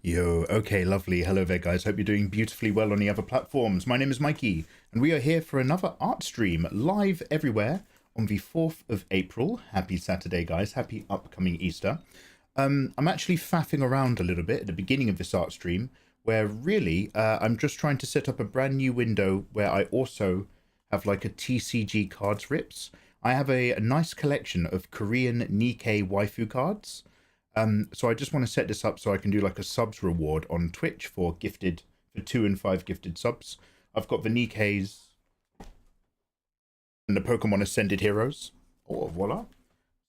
Yo, okay, lovely. Hello there, guys. Hope you're doing beautifully well on the other platforms. My name is Mikey, and we are here for another art stream live everywhere on the 4th of April. Happy Saturday, guys. Happy upcoming Easter. I'm actually faffing around a little bit at the beginning of this art stream, where really I'm just trying to set up a brand new window where I also have like a TCG cards rips. I have a nice collection of Korean Nikkei waifu cards. So I just want to set this up so I can do like a subs reward on Twitch for 2 and 5 gifted subs. I've got the Nikkeis and the Pokemon Ascended Heroes. Oh, voila.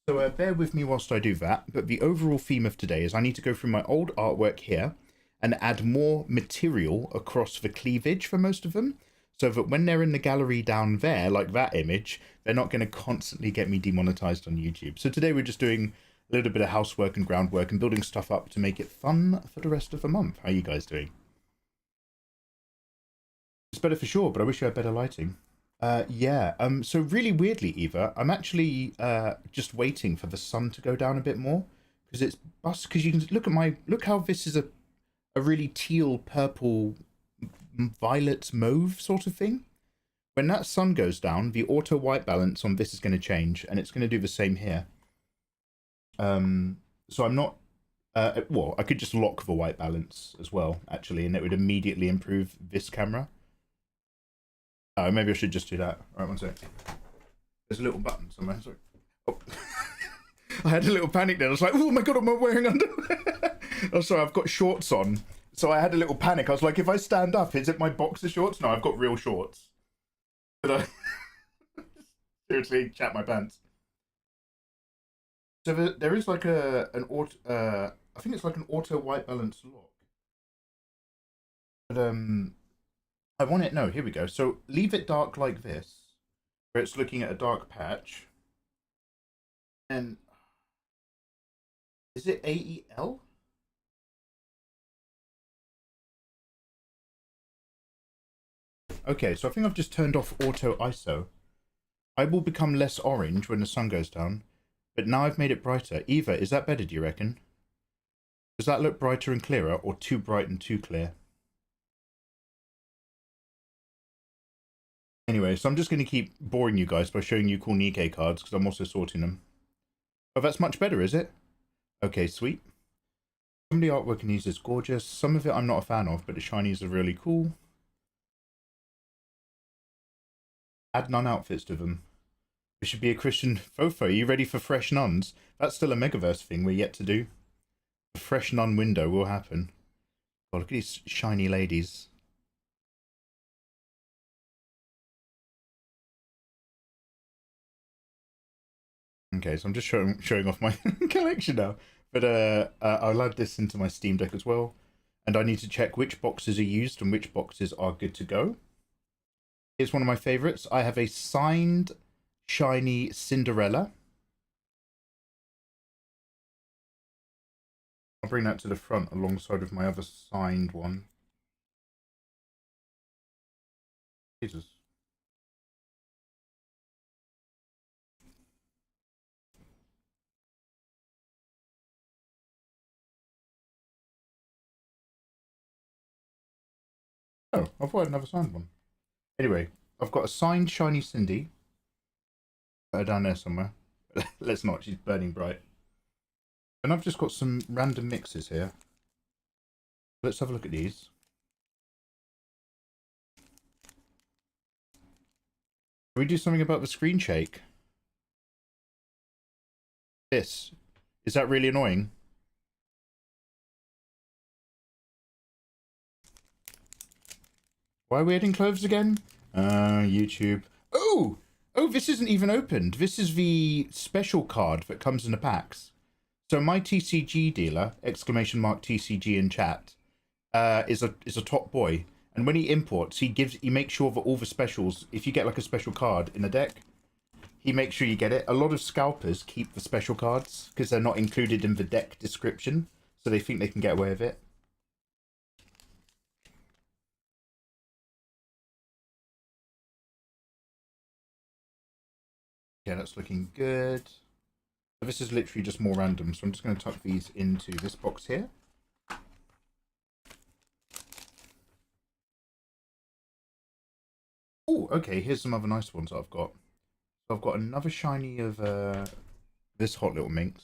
So bear with me whilst I do that. But the overall theme of today is I need to go through my old artwork here and add more material across the cleavage for most of them, so that when they're in the gallery down there, like that image, they're not going to constantly get me demonetized on YouTube. So today we're just doing a little bit of housework and groundwork and building stuff up to make it fun for the rest of the month. How are you guys doing? It's better for sure, but I wish you had better lighting. Yeah, so really weirdly, Eva, I'm actually just waiting for the sun to go down a bit more, because it's because you can look how this is a really teal, purple, violet, mauve sort of thing. When that sun goes down, the auto white balance on this is going to change, and it's going to do the same here. So I'm not, well, I could just lock the white balance as well, actually, and it would immediately improve this camera. Oh, maybe I should just do that. All right, one sec. There's a little button somewhere. Sorry. Oh. I had a little panic there. I was like, oh my God, am I wearing underwear? Oh, sorry, I've got shorts on. So I had a little panic. I was like, if I stand up, is it my boxer shorts? No, I've got real shorts. But I seriously chat my pants. So there is like I think it's like an auto white balance lock. But I want it, no, here we go. So leave it dark like this, where it's looking at a dark patch. And is it AEL? Okay, so I think I've just turned off auto ISO. I will become less orange when the sun goes down. But now I've made it brighter. Eva, is that better, do you reckon? Does that look brighter and clearer, or too bright and too clear? Anyway, so I'm just going to keep boring you guys by showing you cool Nikkei cards, because I'm also sorting them. Oh, that's much better, is it? Okay, sweet. Some of the artwork in these is gorgeous. Some of it I'm not a fan of, but the shinies are really cool. Add nun outfits to them. It should be a Christian fofo. Are you ready for fresh nuns? That's still a Megaverse thing we're yet to do. The fresh nun window will happen. Oh, look at these shiny ladies. Okay, so I'm just showing off my collection now. But I'll add this into my Steam Deck as well. And I need to check which boxes are used and which boxes are good to go. Here's one of my favorites. I have a signed shiny Cinderella. I'll bring that to the front alongside of my other signed one. Jesus. Oh, I thought I'd never signed one. Anyway, I've got a signed shiny Cindy. Put her down there somewhere. Let's not, she's burning bright. And I've just got some random mixes here. Let's have a look at these. Can we do something about the screen shake? This. Is that really annoying? Why are we adding clothes again? YouTube. Oh! Oh, this isn't even opened. This is the special card that comes in the packs. So my TCG dealer, exclamation mark TCG in chat, is a top boy. And when he imports, he makes sure that all the specials, if you get like a special card in a deck, he makes sure you get it. A lot of scalpers keep the special cards because they're not included in the deck description. So they think they can get away with it. Yeah, that's looking good. This is literally just more random, so I'm just going to tuck these into this box here. Oh, okay, here's some other nice ones I've got. So I've got another shiny of this Hot Little Minx.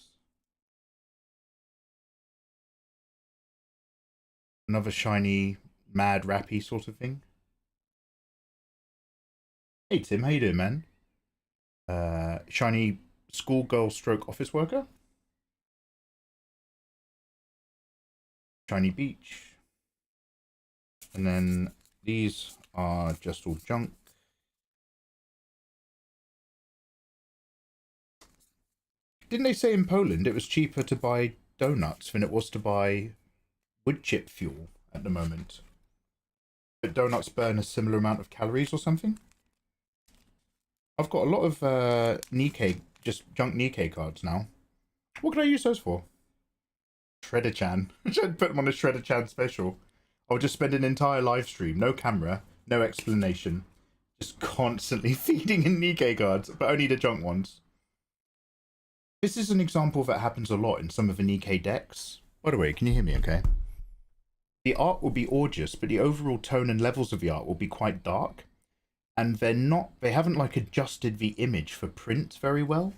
Another shiny Mad Rappy sort of thing. Hey Tim, how you doing, man? Shiny schoolgirl stroke office worker. Shiny beach. And then these are just all junk. Didn't they say in Poland it was cheaper to buy donuts than it was to buy wood chip fuel at the moment? But donuts burn a similar amount of calories or something? I've got a lot of Nikkei, just junk Nikkei cards now. What can I use those for? Shredder-chan. I should put them on a Shredder-chan special. I'll just spend an entire live stream, no camera, no explanation, just constantly feeding in Nikkei cards, but only the junk ones. This is an example that happens a lot in some of the Nikkei decks. By the way, can you hear me okay? The art will be gorgeous, but the overall tone and levels of the art will be quite dark. And they haven't like adjusted the image for print very well.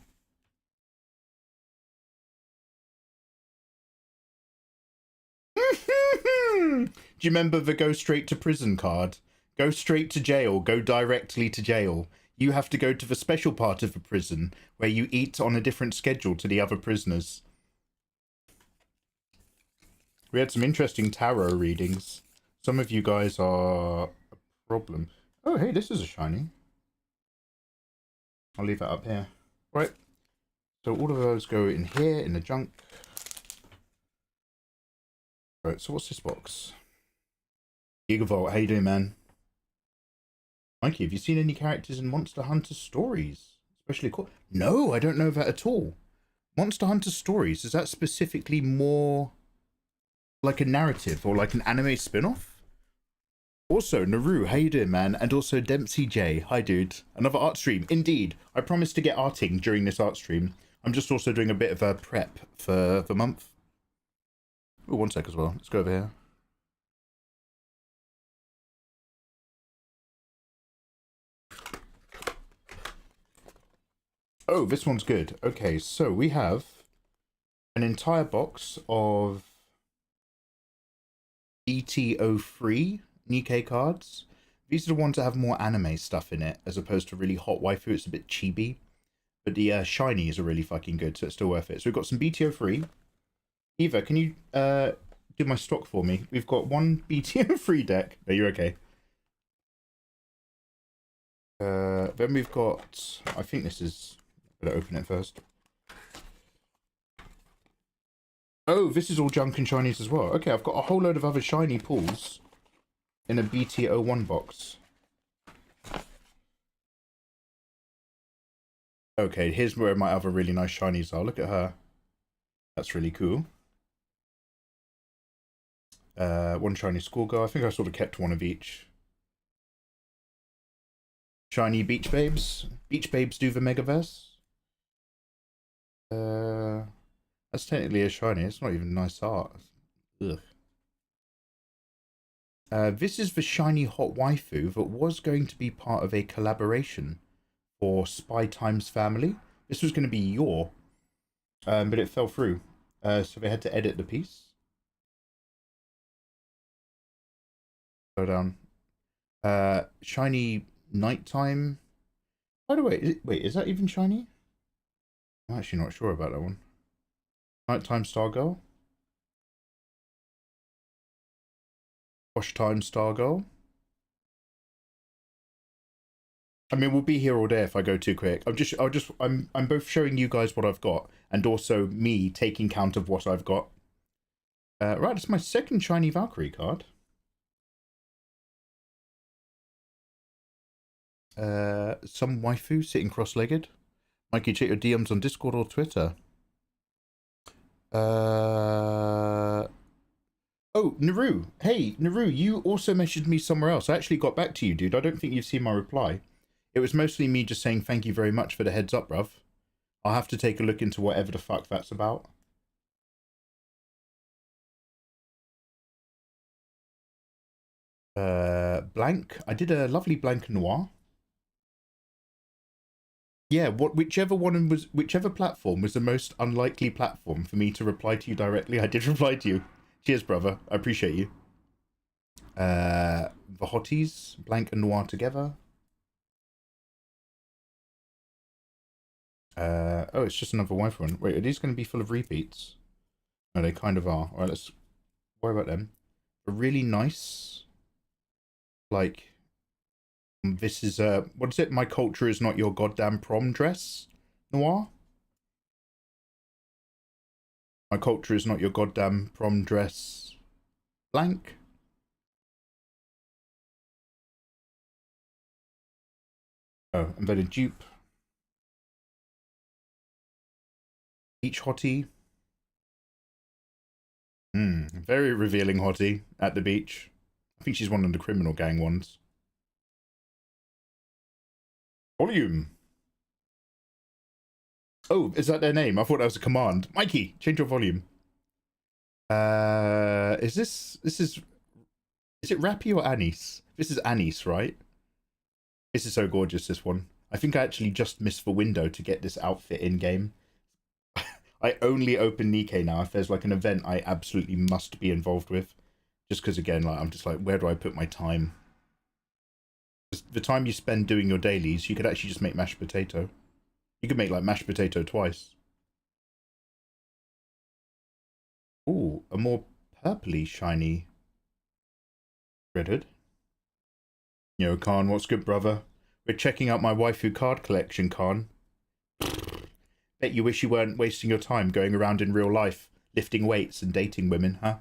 Do you remember the go straight to prison card? Go straight to jail, go directly to jail. You have to go to the special part of the prison where you eat on a different schedule to the other prisoners. We had some interesting tarot readings. Some of you guys are a problem. Oh, hey, this is a shiny. I'll leave that up here. Right. So all of those go in here, in the junk. Right, so what's this box? Gigavolt, how you doing, man? Mikey, have you seen any characters in Monster Hunter stories? Especially No, I don't know that at all. Monster Hunter stories, is that specifically more like a narrative or like an anime spin-off? Also, Naru, how you doing, man? And also Dempsey J, hi dude. Another art stream, indeed. I promised to get arting during this art stream. I'm just also doing a bit of a prep for the month. Oh, one sec as well. Let's go over here. Oh, this one's good. Okay, so we have an entire box of ETO3 Nikkei cards. These are the ones that have more anime stuff in it, as opposed to really hot waifu. It's a bit chibi. But the shinies are really fucking good, so it's still worth it. So we've got some BTO3. Eva, can you do my stock for me? We've got one BTO3 deck. No, you're okay. Then we've got... I think this is... I'm gonna open it first. Oh, this is all junk and shinies as well. Okay, I've got a whole load of other shiny pulls in a BT01 box. Okay, here's where my other really nice shinies are. Look at her. That's really cool. One shiny schoolgirl. I think I sort of kept one of each. Shiny Beach Babes. Beach Babes do the Megaverse. That's technically a shiny. It's not even nice art. Ugh. This is the shiny hot waifu that was going to be part of a collaboration for Spy Times Family. This was going to be your, but it fell through. So they had to edit the piece. Go down. Shiny Nighttime. By the way, wait, is that even shiny? I'm actually not sure about that one. Nighttime Stargirl. Wash Time Stargirl. I mean, we'll be here all day if I go too quick. I'm both showing you guys what I've got and also me taking count of what I've got. Right, it's my second shiny Valkyrie card. Some waifu sitting cross-legged. Mikey, check your DMs on Discord or Twitter. Oh, Naru. Hey, Naru, you also messaged me somewhere else. I actually got back to you, dude. I don't think you've seen my reply. It was mostly me just saying thank you very much for the heads up, bruv. I'll have to take a look into whatever the fuck that's about. Blank. I did a lovely blank noir. Yeah, whichever platform was the most unlikely platform for me to reply to you directly, I did reply to you. Cheers, brother. I appreciate you. The hotties, blank and noir together. Oh, it's just another wife one. Wait, are these going to be full of repeats? No, they kind of are. All right, let's worry about them. A really nice, like, this is what is it? My culture is not your goddamn prom dress. Noir. My culture is not your goddamn prom dress. Blank. Oh, and then a dupe. Beach hottie. Very revealing hottie at the beach. I think she's one of the criminal gang ones. Volume. Oh, is that their name? I thought that was a command. Mikey, change your volume. Is it Rappy or Anise? This is Anise, right? This is so gorgeous, this one. I think I actually just missed the window to get this outfit in-game. I only open Nikkei now if there's like an event I absolutely must be involved with. Just because, again, like I'm just like, where do I put my time? The time you spend doing your dailies, you could actually just make mashed potato. You could make like mashed potato twice. Ooh, a more purpley shiny redhead. Yo, Khan, what's good, brother? We're checking out my waifu card collection, Khan. Bet you wish you weren't wasting your time going around in real life, lifting weights and dating women, huh?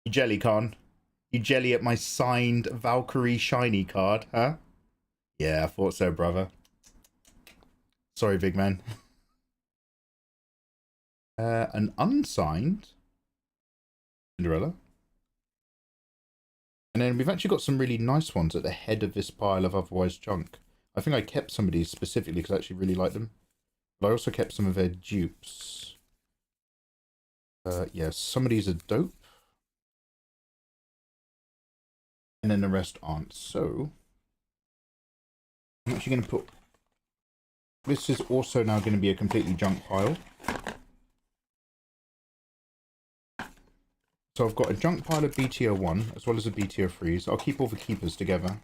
You jelly, Khan? You jelly at my signed Valkyrie shiny card, huh? Yeah, I thought so, brother. Sorry, big man. An unsigned Cinderella. And then we've actually got some really nice ones at the head of this pile of otherwise junk. I think I kept some of these specifically because I actually really like them. But I also kept some of their dupes. Yeah, some of these are dope. And then the rest aren't. So, I'm actually going to put... This is also now going to be a completely junk pile. So I've got a junk pile of BTO1 as well as a BTO3s. I'll keep all the keepers together.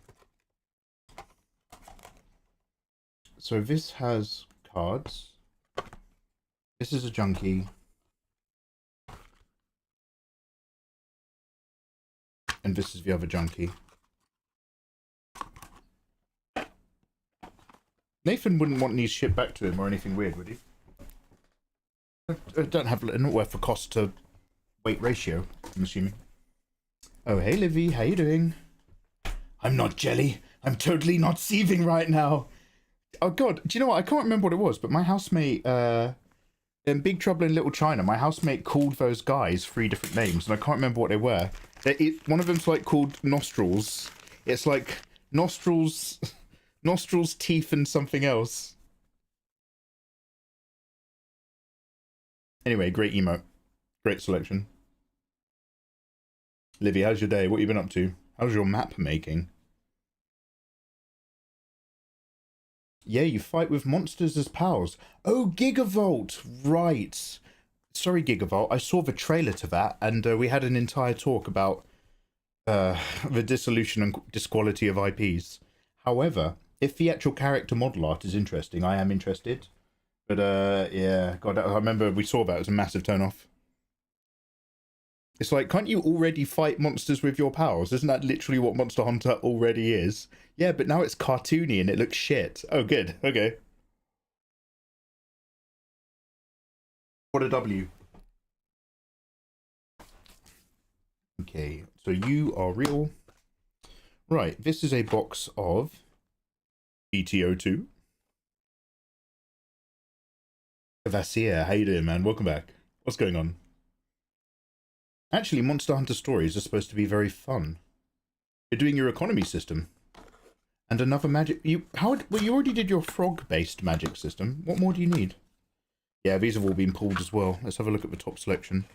So this has cards. This is a junkie. And this is the other junkie. Nathan wouldn't want these shipped back to him or anything weird, would he? I don't have not worth the cost to weight ratio, I'm assuming. Oh, hey, Livy, how you doing? I'm not jelly. I'm totally not seething right now. Oh, God, do you know what? I can't remember what it was, but my housemate, in Big Trouble in Little China, my housemate called those guys 3 different names, and I can't remember what they were. One of them's like called Nostrils. It's like Nostrils, Teeth, and something else. Anyway, great emote. Great selection. Livy, how's your day? What have you been up to? How's your map making? Yeah, you fight with monsters as pals. Oh, Gigavolt! Right. Sorry, Gigavolt. I saw the trailer to that, and we had an entire talk about the dissolution and disquality of IPs. However, if the actual character model art is interesting, I am interested. But, yeah, God, I remember we saw that as a massive turn-off. It's like, can't you already fight monsters with your pals? Isn't that literally what Monster Hunter already is? Yeah, but now it's cartoony and it looks shit. Oh, good. Okay. What a W. Okay, so you are real. Right, this is a box of BTO2. Vasia, how you doing, man? Welcome back. What's going on? Actually, Monster Hunter stories are supposed to be very fun. You're doing your economy system. And another magic... Well, you already did your frog-based magic system. What more do you need? Yeah, these have all been pulled as well. Let's have a look at the top selection.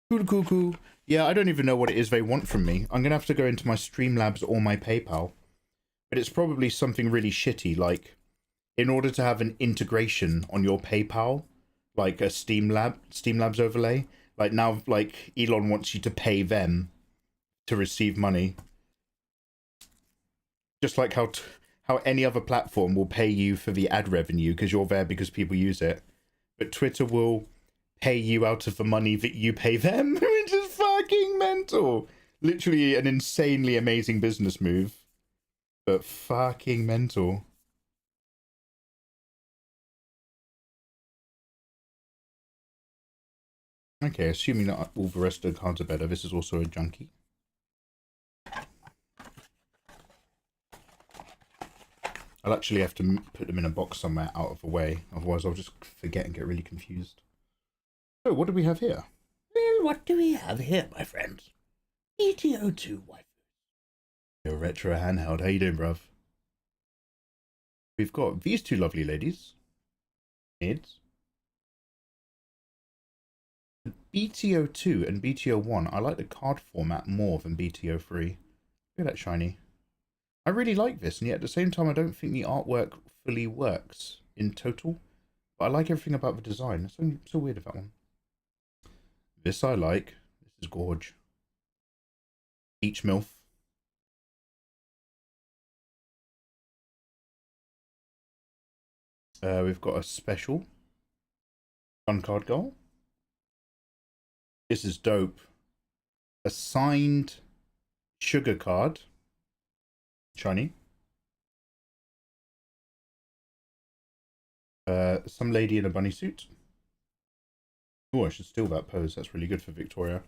Cool. Yeah, I don't even know what it is they want from me. I'm going to have to go into my Streamlabs or my PayPal. But it's probably something really shitty, like in order to have an integration on your PayPal, like a Steam Labs overlay, like now, like Elon wants you to pay them to receive money. Just like how any other platform will pay you for the ad revenue because you're there because people use it. But Twitter will pay you out of the money that you pay them, which is fucking mental. Literally an insanely amazing business move, but fucking mental. Okay, assuming that all the rest of the cards are better, this is also a junkie. I'll actually have to put them in a box somewhere out of the way, otherwise I'll just forget and get really confused. So, what do we have here? Well, what do we have here, my friends? ETO2 wife. Your retro handheld. How you doing, bruv? We've got these two lovely ladies. Mids. BTO2 and BTO1. I like the card format more than BTO3. Look at that shiny. I really like this, and yet at the same time I don't think the artwork fully works in total. But I like everything about the design. It's so weird about that one. This I like. This is gorge. Beach MILF. We've got a special. Fun card goal. This is dope. A signed sugar card. Shiny. Some lady in a bunny suit. Oh, I should steal that pose. That's really good for Victoria.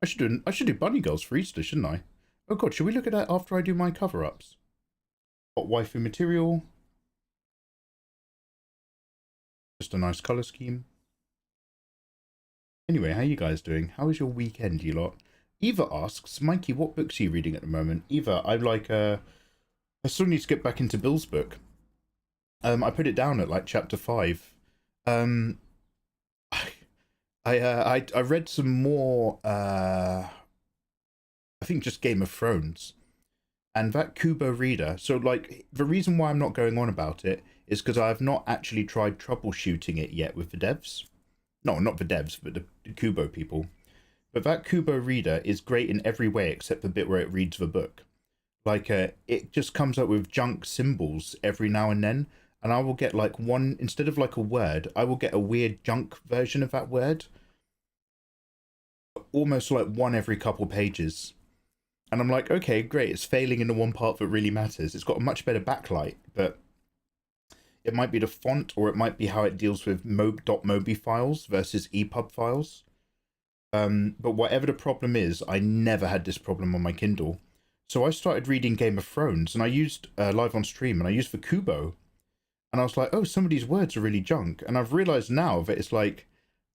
I should do bunny girls for Easter, shouldn't I? Oh god, should we look at that after I do my cover-ups? Hot waifu material. Just a nice colour scheme. Anyway, how you guys doing? How was your weekend, you lot? Eva asks, Mikey, what books are you reading at the moment? Eva, I still need to get back into Bill's book. I put it down at like chapter 5. I read some more, I think just Game of Thrones. And that Kubo reader, so like the reason why I'm not going on about it is because I have not actually tried troubleshooting it yet with the devs. No, not the devs, but the Kubo people. But that Kubo reader is great in every way except the bit where it reads the book. Like, it just comes up with junk symbols every now and then. And I will get like one, instead of like a word, I will get a weird junk version of that word. Almost like one every couple pages. And I'm like, okay, great, it's failing in the one part that really matters. It's got a much better backlight, but it might be the font or it might be how it deals with .mobi files versus EPUB files. But whatever the problem is, I never had this problem on my Kindle. So I started reading Game of Thrones and I used live on stream and I used the Kubo. And I was like, oh, some of these words are really junk. And I've realized now that it's like,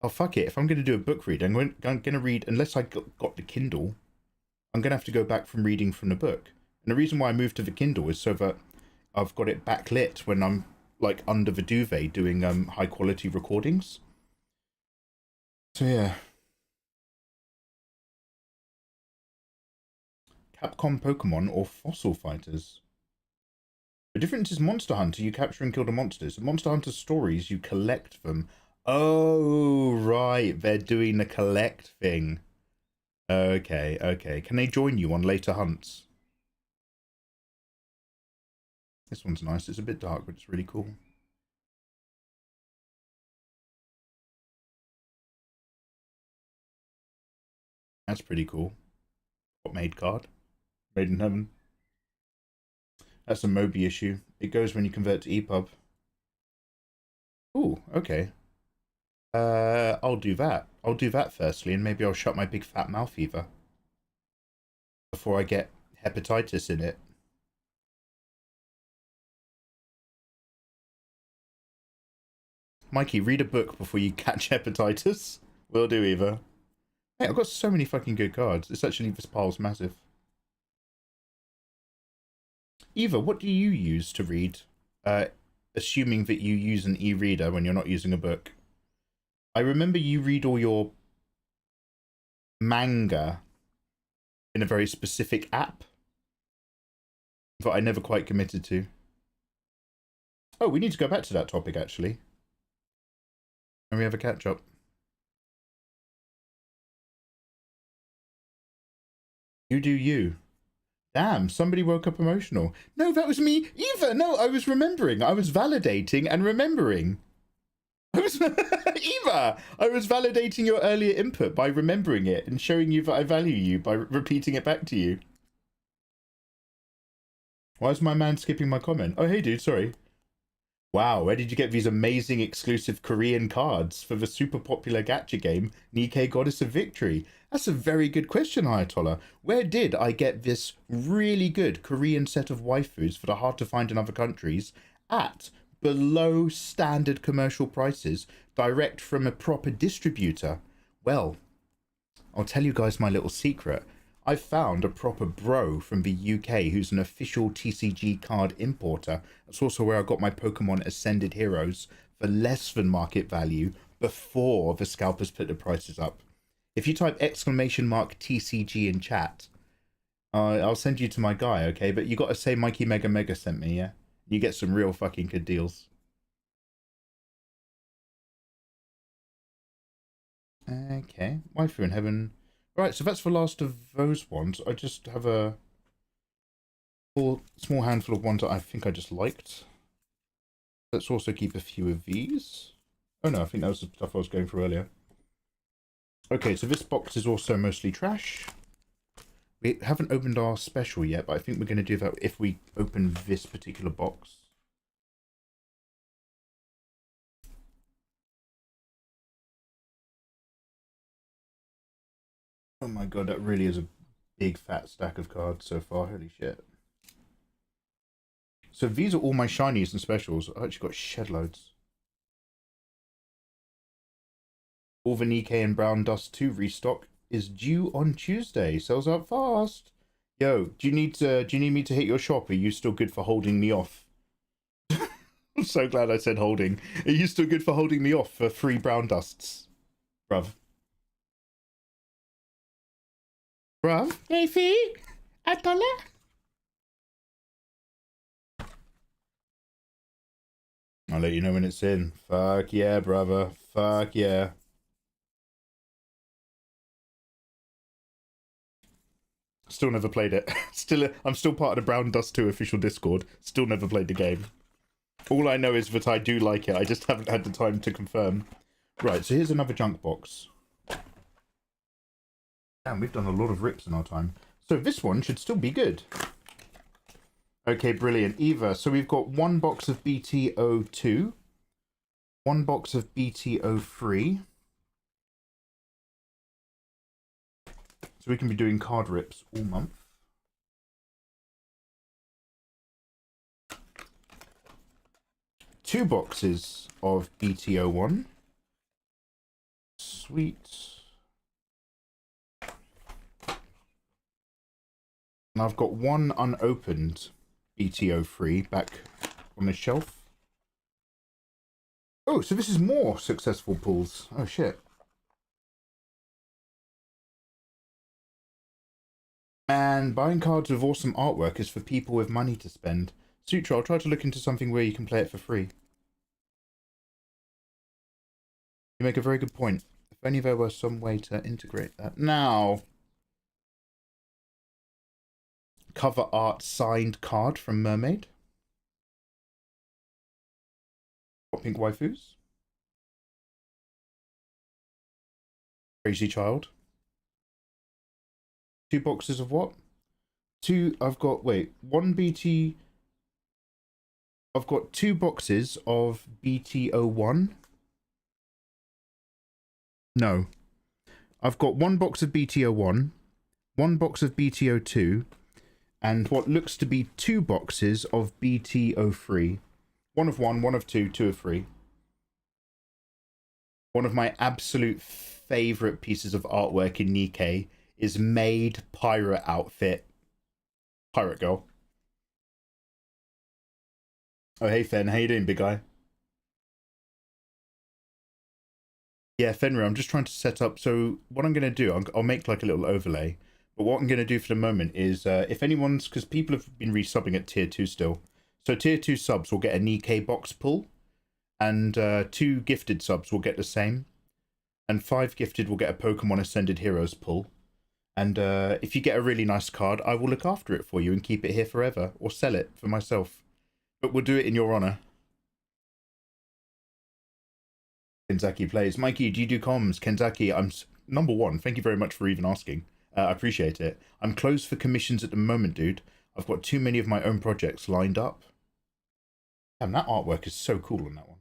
oh, fuck it. If I'm going to do a book read, I'm going to read, unless I got the Kindle, I'm going to have to go back from reading from the book. And the reason why I moved to the Kindle is so that I've got it backlit when I'm like under the duvet doing high quality recordings. So yeah. Capcom Pokemon or Fossil Fighters? The difference is Monster Hunter, you capture and kill the monsters. Monster Hunter stories, you collect them. Oh, right. They're doing the collect thing. Okay, okay. Can they join you on later hunts? This one's nice. It's a bit dark, but it's really cool. That's pretty cool. What made card? Made in heaven. That's a Mobi issue. It goes when you convert to EPUB. Ooh, okay. I'll do that. I'll do that firstly, and maybe I'll shut my big fat mouth either. Before I get hepatitis in it. Mikey, read a book before you catch hepatitis. Will do, Eva. Hey, I've got so many fucking good cards. It's actually, this pile's massive. Eva, what do you use to read? Assuming that you use an e-reader when you're not using a book. I remember you read all your manga in a very specific app that I never quite committed to. Oh, we need to go back to that topic, actually. And we have a catch-up. You do you. Damn, somebody woke up emotional. No, that was me. Eva, no, I was remembering. I was validating and remembering. Eva, I was validating your earlier input by remembering it and showing you that I value you by repeating it back to you. Why is my man skipping my comment? Oh, hey, dude, sorry. Wow, where did you get these amazing exclusive Korean cards for the super popular gacha game, Nikkei Goddess of Victory? That's a very good question, Ayatollah. Where did I get this really good Korean set of waifus that are hard to find in other countries at below standard commercial prices, direct from a proper distributor? Well, I'll tell you guys my little secret. I've found a proper bro from the UK who's an official TCG card importer. That's also where I got my Pokemon Ascended Heroes for less than market value before the scalpers put the prices up. If you type !TCG in chat, I'll send you to my guy, okay? But you got to say Mikey Mega Mega sent me, yeah? You get some real fucking good deals. Okay, waifu in heaven. Right, so that's the last of those ones. I just have a small handful of ones that I think I just liked. Let's also keep a few of these. Oh no, I think that was the stuff I was going for earlier. Okay, so this box is also mostly trash. We haven't opened our special yet, but I think we're going to do that if we open this particular box. Oh my god, that really is a big fat stack of cards so far. Holy shit. So these are all my shinies and specials. I actually got shed loads. All the Nikkei and Brown Dust 2 restock is due on Tuesday. Sells out fast. Yo, do you need me to hit your shop? Are you still good for holding me off? I'm so glad I said holding. Are you still good for holding me off for free Brown Dusts? Bruv. Bruv? Hey, Fee? Atola? I'll let you know when it's in. Fuck yeah, brother. Fuck yeah. Still never played it. I'm still part of the Brown Dust 2 official Discord. Still never played the game. All I know is that I do like it. I just haven't had the time to confirm. Right, so here's another junk box. Damn, we've done a lot of rips in our time. So this one should still be good. Okay, brilliant. Eva, so we've got one box of BTO2. One box of BTO3. So we can be doing card rips all month. Two boxes of BTO1. Sweet. And I've got one unopened BTO3 back on the shelf. Oh, so this is more successful pulls. Oh, shit. Man, buying cards with awesome artwork is for people with money to spend. Sutra, I'll try to look into something where you can play it for free. You make a very good point. If only there were some way to integrate that. Now, cover art signed card from Mermaid. Hot pink waifus. Crazy Child. Two boxes of what? I've got two boxes of BTO1. No. I've got one box of BTO1, one box of BTO2, and what looks to be two boxes of BTO3. One of one of two, two of three. One of my absolute favorite pieces of artwork in Nikkei is Maid Pirate outfit. Pirate girl. Oh, hey, Fen. How you doing, big guy? Yeah, Fenrir, I'm just trying to set up. So what I'm going to do, I'll make like a little overlay. But what I'm going to do for the moment is, if anyone's, because people have been resubbing at tier 2 still. So tier 2 subs will get a Nikkei box pull, and 2 gifted subs will get the same, and 5 gifted will get a Pokemon Ascended Heroes pull. And if you get a really nice card, I will look after it for you and keep it here forever, or sell it for myself. But we'll do it in your honor. Kenzaki plays. Mikey, do you do comms? Kenzaki, I'm number 1. Thank you very much for even asking. I appreciate it. I'm closed for commissions at the moment, dude. I've got too many of my own projects lined up. Damn, that artwork is so cool on that one.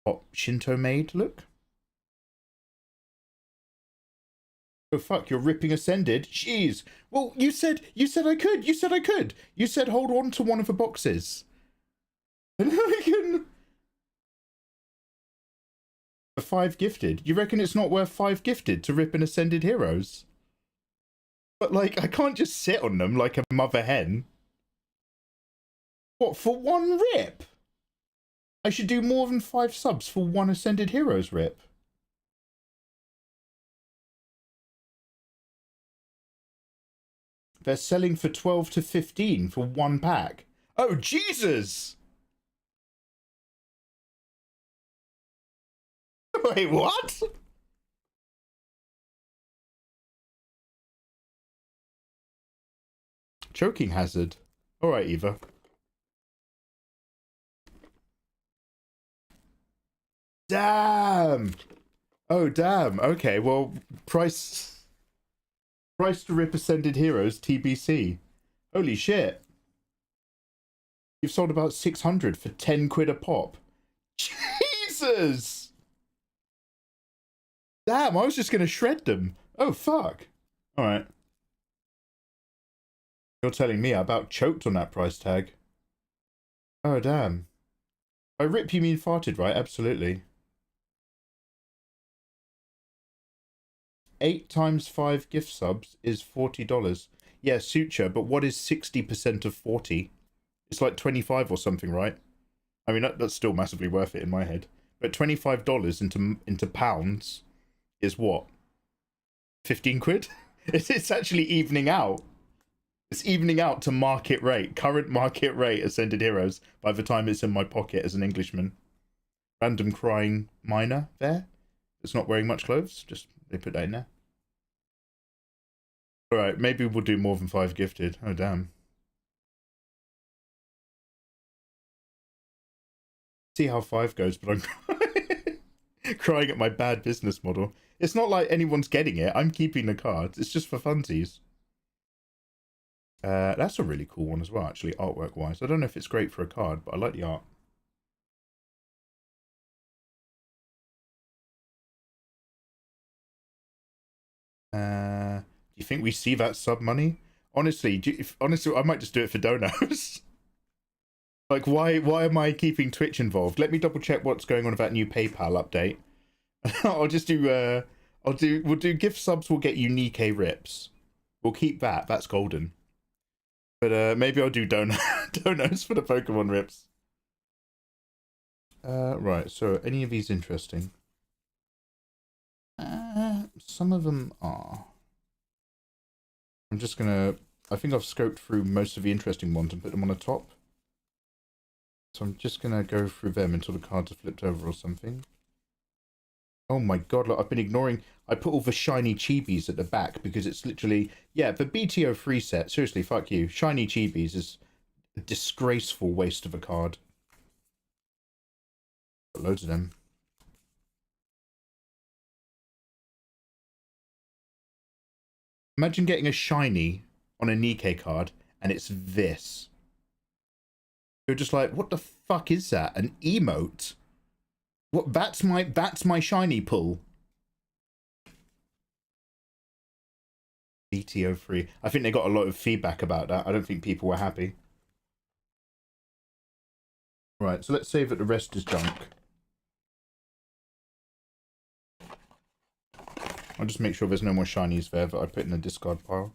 What, Shinto maid look? Oh fuck, you're ripping Ascended? Jeez. Well, you said I could. You said I could. You said hold on to one of the boxes. And I can... For 5 gifted. You reckon it's not worth 5 gifted to rip an Ascended Heroes? But like, I can't just sit on them like a mother hen. What, for 1 rip? I should do more than 5 subs for 1 Ascended Heroes rip. They're selling for 12 to 15 for 1 pack. Oh, Jesus! Wait, what? Choking hazard. Alright, Eva. Damn! Oh, damn. Okay, well, price to rip Ascended Heroes, TBC. Holy shit. You've sold about 600 for 10 quid a pop. Jesus! Damn, I was just going to shred them. Oh, fuck. Alright. You're telling me I about choked on that price tag. Oh, damn. By rip, you mean farted, right? Absolutely. 8 times 5 gift subs is $40. Yeah, suture, but what is 60% of 40? It's like 25 or something, right? I mean, that's still massively worth it in my head. But $25 into pounds is what? 15 quid? It's actually evening out. It's evening out to market rate, current market rate Ascended Heroes by the time it's in my pocket as an Englishman. Random crying miner there. It's not wearing much clothes. Just, they put that in there. Alright, maybe we'll do more than 5 gifted. Oh, damn. See how 5 goes, but I'm crying at my bad business model. It's not like anyone's getting it. I'm keeping the cards. It's just for funsies. That's a really cool one as well, actually, artwork-wise. I don't know if it's great for a card, but I like the art. Do you think we see that sub money? Honestly, honestly, I might just do it for donos. Like, why am I keeping Twitch involved? Let me double check what's going on with that new PayPal update. I'll just do, we'll do gift subs will get you Nikkei rips. We'll keep that. That's golden. But maybe I'll do donos for the Pokemon rips. Right, so any of these interesting? Some of them are. I'm just gonna... I think I've scoped through most of the interesting ones and put them on the top. So I'm just gonna go through them until the cards are flipped over or something. Oh my god, look, I've been ignoring... I put all the shiny chibis at the back because it's literally... Yeah, the BTO 3 set, seriously, fuck you. Shiny chibis is a disgraceful waste of a card. Got loads of them. Imagine getting a shiny on a Nikkei card and it's this. You're just like, what the fuck is that? An emote? What? That's my shiny pull. BTO 3. I think they got a lot of feedback about that. I don't think people were happy. Right, so let's say that the rest is junk. I'll just make sure there's no more shinies there that I put in the discard pile.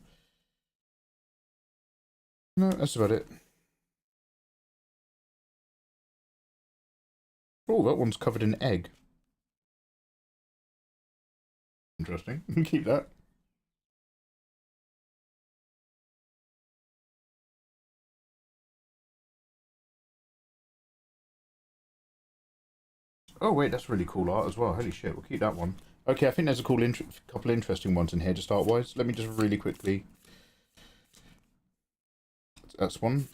No, that's about it. Oh, that one's covered in egg. Interesting. Keep that. Oh wait, that's really cool art as well. Holy shit, we'll keep that one. Okay, I think there's a cool couple interesting ones in here to start wise. Let me just really quickly. That's one.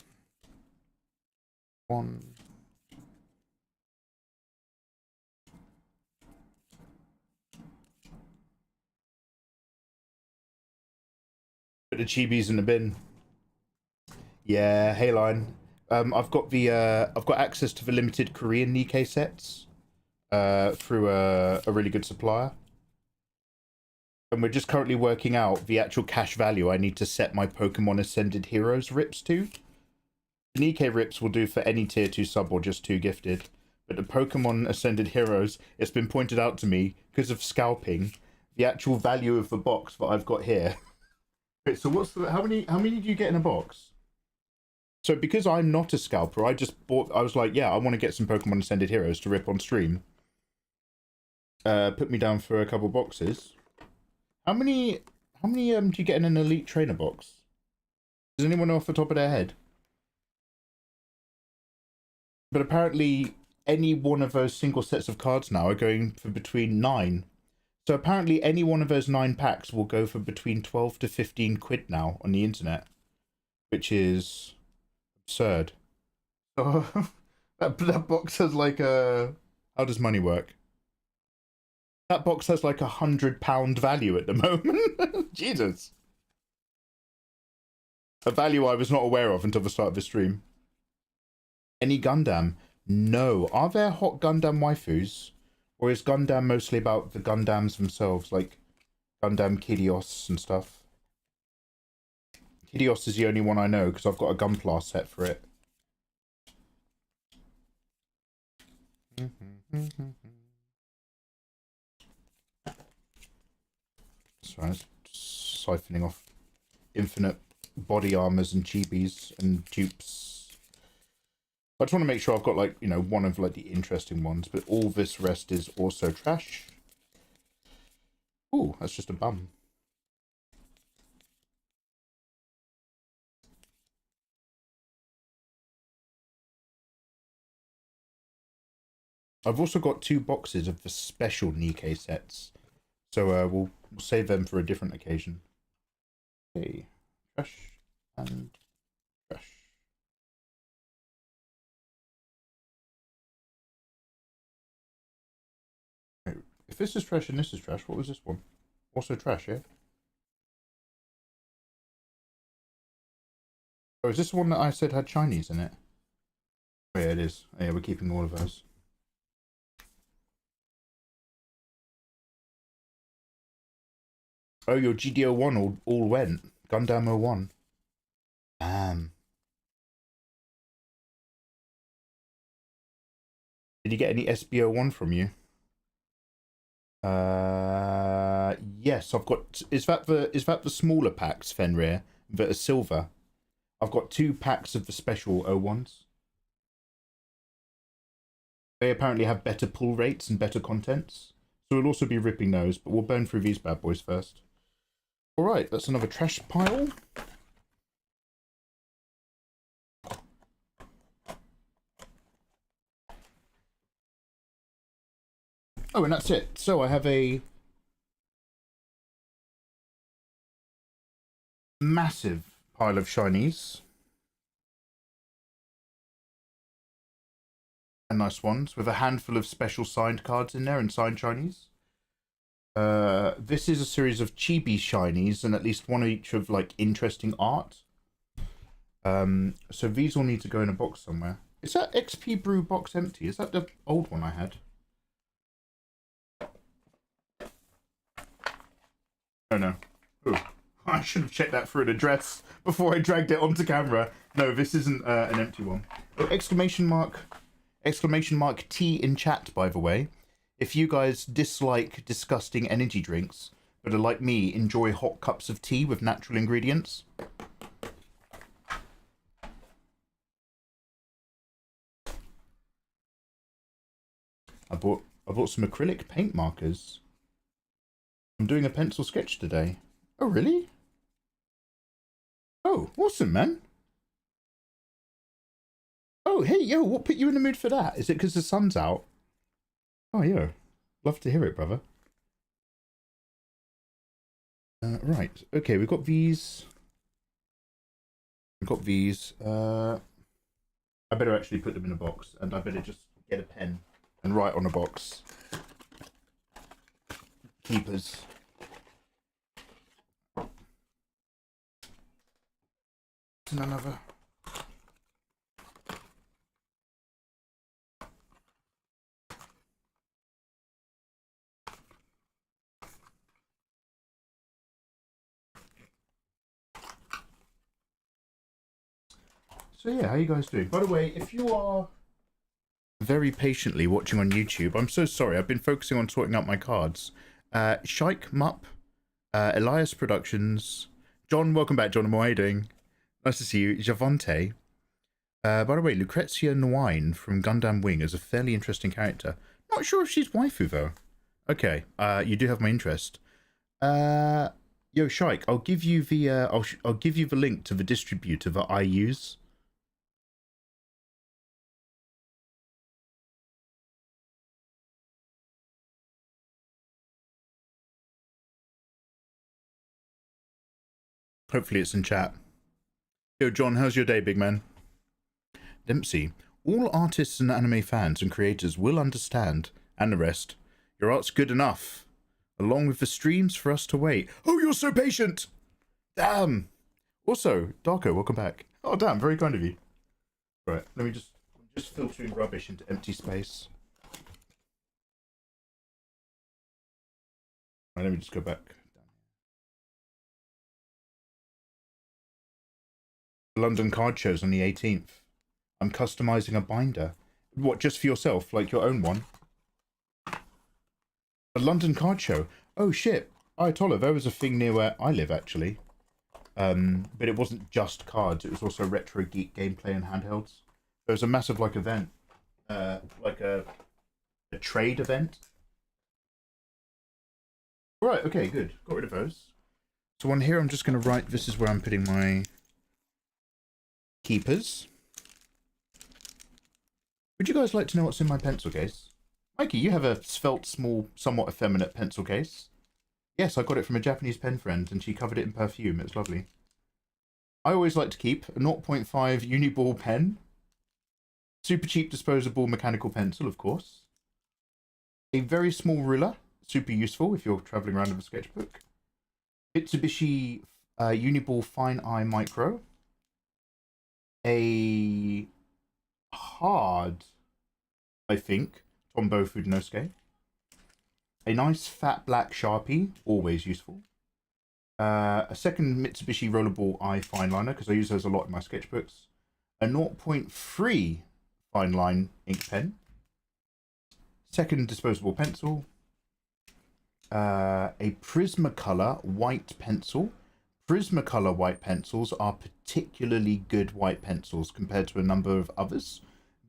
Put the chibis in the bin. Yeah, hey line. I've got access to the limited Korean Nikkei sets through a really good supplier. And we're just currently working out the actual cash value I need to set my Pokemon Ascended Heroes rips to. The Nikkei rips will do for any tier 2 sub or just 2 gifted. But the Pokemon Ascended Heroes, it's been pointed out to me, because of scalping, the actual value of the box that I've got here. Okay, so what's the, how many do you get in a box? So because I'm not a scalper, I was like, yeah, I want to get some Pokemon Ascended Heroes to rip on stream. Put me down for a couple boxes. How many do you get in an Elite Trainer box? Does anyone know off the top of their head? But apparently any one of those single sets of cards now are going for between 9. So apparently any one of those 9 packs will go for between 12 to 15 quid now on the internet, which is absurd. Oh, that box has like a... How does money work? That box has like £100 value at the moment. Jesus. A value I was not aware of until the start of the stream. Any Gundam? No. Are there hot Gundam waifus? Or is Gundam mostly about the Gundams themselves, like Gundam Kidios and stuff? Kidios is the only one I know because I've got a Gunpla set for it. Sorry, I was siphoning off infinite body armors and chibis and dupes. I just want to make sure I've got, like, you know, one of, like, the interesting ones, but all this rest is also trash. Ooh, that's just a bum. I've also got 2 boxes of the special Nikkei sets, so we'll save them for a different occasion. Okay, trash and trash. If this is trash and this is trash, what was this one? Also trash, yeah? Oh, is this the one that I said had Chinese in it? Oh, yeah, it is. Oh, yeah, we're keeping all of those. Oh, your GD01 all went. Gundam 01. Damn. Did you get any SB01 from you? Yes, I've got. Is that the smaller packs, Fenrir, that are silver? I've got 2 packs of the special O1s. They apparently have better pull rates and better contents, so we'll also be ripping those. But we'll burn through these bad boys first. All right, that's another trash pile. Oh, and that's it. So I have a massive pile of shinies. And nice ones, with a handful of special signed cards in there and signed shinies. This is a series of chibi shinies and at least one each of, like, interesting art. So these all need to go in a box somewhere. Is that XP Brew box empty? Is that the old one I had? Oh no. Ooh. I should have checked that for an address before I dragged it onto camera. No, this isn't an empty one. Oh, exclamation mark T in chat, by the way. If you guys dislike disgusting energy drinks, but are like me, enjoy hot cups of tea with natural ingredients. I bought some acrylic paint markers. I'm doing a pencil sketch today. Oh, really? Oh, awesome, man. Oh, hey, yo, what put you in the mood for that? Is it because the sun's out? Oh, yeah. Love to hear it, brother. Right. Okay, we've got these. We've got these. I better actually put them in a box, and I better just get a pen and write on a box. Keepers. And another. So yeah, how you guys doing? By the way, if you are very patiently watching on YouTube, I'm so sorry. I've been focusing on sorting out my cards. Shike Mupp, Elias Productions, John, welcome back, John. How are you doing? Nice to see you. Javante. By the way, Lucrezia Nwine from Gundam Wing is a fairly interesting character. Not sure if she's waifu though. Okay, you do have my interest. Yo, Shike, I'll give you the I'll give you the link to the distributor that I use. Hopefully it's in chat. Yo, John, how's your day, big man? Dempsey, all artists and anime fans and creators will understand, and the rest. Your art's good enough, along with the streams for us to wait. Oh, you're so patient! Damn! Also, Darko, welcome back. Oh, damn, very kind of you. Right, let me just filtering rubbish into empty space. Right, let me just go back. London card shows on the 18th. I'm customizing a binder. What, just for yourself, like your own one? A London card show? Oh shit! Ayatollah, there was a thing near where I live actually. But it wasn't just cards, it was also retro geek gameplay and handhelds. There was a massive like event. Like a trade event. Right, okay, good. Got rid of those. So on here I'm just gonna write, this is where I'm putting my keepers. Would you guys like to know what's in my pencil case? Mikey, you have a svelte, small, somewhat effeminate pencil case. Yes, I got it from a Japanese pen friend, and she covered it in perfume. It's lovely. I always like to keep a 0.5 Uniball pen. Super cheap disposable mechanical pencil, of course. A very small ruler. Super useful if you're traveling around with a sketchbook. Mitsubishi Uniball Fine Eye Micro. A hard, I think, Tombow Fudenosuke. A nice fat black Sharpie, always useful. A second Mitsubishi Rollerball Eye Fine Liner, because I use those a lot in my sketchbooks. A 0.3 Fine Line ink pen. Second disposable pencil. A Prismacolor white pencil. Prismacolor white pencils are particularly good white pencils compared to a number of others.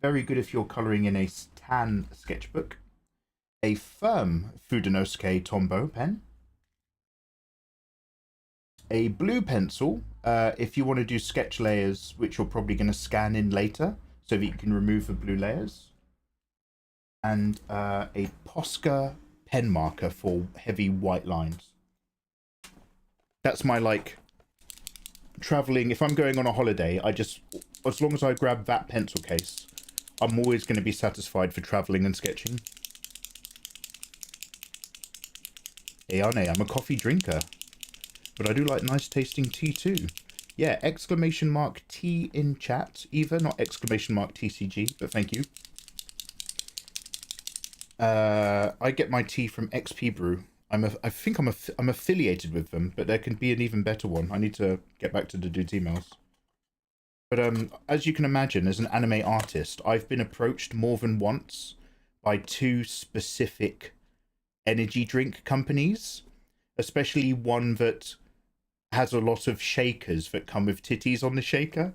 Very good if you're colouring in a tan sketchbook. A firm Fudenosuke Tombow pen. A blue pencil if you want to do sketch layers, which you're probably going to scan in later so that you can remove the blue layers. And a Posca pen marker for heavy white lines. That's my, like, traveling. If I'm going on a holiday, as long as I grab that pencil case, I'm always going to be satisfied for traveling and sketching. Hey, Arne, I'm a coffee drinker, but I do like nice tasting tea too. Yeah, exclamation mark T in chat, Eva, not exclamation mark TCG, but thank you. I get my tea from XP Brew. I think I'm affiliated with them, but there can be an even better one. I need to get back to the dude's emails. But as you can imagine, as an anime artist, I've been approached more than once by two specific energy drink companies, especially one that has a lot of shakers that come with titties on the shaker.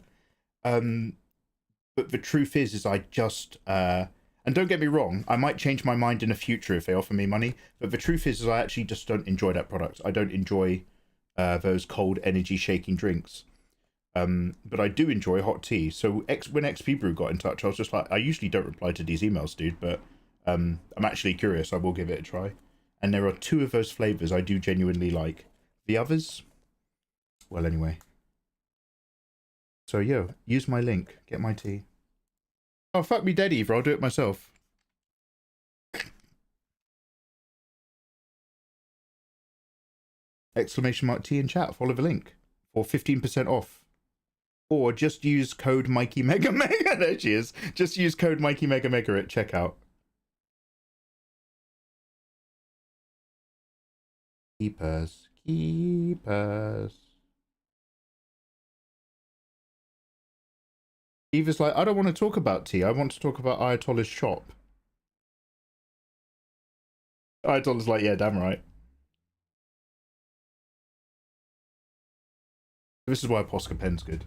But the truth is I just and don't get me wrong, I might change my mind in the future if they offer me money, but the truth is I actually just don't enjoy that product. I don't enjoy those cold energy shaking drinks. But I do enjoy hot tea. So when XP Brew got in touch, I was just like, I usually don't reply to these emails, dude, but I'm actually curious. I will give it a try. And there are 2 of those flavors I do genuinely like. The others, well, anyway. So, yo, use my link. Get my tea. Oh, fuck me dead, Eva. I'll do it myself. Exclamation mark T in chat. Follow the link for 15% off. Or just use code Mikey Mega Mega. There she is. Just use code Mikey Mega Mega at checkout. Keepers. Keepers. Eva's like, I don't want to talk about tea. I want to talk about Ayatollah's shop. Ayatollah's like, yeah, damn right. This is why a Posca pen's good.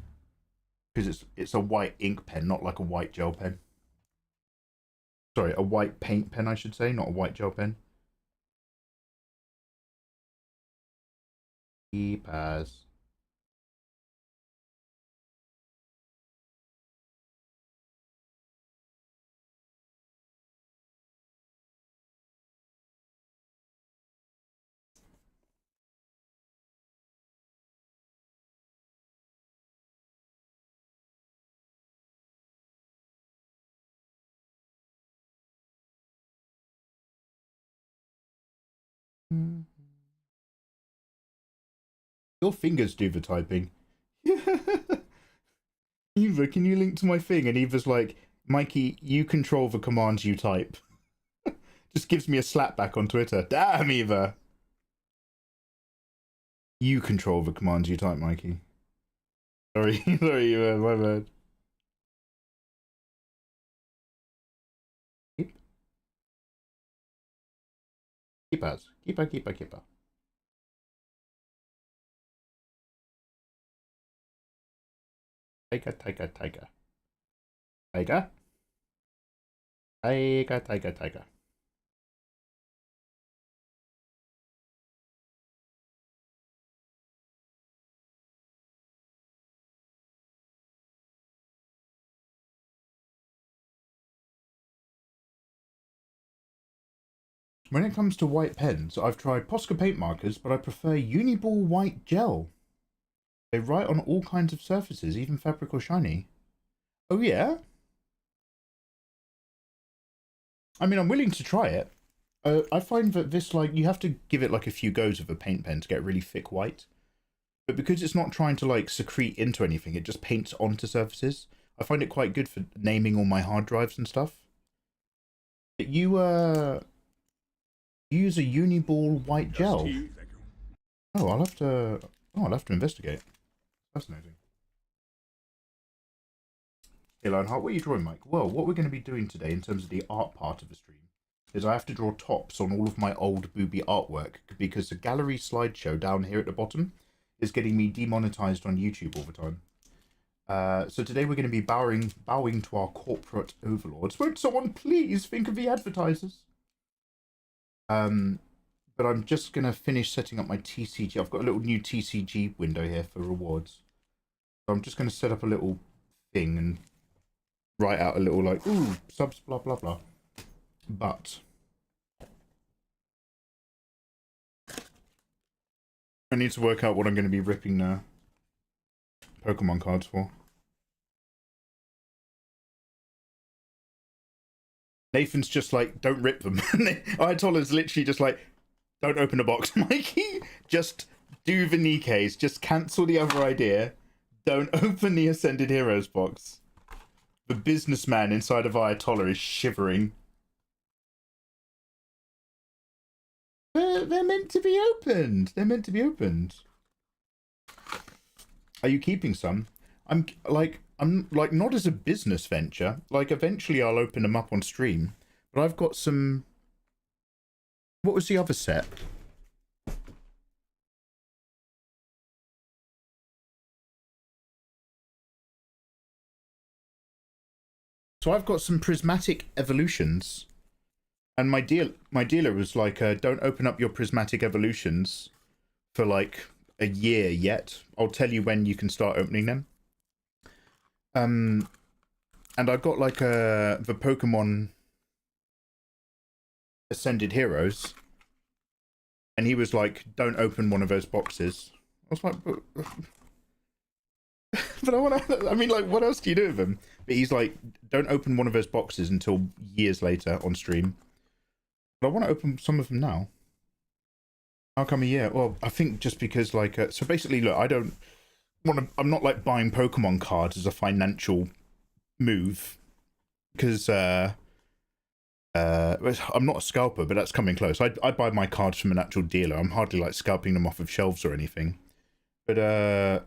Because it's a white ink pen, not like a white gel pen. Sorry, a white paint pen, I should say, not a white gel pen. Keepers. Your fingers do the typing. Eva, can you link to my thing? And Eva's like, Mikey, you control the commands you type. Just gives me a slap back on Twitter. Damn, Eva. You control the commands you type, Mikey. Sorry, sorry, Eva, my bad. Keepers. Keeper. Tiger. When it comes to white pens, I've tried Posca paint markers, but I prefer Uniball white gel. They write on all kinds of surfaces, even fabric or shiny. Oh yeah? I mean, I'm willing to try it. I find that this, like, you have to give it like a few goes of a paint pen to get really thick white. But because it's not trying to like secrete into anything, it just paints onto surfaces. I find it quite good for naming all my hard drives and stuff. But you use a Uniball white gel. Oh, I'll have to investigate. Fascinating. Hey Lionheart, what are you drawing, Mike? Well, what we're going to be doing today in terms of the art part of the stream is I have to draw tops on all of my old booby artwork because the gallery slideshow down here at the bottom is getting me demonetized on YouTube all the time. So today we're going to be bowing to our corporate overlords. Won't someone please think of the advertisers? But I'm just going to finish setting up my TCG. I've got a little new TCG window here for rewards. So I'm just going to set up a little thing and write out a little like, ooh, subs, blah, blah, blah. But I need to work out what I'm going to be ripping Pokemon cards for. Nathan's just like, don't rip them. Ayatollah's literally just like, don't open the box, Mikey. Just do the Nikes. Just cancel the other idea. Don't open the Ascended Heroes box. The businessman inside of Ayatollah is shivering. They're meant to be opened. They're meant to be opened. Are you keeping some? I'm like not as a business venture. Like eventually I'll open them up on stream. But I've got some. What was the other set? So I've got some prismatic evolutions. And my dealer was like, don't open up your prismatic evolutions for like a year yet. I'll tell you when you can start opening them. And I got like the Pokemon Ascended Heroes, and he was like, "Don't open one of those boxes." I was like, but I want to. I mean, like, what else do you do with them? But he's like, "Don't open one of those boxes until years later on stream." But I want to open some of them now. How come a year? Well, I think just because, like, so basically, look, I don't want to. I'm not like buying Pokemon cards as a financial move, because I'm not a scalper, but that's coming close. I buy my cards from an actual dealer. I'm hardly like scalping them off of shelves or anything. But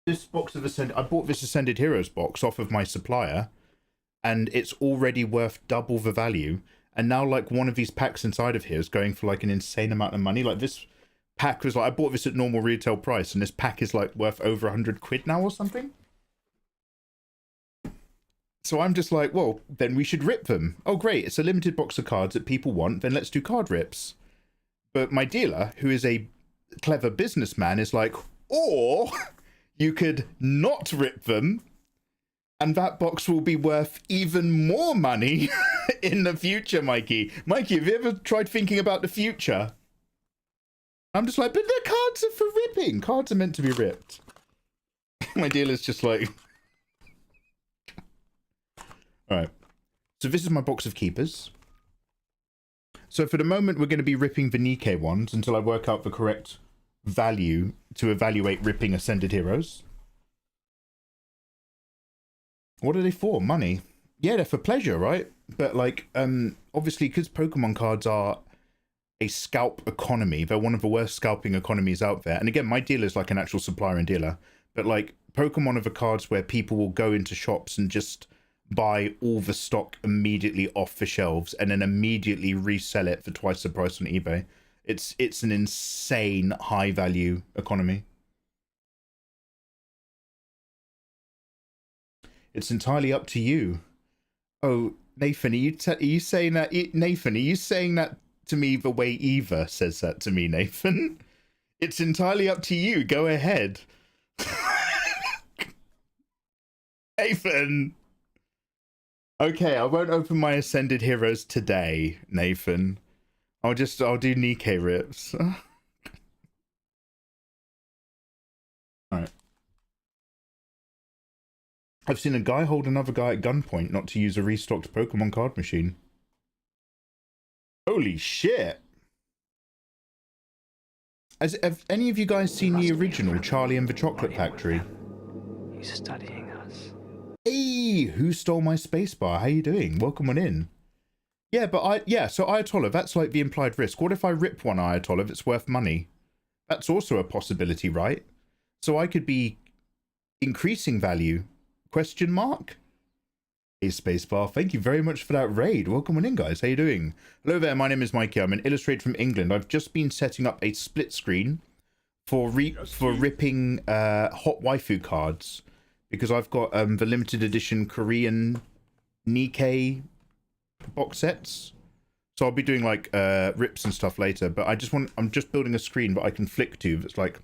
this box of I bought this Ascended Heroes box off of my supplier, and it's already worth double the value. And now, like, one of these packs inside of here is going for like an insane amount of money. Like, this pack was like, I bought this at normal retail price, and this pack is like worth over 100 quid now or something. So I'm just like, well, then we should rip them. Oh, great. It's a limited box of cards that people want. Then let's do card rips. But my dealer, who is a clever businessman, is like, or you could not rip them, and that box will be worth even more money in the future, Mikey. Mikey, have you ever tried thinking about the future? I'm just like, but the cards are for ripping. Cards are meant to be ripped. My dealer's just like... Alright. So this is my box of keepers. So for the moment, we're going to be ripping the Nikkei ones until I work out the correct value to evaluate ripping Ascended Heroes. What are they for? Money? Yeah, they're for pleasure, right? But like, obviously, because Pokemon cards are a scalp economy, they're one of the worst scalping economies out there. And again, my dealer's like an actual supplier and dealer. But like, Pokemon are the cards where people will go into shops and just buy all the stock immediately off the shelves and then immediately resell it for twice the price on eBay. It's an insane high value economy. It's entirely up to you. Oh, Nathan, are you saying that? Nathan, are you saying that to me the way Eva says that to me, Nathan? It's entirely up to you. Go ahead. Nathan. Okay, I won't open my Ascended Heroes today, Nathan. I'll do Nikkei rips. Alright. I've seen a guy hold another guy at gunpoint not to use a restocked Pokemon card machine. Holy shit! Have any of you guys seen the original Charlie and the Chocolate Factory? He's studying us. Hey, who stole my spacebar? How you doing? Welcome on in. Yeah, but so Ayatollah, that's like the implied risk. What if I rip one Ayatollah if it's worth money? That's also a possibility, right? So I could be increasing value. Question mark? Hey, spacebar, thank you very much for that raid. Welcome on in, guys. How you doing? Hello there, my name is Mikey. I'm an illustrator from England. I've just been setting up a split screen for ripping hot waifu cards, because I've got the limited edition Korean Nikkei box sets. So I'll be doing like rips and stuff later, but I'm just building a screen that I can flick to that's like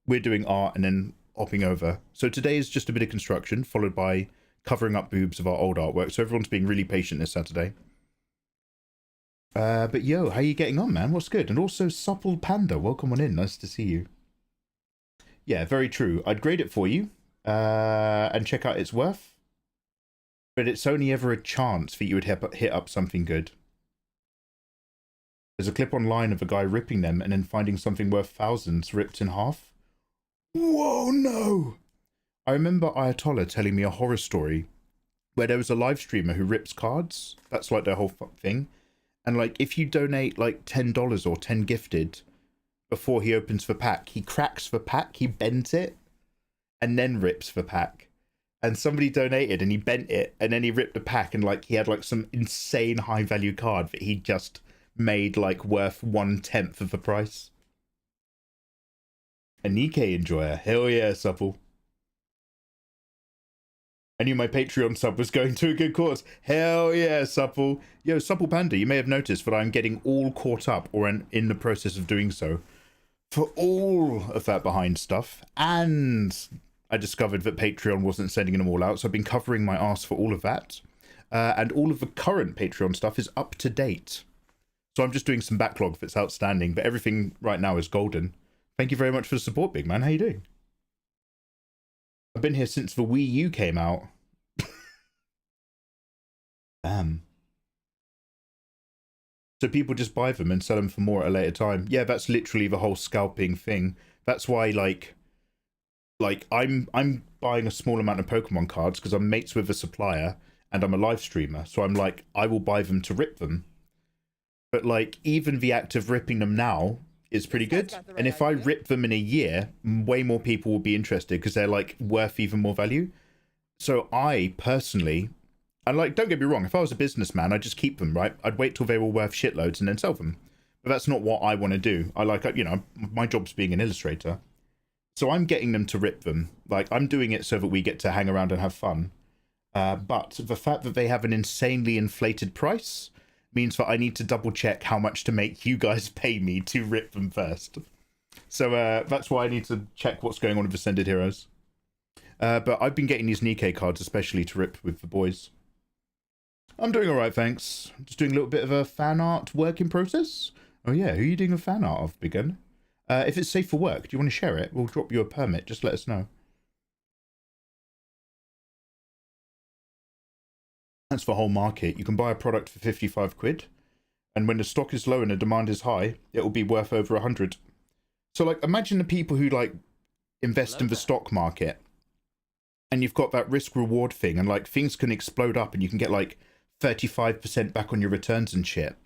we're doing art and then hopping over. So today is just a bit of construction followed by covering up boobs of our old artwork. So everyone's being really patient this Saturday. But yo, how you getting on, man? What's good? And also Supple Panda, welcome on in. Nice to see you. Yeah, very true. I'd grade it for you and check out its worth. But it's only ever a chance that you would hit up something good. There's a clip online of a guy ripping them and then finding something worth thousands ripped in half. Whoa, no! I remember Ayatollah telling me a horror story where there was a live streamer who rips cards. That's like their whole thing. And like, if you donate like $10 or 10 gifted before he opens the pack, he cracks the pack, he bends it, and then rips the pack. And somebody donated and he bent it and then he ripped the pack, and like he had like some insane high value card that he just made like worth 1/10 of the price. A Nikkei enjoyer. Hell yeah, Supple. I knew my Patreon sub was going to a good cause. Hell yeah, Supple. Yo, Supple Panda, you may have noticed that I'm getting all caught up, or in the process of doing so, for all of that behind stuff. And I discovered that Patreon wasn't sending them all out, so I've been covering my ass for all of that. and all of the current Patreon stuff is up to date. So I'm just doing some backlog that's outstanding, but everything right now is golden. Thank you very much for the support, big man. How you doing? I've been here since the Wii U came out. Damn. So people just buy them and sell them for more at a later time. Yeah, that's literally the whole scalping thing. That's why, like I'm buying a small amount of Pokemon cards because I'm mates with a supplier and I'm a live streamer. So I'm like, I will buy them to rip them. But like, even the act of ripping them now is pretty good. And if I rip them in a year, way more people will be interested because they're like worth even more value. So I personally, and like, don't get me wrong, if I was a businessman, I'd just keep them, right? I'd wait till they were worth shitloads and then sell them. But that's not what I want to do. I like, you know, my job's being an illustrator. So I'm getting them to rip them. Like, I'm doing it so that we get to hang around and have fun. But the fact that they have an insanely inflated price means that I need to double check how much to make you guys pay me to rip them first. So that's why I need to check what's going on with Ascended Heroes. But I've been getting these Nikkei cards especially to rip with the boys. I'm doing alright, thanks. Just doing a little bit of a fan art work in process. Oh yeah, who are you doing a fan art of, Big Gun? If it's safe for work, do you want to share it? We'll drop you a permit, just let us know. That's the whole market. You can buy a product for 55 quid, and when the stock is low and the demand is high, it will be worth over 100. So like, imagine the people who like invest in the stock market, and you've got that risk reward thing, and like things can explode up and you can get like 35% back on your returns and shit.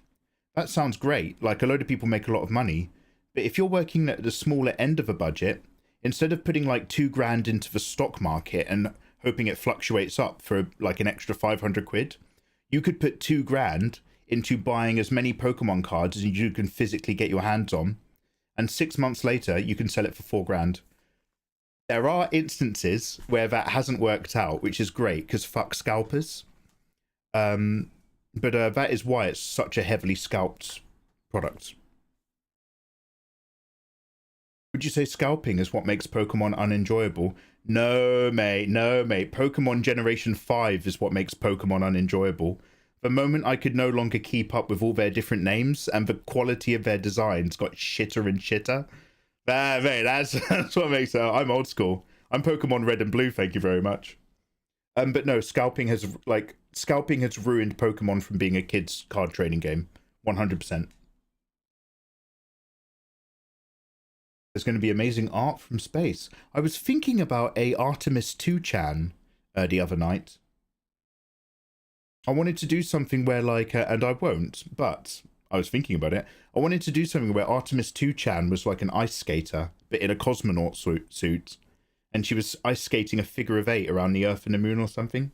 That sounds great. Like, a load of people make a lot of money, but if you're working at the smaller end of a budget, instead of putting like 2 grand into the stock market and hoping it fluctuates up for like an extra 500 quid, you could put 2 grand into buying as many Pokemon cards as you can physically get your hands on, and 6 months later you can sell it for 4 grand. There are instances where that hasn't worked out, which is great because fuck scalpers. But that is why it's such a heavily scalped product. Would you say scalping is what makes Pokemon unenjoyable? No, mate. No, mate. Pokemon Generation 5 is what makes Pokemon unenjoyable. The moment I could no longer keep up with all their different names and the quality of their designs got shitter and shitter. Mate, that's what makes it. I'm old school. I'm Pokemon Red and Blue, thank you very much. But no, scalping has ruined Pokemon from being a kid's card trading game. 100%. There's going to be amazing art from space. I was thinking about a Artemis 2chan the other night. I wanted to do something where like, and I won't, but I was thinking about it. I wanted to do something where Artemis 2chan was like an ice skater, but in a cosmonaut suit. And she was ice skating a figure of 8 around the Earth and the Moon or something.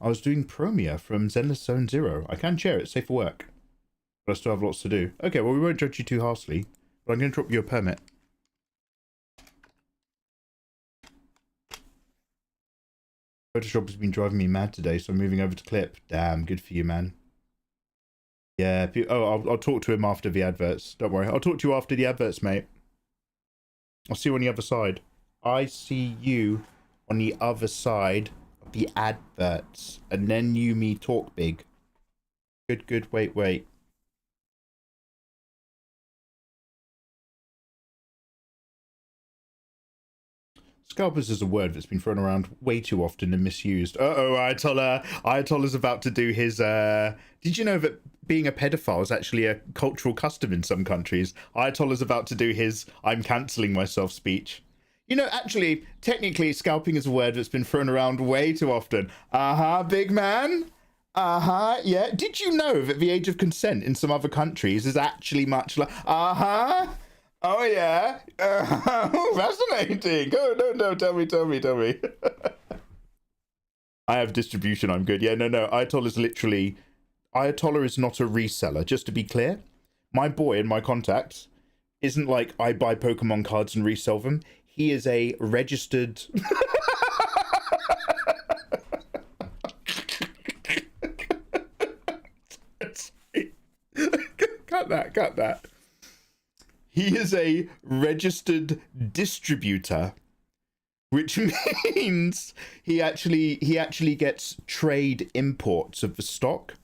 I was doing Promia from Zenless Zone Zero. I can share it, safe for work. But I still have lots to do. Okay, well, we won't judge you too harshly. But I'm going to drop you a permit. Photoshop has been driving me mad today, so I'm moving over to Clip. Damn, good for you, man. Yeah, I'll talk to him after the adverts. Don't worry. I'll talk to you after the adverts, mate. I'll see you on the other side. I see you on the other side of the adverts. And then you me talk big. Good. Wait. Scalpers is a word that's been thrown around way too often and misused. Uh-oh, Ayatollah's about to do his, Did you know that being a pedophile is actually a cultural custom in some countries? Ayatollah's about to do his I'm cancelling myself speech. You know, actually, technically, scalping is a word that's been thrown around way too often. Big man. Yeah. Did you know that the age of consent in some other countries is actually much like, Oh yeah, fascinating. Oh no, tell me. I have distribution, I'm good. Yeah, no, Ayatollah is not a reseller, just to be clear. My boy in my contacts isn't like I buy Pokemon cards and resell them. He is a registered... Cut that. He is a registered distributor which means he actually gets trade imports of the stock.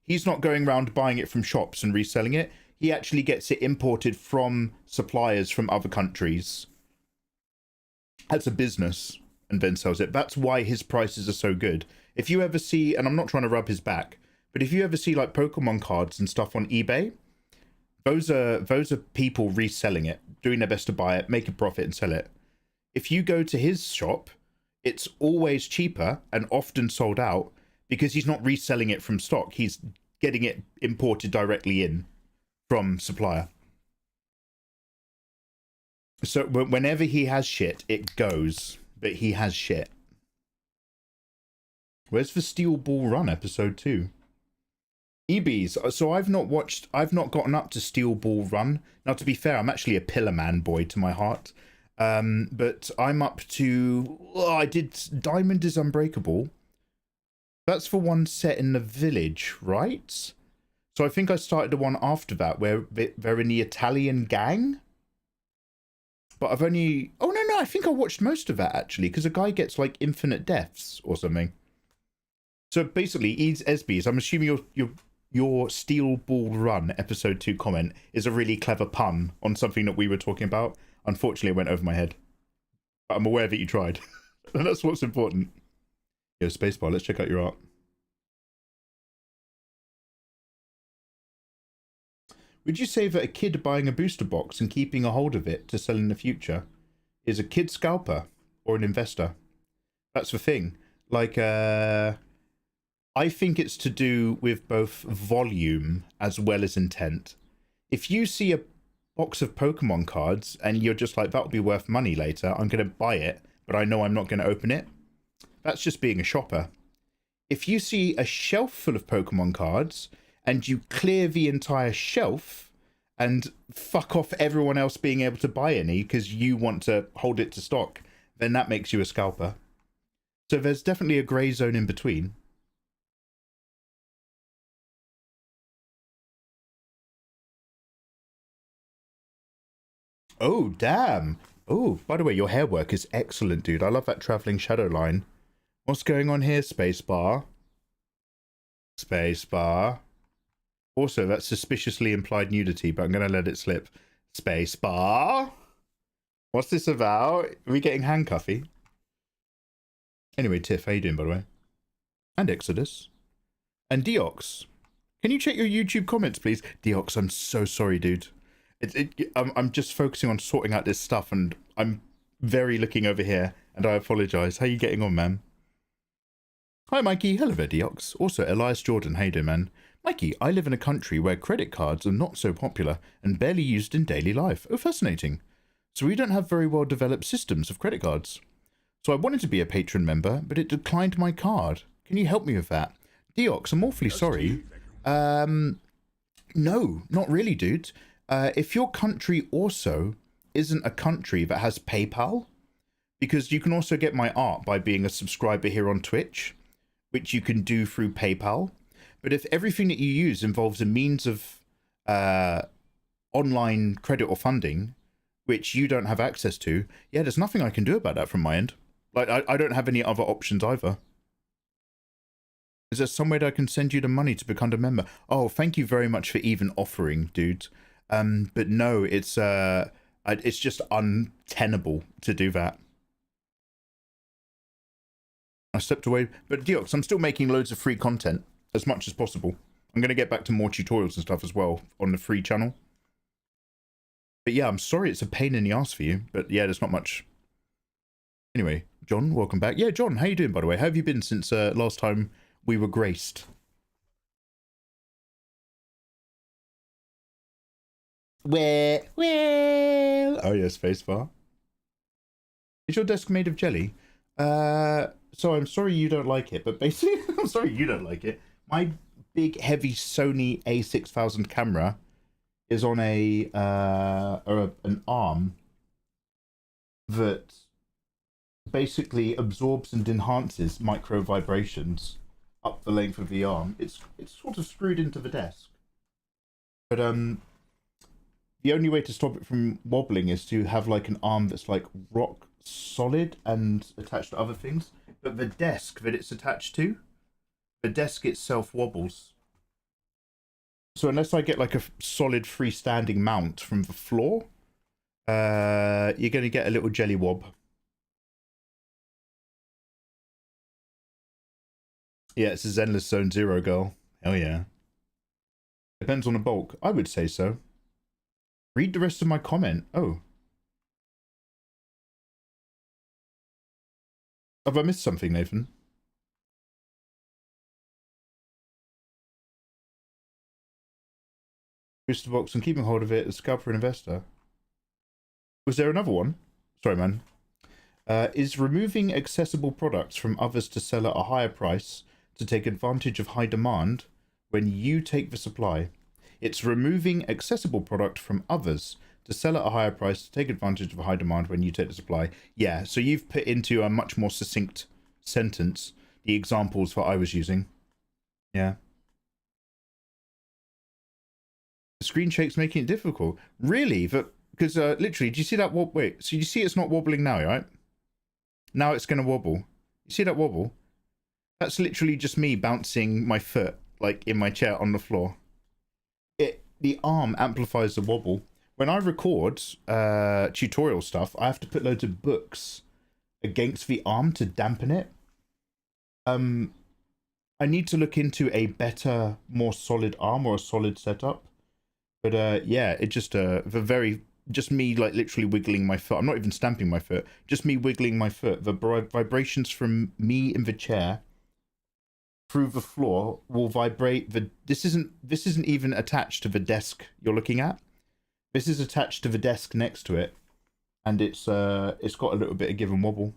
He's not going around buying it from shops and reselling it. He actually gets it imported from suppliers from other countries as a business and then sells it. That's why his prices are so good. If you ever see, and I'm not trying to rub his back, but if you ever see like Pokemon cards and stuff on eBay, those are people reselling it, doing their best to buy it, make a profit and sell it. If you go to his shop, it's always cheaper and often sold out because he's not reselling it from stock. He's getting it imported directly in from supplier. So whenever he has shit, it goes, but he has shit. Where's the Steel Ball Run episode 2? EBs. So I've not gotten up to Steel Ball Run. Now, to be fair, I'm actually a Pillar Man boy to my heart. But I'm up to, I did Diamond is Unbreakable. That's for one set in the village, right? So I think I started the one after that where they're in the Italian gang. But I've only, oh no, I think I watched most of that actually, because a guy gets like infinite deaths or something. So basically, Eads Esbys, I'm assuming your Steel Ball Run episode 2 comment is a really clever pun on something that we were talking about. Unfortunately, it went over my head. But I'm aware that you tried. And that's what's important. Yo, Spacebar, let's check out your art. Would you say that a kid buying a booster box and keeping a hold of it to sell in the future is a kid scalper or an investor? That's the thing. Like, I think it's to do with both volume as well as intent. If you see a box of Pokemon cards and you're just like, that'll be worth money later, I'm going to buy it, but I know I'm not going to open it, that's just being a shopper. If you see a shelf full of Pokemon cards and you clear the entire shelf and fuck off everyone else being able to buy any because you want to hold it to stock, then that makes you a scalper. So there's definitely a grey zone in between. Oh, damn. Oh, by the way, your hair work is excellent, dude. I love that traveling shadow line. What's going on here, Spacebar? Spacebar. Also, that's suspiciously implied nudity, but I'm going to let it slip. Spacebar. What's this about? Are we getting handcuffy? Anyway, Tiff, how you doing, by the way? And Exodus. And Deox. Can you check your YouTube comments, please? Deox, I'm so sorry, dude. I'm just focusing on sorting out this stuff, and I'm very looking over here, and I apologize. How you getting on, man? Hi, Mikey. Hello there, Deox. Also, Elias Jordan. How you doing, man? Mikey, I live in a country where credit cards are not so popular and barely used in daily life. Oh, fascinating. So we don't have very well developed systems of credit cards. So I wanted to be a patron member, but it declined my card. Can you help me with that? Deox, I'm awfully sorry. No, not really, dude. If your country also isn't a country that has PayPal, because you can also get my art by being a subscriber here on Twitch, which you can do through PayPal. But if everything that you use involves a means of online credit or funding, which you don't have access to, yeah, there's nothing I can do about that from my end. Like, I don't have any other options either. Is there some way that I can send you the money to become a member? Oh, thank you very much for even offering, dude. But no, it's just untenable to do that. I stepped away, but Deox, I'm still making loads of free content as much as possible. I'm going to get back to more tutorials and stuff as well on the free channel. But yeah, I'm sorry it's a pain in the ass for you, but yeah, there's not much. Anyway, John, welcome back. Yeah, John, how you doing, by the way? How have you been since last time we were graced? Well, oh yeah, spacebar. Is your desk made of jelly? So I'm sorry you don't like it, but basically, I'm sorry you don't like it. My big, heavy Sony A6000 camera is on an arm that basically absorbs and enhances micro vibrations up the length of the arm. It's sort of screwed into the desk, but the only way to stop it from wobbling is to have like an arm that's like rock solid and attached to other things. But the desk that it's attached to, the desk itself wobbles. So unless I get like a solid freestanding mount from the floor, you're going to get a little jelly wob. Yeah, it's a Zenless Zone Zero girl. Hell yeah. Depends on the bulk. I would say so. Read the rest of my comment. Oh. Have I missed something, Nathan? Booster box and keeping hold of it, a scalper and investor. Was there another one? Sorry, man. Is removing accessible products from others to sell at a higher price to take advantage of high demand when you take the supply. It's removing accessible product from others to sell at a higher price to take advantage of a high demand when you take the supply. Yeah, so you've put into a much more succinct sentence the examples that I was using. Yeah. The screen shake's making it difficult. Really? Because literally, do you see that wait, so you see it's not wobbling now, right? Now it's going to wobble. You see that wobble? That's literally just me bouncing my foot, like, in my chair on the floor. The arm amplifies the wobble. When I record tutorial stuff, I have to put loads of books against the arm to dampen it. I need to look into a better, more solid arm or a solid setup. But yeah, it just just me like literally wiggling my foot. I'm not even stamping my foot. Just me wiggling my foot. The vibrations from me in the chair through the floor will vibrate. This isn't even attached to the desk you're looking at. This is attached to the desk next to it, and it's got a little bit of give and wobble.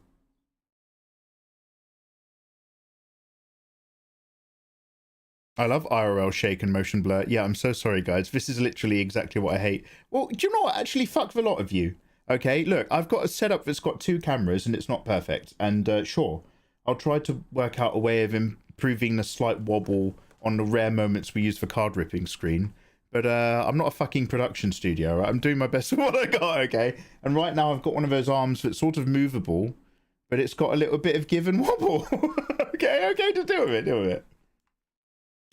I love IRL shake and motion blur. Yeah, I'm so sorry, guys. This is literally exactly what I hate. Well, do you know what? Actually, fuck the lot of you. Okay, look, I've got a setup that's got 2 cameras and it's not perfect. And sure, I'll try to work out a way of improving the slight wobble on the rare moments we use for card ripping screen. But I'm not a fucking production studio, right? I'm doing my best with what I got, okay? And right now I've got one of those arms that's sort of movable, but it's got a little bit of give and wobble. okay, to deal with it.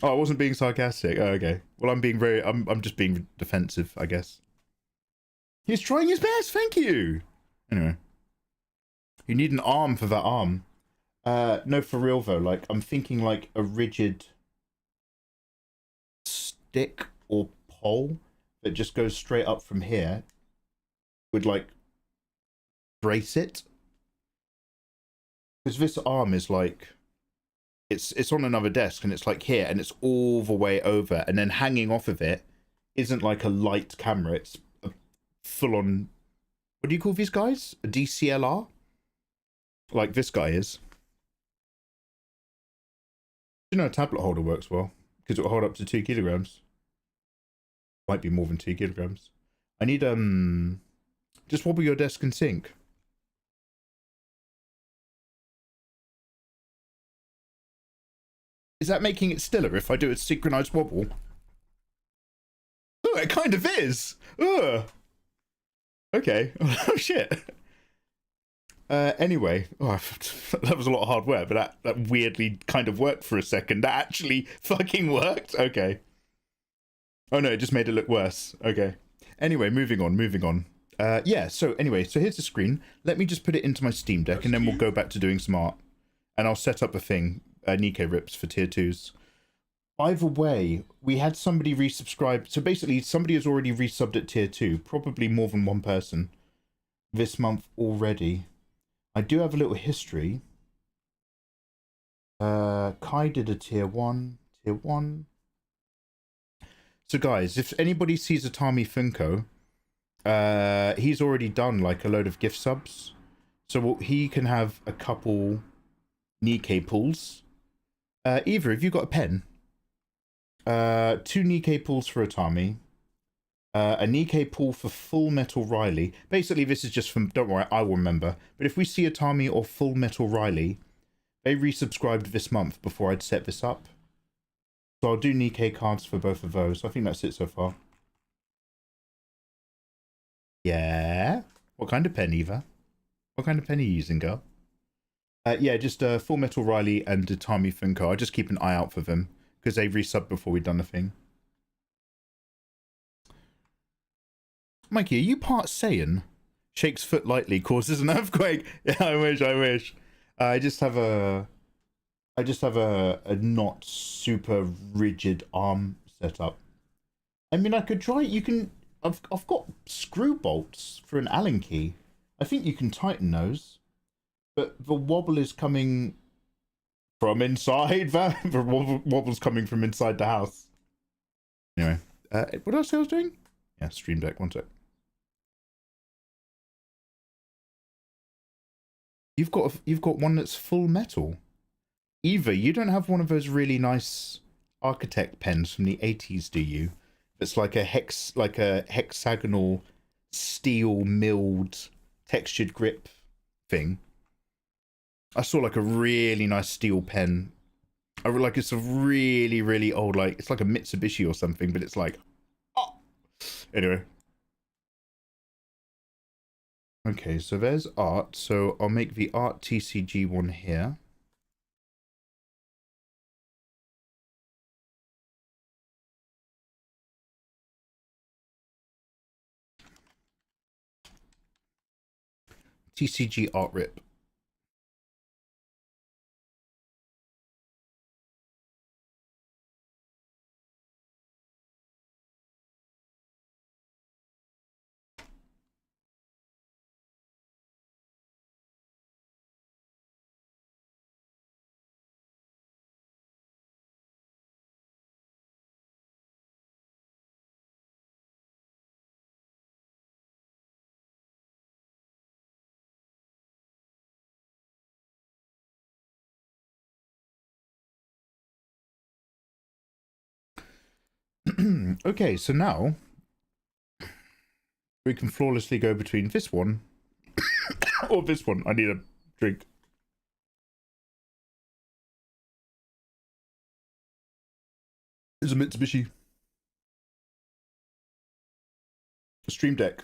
Oh, I wasn't being sarcastic. Oh, okay. Well, I'm just being defensive, I guess. He's trying his best. Thank you. Anyway, you need an arm for that arm. No, for real though. Like, I'm thinking like a rigid stick or pole that just goes straight up from here would like brace it. Because this arm is like. It's on another desk and it's like here and it's all the way over, and then hanging off of it isn't like a light camera, it's a full-on, what do you call these guys? A DCLR? Like this guy is. You know, a tablet holder works well because it will hold up to 2 kilograms. Might be more than 2 kilograms. I need just wobble your desk and sync. Is that making it stiller if I do a synchronized wobble? Oh, it kind of is. Ugh. Okay. Oh, shit. Anyway. Oh, that was a lot of hard work, but that weirdly kind of worked for a second. That actually fucking worked? Okay. Oh, no, it just made it look worse. Okay. Anyway, moving on. Yeah, so anyway, so here's the screen. Let me just put it into my Steam Deck, and then we'll go back to doing some art. And I'll set up a thing. Nikkei rips for tier 2s. By the way, we had somebody resubscribe. So basically, somebody has already resubbed at tier 2. Probably more than one person this month already. I do have a little history. Kai did a tier 1. So guys, if anybody sees Atami Funko, he's already done like a load of gift subs. So he can have a couple Nikkei pulls. Eva, have you got a pen? 2 Nikkei pulls for Atami. A Nikkei pull for Full Metal Riley. Basically, this is just from... Don't worry, I will remember. But if we see Atami or Full Metal Riley, they resubscribed this month before I'd set this up. So I'll do Nikkei cards for both of those. I think that's it so far. Yeah? What kind of pen, Eva? What kind of pen are you using, girl? Yeah, just Full Metal Riley and Tommy Funko. I just keep an eye out for them because they resubbed before we'd done the thing. Mikey, are you part Saiyan? Shakes foot lightly, causes an earthquake. Yeah, I wish. I just have a not super rigid arm setup. I mean, I could try. You can. I've got screw bolts for an Allen key. I think you can tighten those, but the wobble is coming from inside. The wobble's coming from inside the house. Anyway, what else I was doing? Yeah, Stream Deck. One sec. You've got one that's full metal. Eva, you don't have one of those really nice architect pens from the 80s, do you? It's like a hexagonal steel milled textured grip thing. I saw like a really nice steel pen. Like it's a really, really old, like it's like a Mitsubishi or something, but it's like, oh. Anyway. Okay, so there's art. So I'll make the art TCG one here. TCG art rip. Okay, so now we can flawlessly go between this one or this one. I need a drink. It's a Mitsubishi. Stream Deck.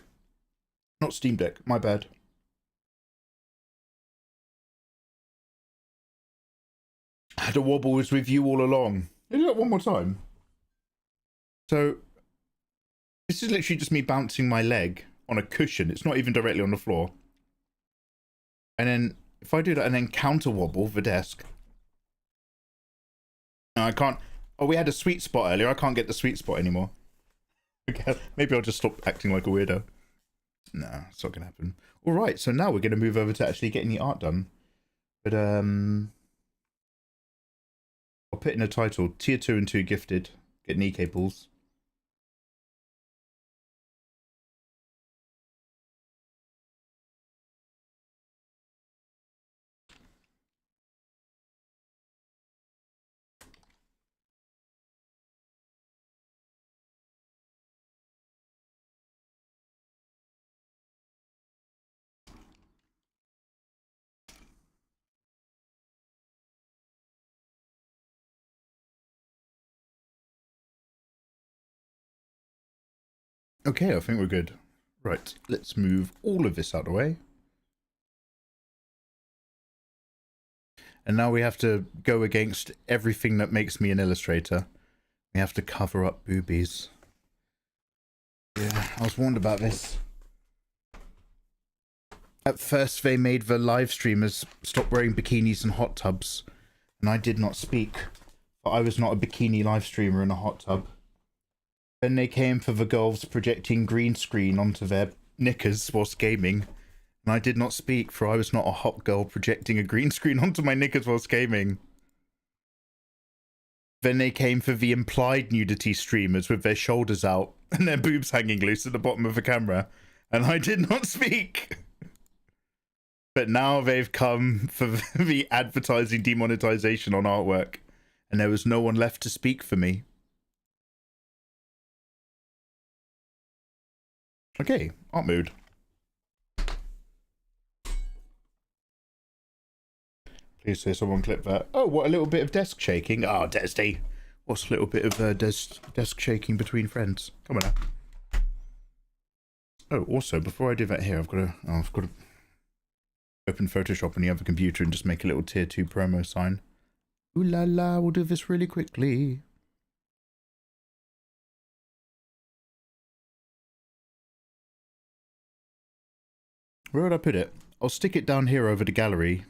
Not Steam Deck, my bad. The wobble was with you all along. Do that one more time. So, this is literally just me bouncing my leg on a cushion. It's not even directly on the floor. And then, if I do that and then counter wobble the desk. No, I can't. Oh, we had a sweet spot earlier. I can't get the sweet spot anymore. Okay, maybe I'll just stop acting like a weirdo. Nah, it's not going to happen. Alright, so now we're going to move over to actually getting the art done. But, I'll put in a title. Tier 2 and 2 gifted. Get knee cables. Okay, I think we're good. Right, let's move all of this out of the way. And now we have to go against everything that makes me an illustrator. We have to cover up boobies. Yeah, I was warned about this. At first they made the live streamers stop wearing bikinis and hot tubs. And I did not speak. But I was not a bikini live streamer in a hot tub. Then they came for the girls projecting green screen onto their knickers whilst gaming. And I did not speak, for I was not a hot girl projecting a green screen onto my knickers whilst gaming. Then they came for the implied nudity streamers with their shoulders out and their boobs hanging loose at the bottom of the camera. And I did not speak. But now they've come for the advertising demonetization on artwork. And there was no one left to speak for me. Okay, art mood. Please say someone clip that. Oh, what a little bit of desk shaking. Ah, oh, Desty. What's a little bit of desk shaking between friends? Come on now. Oh, also, before I do that here, I've got to open Photoshop on the other computer and just make a little tier 2 promo sign. Ooh la la, we'll do this really quickly. Where would I put it? I'll stick it down here over the gallery,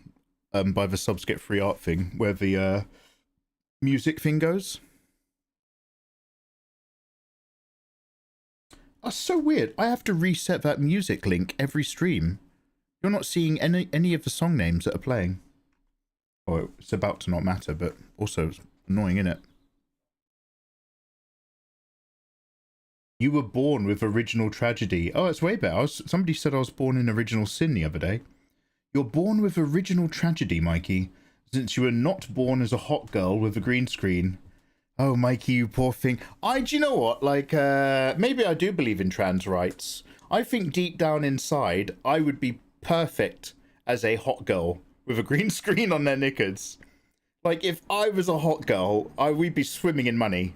by the subs get free art thing, where the music thing goes. Oh, so weird. I have to reset that music link every stream. You're not seeing any of the song names that are playing. Oh, it's about to not matter, but also it's annoying, isn't it? You were born with original tragedy. Oh, it's way better. Somebody said I was born in original sin the other day. You're born with original tragedy, Mikey, since you were not born as a hot girl with a green screen. Oh, Mikey, you poor thing. Do you know what? Like, maybe I do believe in trans rights. I think deep down inside, I would be perfect as a hot girl with a green screen on their knickers. Like, if I was a hot girl, we'd be swimming in money.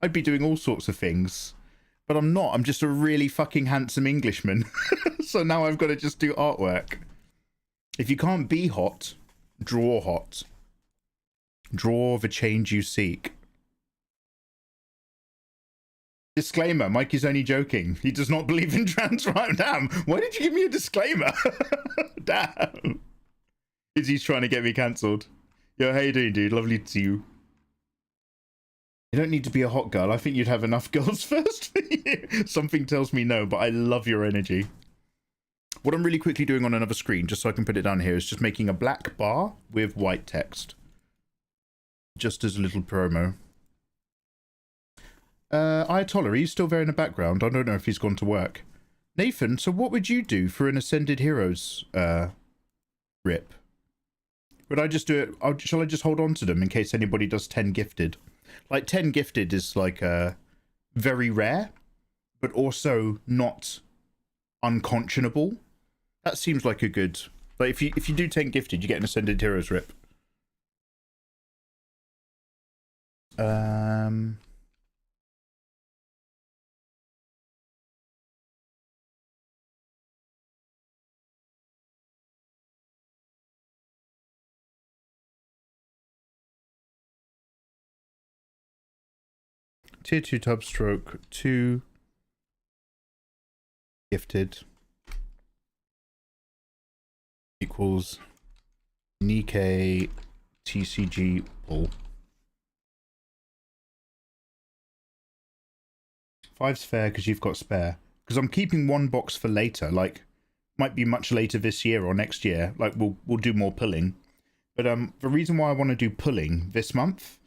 I'd be doing all sorts of things. But I'm not. I'm just a really fucking handsome Englishman. So now I've got to just do artwork. If you can't be hot, draw hot. Draw the change you seek. Disclaimer, Mikey's only joking. He does not believe in trans rights. Damn, why did you give me a disclaimer? Damn. Izzy's trying to get me cancelled. Yo, how you doing, dude? Lovely to see you. You don't need to be a hot girl. I think you'd have enough girls first for you. Something tells me no, but I love your energy. What I'm really quickly doing on another screen, just so I can put it down here, is just making a black bar with white text. Just as a little promo. Ayatollah, are you still there in the background? I don't know if he's gone to work. Nathan, so what would you do for an Ascended Heroes rip? Would I just do it? Shall I just hold on to them in case anybody does 10 gifted? Like, 10 gifted is like very rare, but also not unconscionable. That seems like a good... Like, if you do 10 gifted, you get an Ascended Heroes rip. Tier 2 tub stroke 2 gifted equals Nikkei TCG pull. 5's fair because you've got spare. Because I'm keeping one box for later. Like, might be much later this year or next year. Like, we'll do more pulling. But the reason why I want to do pulling this month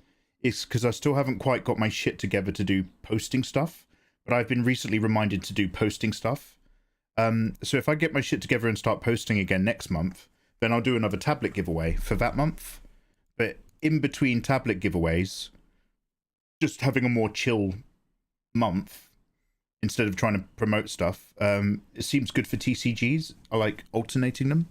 is because I still haven't quite got my shit together to do posting stuff. But I've been recently reminded to do posting stuff. So if I get my shit together and start posting again next month, then I'll do another tablet giveaway for that month. But in between tablet giveaways, just having a more chill month instead of trying to promote stuff, it seems good for TCGs. I like alternating them.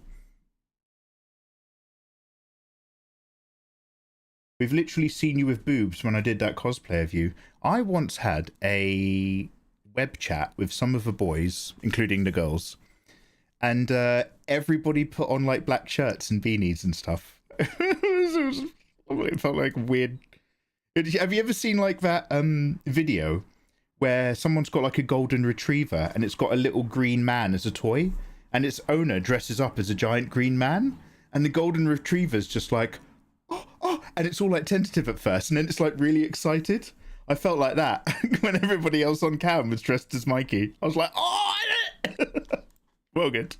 We've literally seen you with boobs when I did that cosplay of you. I once had a web chat with some of the boys, including the girls, and everybody put on like black shirts and beanies and stuff. It felt like weird. Have you ever seen like that video where someone's got like a golden retriever and it's got a little green man as a toy, and its owner dresses up as a giant green man, and the golden retriever's just like, oh, and it's all like tentative at first, and then it's like really excited. I felt like that when everybody else on cam was dressed as Mikey. I was like, oh, well, good.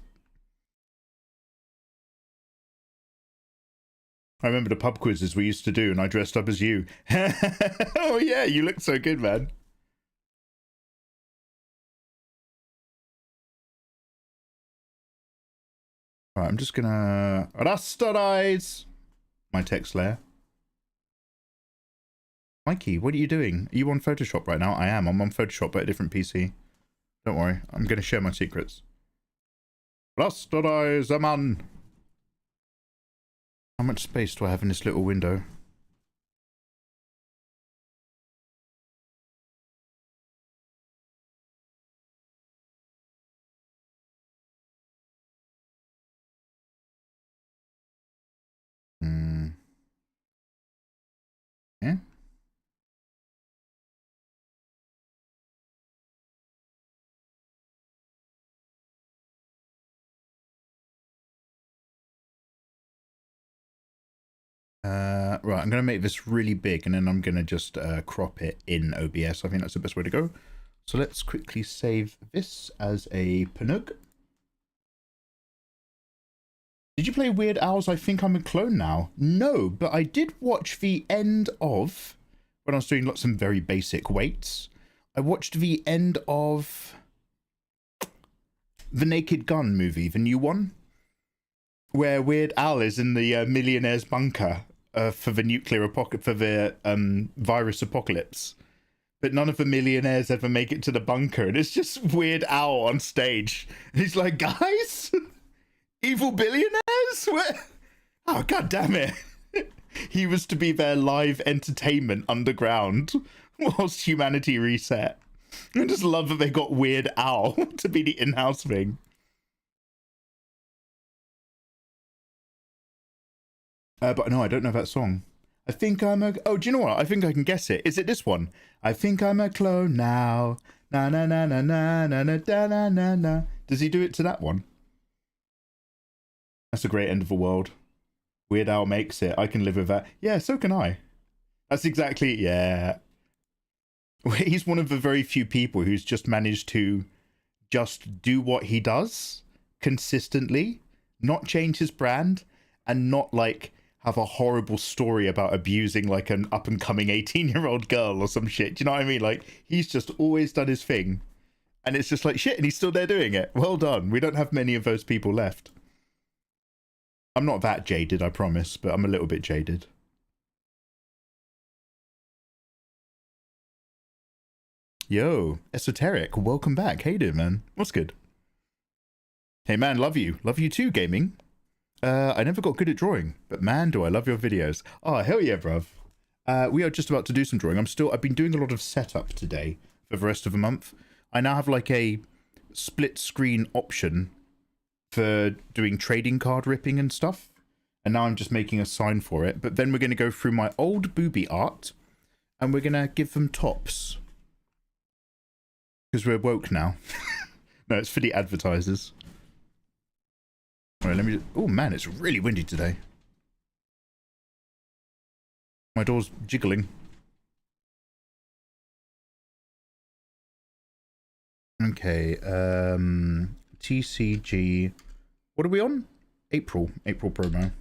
I remember the pub quizzes we used to do, and I dressed up as you. Oh yeah, you look so good, man. Alright, I'm just gonna rasterize my text layer. Mikey, what are you doing? Are you on Photoshop right now? I am. I'm on Photoshop, but a different PC. Don't worry. I'm going to share my secrets. Rasterize a man. How much space do I have in this little window? Right, I'm going to make this really big and then I'm going to just crop it in OBS. I think that's the best way to go. So let's quickly save this as a Panug. Did you play Weird Al's I Think I'm a Clone Now? No, but I did watch the end of, when I was doing some very basic weights, I watched the end of the Naked Gun movie, the new one, where Weird Al is in the millionaire's bunker for the nuclear apocalypse, for the virus apocalypse. But none of the millionaires ever make it to the bunker, and it's just Weird Al on stage. And he's like, guys, evil billionaires? What? Oh, god damn it. He was to be their live entertainment underground whilst humanity reset. I just love that they got Weird Al to be the in-house thing. But no, I don't know that song. I think I'm a... Oh, do you know what? I think I can guess it. Is it this one? I think I'm a clone now. Na na na na na na na na na na. Does he do it to that one? That's a great end of the world. Weird Al makes it. I can live with that. Yeah, so can I. That's exactly... Yeah. He's one of the very few people who's just managed to just do what he does consistently, not change his brand, and not like have a horrible story about abusing like an up and coming 18-year-old girl or some shit. Do you know what I mean? Like, he's just always done his thing, and it's just like shit, and he's still there doing it. Well done. We don't have many of those people left. I'm not that jaded, I promise, but I'm a little bit jaded. Yo, Esoteric, welcome back. Hey there, man. What's good? Hey man, love you. Love you too, gaming. I never got good at drawing, but man, do I love your videos. Oh, hell yeah, bruv. We are just about to do some drawing. I've been doing a lot of setup today for the rest of the month. I now have like a split screen option for doing trading card ripping and stuff. And now I'm just making a sign for it. But then we're going to go through my old booby art and we're going to give them tops. Because we're woke now. No, it's for the advertisers. All right, let me... Oh, man, it's really windy today. My door's jiggling. Okay, TCG... What are we on? April promo.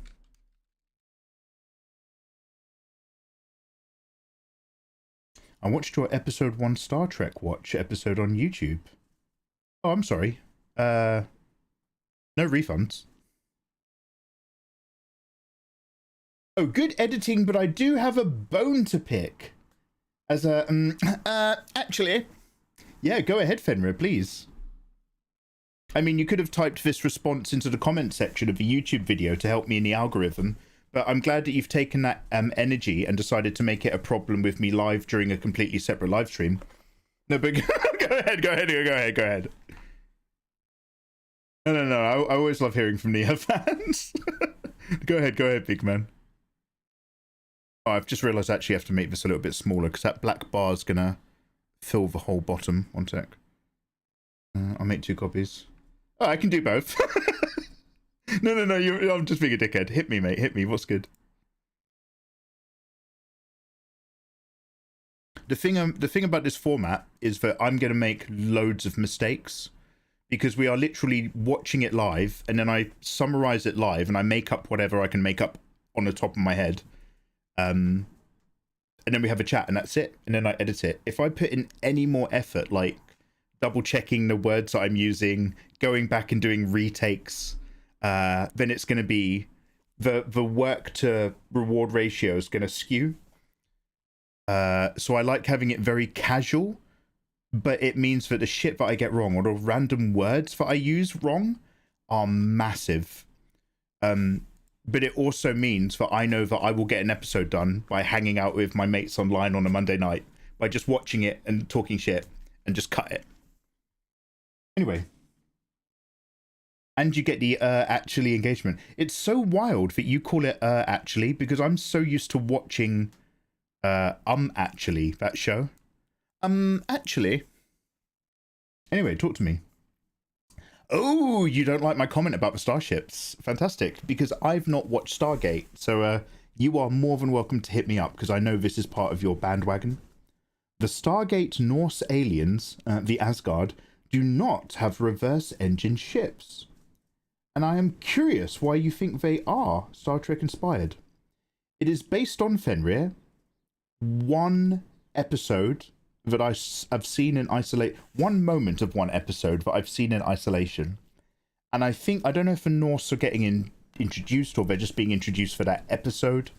I watched your episode 1 Star Trek watch episode on YouTube. Oh, I'm sorry. No refunds. Oh, good editing, but I do have a bone to pick. As a, actually, yeah, go ahead, Fenrir, please. I mean, you could have typed this response into the comment section of the YouTube video to help me in the algorithm, but I'm glad that you've taken that energy and decided to make it a problem with me live during a completely separate live stream. No, but go ahead. No, I always love hearing from Nia fans. Go ahead, big man. Oh, I've just realised I actually have to make this a little bit smaller because that black bar is going to fill the whole bottom. One sec. I'll make 2 copies. Oh, I can do both. No, I'm just being a dickhead. Hit me, mate. Hit me. What's good? The thing about this format is that I'm going to make loads of mistakes because we are literally watching it live and then I summarize it live and I make up whatever I can make up on the top of my head. And then we have a chat and that's it. And then I edit it. If I put in any more effort, like double checking the words that I'm using, going back and doing retakes, then it's going to be the work to reward ratio is going to skew. So I like having it very casual, but it means that the shit that I get wrong or the random words that I use wrong are massive. But it also means that I know that I will get an episode done by hanging out with my mates online on a Monday night, by just watching it and talking shit and just cut it. Anyway. And you get the actually engagement. It's so wild that you call it actually, because I'm so used to watching actually, that show. Actually. Anyway, talk to me. Oh, you don't like my comment about the starships. Fantastic, because I've not watched Stargate. So you are more than welcome to hit me up because I know this is part of your bandwagon. The Stargate Norse aliens, the Asgard, do not have reverse engine ships. And I am curious why you think they are Star Trek inspired. It is based on Fenrir, one episode that I've seen in isolation, one moment of one episode that I've seen in isolation. And I don't know if the Norse are getting introduced or they're just being introduced for that episode.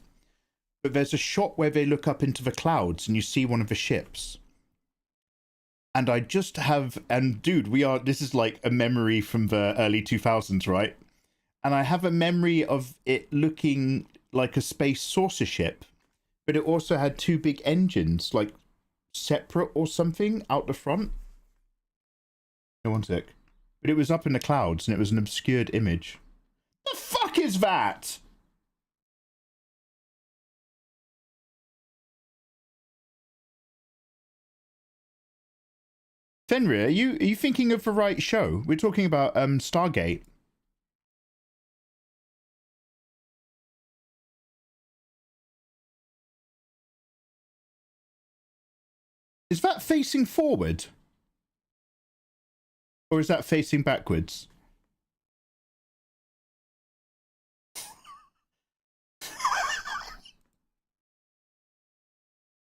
But there's a shot where they look up into the clouds and you see one of the ships. And I just have, and dude, this is like a memory from the early 2000s, right? And I have a memory of it looking like a space saucer ship, but it also had two big engines, like separate or something out the front. No, one sec. But it was up in the clouds and it was an obscured image. The fuck is that? Fenrir, are you thinking of the right show? We're talking about Stargate. Is that facing forward? Or is that facing backwards?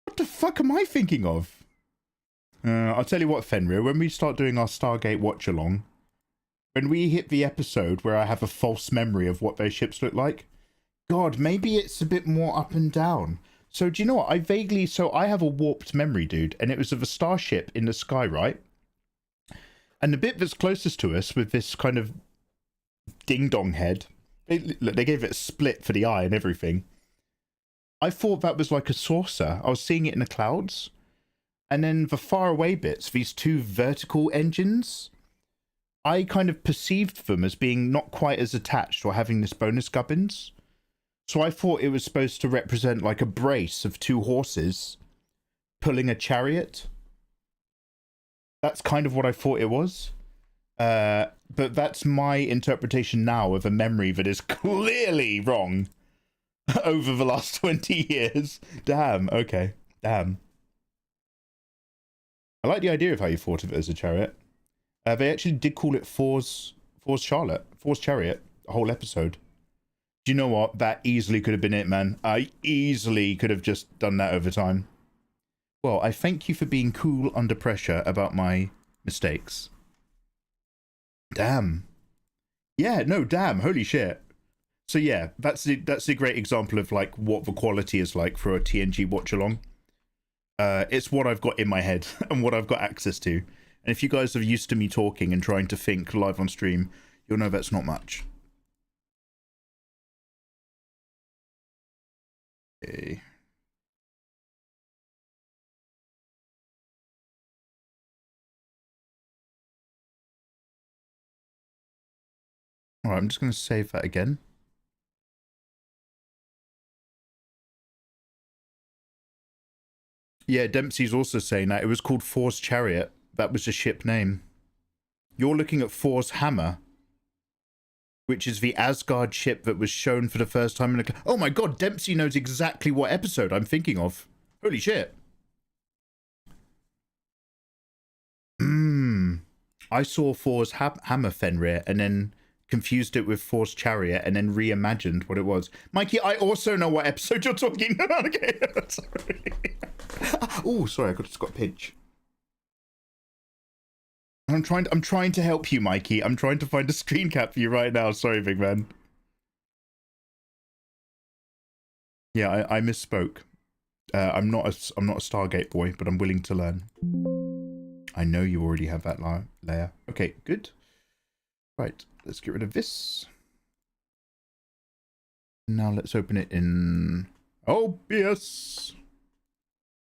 What the fuck am I thinking of? I'll tell you what, Fenrir, when we start doing our Stargate watch along, when we hit the episode where I have a false memory of what those ships look like, God, maybe it's a bit more up and down. So do you know what? I have a warped memory, dude, and it was of a starship in the sky, right? And the bit that's closest to us with this kind of ding-dong head, they gave it a split for the eye and everything. I thought that was like a saucer. I was seeing it in the clouds. And then the far away bits, these two vertical engines, I kind of perceived them as being not quite as attached or having this bonus gubbins. So I thought it was supposed to represent like a brace of two horses pulling a chariot. That's kind of what I thought it was. But that's my interpretation now of a memory that is clearly wrong over the last 20 years. Damn, okay. Damn. I like the idea of how you thought of it as a chariot. They actually did call it Thor's Chariot, a whole episode. Do you know what? That easily could have been it, man. I easily could have just done that over time. Well, I thank you for being cool under pressure about my mistakes. Damn. Yeah, no, damn. Holy shit. So yeah, that's a great example of like what the quality is like for a TNG watch along. It's what I've got in my head and what I've got access to. And if you guys are used to me talking and trying to think live on stream, you'll know that's not much. Okay. All right, I'm just going to save that again. Yeah, Dempsey's also saying that it was called Thor's Chariot. That was the ship name. You're looking at Thor's Hammer, which is the Asgard ship that was shown for the first time in a... Oh my god, Dempsey knows exactly what episode I'm thinking of. Holy shit. I saw Thor's Hammer, Fenrir, and then confused it with Thor's Chariot, and then reimagined what it was. Mikey, I also know what episode you're talking about. Okay, sorry. Oh, sorry, I just got a pinch. I'm trying to help you, Mikey. I'm trying to find a screen cap for you right now. Sorry, big man. Yeah, I misspoke. I'm not a Stargate boy, but I'm willing to learn. I know you already have that layer. Okay, good. Right, let's get rid of this. Now let's open it in OBS.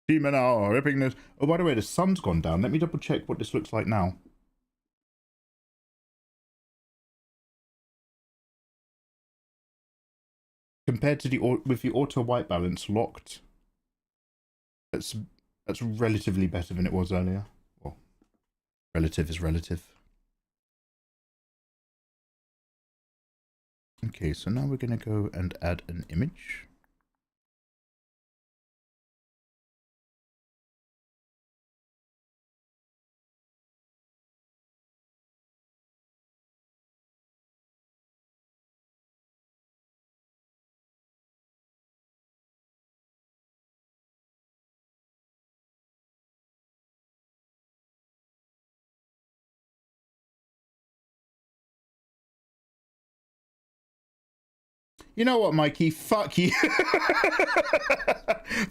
Demon hour, ripping this. Oh, by the way, the sun's gone down. Let me double check what this looks like now. Compared to the with the auto white balance locked, that's relatively better than it was earlier. Well, relative is relative. Okay, so now we're going to go and add an image. You know what, Mikey? Fuck you.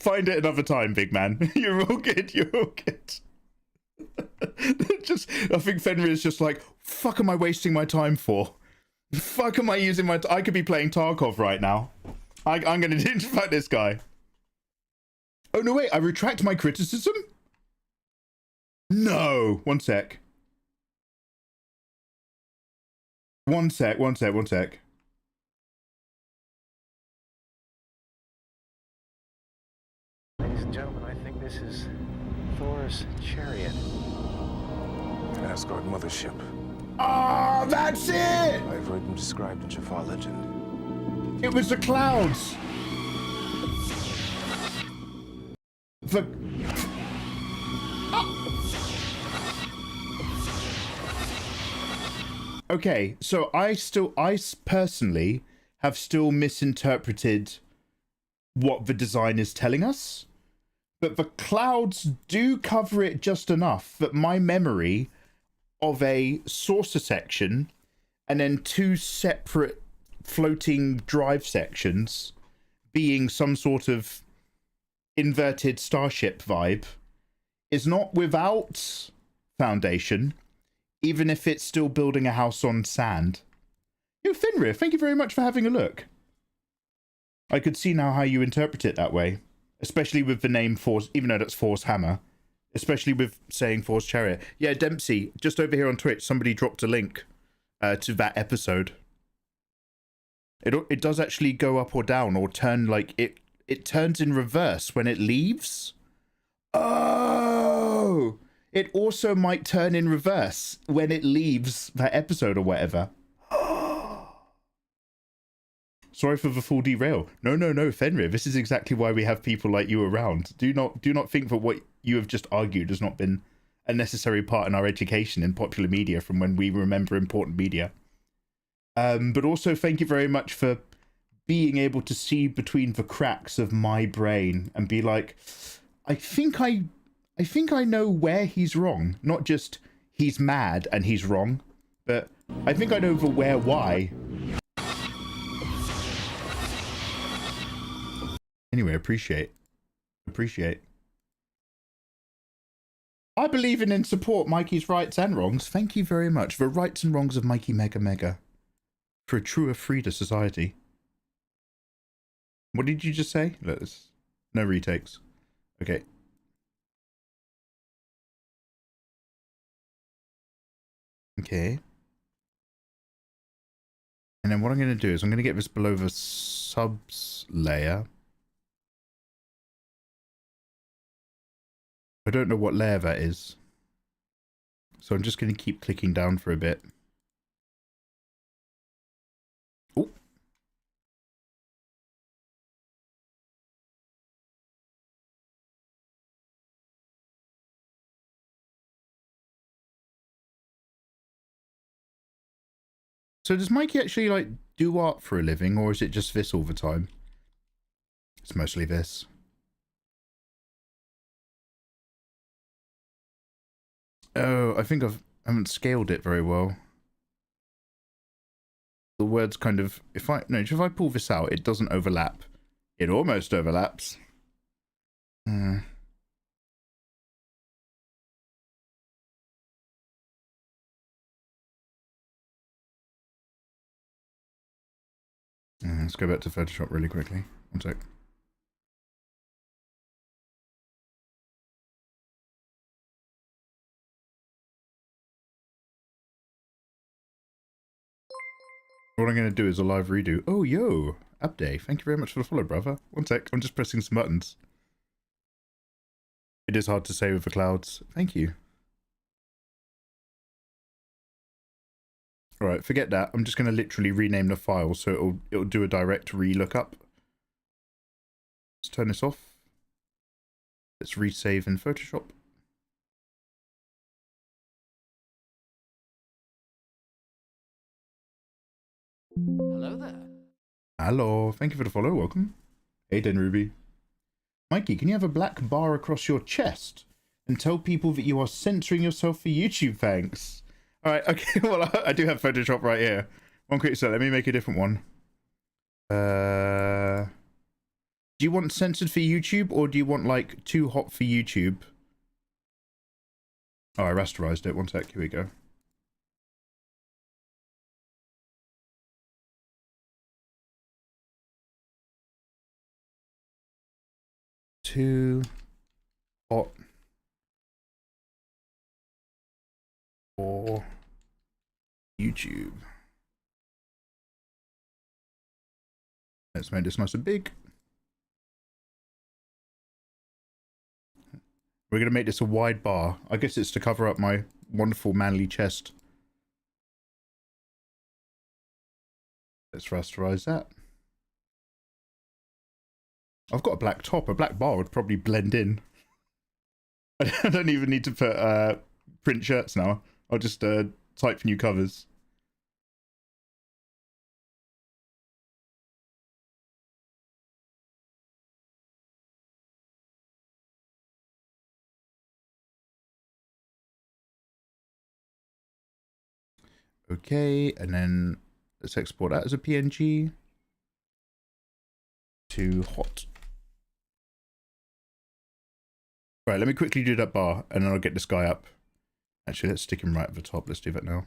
Find it another time, big man. You're all good. You're all good. I think Fenrir is just like, fuck am I wasting my time for? Fuck am I using my... I could be playing Tarkov right now. I'm going to fuck this guy. Oh, no, wait. I retract my criticism? No. One sec. One sec. Ladies and gentlemen, I think this is Thor's chariot. An Asgard mothership. Ah, that's it! I've heard them described in Jafar legend. It was the clouds. Okay, so I personally have still misinterpreted what the design is telling us, but the clouds do cover it just enough that my memory of a saucer section and then two separate floating drive sections being some sort of inverted starship vibe is not without foundation, even if it's still building a house on sand. Yo, Fenrir, thank you very much for having a look. I could see now how you interpret it that way, especially with the name Thor's, even though that's Thor's hammer, especially with saying Thor's chariot. Yeah, Dempsey, just over here on Twitch, somebody dropped a link to that episode. It does actually go up or down or turn, like, it turns in reverse when it leaves. Oh! It also might turn in reverse when it leaves that episode or whatever. Sorry for the full derail. No, Fenrir. This is exactly why we have people like you around. Do not think that what you have just argued has not been a necessary part in our education in popular media from when we remember important media. But also thank you very much for being able to see between the cracks of my brain and be like, I think I know where he's wrong. Not just he's mad and he's wrong, but I think I know the why. Anyway, appreciate. I believe in and support Mikey's rights and wrongs. Thank you very much. The rights and wrongs of Mikey Mega. For a truer, freer society. What did you just say? No retakes. Okay. Okay. And then what I'm going to do is I'm going to get this below the subs layer. I don't know what layer that is. So I'm just going to keep clicking down for a bit. Oh. So does Mikey actually like do art for a living, or is it just this all the time? It's mostly this. Oh, I think I haven't scaled it very well. The words kind of, if I pull this out, it doesn't overlap. It almost overlaps. Let's go back to Photoshop really quickly. One sec. What I'm going to do is a live redo. Oh, yo, Upday. Thank you very much for the follow, brother. One sec. I'm just pressing some buttons. It is hard to say with the clouds. Thank you. All right, forget that. I'm just going to literally rename the file so it'll do a direct relookup. Let's turn this off. Let's resave in Photoshop. Hello there. Hello, thank you for the follow. Welcome. Hey, Den Ruby. Mikey, can you have a black bar across your chest and tell people that you are censoring yourself for YouTube? Thanks. All right, okay. Well, I do have Photoshop right here. One quick sec. Let me make a different one. Do you want censored for YouTube, or do you want like too hot for YouTube? Oh, I rasterized it. One sec. Here we go. Too hot for YouTube. Let's make this nice and big. We're going to make this a wide bar. I guess it's to cover up my wonderful manly chest. Let's rasterize that. I've got a black top. A black bar would probably blend in. I don't even need to put print shirts now. I'll just type new covers. Okay, and then let's export that as a PNG. Too hot. Right, let me quickly do that bar, and then I'll get this guy up. Actually, let's stick him right at the top. Let's do that now.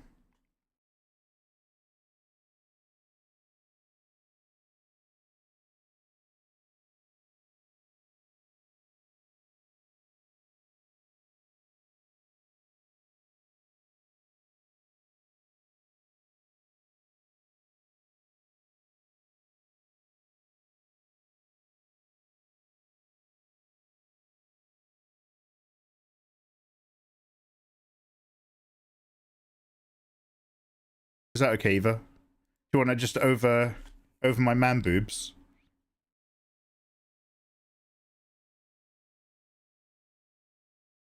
Is that okay, Eva? Do you want to just over my man boobs?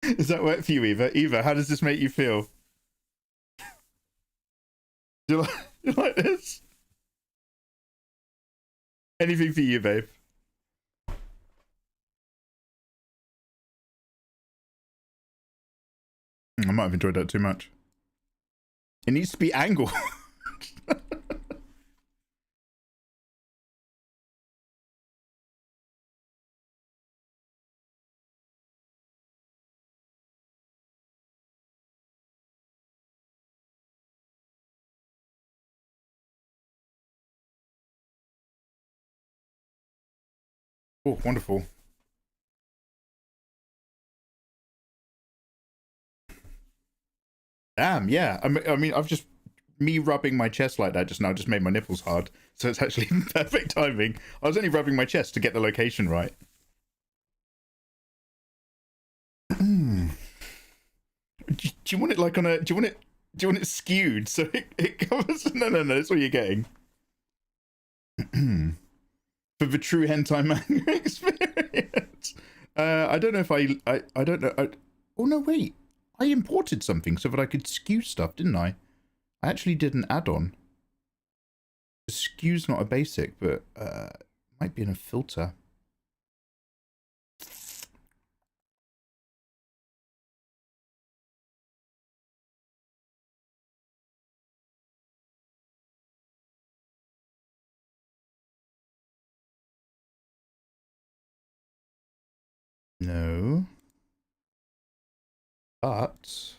Is that work for you, Eva? Eva, how does this make you feel? Do you like this? Anything for you, babe. I might have enjoyed that too much. It needs to be angled. Oh, wonderful. Damn, yeah. I mean, I've just... Me rubbing my chest like that just now just made my nipples hard. So it's actually perfect timing. I was only rubbing my chest to get the location right. Do you want it like on a... Do you want it skewed so it covers... No, that's what you're getting. For the true hentai manga experience. I don't know if I don't know. Oh, no, wait. I imported something so that I could skew stuff, didn't I? I actually did an add-on. Skew's not a basic, but might be in a filter. No. But...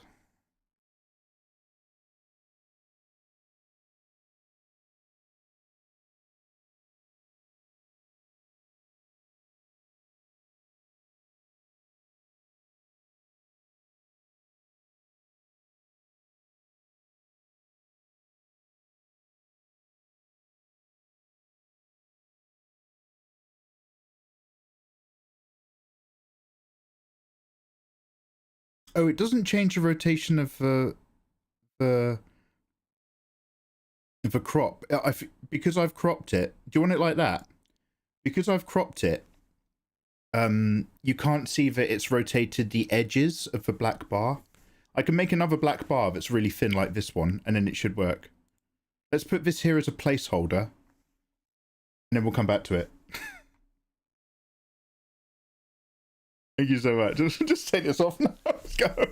Oh, it doesn't change the rotation of the crop. Because I've cropped it. Do you want it like that? Because I've cropped it, you can't see that it's rotated the edges of the black bar. I can make another black bar that's really thin like this one, and then it should work. Let's put this here as a placeholder, and then we'll come back to it. Thank you so much. Just take this off now. Let's go.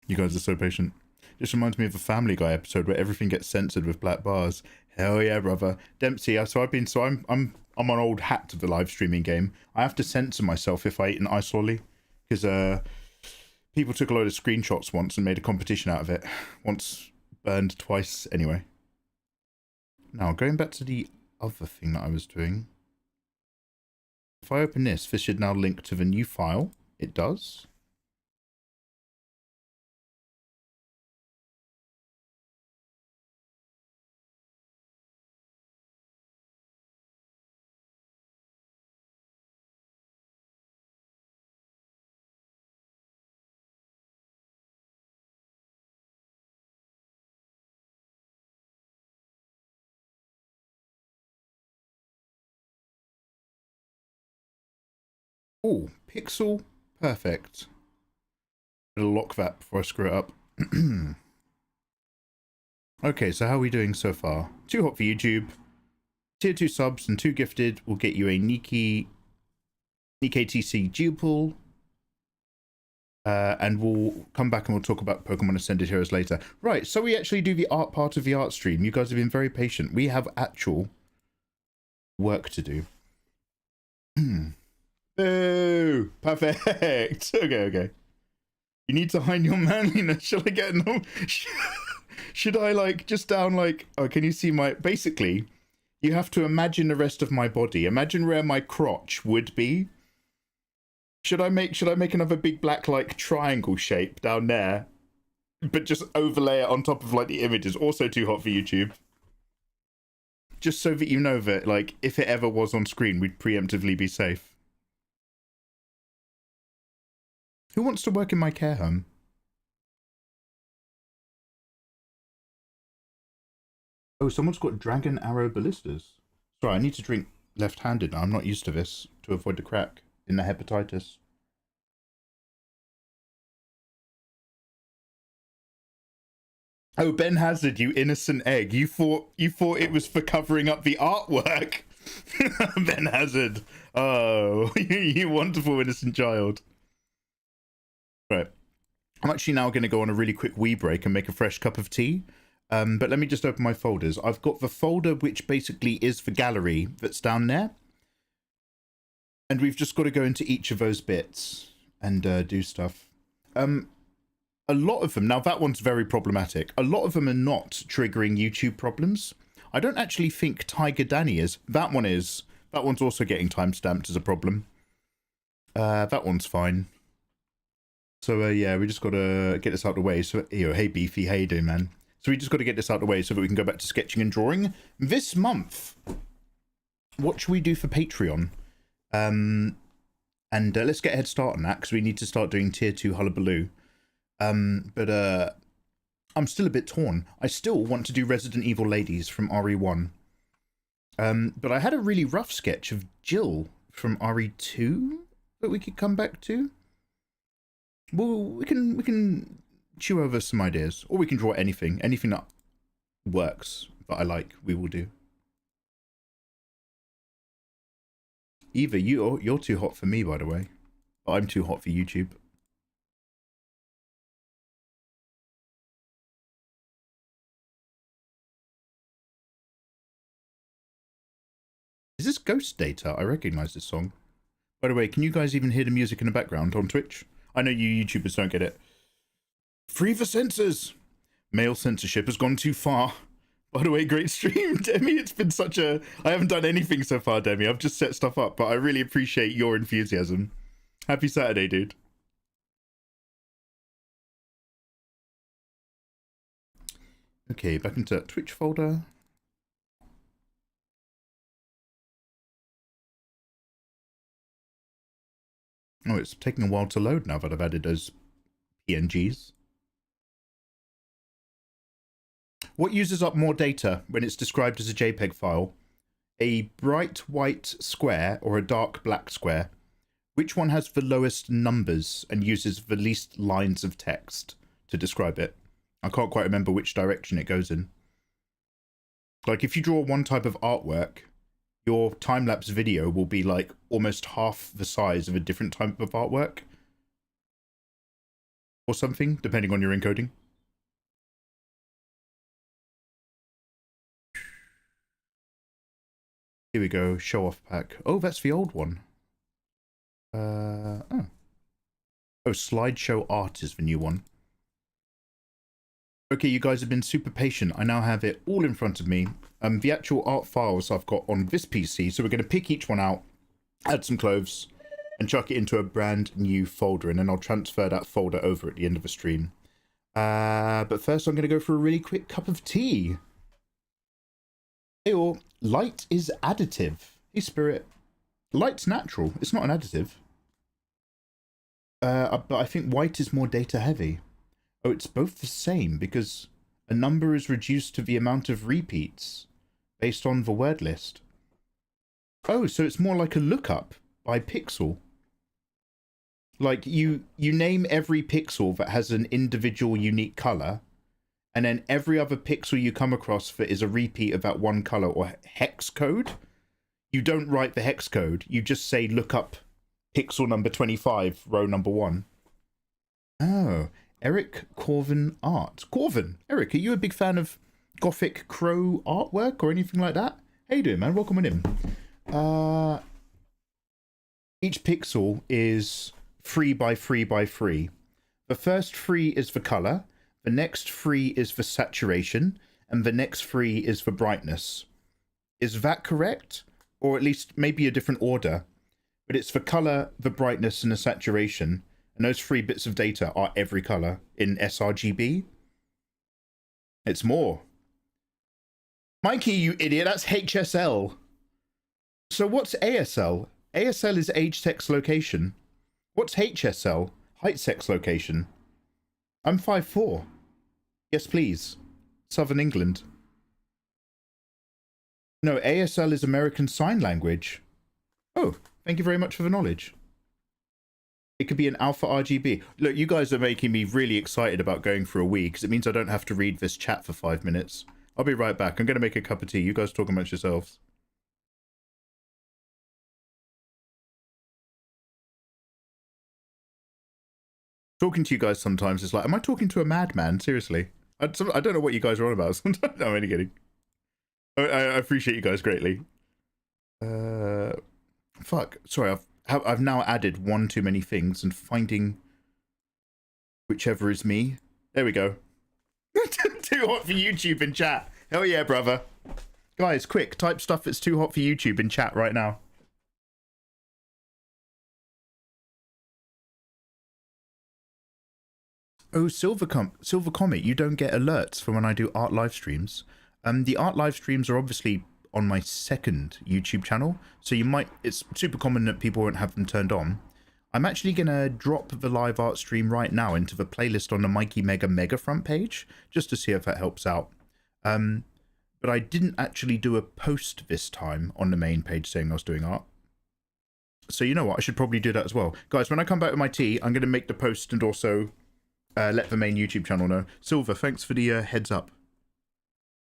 You guys are so patient. This reminds me of a Family Guy episode where everything gets censored with black bars. Hell yeah, brother. Dempsey, I'm an old hat to the live streaming game. I have to censor myself if I eat an ice lolly, because people took a load of screenshots once and made a competition out of it. Once burned, twice. Anyway. Now, going back to the other thing that I was doing. If I open this should now link to the new file. It does. Oh, pixel perfect. I'll lock that before I screw it up. Okay, so how are we doing so far? Too hot for YouTube. Tier 2 subs and 2 gifted will get you a Nikkei TC Geopool. And we'll come back and we'll talk about Pokemon Ascended Heroes later. Right, so we actually do the art part of the art stream. You guys have been very patient. We have actual work to do. Oh, perfect. Okay. You need to hide your manliness. Shall I get no? Should I like just down like? Oh, can you see my? Basically, you have to imagine the rest of my body. Imagine where my crotch would be. Should I make another big black like triangle shape down there, but just overlay it on top of like the images? Also too hot for YouTube. Just so that you know that like if it ever was on screen, we'd preemptively be safe. Who wants to work in my care home? Oh, someone's got dragon arrow ballistas. Sorry, I need to drink left-handed now. I'm not used to this to avoid the crack in the hepatitis. Oh, Ben Hazard, you innocent egg. You thought it was for covering up the artwork. Ben Hazard. Oh, you wonderful innocent child. Right. I'm actually now going to go on a really quick wee break and make a fresh cup of tea. But let me just open my folders. I've got the folder which basically is the gallery that's down there. And we've just got to go into each of those bits and do stuff. A lot of them, now that one's very problematic. A lot of them are not triggering YouTube problems. I don't actually think Tiger Danny is. That one is. That one's also getting timestamped as a problem. That one's fine. So yeah, we just got to get this out of the way. So, hey Beefy, how you doing, man? So we just got to get this out of the way so that we can go back to sketching and drawing. This month, what should we do for Patreon? Let's get a head start on that because we need to start doing tier 2 hullabaloo. But I'm still a bit torn. I still want to do Resident Evil Ladies from RE1. But I had a really rough sketch of Jill from RE2 that we could come back to. Well, we can chew over some ideas, or we can draw anything that works that I like. We will do. Eva, you're too hot for me, by the way. But I'm too hot for YouTube. Is this Ghost Data? I recognize this song. By the way, can you guys even hear the music in the background on Twitch? I know you YouTubers don't get it. Free the censors! Male censorship has gone too far. By the way, great stream, Demi. It's been such a... I haven't done anything so far, Demi. I've just set stuff up, but I really appreciate your enthusiasm. Happy Saturday, dude. Okay, back into that Twitch folder. Oh, it's taking a while to load now that I've added those PNGs. What uses up more data when it's described as a JPEG file? A bright white square or a dark black square? Which one has the lowest numbers and uses the least lines of text to describe it? I can't quite remember which direction it goes in. Like if you draw one type of artwork, your time-lapse video will be like almost half the size of a different type of artwork. Or something, depending on your encoding. Here we go. Show off pack. Oh, that's the old one. Oh, slideshow art is the new one. Okay, you guys have been super patient. I now have it all in front of me. The actual art files I've got on this PC. So we're going to pick each one out, add some clothes, and chuck it into a brand new folder. And then I'll transfer that folder over at the end of the stream. But first I'm going to go for a really quick cup of tea. Hey all, light is additive. Hey Spirit. Light's natural. It's not an additive. But I think white is more data heavy. Oh, it's both the same because a number is reduced to the amount of repeats based on the word list. Oh, so it's more like a lookup by pixel. Like you name every pixel that has an individual unique color, and then every other pixel you come across that is a repeat of that one color or hex code. You don't write the hex code. You just say look up pixel number 25, row number 1. Oh, Eric Corvin art. Corvin, Eric, are you a big fan of Gothic Crow artwork or anything like that? How you doing, man? Welcome on in. Each pixel is 3 by 3 by 3. The first 3 is for color, the next 3 is for saturation, and the next 3 is for brightness. Is that correct? Or at least maybe a different order. But it's for color, the brightness, and the saturation. And those 3 bits of data are every color in sRGB. It's more. Mikey, you idiot, that's HSL. So what's ASL? ASL is age, sex, location. What's HSL? Height, sex, location. I'm 5'4". Yes, please. Southern England. No, ASL is American Sign Language. Oh, thank you very much for the knowledge. It could be an alpha RGB. Look, you guys are making me really excited about going for a wee, because it means I don't have to read this chat for 5 minutes. I'll be right back. I'm going to make a cup of tea. You guys talk amongst yourselves. Talking to you guys sometimes is like, am I talking to a madman? Seriously. I don't know what you guys are on about sometimes. No, I'm only kidding. I appreciate you guys greatly. Fuck. Sorry, I've now added one too many things and finding whichever is me. There we go. Too hot for YouTube in chat. Hell yeah, brother. Guys, quick, type stuff that's too hot for YouTube in chat right now. Oh, Silver Comet, you don't get alerts for when I do art live streams. The art live streams are obviously on my second YouTube channel, so it's super common that people won't have them turned on. I'm actually gonna drop the live art stream right now into the playlist on the Mikey Mega front page, just to see if that helps out. But I didn't actually do a post this time on the main page saying I was doing art. So you know what, I should probably do that as well. Guys, when I come back with my tea, I'm gonna make the post and also let the main YouTube channel know. Silver, thanks for the heads up.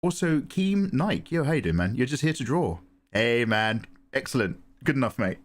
Also, Keem Nike, yo, how you doing, man? You're just here to draw. Hey, man. Excellent. Good enough, mate.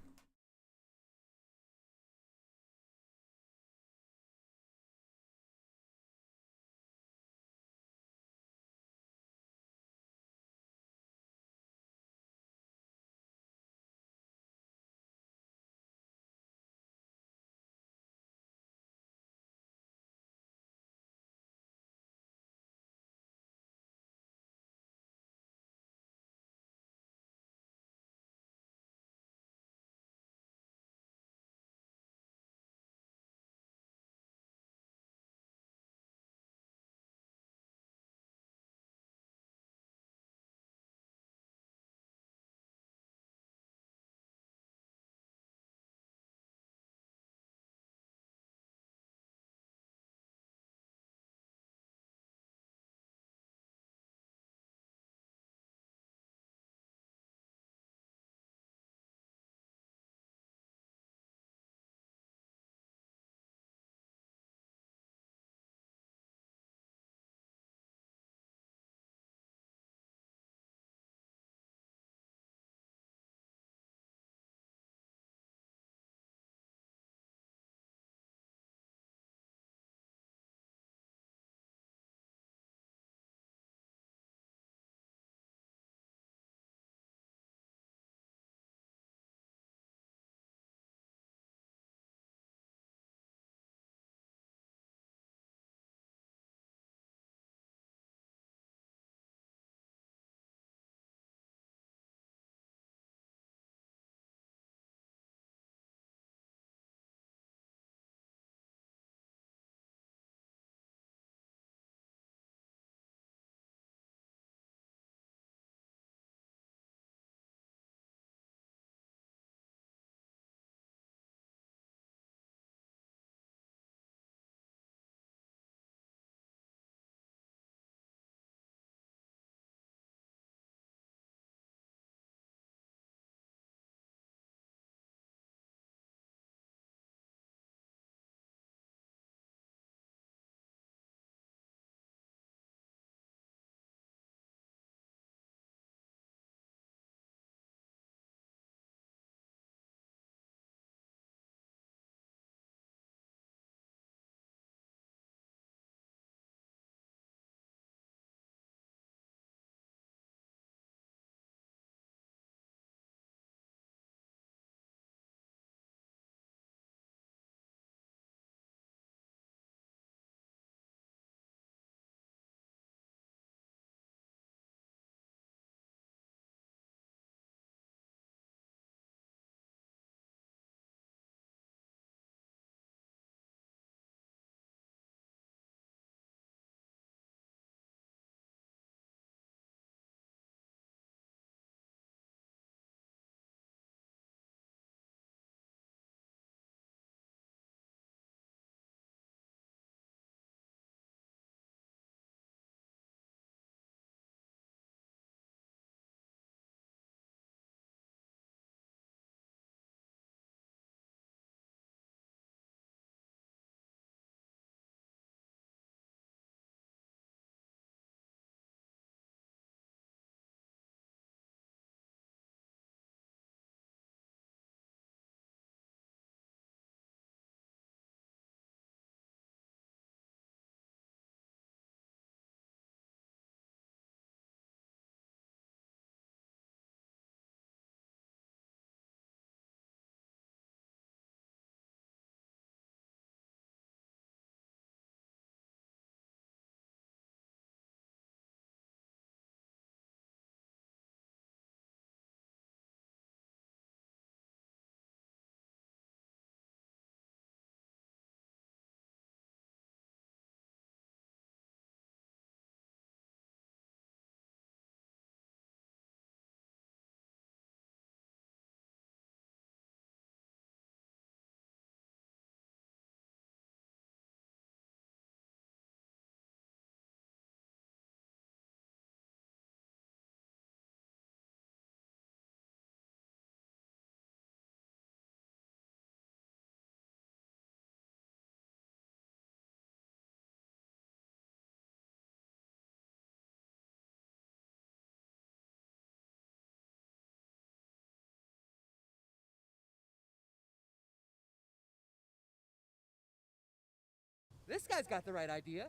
This guy's got the right idea.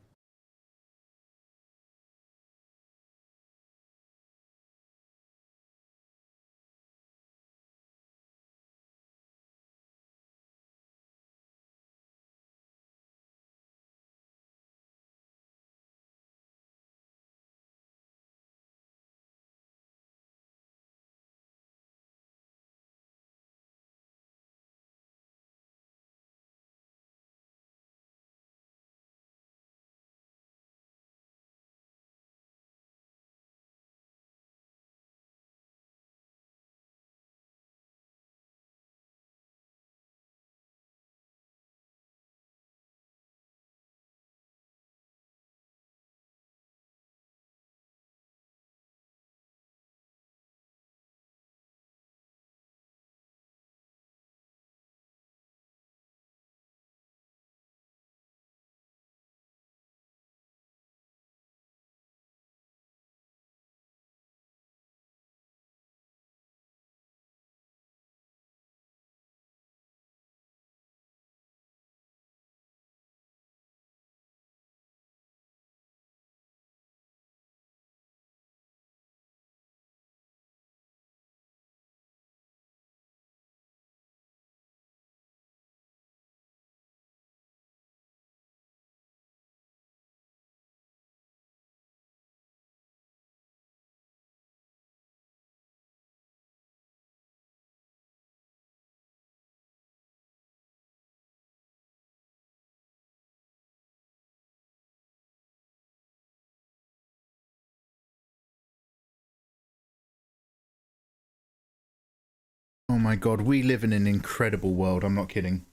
Oh my god, we live in an incredible world, I'm not kidding.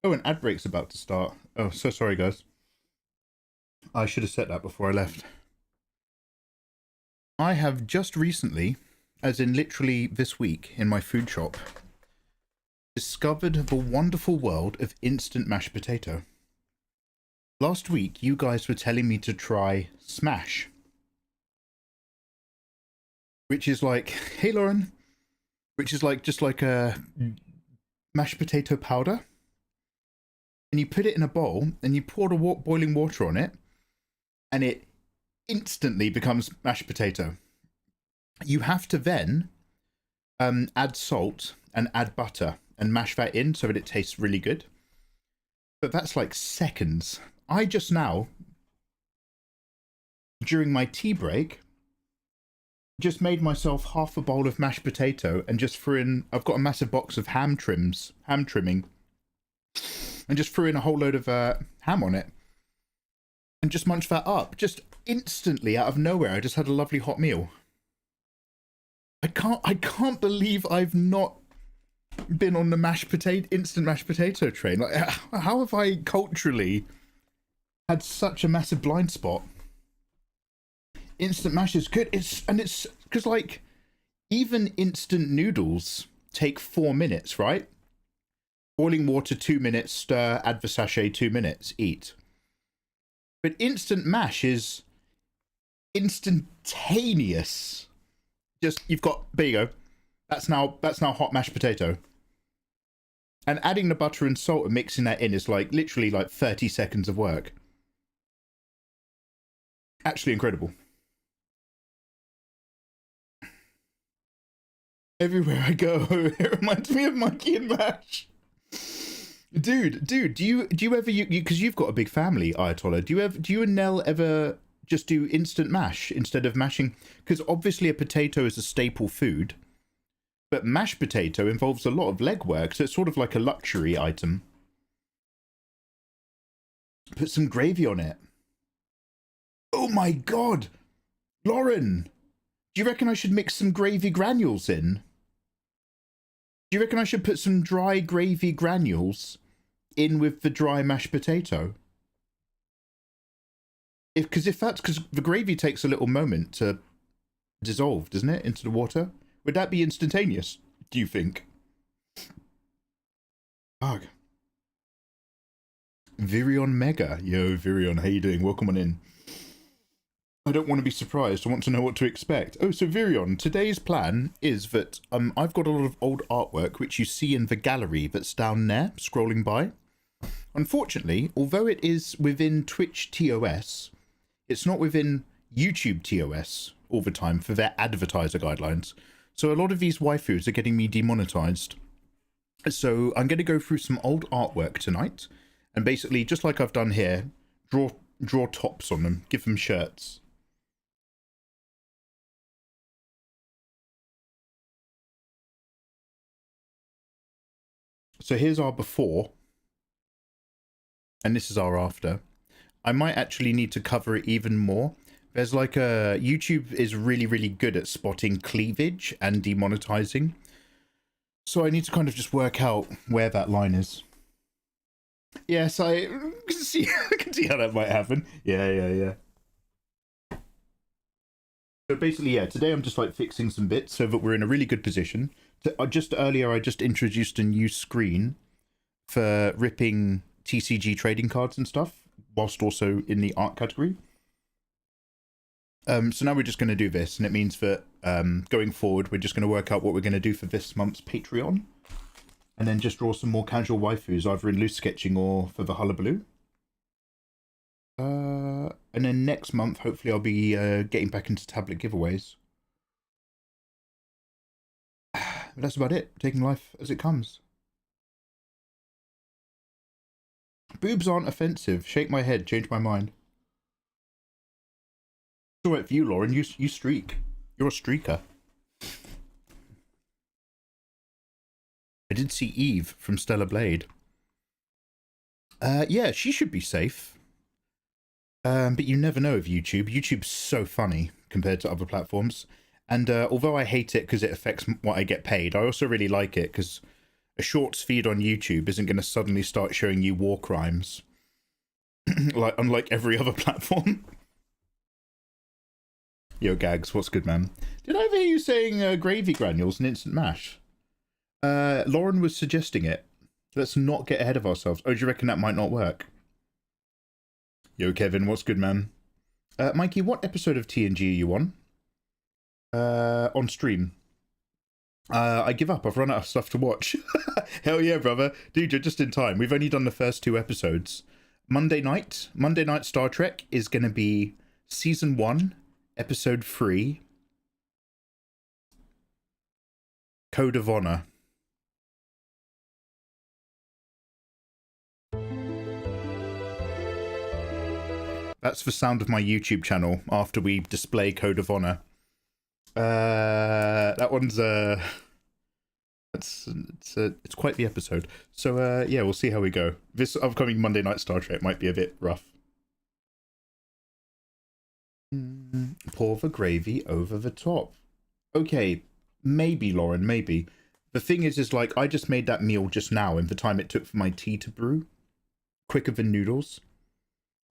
Oh, an ad break's about to start. Oh, so sorry guys. I should have said that before I left. I have just recently, as in literally this week in my food shop, discovered the wonderful world of instant mashed potato. Last week, you guys were telling me to try Smash. Which is like, hey Lauren, which is like just like a mashed potato powder. And you put it in a bowl and you pour the boiling water on it and it instantly becomes mashed potato. You have to then add salt and add butter and mash that in so that it tastes really good. But that's like seconds. I just now, during my tea break, just made myself half a bowl of mashed potato and just threw in, I've got a massive box of ham trimming, and just threw in a whole load of ham on it and just munched that up. Just instantly out of nowhere, I just had a lovely hot meal. I can't believe I've not been on the instant mashed potato train. Like, how have I culturally had such a massive blind spot? Instant mash is good. It's because like even instant noodles take 4 minutes, right? Boiling water 2 minutes, stir, add the sachet 2 minutes, eat. But instant mash is instantaneous. Just there you go. That's now hot mashed potato. And adding the butter and salt and mixing that in is like literally like 30 seconds of work. Actually incredible. Everywhere I go, it reminds me of Monkey and Mash. Dude, do you ever, because you've got a big family, Ayatollah, do you and Nell ever just do instant mash instead of mashing? Because obviously a potato is a staple food, but mashed potato involves a lot of legwork, so it's sort of like a luxury item. Put some gravy on it. Oh my god! Lauren! Do you reckon I should mix some gravy granules in? Do you reckon I should put some dry gravy granules in with the dry mashed potato? Because the gravy takes a little moment to dissolve, doesn't it, into the water? Would that be instantaneous, do you think? Ugh. Virion Mega. Yo, Virion, how you doing? Welcome on in. I don't want to be surprised. I want to know what to expect. Oh, so Virion, today's plan is that I've got a lot of old artwork which you see in the gallery that's down there, scrolling by. Unfortunately, although it is within Twitch TOS, it's not within YouTube TOS all the time for their advertiser guidelines. So a lot of these waifus are getting me demonetized. So I'm going to go through some old artwork tonight and basically, just like I've done here, draw tops on them, give them shirts. So here's our before, and this is our after. I might actually need to cover it even more. There's like a... YouTube is really, really good at spotting cleavage and demonetizing. So I need to kind of just work out where that line is. Yes, I can see, I can see how that might happen. Yeah. So basically, yeah, today I'm just like fixing some bits so that we're in a really good position. Just earlier, I just introduced a new screen for ripping TCG trading cards and stuff, whilst also in the art category. So now we're just going to do this, and it means that going forward, we're just going to work out what we're going to do for this month's Patreon, and then just draw some more casual waifus, either in loose sketching or for the hullabaloo. And then next month, hopefully, I'll be getting back into tablet giveaways. But that's about it. Taking life as it comes. Boobs aren't offensive. Shake my head. Change my mind. It's all right for you, Lauren. You streak. You're a streaker. I did see Eve from Stellar Blade. Yeah, she should be safe. But you never know of YouTube. YouTube's so funny compared to other platforms. And although I hate it because it affects what I get paid, I also really like it because a shorts feed on YouTube isn't going to suddenly start showing you war crimes. Like, unlike every other platform. Yo, Gags, what's good, man? Did I ever hear you saying gravy granules and instant mash? Lauren was suggesting it. Let's not get ahead of ourselves. Oh, do you reckon that might not work? Yo, Kevin, what's good, man? Mikey, what episode of TNG are you on? On stream. I give up. I've run out of stuff to watch. Hell yeah, brother. Dude, you're just in time. We've only done the first 2 episodes. Monday night Star Trek is going to be Season 1, Episode 3. Code of Honor. That's the sound of my YouTube channel after we display Code of Honor. That one's it's quite the episode. So yeah, we'll see how we go. This upcoming Monday night Star Trek might be a bit rough. Pour the gravy over the top. Okay, maybe, Lauren, maybe. The thing is like, I just made that meal just now in the time it took for my tea to brew. Quicker than noodles.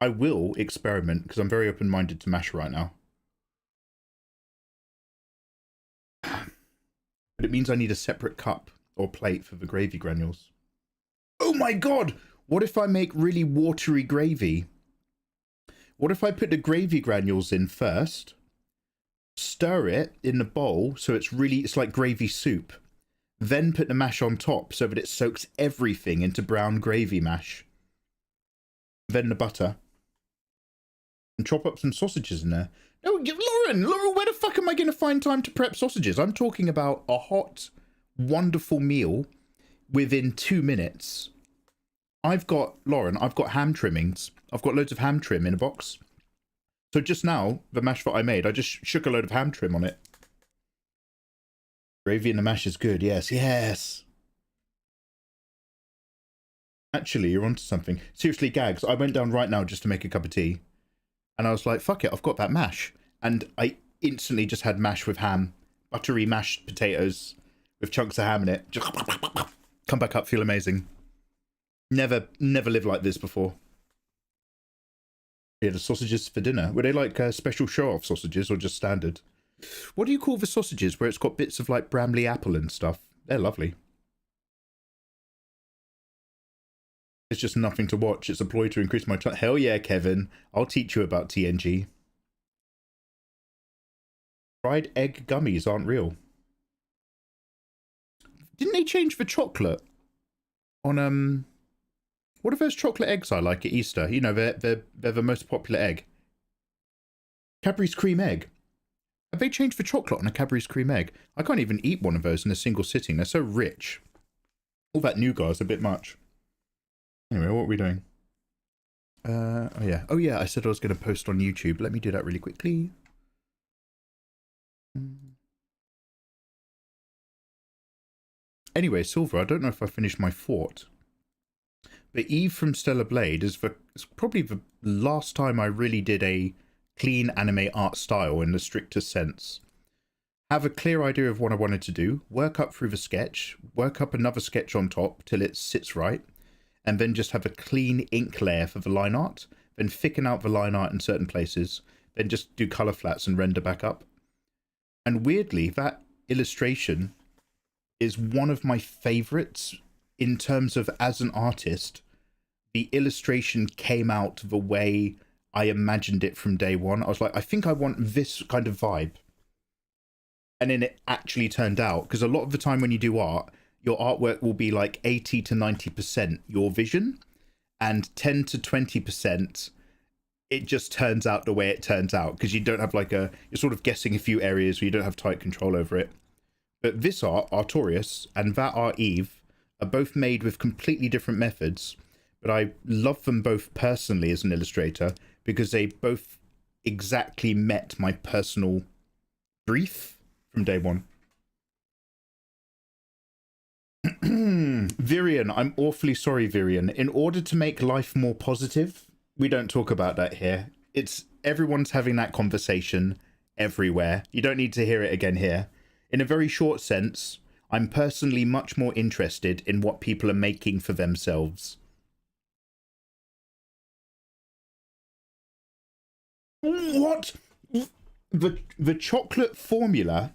I will experiment, because I'm very open-minded to mash right now. But it means I need a separate cup or plate for the gravy granules. Oh my god! What if I make really watery gravy? What if I put the gravy granules in first, stir it in the bowl so it's like gravy soup, then put the mash on top so that it soaks everything into brown gravy mash, then the butter, and chop up some sausages in there. No, Lauren, where the fuck am I going to find time to prep sausages? I'm talking about a hot, wonderful meal within 2 minutes. Lauren, I've got ham trimmings. I've got loads of ham trim in a box. So just now, the mash that I made, I just shook a load of ham trim on it. Gravy in the mash is good. Yes. Actually, you're onto something. Seriously, Gags, I went down right now just to make a cup of tea. And I was like, fuck it, I've got that mash. And I instantly just had mash with ham. Buttery mashed potatoes with chunks of ham in it. Just come back up, feel amazing. Never lived like this before. Yeah, the sausages for dinner. Were they like special show-off sausages or just standard? What do you call the sausages where it's got bits of like Bramley apple and stuff? They're lovely. It's just nothing to watch. It's a ploy to increase my time. Hell yeah, Kevin. I'll teach you about TNG. Fried egg gummies aren't real. Didn't they change the chocolate on What are those chocolate eggs I like at Easter? You know, they're the most popular egg. Cadbury's cream egg. Have they changed the chocolate on a Cadbury's cream egg? I can't even eat one of those in a single sitting. They're so rich. All that nougat is a bit much. Anyway, what are we doing? Oh yeah, I said I was going to post on YouTube. Let me do that really quickly. Anyway, Silver, I don't know if I finished my thought. But Eve from Stellar Blade is probably the last time I really did a clean anime art style in the strictest sense. Have a clear idea of what I wanted to do, work up through the sketch, work up another sketch on top till it sits right, and then just have a clean ink layer for the line art, then thicken out the line art in certain places, then just do color flats and render back up. And weirdly, that illustration is one of my favorites in terms of, as an artist, the illustration came out the way I imagined it from day one. I was like, I think I want this kind of vibe. And then it actually turned out, because a lot of the time when you do art, your artwork will be like 80 to 90% your vision, and 10 to 20% it just turns out the way it turns out, because you don't have like you're sort of guessing a few areas where you don't have tight control over it. But this art, Artorias, and that art, Eve, are both made with completely different methods, but I love them both personally as an illustrator because they both exactly met my personal brief from day one. Virian, I'm awfully sorry, Virian. In order to make life more positive, we don't talk about that here. It's everyone's having that conversation everywhere. You don't need to hear it again here. In a very short sense, I'm personally much more interested in what people are making for themselves. What? The chocolate formula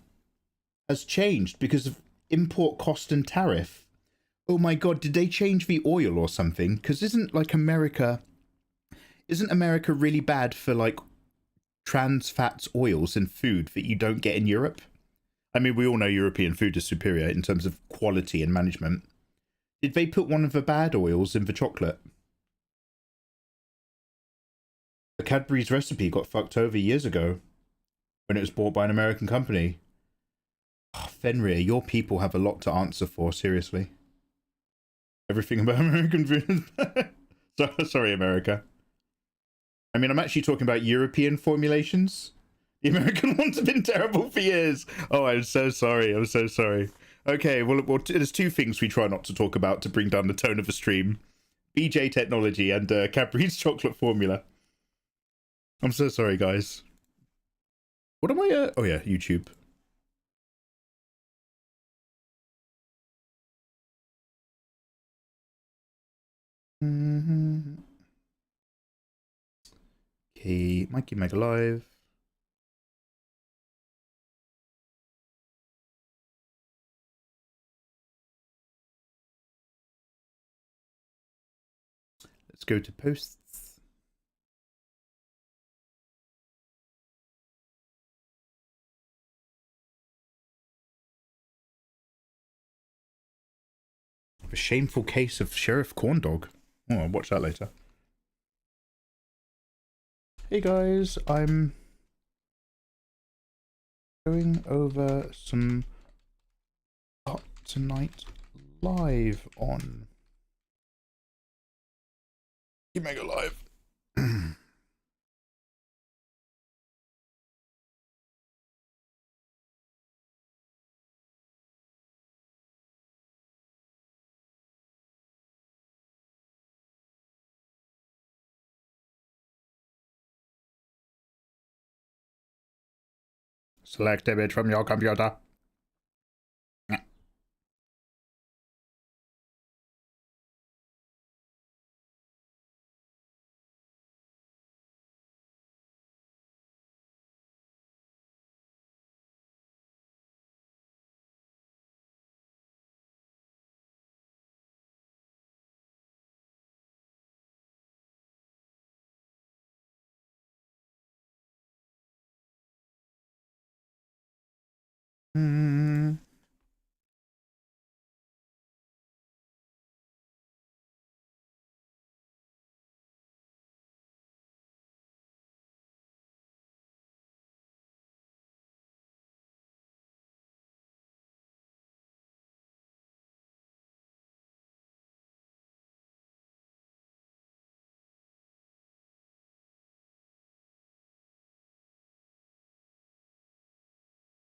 has changed because of import cost and tariff. Oh my god, did they change the oil or something? Because isn't America really bad for like trans fats oils in food that you don't get in Europe? I mean, we all know European food is superior in terms of quality and management. Did they put one of the bad oils in the chocolate? The Cadbury's recipe got fucked over years ago when it was bought by an American company. Oh, Fenrir, your people have a lot to answer for, seriously. Everything about American food. Sorry, America. I mean, I'm actually talking about European formulations. The American ones have been terrible for years. Oh, I'm so sorry. I'm so sorry. Okay, well, there's two things we try not to talk about to bring down the tone of the stream. BJ technology and Cadbury's chocolate formula. I'm so sorry, guys. What am I? Oh, yeah, YouTube. Okay, Mikey Mega Live. Let's go to posts. A shameful case of Sheriff Corndog. Oh, I'll watch that later. Hey guys, I'm going over some art tonight live on Mega Live. Select image from your computer.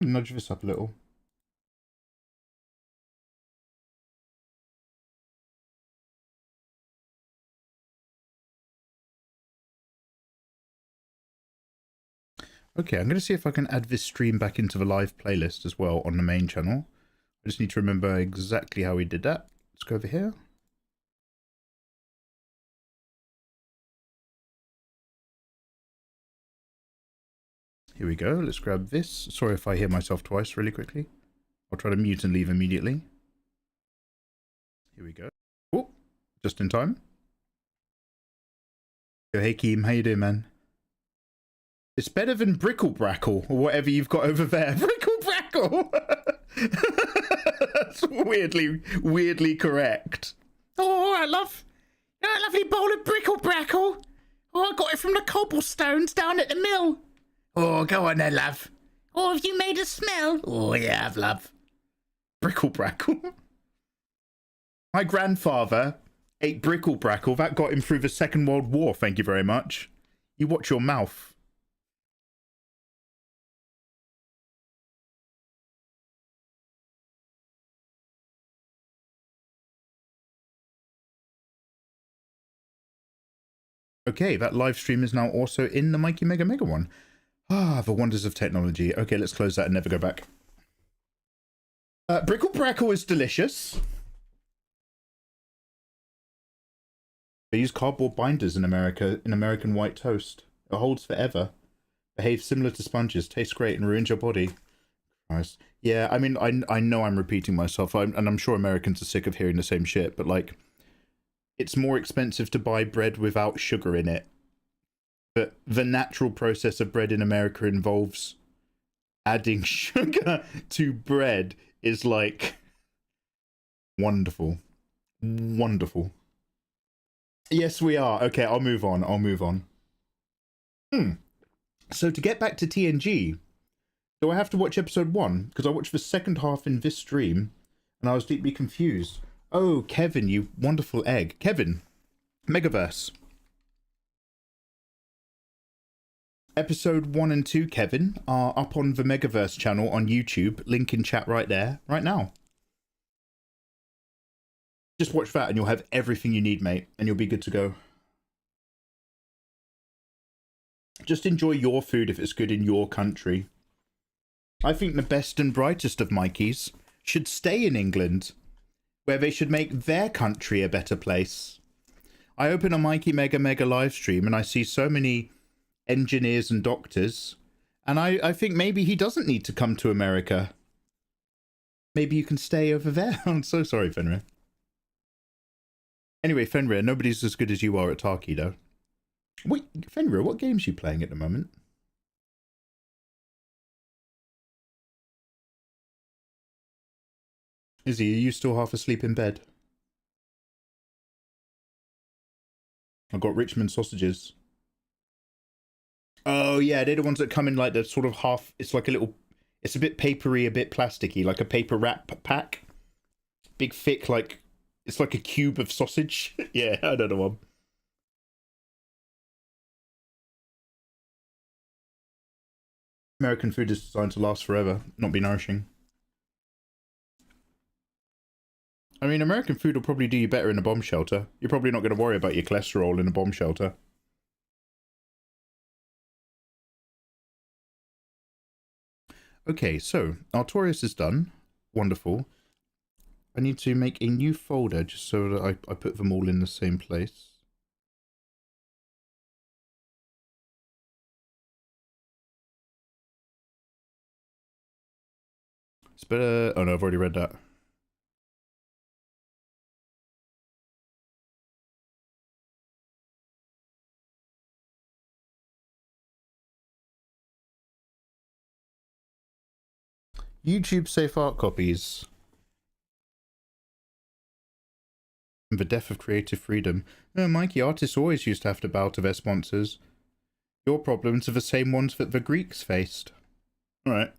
Nudge this up a little. Okay, I'm going to see if I can add this stream back into the live playlist as well on the main channel. I just need to remember exactly how we did that. Let's go over here. Here we go. Let's grab this. Sorry if I hear myself twice really quickly. I'll try to mute and leave immediately. Here we go. Oh, just in time. Yo, hey Keem, how you doing, man? It's better than Brickle-Brackle, or whatever you've got over there. Brickle-Brackle! That's weirdly correct. Oh, I love that lovely bowl of Brickle-Brackle. Oh, I got it from the cobblestones down at the mill. Oh, go on then, love. Oh, have you made a smell? Oh, yeah, I've love. Brickle-Brackle. My grandfather ate Brickle-Brackle. That got him through the Second World War, thank you very much. You watch your mouth. Okay, that live stream is now also in the Mikey Mega Mega one. Ah, the wonders of technology. Okay, let's close that and never go back. Brickle-Brackle is delicious. They use cardboard binders in America, in American white toast. It holds forever. Behaves similar to sponges, tastes great, and ruins your body. Christ. Yeah, I mean, I know I'm repeating myself, and I'm sure Americans are sick of hearing the same shit, but like, it's more expensive to buy bread without sugar in it. But the natural process of bread in America involves adding sugar to bread is like wonderful. Wonderful. Yes, we are. Okay, I'll move on. So to get back to TNG, do I have to watch episode 1? Because I watched the second half in this stream and I was deeply confused. Oh, Kevin, you wonderful egg. Kevin, Megaverse. Episode 1 and 2, Kevin, are up on the Megaverse channel on YouTube. Link in chat right there, right now. Just watch that and you'll have everything you need, mate. And you'll be good to go. Just enjoy your food if it's good in your country. I think the best and brightest of Mikeys should stay in England, where they should make their country a better place. I open a Mikey Mega Mega live stream and I see so many engineers and doctors, and I think maybe he doesn't need to come to America. Maybe you can stay over there. I'm so sorry, Fenrir. Anyway, Fenrir, nobody's as good as you are at Taki, though. Wait, Fenrir, what games are you playing at the moment? Izzy, are you still half asleep in bed? I've got Richmond sausages. Oh, yeah, they're the ones that come in like the sort of half... It's like a little... It's a bit papery, a bit plasticky, like a paper wrap pack. Big, thick, like... It's like a cube of sausage. Yeah, I don't know. American food is designed to last forever, not be nourishing. I mean, American food will probably do you better in a bomb shelter. You're probably not going to worry about your cholesterol in a bomb shelter. Okay, so Artorias is done. Wonderful. I need to make a new folder just so that I put them all in the same place. It's better... Oh no, I've already read that. YouTube safe art copies. The death of creative freedom. Oh, Mikey, artists always used to have to bow to their sponsors. Your problems are the same ones that the Greeks faced. Alright.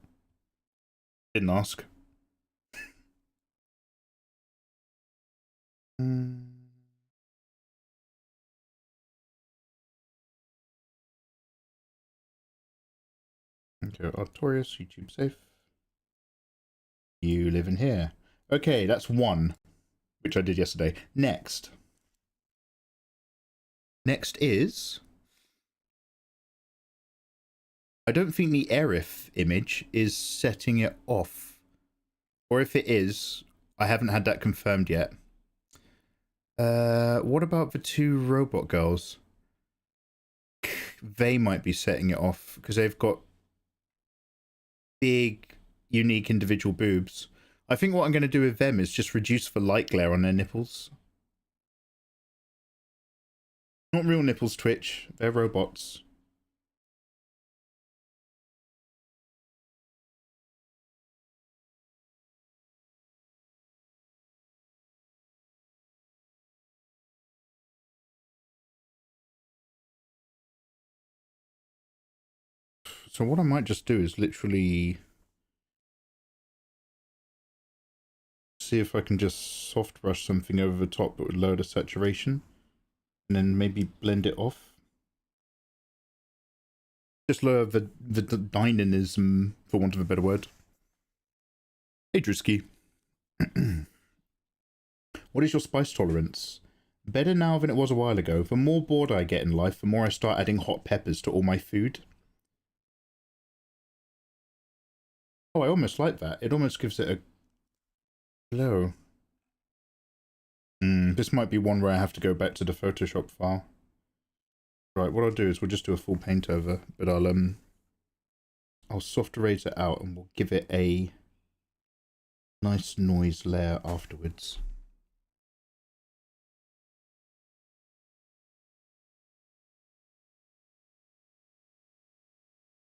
Didn't ask. Okay, Artorias, YouTube safe. You live in here. Okay, that's one, which I did yesterday. Next is, I don't think the Aerith image is setting it off. Or if it is, I haven't had that confirmed yet. What about the two robot girls? They might be setting it off because they've got big, unique individual boobs. I think what I'm going to do with them is just reduce the light glare on their nipples. Not real nipples, Twitch. They're robots. So what I might just do is literally see if I can just soft brush something over the top that would lower the saturation and then maybe blend it off. Just lower the dynamism, for want of a better word. Hey Drewski. What is your spice tolerance? Better now than it was a while ago. The more bored I get in life, the more I start adding hot peppers to all my food. Oh, I almost like that. It almost gives it a glow. This might be one where I have to go back to the Photoshop file. Right, what I'll do is we'll just do a full paint over, but I'll soft erase it out and we'll give it a nice noise layer afterwards.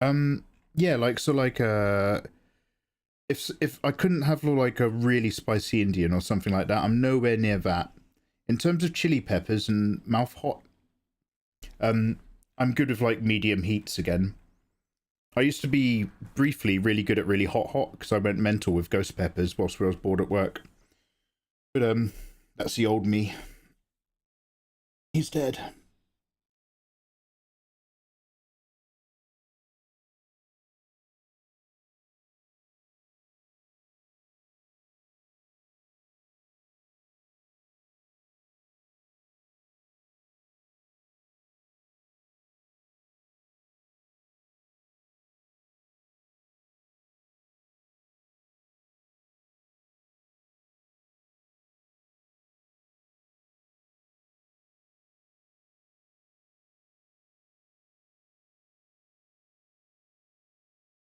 Yeah, like, so like, if I couldn't have like a really spicy Indian or something like that, I'm nowhere near that. In terms of chili peppers and mouth hot, I'm good with like medium heats again. I used to be briefly really good at really hot because I went mental with ghost peppers whilst I was bored at work. But that's the old me. He's dead.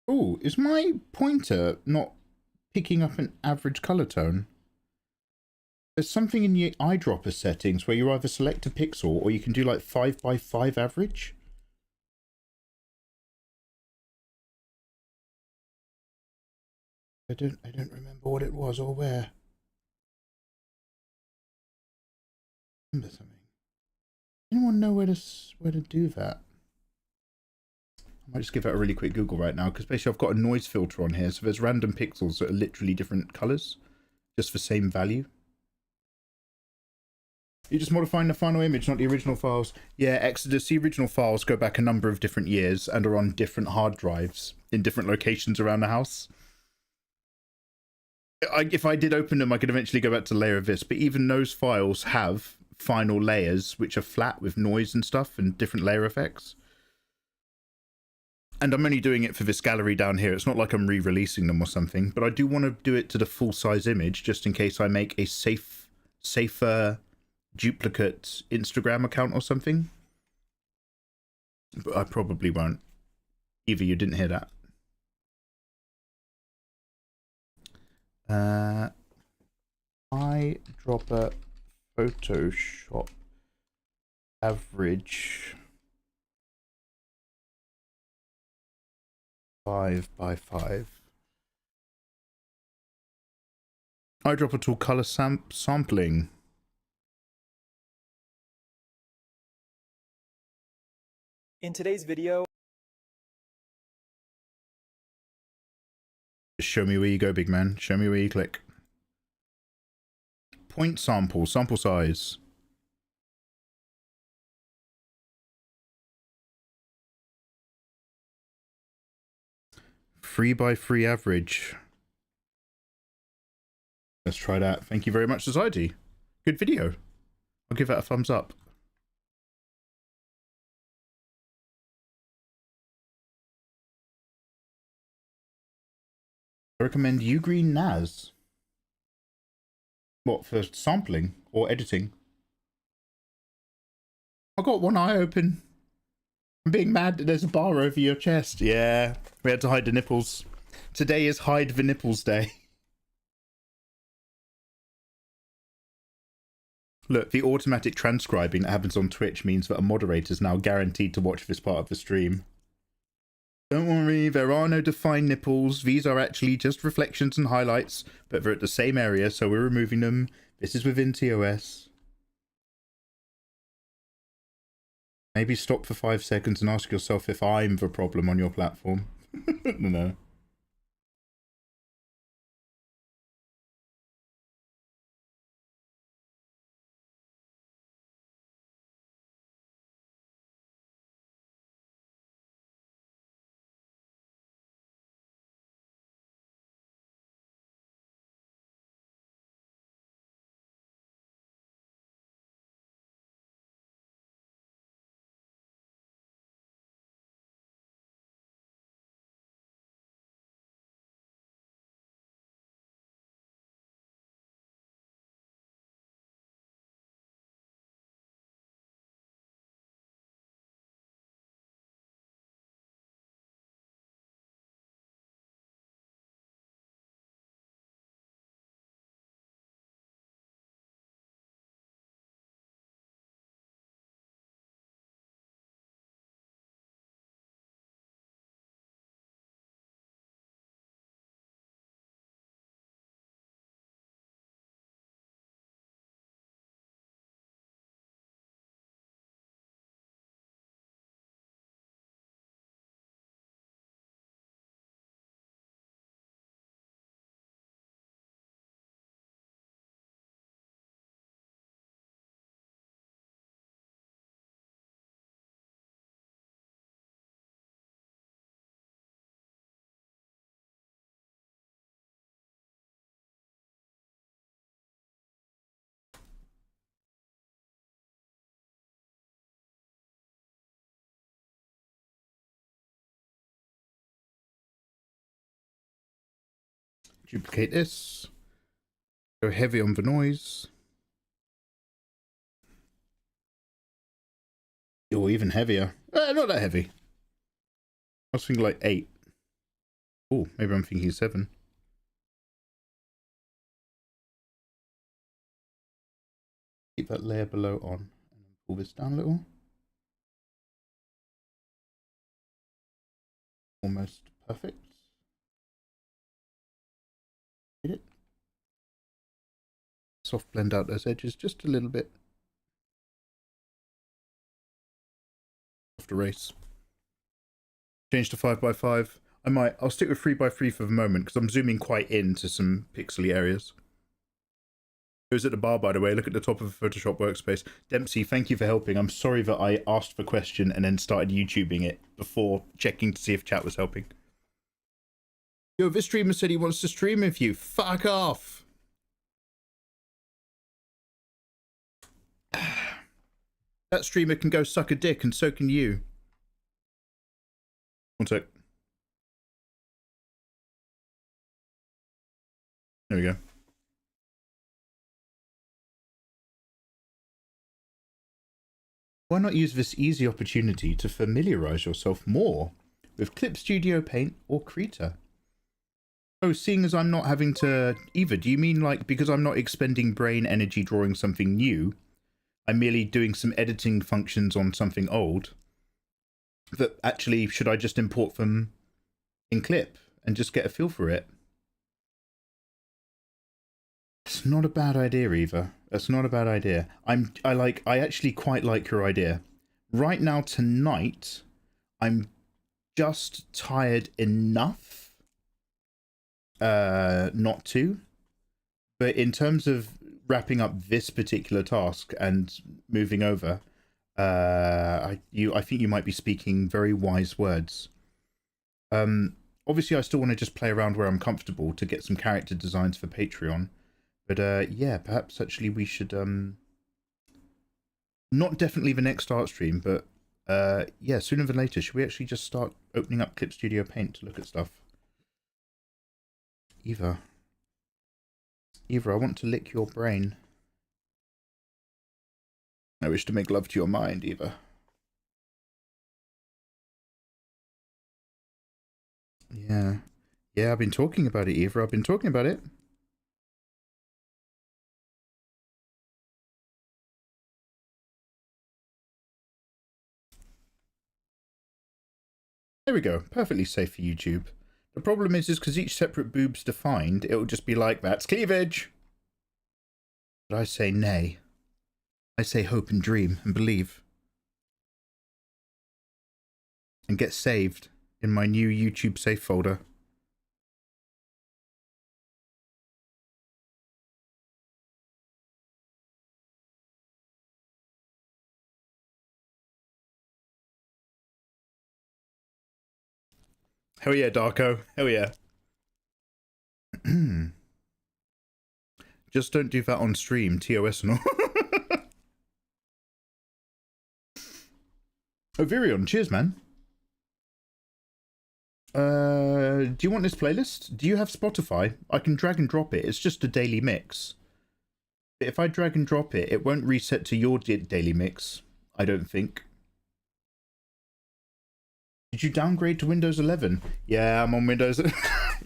Oh, is my pointer not picking up an average color tone? There's something in your eyedropper settings where you either select a pixel or you can do like 5x5 average. I don't remember what it was or where. Remember something. Anyone know where to do that? I might just give that a really quick Google right now because basically I've got a noise filter on here, so there's random pixels that are literally different colors, just for same value. You're just modifying the final image, not the original files. Yeah, Exodus, the original files go back a number of different years and are on different hard drives in different locations around the house. If I did open them, I could eventually go back to layer of this, but even those files have final layers which are flat with noise and stuff and different layer effects. And I'm only doing it for this gallery down here. It's not like I'm re-releasing them or something, but I do want to do it to the full-size image just in case I make a safer duplicate Instagram account or something. But I probably won't. Either you didn't hear that. Eyedropper Photoshop average 5x5. Eyedropper tool color sampling. In today's video, Show me where you go, big man. Show me where you click. Point sample, sample size. Three by three average. Let's try that. Thank you very much, society. Good video. I'll give that a thumbs up. I recommend Ugreen Naz. What, for sampling or editing? I got one eye open. I'm being mad that there's a bar over your chest. Yeah, we had to hide the nipples. Today is Hide the Nipples Day. Look, the automatic transcribing that happens on Twitch means that a moderator is now guaranteed to watch this part of the stream. Don't worry, there are no defined nipples. These are actually just reflections and highlights, but they're at the same area, so we're removing them. This is within TOS. Maybe stop for 5 seconds and ask yourself if I'm the problem on your platform. No. Duplicate this. Go heavy on the noise. Or even heavier. Not that heavy. I was thinking like 8. Oh, maybe I'm thinking 7. Keep that layer below on. And pull this down a little. Almost perfect. Hit it. Soft blend out those edges just a little bit. Soft erase. Change to 5x5. I'll stick with 3x3 for the moment because I'm zooming quite into some pixely areas. Who's at the bar, by the way? Look at the top of the Photoshop workspace. Dempsey, thank you for helping. I'm sorry that I asked the question and then started YouTubing it before checking to see if chat was helping. Yo, this streamer said he wants to stream with you. Fuck off. That streamer can go suck a dick and so can you. One sec. There we go. Why not use this easy opportunity to familiarize yourself more with Clip Studio Paint or Krita? Oh, seeing as I'm not having to either, do you mean like because I'm not expending brain energy drawing something new, I'm merely doing some editing functions on something old, that actually should I just import them in Clip and just get a feel for it? It's not a bad idea either. That's not a bad idea. I actually quite like your idea. Right now tonight, I'm just tired enough not to. But in terms of wrapping up this particular task and moving over, I think you might be speaking very wise words. Obviously I still want to just play around where I'm comfortable to get some character designs for Patreon. But yeah, perhaps actually we should not definitely the next art stream, but yeah, sooner than later, should we actually just start opening up Clip Studio Paint to look at stuff? Eva, I want to lick your brain. I wish to make love to your mind, Eva. Yeah. Yeah, I've been talking about it, Eva. I've been talking about it. There we go. Perfectly safe for YouTube. The problem is because each separate boob's defined, it'll just be like, that's cleavage. But I say nay. I say hope and dream and believe. And get saved in my new YouTube safe folder. Hell yeah, Darko. Hell yeah. Just don't do that on stream, TOS and all. Oh, Virion, cheers, man. Do you want this playlist? Do you have Spotify? I can drag and drop it. It's just a daily mix. But if I drag and drop it, it won't reset to your daily mix, I don't think. Did you downgrade to Windows 11? Yeah, I'm on Windows.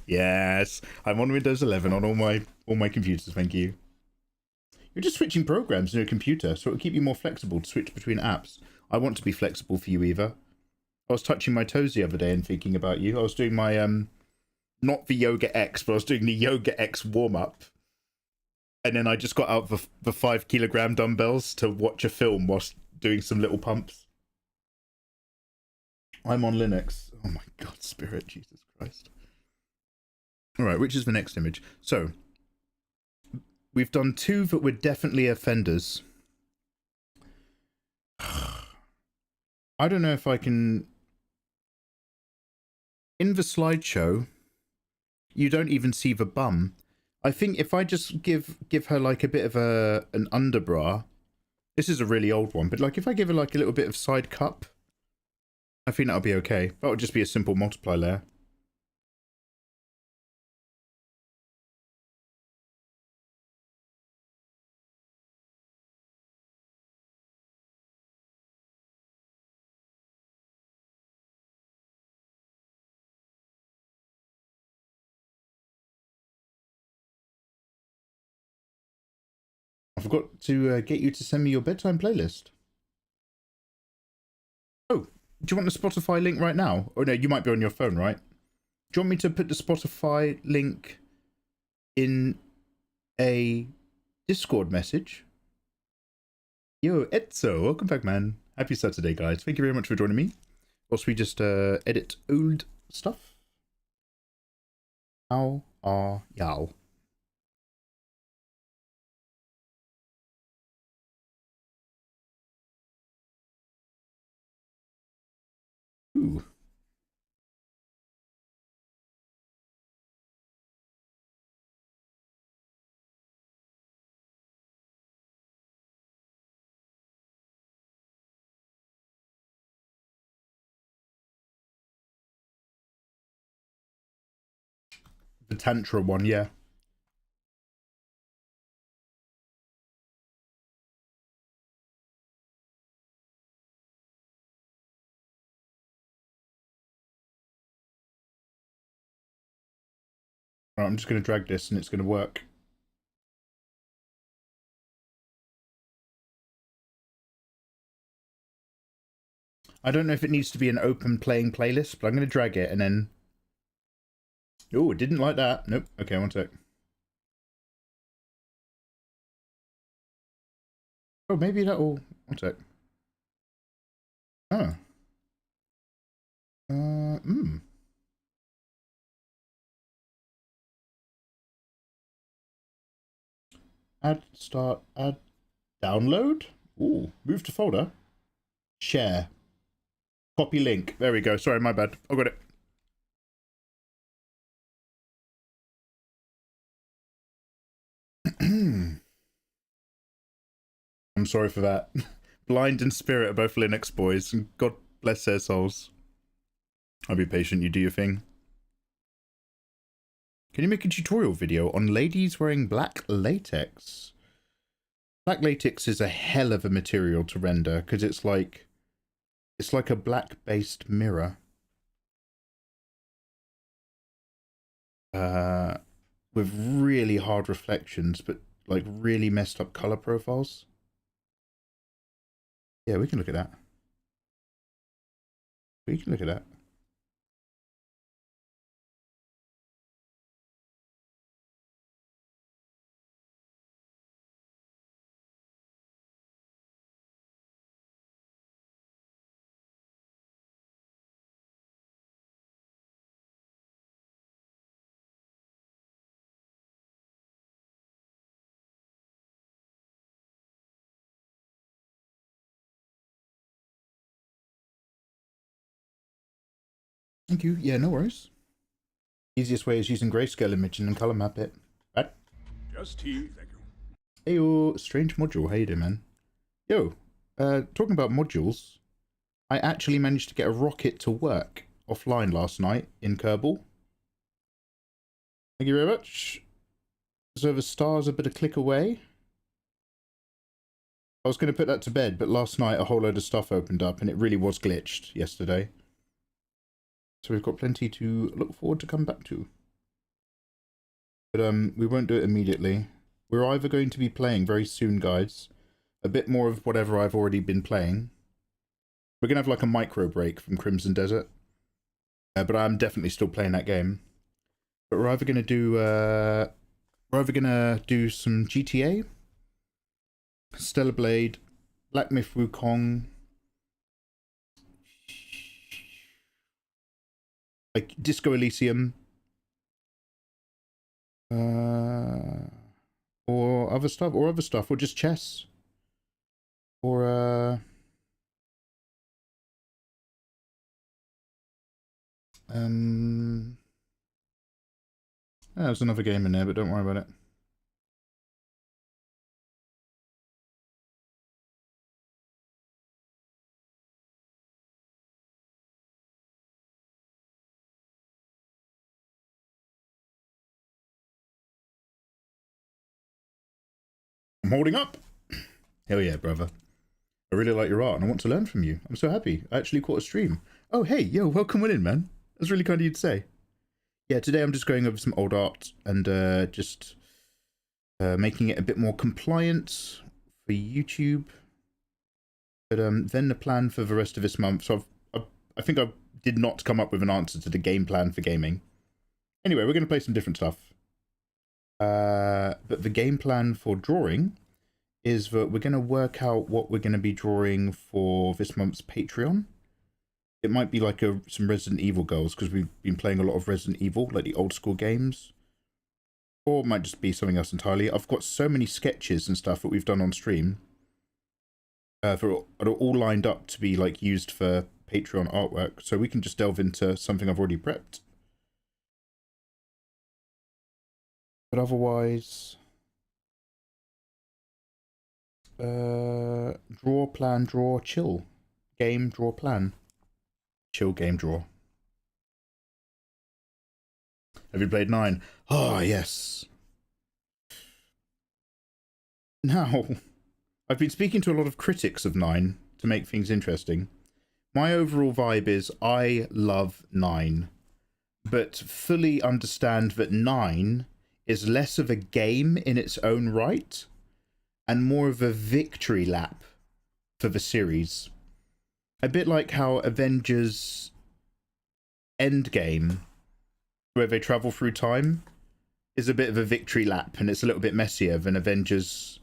Yes, I'm on Windows 11 on all my computers. Thank you. You're just switching programs in your computer, so it'll keep you more flexible to switch between apps. I want to be flexible for you, Eva. I was touching my toes the other day and thinking about you. I was doing my not the Yoga X, but I was doing the Yoga X warm up, and then I just got out the 5 kilogram dumbbells to watch a film whilst doing some little pumps. I'm on Linux. Oh my God, Spirit, Jesus Christ. All right, which is the next image? So, we've done 2 that were definitely offenders. I don't know if I can... In the slideshow, you don't even see the bum. I think if I just give her like a bit of an underbra, this is a really old one, but like if I give her like a little bit of side cup, I think that'll be okay. That would just be a simple multiply layer. I forgot to get you to send me your bedtime playlist. Oh, do you want the Spotify link right now? Oh no, you might be on your phone, right? Do you want me to put the Spotify link in a Discord message? Yo, Etzo, welcome back, man. Happy Saturday, guys. Thank you very much for joining me. Whilst we just edit old stuff. How are y'all? Ooh. The Tantra one, yeah. Alright, I'm just going to drag this and it's going to work. I don't know if it needs to be an open playing playlist, but I'm going to drag it and then... Oh, it didn't like that. Nope. Okay, one sec. Oh, maybe that'll... One sec. Oh. Add, start, add, download. Ooh, move to folder. Share. Copy link. There we go. Sorry, my bad. I got it. I'm sorry for that. Blind and Spirit are both Linux boys, and God bless their souls. I'll be patient, you do your thing. Can you make a tutorial video on ladies wearing black latex? Black latex is a hell of a material to render, because it's like a black-based mirror. With really hard reflections, but like really messed up color profiles. Yeah, we can look at that. We can look at that. Thank you. Yeah, no worries. Easiest way is using grayscale image and then color map it. Right? Just tea, thank you. Hey, yo, strange module. How you doing, man? Yo, talking about modules, I actually managed to get a rocket to work offline last night in Kerbal. Thank you very much. So the stars a bit a click away. I was going to put that to bed, but last night a whole load of stuff opened up and it really was glitched yesterday. So we've got plenty to look forward to come back to. But we won't do it immediately. We're either going to be playing very soon, guys, a bit more of whatever I've already been playing. We're going to have like a micro break from Crimson Desert. But I'm definitely still playing that game. But we're either going to do some GTA, Stellar Blade, Black Myth Wukong, like Disco Elysium, or other stuff, or just chess, or there's another game in there, but don't worry about it. I'm holding up. Hell yeah, brother. I really like your art and I want to learn from you. I'm so happy. I actually caught a stream. Oh, hey, yo, welcome on in, man. That's really kind of you to say. Yeah, today I'm just going over some old art and just making it a bit more compliant for YouTube. But then the plan for the rest of this month. So I think I did not come up with an answer to the game plan for gaming. Anyway, we're going to play some different stuff. But the game plan for drawing is that we're going to work out what we're going to be drawing for this month's Patreon. It might be like some Resident Evil goals, because we've been playing a lot of Resident Evil, like the old school games. Or it might just be something else entirely. I've got so many sketches and stuff that we've done on stream. That are all lined up to be like used for Patreon artwork. So we can just delve into something I've already prepped. But otherwise, draw, plan, draw, chill. Game, draw, plan. Chill, game, draw. Have you played 9? Ah, yes. Now, I've been speaking to a lot of critics of 9 to make things interesting. My overall vibe is I love 9, but fully understand that 9 is less of a game in its own right and more of a victory lap for the series. A bit like how Avengers Endgame, where they travel through time, is a bit of a victory lap and it's a little bit messier than Avengers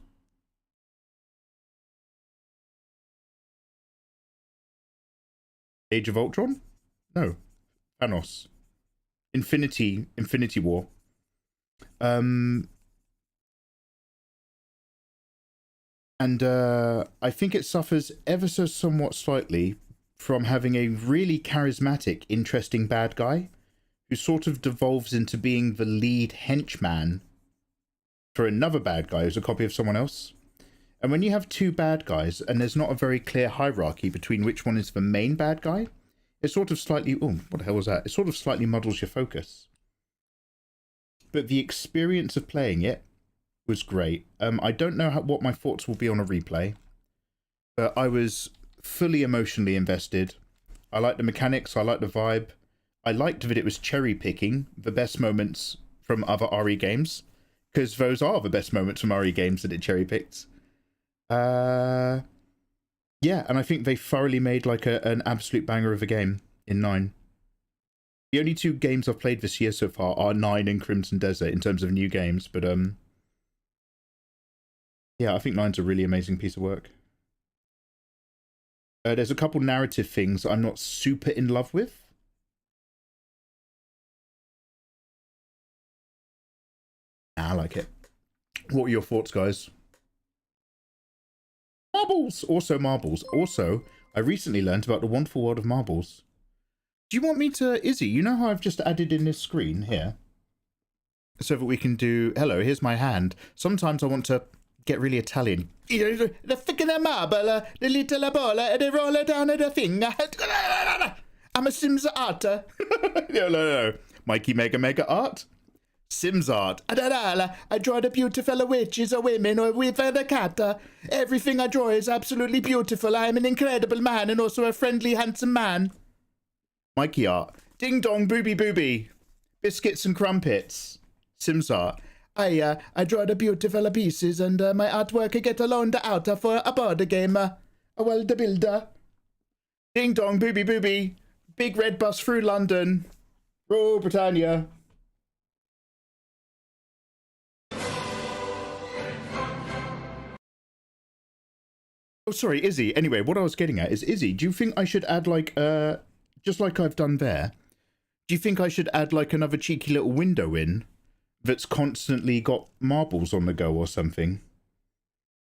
Age of Ultron? No. Thanos. Infinity War. I think it suffers ever so somewhat slightly from having a really charismatic, interesting bad guy who sort of devolves into being the lead henchman for another bad guy who's a copy of someone else. And when you have two bad guys and there's not a very clear hierarchy between which one is the main bad guy, it sort of slightly... Oh, what the hell was that? It sort of slightly muddles your focus. But the experience of playing it was great. I don't know what my thoughts will be on a replay, but I was fully emotionally invested. I liked the mechanics. I liked the vibe. I liked that it was cherry picking the best moments from other RE games, because those are the best moments from RE games that it cherry picked. Yeah, and I think they thoroughly made like an absolute banger of a game in 9. The only 2 games I've played this year so far are 9 and Crimson Desert in terms of new games, but yeah, I think 9's a really amazing piece of work. There's a couple narrative things I'm not super in love with. I like it. What were your thoughts, guys? Marbles! Also marbles. Also, I recently learned about the wonderful world of marbles. Do you want me to... Izzy, you know how I've just added in this screen here? So that we can do... Hello, here's my hand. Sometimes I want to get really Italian. The thick of the marble, the little ball, they roll it down at the finger. I'm a Sims arter. No. Mikey Mega Art. Sims art. I draw the beautiful witches or women or with the cat. Everything I draw is absolutely beautiful. I am an incredible man and also a friendly, handsome man. Mikey art. Ding dong, booby. Biscuits and crumpets. Sims art. I draw the beautiful pieces and my artwork I get loaned out for a board game. Well, the builder. Ding dong, booby. Big red bus through London. Rule Britannia. Oh, sorry, Izzy. Anyway, what I was getting at is, Izzy, do you think I should add, like, just like I've done there, do you think I should add, like, another cheeky little window in that's constantly got marbles on the go or something?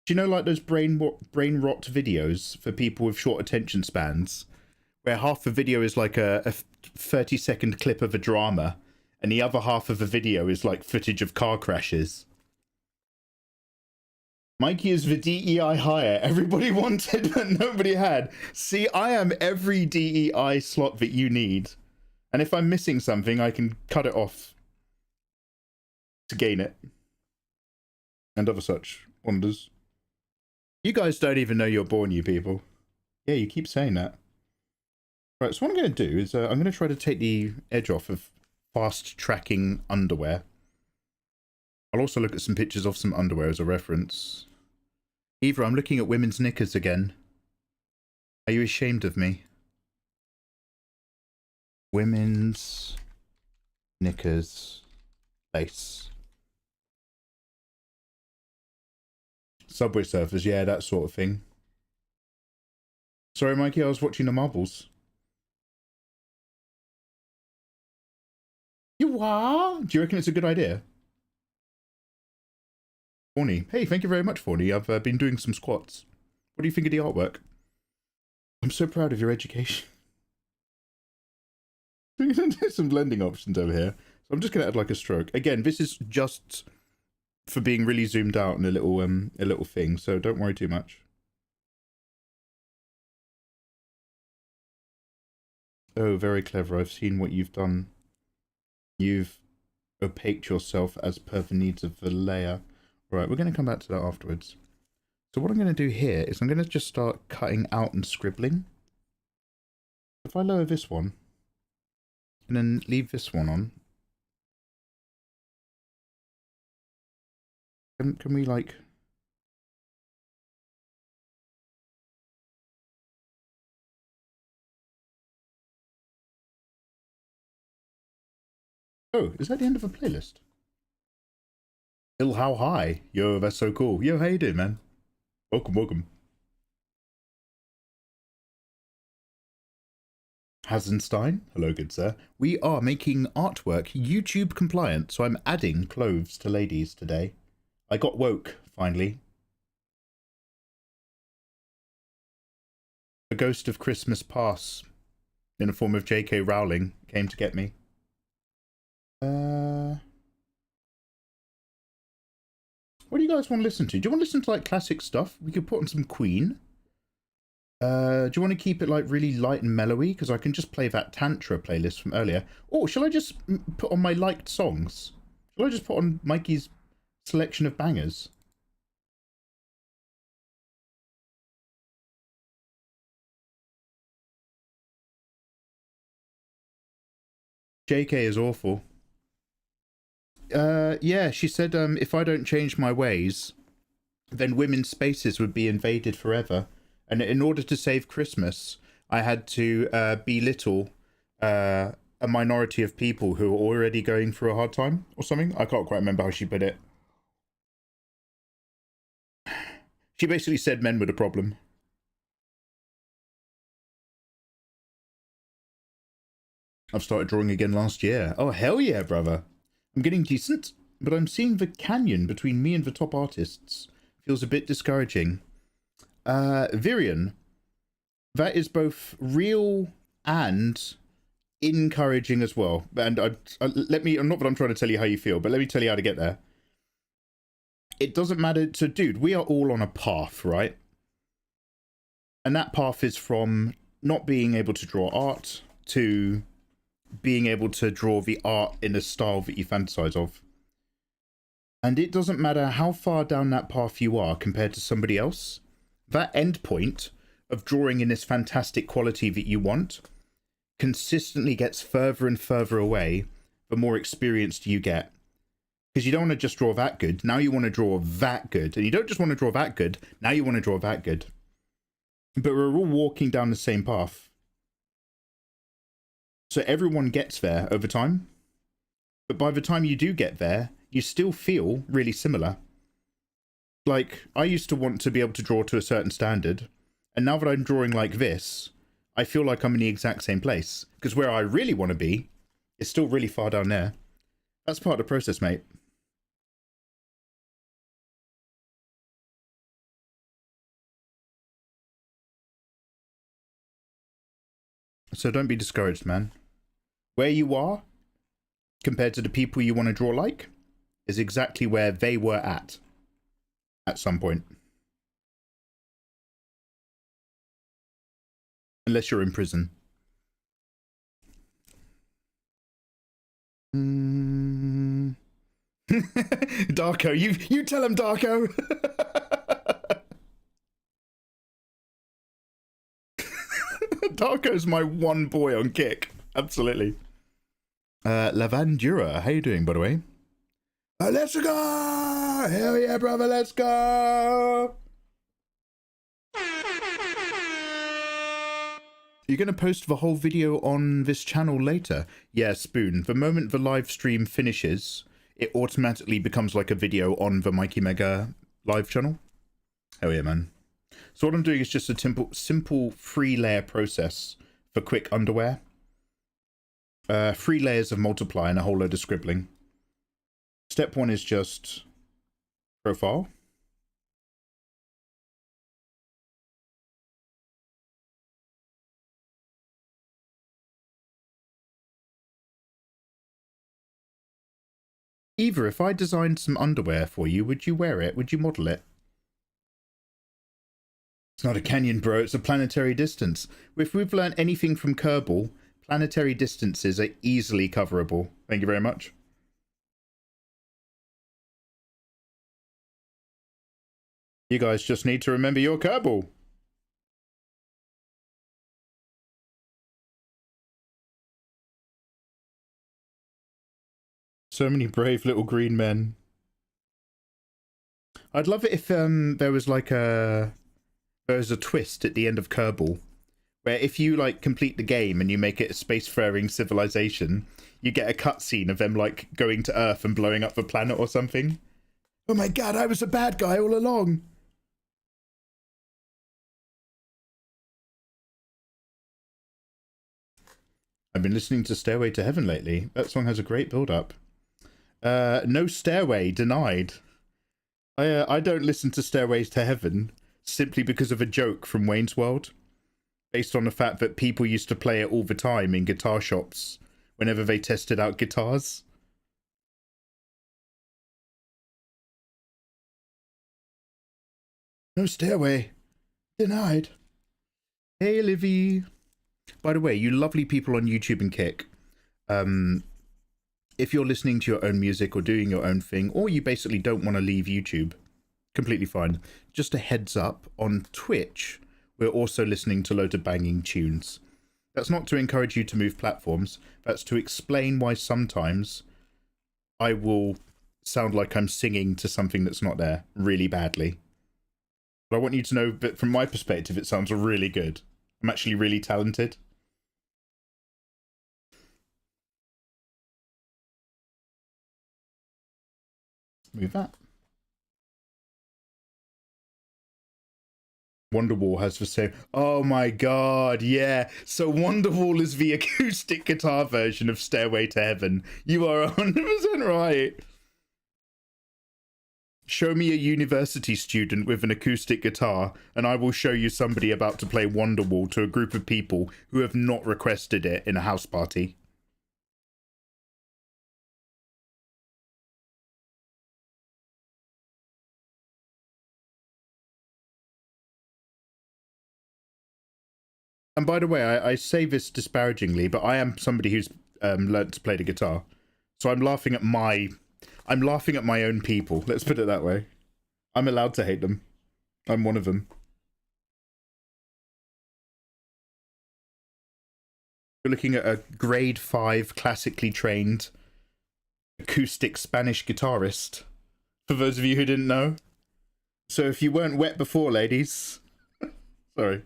Do you know, like, those brain rot videos for people with short attention spans, where half the video is, like, a 30-second clip of a drama, and the other half of the video is, like, footage of car crashes? Mikey is the DEI hire everybody wanted but nobody had. See, I am every DEI slot that you need. And if I'm missing something, I can cut it off to gain it. And other such wonders. You guys don't even know you're born, you people. Yeah, you keep saying that. Right, so what I'm going to do is I'm going to try to take the edge off of fast tracking underwear. I'll also look at some pictures of some underwear as a reference. Eva, I'm looking at women's knickers again. Are you ashamed of me? Women's knickers lace. Subway Surfers, yeah, that sort of thing. Sorry, Mikey, I was watching the marbles. You are? Do you reckon it's a good idea? Fawny. Hey, thank you very much, Fawny. I've been doing some squats. What do you think of the artwork? I'm so proud of your education. There's some blending options over here. So I'm just going to add like a stroke. Again, this is just for being really zoomed out and a little thing, so don't worry too much. Oh, very clever. I've seen what you've done. You've opaqued yourself as per the needs of the layer. Right, we're going to come back to that afterwards. So what I'm going to do here is I'm going to just start cutting out and scribbling. If I lower this one, and then leave this one on, can we like... Oh, is that the end of a playlist? How high? Yo, that's so cool. Yo, how you doing, man? Welcome. Hasenstein, hello, good sir. We are making artwork YouTube compliant, so I'm adding clothes to ladies today. I got woke, finally. The ghost of Christmas Past, in the form of J.K. Rowling, came to get me. What do you guys want to listen to? Do you want to listen to like classic stuff? We could put on some Queen. Do you want to keep it like really light and mellowy? Because I can just play that Tantra playlist from earlier. Or shall I just put on my liked songs? Shall I just put on Mikey's selection of bangers? JK is awful. Yeah, she said if I don't change my ways, then women's spaces would be invaded forever. And in order to save Christmas, I had to belittle a minority of people who are already going through a hard time or something. I can't quite remember how she put it. She basically said men were the problem. I've started drawing again last year. Oh, hell yeah, brother. I'm getting decent, but I'm seeing the canyon between me and the top artists. Feels a bit discouraging. Virion, that is both real and encouraging as well. And not that I'm trying to tell you how you feel, but let me tell you how to get there. It doesn't matter. So, dude, we are all on a path, right? And that path is from not being able to draw art to being able to draw the art in a style that you fantasize of. And it doesn't matter how far down that path you are compared to somebody else, that end point of drawing in this fantastic quality that you want consistently gets further and further away the more experienced you get. Because you don't want to just draw that good, now you want to draw that good. And you don't just want to draw that good, now you want to draw that good. But we're all walking down the same path. So everyone gets there over time. But by the time you do get there, you still feel really similar. Like, I used to want to be able to draw to a certain standard. And now that I'm drawing like this, I feel like I'm in the exact same place. Because where I really want to be is still really far down there. That's part of the process, mate. So don't be discouraged, man. Where you are, compared to the people you want to draw like, is exactly where they were at some point. Unless you're in prison. Darko, you tell him, Darko. Darko's my one boy on Kick. Absolutely. Lavandura, how you doing, by the way? Let's go! Hell yeah, brother, let's go! You're going to post the whole video on this channel later? Yeah, Spoon. The moment the live stream finishes, it automatically becomes like a video on the Mikey Mega live channel. Hell yeah, man. So what I'm doing is just a simple 3-layer process for quick underwear. 3 layers of multiply and a whole load of scribbling. Step 1 is just profile. Eva, if I designed some underwear for you, would you wear it? Would you model it? It's not a canyon, bro. It's a planetary distance. If we've learned anything from Kerbal, planetary distances are easily coverable. Thank you very much. You guys just need to remember your Kerbal. So many brave little green men. I'd love it if there was like a twist at the end of Kerbal, where if you like complete the game and you make it a spacefaring civilization, you get a cutscene of them like going to Earth and blowing up the planet or something. Oh my god, I was a bad guy all along. I've been listening to Stairway to Heaven lately. That song has a great build-up. No Stairway, denied. I don't listen to Stairways to Heaven simply because of a joke from Wayne's World, based on the fact that people used to play it all the time in guitar shops whenever they tested out guitars. No stairway. Denied. Hey, Livy. By the way, you lovely people on YouTube and Kick, if you're listening to your own music or doing your own thing, or you basically don't want to leave YouTube, completely fine. Just a heads up, on Twitch, we're also listening to loads of banging tunes. That's not to encourage you to move platforms. That's to explain why sometimes I will sound like I'm singing to something that's not there really badly. But I want you to know that from my perspective, it sounds really good. I'm actually really talented. Move that. Wonderwall has the same. Oh my god, yeah. So Wonderwall is the acoustic guitar version of Stairway to Heaven. You are 100% right. Show me a university student with an acoustic guitar, and I will show you somebody about to play Wonderwall to a group of people who have not requested it in a house party. And by the way, I say this disparagingly, but I am somebody who's learnt to play the guitar, so I'm laughing at my own people. Let's put it that way. I'm allowed to hate them. I'm one of them. We're looking at a grade 5 classically trained acoustic Spanish guitarist, for those of you who didn't know. So if you weren't wet before, ladies, sorry.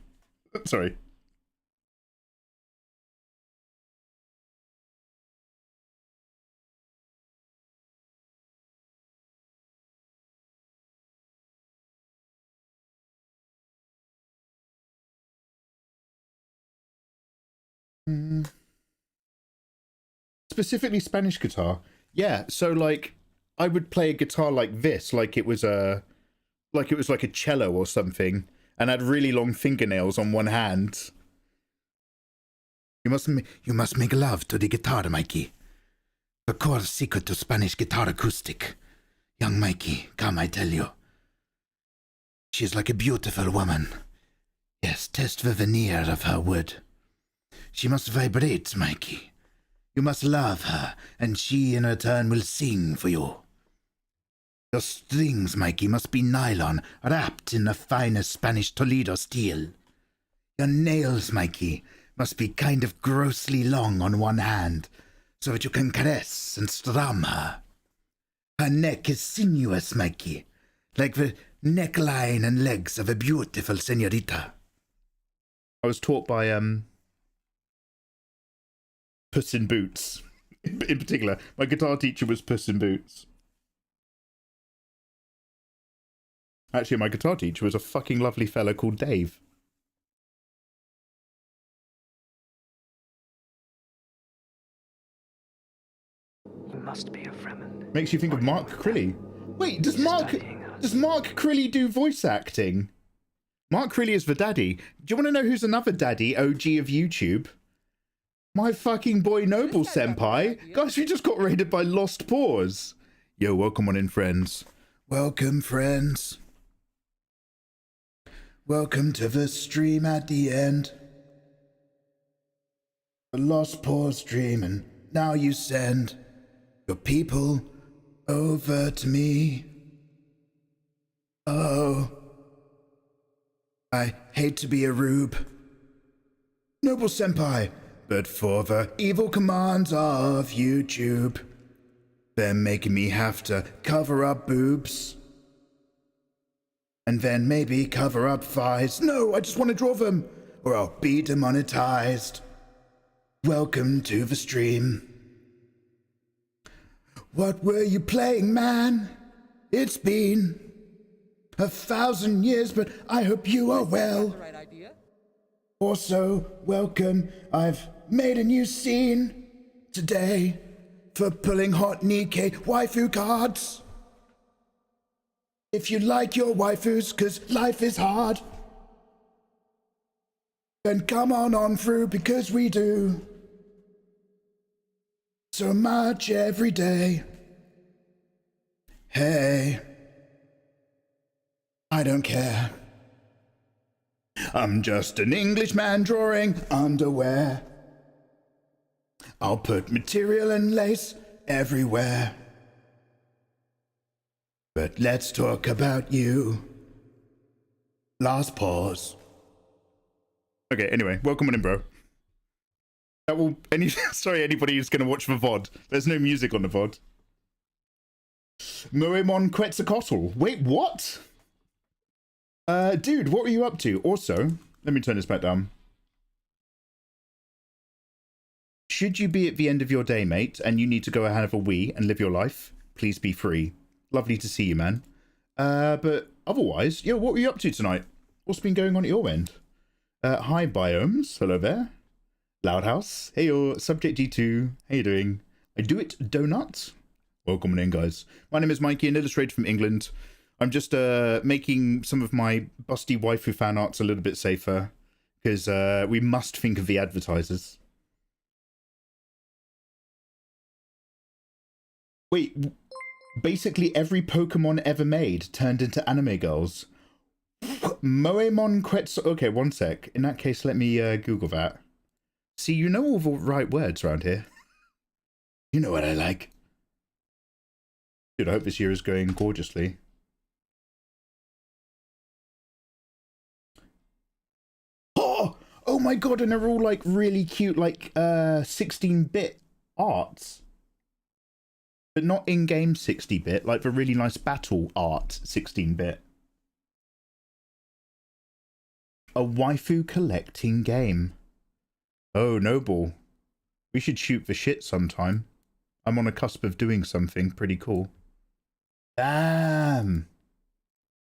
Specifically Spanish guitar. Yeah, so like I would play a guitar like this, like it was like a cello or something, and had really long fingernails on one hand. You must make love to the guitar, Mikey. The core secret to Spanish guitar acoustic. Young Mikey, come, I tell you. She's like a beautiful woman. Yes, test the veneer of her wood. She must vibrate, Mikey. You must love her, and she in her turn will sing for you. Your strings, Mikey, must be nylon, wrapped in the finest Spanish Toledo steel. Your nails, Mikey, must be kind of grossly long on one hand, so that you can caress and strum her. Her neck is sinuous, Mikey, like the neckline and legs of a beautiful señorita. I was taught by, Puss in Boots. In particular, my guitar teacher was Puss in Boots. Actually, my guitar teacher was a fucking lovely fella called Dave. He must be a Fremen. Makes you think of Mark Crilly. Wait, does Mark Crilly do voice acting? Mark Crilly is the daddy. Do you want to know who's another daddy, OG of YouTube? My fucking boy Noble Senpai. Guys, we just got raided by Lost Paws. Yo, welcome on in, friends. Welcome, friends. Welcome to the stream at the end. The Lost Paws stream, and now you send your people over to me. Oh, I hate to be a rube, Noble Senpai, but for the evil commands of YouTube, they're making me have to cover up boobs. And then maybe cover up thighs. No, I just want to draw them, or I'll be demonetized. Welcome to the stream. What were you playing, man? It's been 1,000 years, but I hope you are well. Also, welcome. I've made a new scene today for pulling hot Nikkei waifu cards. If you like your waifus, 'cause life is hard, then come on through, because we do so much every day. Hey, I don't care. I'm just an Englishman drawing underwear. I'll put material and lace everywhere. But let's talk about you. Last pause. Okay, anyway, welcome on in, bro. That will sorry anybody who's gonna watch the VOD. There's no music on the VOD. Moemon Quetzalcoatl. Wait, what? Dude, what were you up to? Also, let me turn this back down. Should you be at the end of your day, mate, and you need to go and have a wee and live your life, please be free. Lovely to see you, man. But otherwise, yo, what were you up to tonight? What's been going on at your end? Hi, Biomes. Hello there. Loudhouse. Hey, yo, Subject G2. How you doing? I do it, Donut. Welcome in, guys. My name is Mikey, an illustrator from England. I'm just making some of my busty waifu fan arts a little bit safer, because we must think of the advertisers. Wait, basically every Pokemon ever made turned into anime girls. Moemon Quetzal... Okay, one sec. In that case, let me Google that. See, you know all the right words around here. You know what I like. Dude, I hope this year is going gorgeously. Oh my god, and they're all like really cute, like 16-bit arts. But not in-game 60-bit, like the really nice battle art 16-bit. A waifu collecting game. Oh, noble. We should shoot the shit sometime. I'm on a cusp of doing something pretty cool. Damn.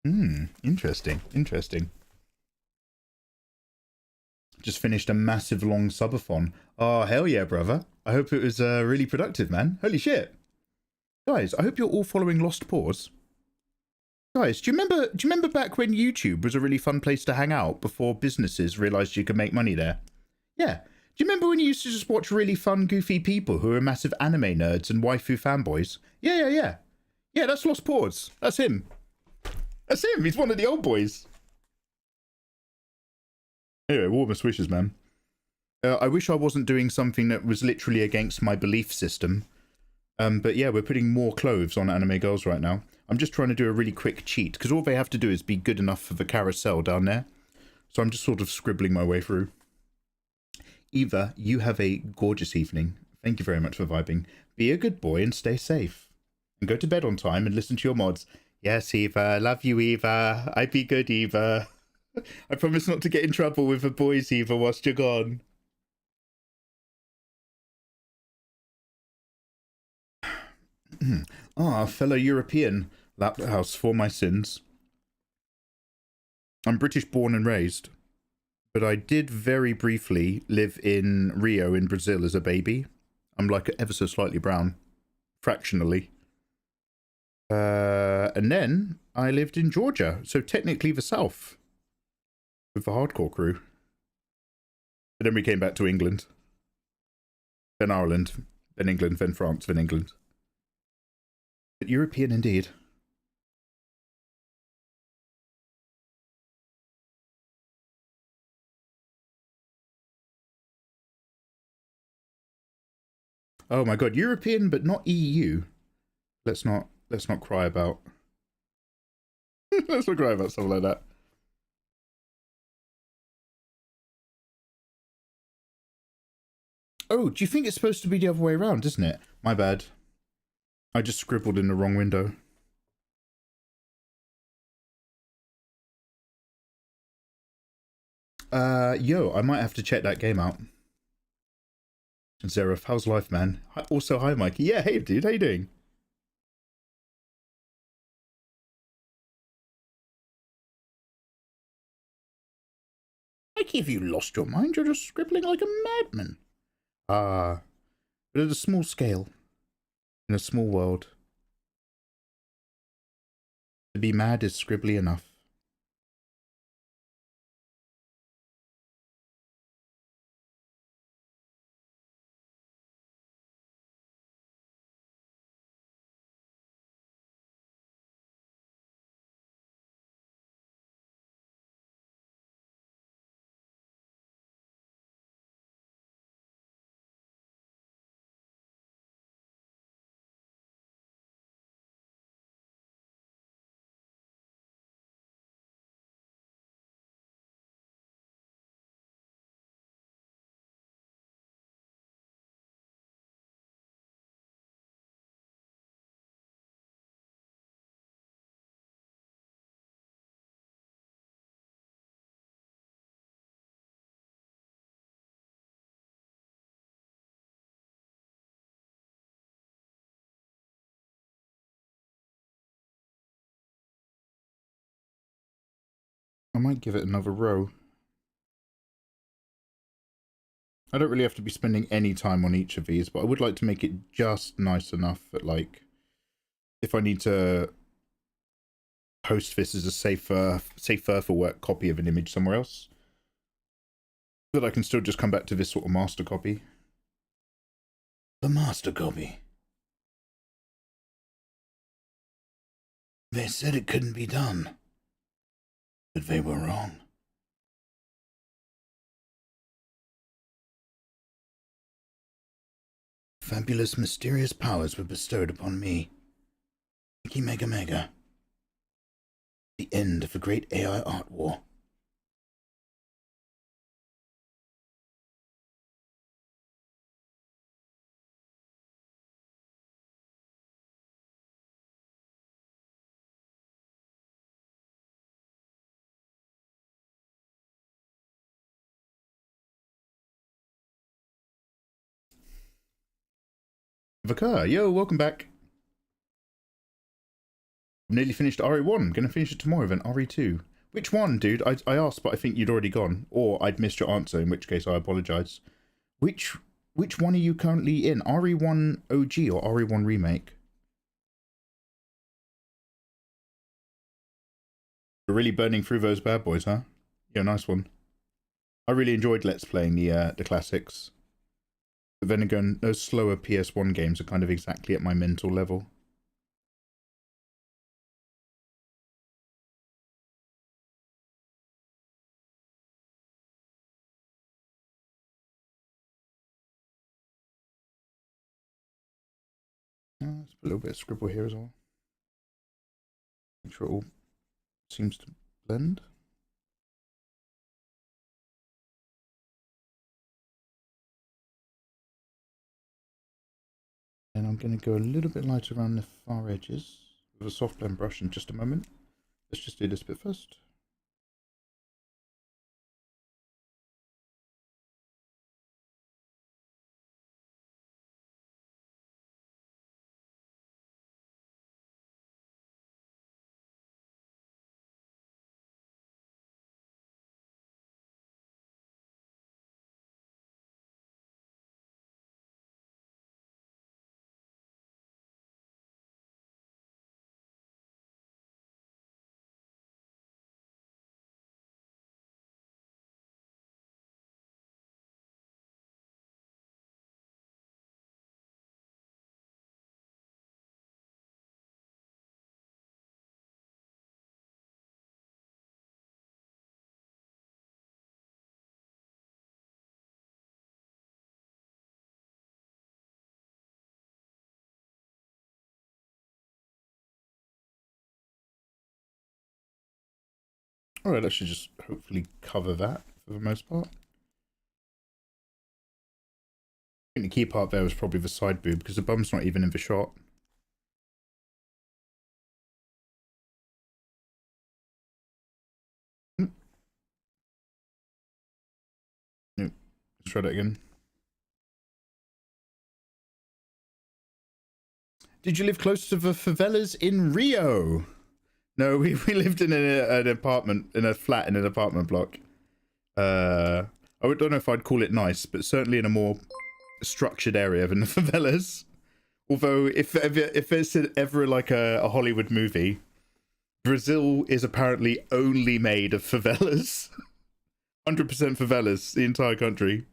Interesting, interesting. Just finished a massive long subathon. Oh, hell yeah, brother. I hope it was really productive, man. Holy shit. Guys, I hope you're all following Lost Pause. Guys, do you remember back when YouTube was a really fun place to hang out before businesses realized you could make money there? Yeah. Do you remember when you used to just watch really fun, goofy people who were massive anime nerds and waifu fanboys? Yeah. Yeah, that's Lost Pause. That's him. That's him. He's one of the old boys. Anyway, warmest wishes, man. I wish I wasn't doing something that was literally against my belief system. But yeah, we're putting more clothes on anime girls right now. I'm just trying to do a really quick cheat, because all they have to do is be good enough for the carousel down there. So I'm just sort of scribbling my way through. Eva, you have a gorgeous evening. Thank you very much for vibing. Be a good boy and stay safe. And go to bed on time and listen to your mods. Yes, Eva. Love you, Eva. I be good, Eva. I promise not to get in trouble with the boys, Eva, whilst you're gone. Fellow European. Lap house for my sins. I'm British born and raised. But I did very briefly live in Rio in Brazil as a baby. I'm like ever so slightly brown. Fractionally. And then I lived in Georgia. So technically the South. With the hardcore crew. But then we came back to England. Then Ireland. Then England. Then France. Then England. But European indeed. Oh my god, European but not EU. Let's not cry about let's not cry about something like that. Oh, do you think it's supposed to be the other way around, isn't it? My bad. I just scribbled in the wrong window. Yo, I might have to check that game out. Zeref, how's life, man? Also, hi, Mikey. Yeah, hey, dude, how you doing? Mikey, have you lost your mind? You're just scribbling like a madman. Ah, but at a small scale, in a small world. To be mad is scribbly enough. might give it another row. I don't really have to be spending any time on each of these, but I would like to make it just nice enough that, like, if I need to post this as a safer for work copy of an image somewhere else, that I can still just come back to this sort of master copy. The master copy. They said it couldn't be done, but they were wrong. Fabulous, mysterious powers were bestowed upon me. Mickey Mega Mega. The end of the great AI art war. Vakar, yo, welcome back. I've nearly finished RE1. Gonna finish it tomorrow, then RE2. Which one, dude? I asked, but I think you'd already gone. Or I'd missed your answer, in which case I apologise. Which one are you currently in? RE1 OG or RE1 Remake? You're really burning through those bad boys, huh? Yeah, nice one. I really enjoyed Let's Playing the classics. But then again, those slower PS1 games are kind of exactly at my mental level. Let's put a little bit of scribble here as well. Make sure it all seems to blend. And I'm going to go a little bit lighter around the far edges with a soft blend brush in just a moment. Let's just do this bit first. Alright, that should just hopefully cover that for the most part. I think the key part there was probably the side boob, because the bum's not even in the shot. Nope. Let's try that again. Did you live close to the favelas in Rio? No, we lived in an apartment, in a flat in an apartment block. I don't know if I'd call it nice, but certainly in a more structured area than the favelas. Although, if it's ever like a Hollywood movie, Brazil is apparently only made of favelas. 100% favelas, the entire country.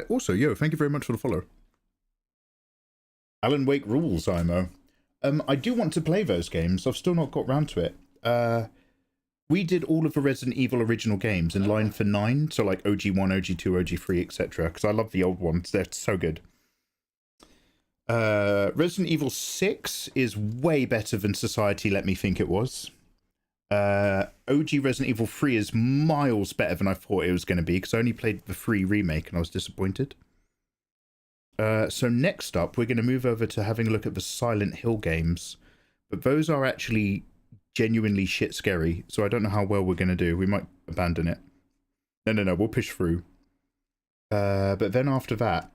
Also, yo, thank you very much for the follow. Alan Wake rules, IMO. I do want to play those games. I've still not got round to it. We did all of the Resident Evil original games in line for 9, so like OG1, OG2, OG3, etc. Because I love the old ones. They're so good. Resident Evil 6 is way better than Society let me think it was. OG Resident Evil 3 is miles better than I thought it was going to be, because I only played the 3 remake and I was disappointed. So next up, we're going to move over to having a look at the Silent Hill games. But those are actually genuinely shit scary, so I don't know how well we're going to do. We might abandon it. No, we'll push through. But then after that,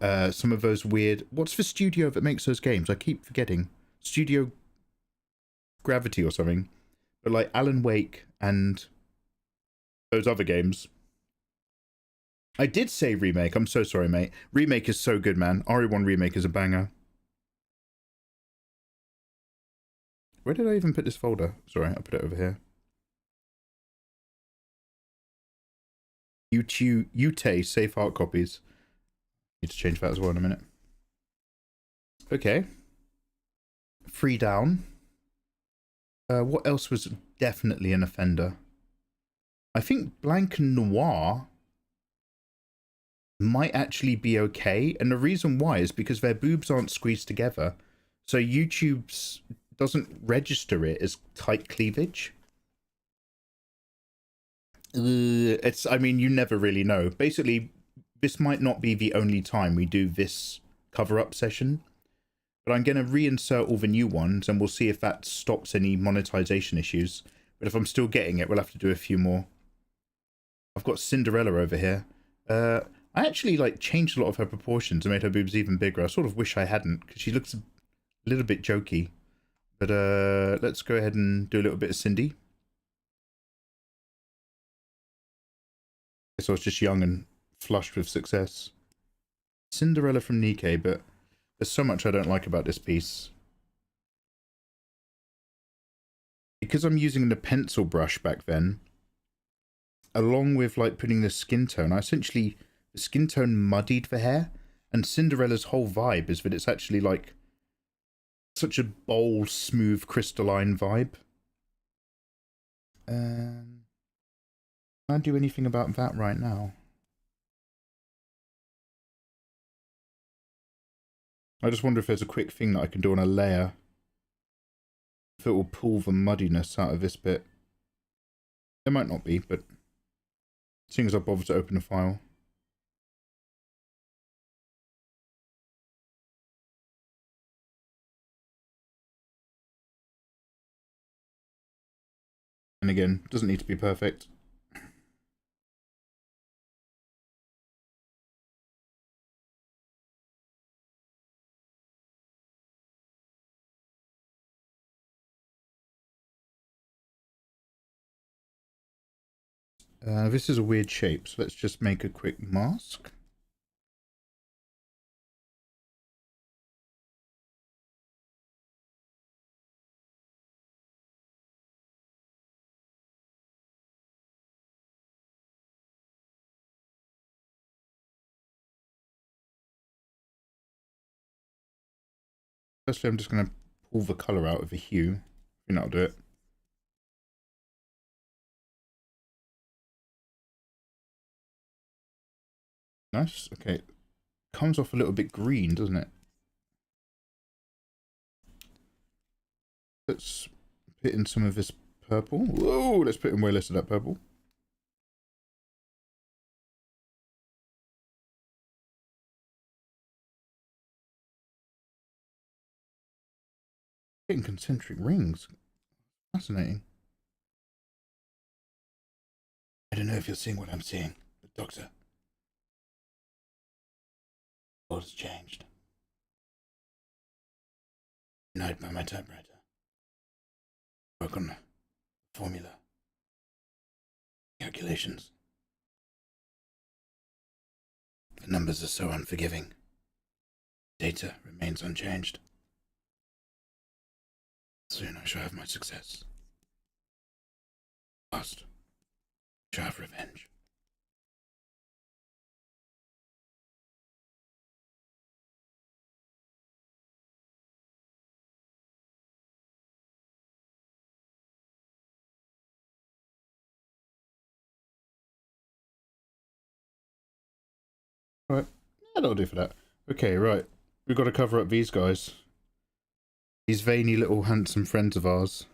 some of those weird... What's the studio that makes those games? I keep forgetting. Studio Gravity or something. But like Alan Wake and those other games. I did say remake. I'm so sorry, mate. Remake is so good, man. RE1 Remake is a banger. Where did I even put this folder? Sorry, I put it over here. Ute safe art copies. Need to change that as well in a minute. Okay. Free down. What else was definitely an offender? I think Blanc and Noir might actually be okay, and the reason why is because their boobs aren't squeezed together, so YouTube's doesn't register it as tight cleavage. I mean, you never really know. Basically, this might not be the only time we do this cover-up session, but I'm going to reinsert all the new ones, and we'll see if that stops any monetization issues. But if I'm still getting it, we'll have to do a few more. I've got Cinderella over here. I actually like changed a lot of her proportions and made her boobs even bigger. I sort of wish I hadn't, because she looks a little bit jokey. But let's go ahead and do a little bit of Cindy. I guess I was just young and flushed with success. Cinderella from Nikkei, but there's so much I don't like about this piece. Because I'm using the pencil brush back then, along with like putting the skin tone, the skin tone muddied the hair, and Cinderella's whole vibe is that it's actually like such a bold, smooth, crystalline vibe. Can I do anything about that right now? I just wonder if there's a quick thing that I can do on a layer. If it will pull the muddiness out of this bit. There might not be, but seeing as I bothered to open the file. And again, doesn't need to be perfect. This is a weird shape, so let's just make a quick mask. Firstly, I'm just going to pull the colour out of the hue. I think that'll do it. Nice. Okay. Comes off a little bit green, doesn't it? Let's put in some of this purple. Whoa, let's put in way less of that purple. Getting concentric rings. Fascinating. I don't know if you're seeing what I'm seeing, but Doctor, the world has changed. Night by my typewriter. Work on formula. Calculations. The numbers are so unforgiving. Data remains unchanged. Soon I shall have my success. Last, I shall have revenge. Right, that'll do for that. Okay, right. We've got to cover up these guys. These veiny little handsome friends of ours.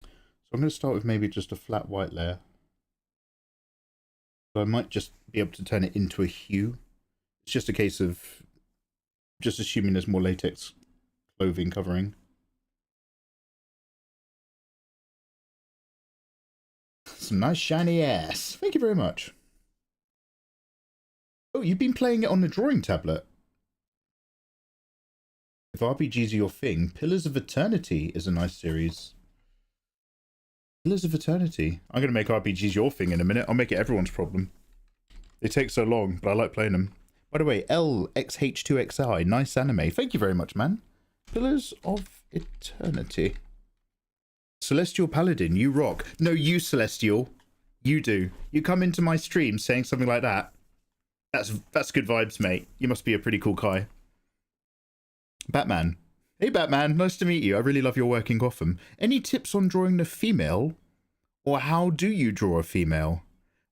So I'm going to start with maybe just a flat white layer. So I might just be able to turn it into a hue. It's just a case of just assuming there's more latex clothing covering. Some nice shiny ass. Thank you very much. Oh, you've been playing it on the drawing tablet. If RPGs are your thing, Pillars of Eternity is a nice series. Pillars of Eternity. I'm going to make RPGs your thing in a minute. I'll make it everyone's problem. They take so long, but I like playing them. By the way, LXH2XI, nice anime. Thank you very much, man. Pillars of Eternity. Celestial Paladin, you rock. No, you Celestial. You do. You come into my stream saying something like that. That's good vibes, mate. You must be a pretty cool guy. Batman. Hey, Batman. Nice to meet you. I really love your work in Gotham. Any tips on drawing the female? Or how do you draw a female?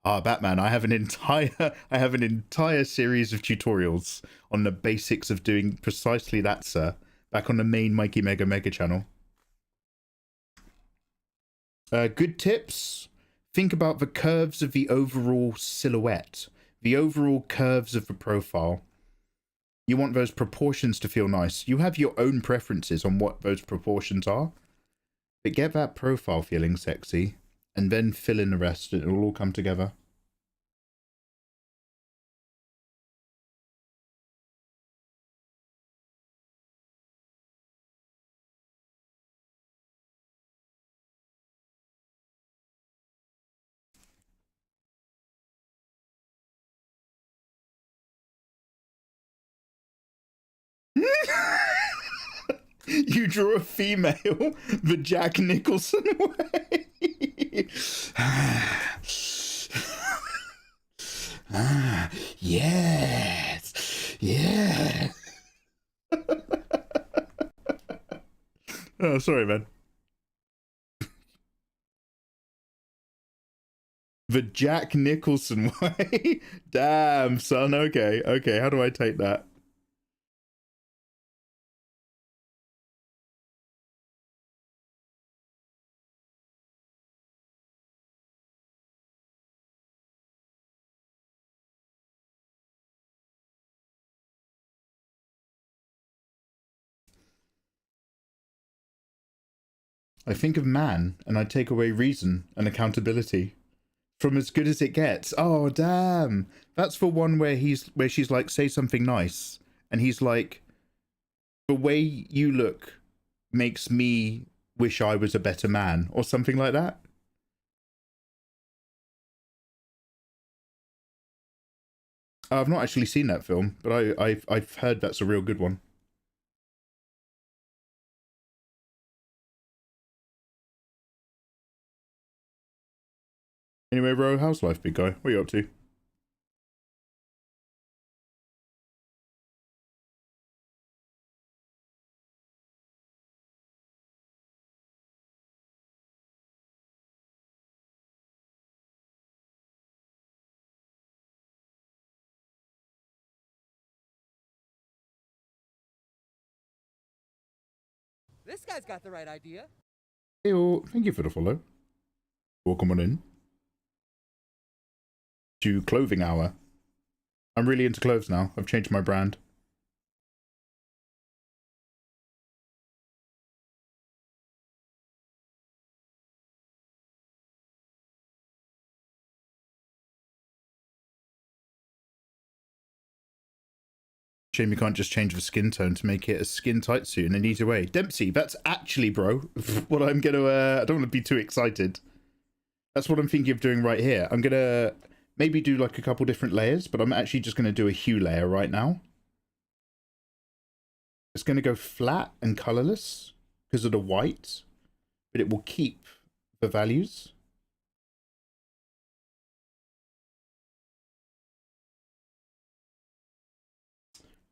Ah, Batman, I have an entire series of tutorials on the basics of doing precisely that, sir. Back on the main Mikey Mega channel. Good tips. Think about the curves of the overall silhouette. The overall curves of the profile. You want those proportions to feel nice. You have your own preferences on what those proportions are. But get that profile feeling sexy. And then fill in the rest. It'll all come together. You draw a female the Jack Nicholson way. Yes. Yeah. Oh, sorry, man. The Jack Nicholson way. Damn, son. Okay. How do I take that? I think of man, and I take away reason and accountability. From As Good As It Gets. Oh, damn. That's for one where she's like, say something nice. And he's like, the way you look makes me wish I was a better man. Or something like that. I've not actually seen that film, but I've heard that's a real good one. Anyway, bro, how's life, big guy? What are you up to? This guy's got the right idea. Hey, thank you for the follow. Welcome on in to Clothing Hour. I'm really into clothes now. I've changed my brand. Shame you can't just change the skin tone to make it a skin tight suit in an easy way. Dempsey, that's actually, bro, what I'm gonna, I don't want to be too excited. That's what I'm thinking of doing right here. I'm gonna maybe do like a couple different layers, but I'm actually just gonna do a hue layer right now. It's gonna go flat and colorless because of the white, but it will keep the values.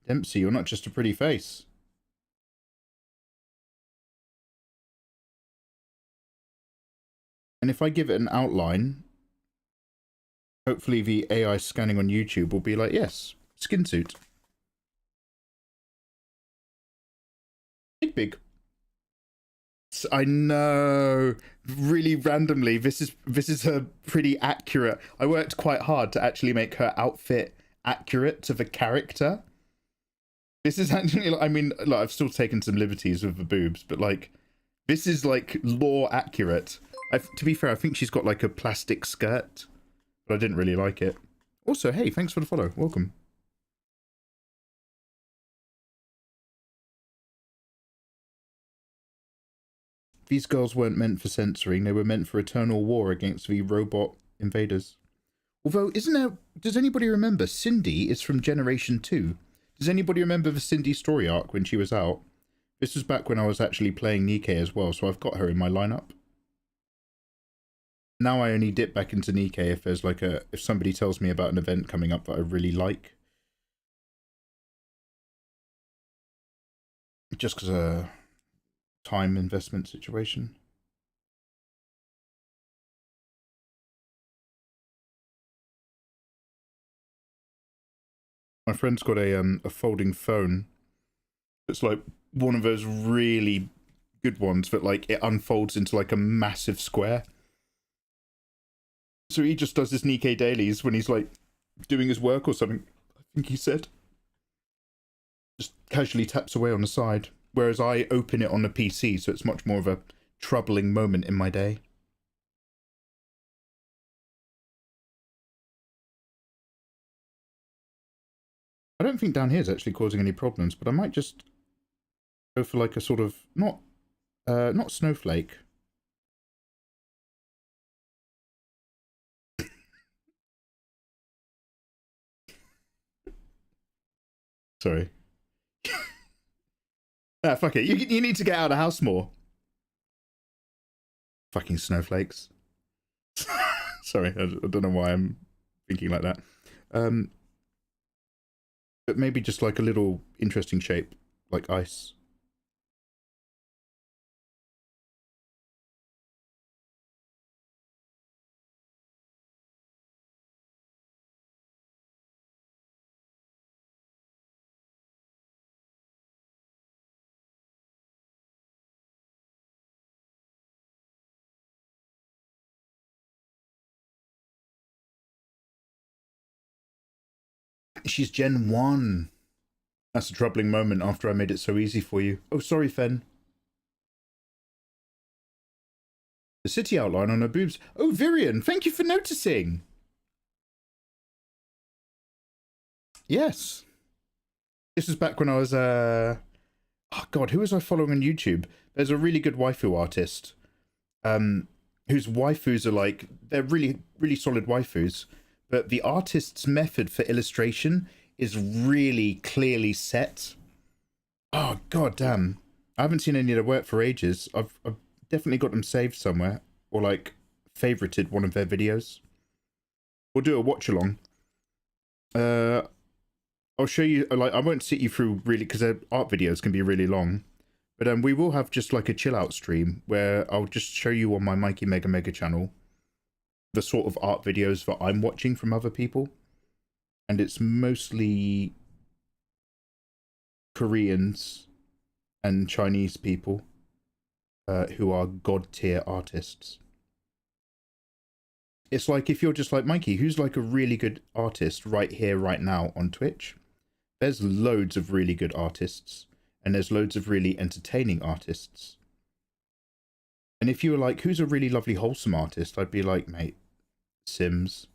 Dempsey, you're not just a pretty face. And if I give it an outline, hopefully the AI scanning on YouTube will be like, yes, skin suit. Big. I know, really randomly, this is a pretty accurate. I worked quite hard to actually make her outfit accurate to the character. This is actually, I mean, like, I've still taken some liberties with the boobs, but like, this is like law accurate. To be fair, I think she's got like a plastic skirt, but I didn't really like it. Also, hey, thanks for the follow. Welcome. These girls weren't meant for censoring. They were meant for eternal war against the robot invaders. Although, isn't there... Does anybody remember? Cindy is from Generation 2. Does anybody remember the Cindy story arc when she was out? This was back when I was actually playing Nikkei as well, so I've got her in my lineup. Now I only dip back into Nikkei if there's like a... If somebody tells me about an event coming up that I really like. Just because a time investment situation. My friend's got a folding phone. It's like one of those really good ones that like it unfolds into like a massive square. So he just does his Nikkei dailies when he's like doing his work or something, I think he said. Just casually taps away on the side. Whereas I open it on the PC, so it's much more of a troubling moment in my day. I don't think down here is actually causing any problems, but I might just go for like a sort of not snowflake. Sorry. Ah, fuck it. You need to get out of the house more. Fucking snowflakes. Sorry, I don't know why I'm thinking like that. But maybe just like a little interesting shape, like ice. She's Gen 1. That's a troubling moment after I made it so easy for you. Oh, sorry, Fen. The city outline on her boobs. Oh, Virion, thank you for noticing. Yes. This was back when I was, oh God, who was I following on YouTube? There's a really good waifu artist, whose waifus are like, they're really, really solid waifus, but the artist's method for illustration is really clearly set. Oh, God damn. I haven't seen any of their work for ages. I've definitely got them saved somewhere, or like favorited one of their videos. We'll do a watch along. I'll show you, like, I won't sit you through really, because art videos can be really long, but we will have just like a chill out stream where I'll just show you on my Mikey Mega Mega channel the sort of art videos that I'm watching from other people. And it's mostly Koreans and Chinese people who are god tier artists. It's like if you're just like, Mikey, who's like a really good artist right here, right now on Twitch? There's loads of really good artists, and there's loads of really entertaining artists. And if you were like, who's a really lovely, wholesome artist? I'd be like, mate, Sims.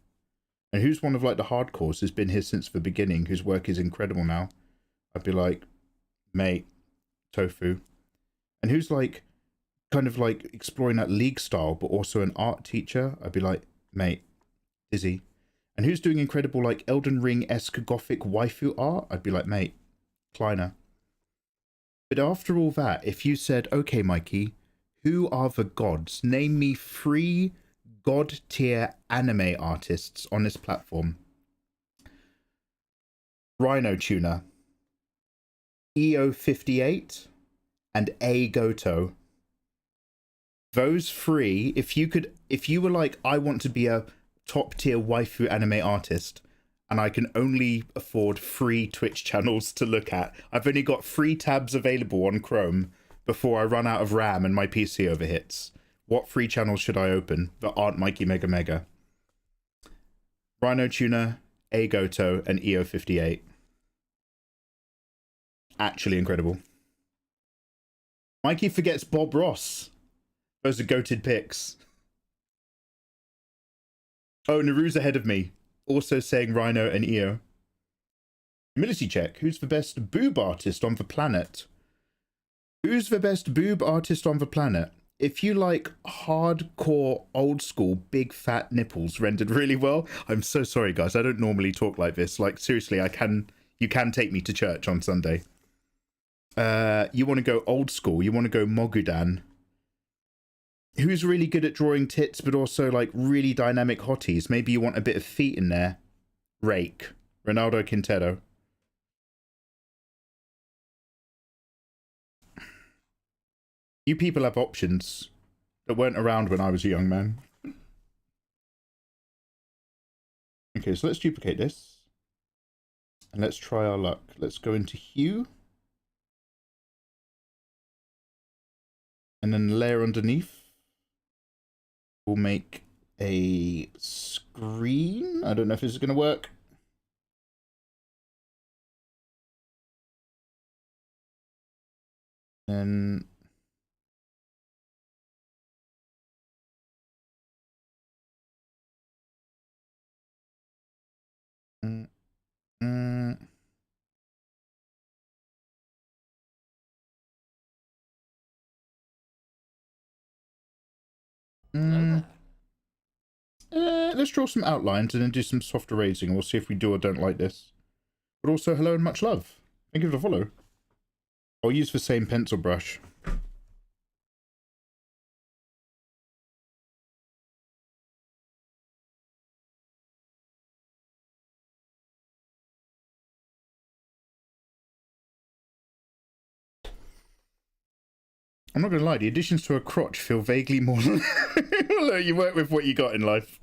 And who's one of like the hardcores who's been here since the beginning, whose work is incredible now? I'd be like, mate, Tofu. And who's like, kind of like exploring that League style, but also an art teacher? I'd be like, mate, Dizzy. And who's doing incredible like Elden Ring-esque gothic waifu art? I'd be like, mate, Kleiner. But after all that, if you said, okay, Mikey, who are the gods? Name me 3 god tier anime artists on this platform. Rhino Tuner, EO58, and A Goto. Those 3, if you were like, I want to be a top tier waifu anime artist, and I can only afford 3 Twitch channels to look at. I've only got 3 tabs available on Chrome before I run out of RAM and my PC overhits. What 3 channels should I open that aren't Mikey Mega Mega? Rhino Tuner, A Goto, and EO58. Actually incredible. Mikey forgets Bob Ross. Those are goated picks. Oh, Naru's ahead of me. Also saying Rhino and Eo. Humility check. Who's the best boob artist on the planet? Who's the best boob artist on the planet? If you like hardcore, old school, big fat nipples rendered really well, I'm so sorry, guys. I don't normally talk like this. Like, seriously, you can take me to church on Sunday. You want to go old school. You want to go Mogudan. Who's really good at drawing tits, but also like really dynamic hotties? Maybe you want a bit of feet in there. Rake. Ronaldo Quintero. You people have options that weren't around when I was a young man. Okay, so let's duplicate this. And let's try our luck. Let's go into hue. And then layer underneath. We'll make a screen. I don't know if this is going to work. And let's draw some outlines and then do some soft erasing. We'll see if we do or don't like this. But also, hello and much love. Thank you for the follow. I'll use the same pencil brush. I'm not going to lie, the additions to a crotch feel vaguely more... Well, you work with what you got in life.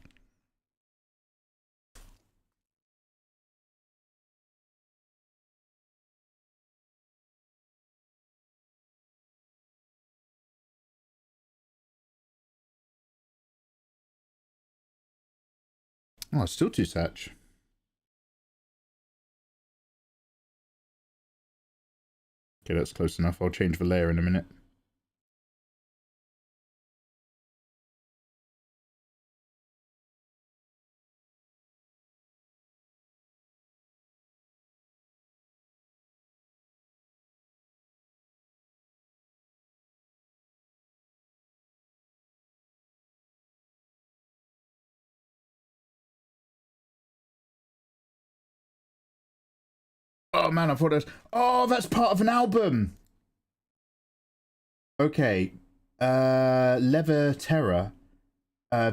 Oh, it's still too satch. Okay, that's close enough. I'll change the layer in a minute. Oh man, I thought it was... Oh, that's part of an album! Okay. Leather Terror.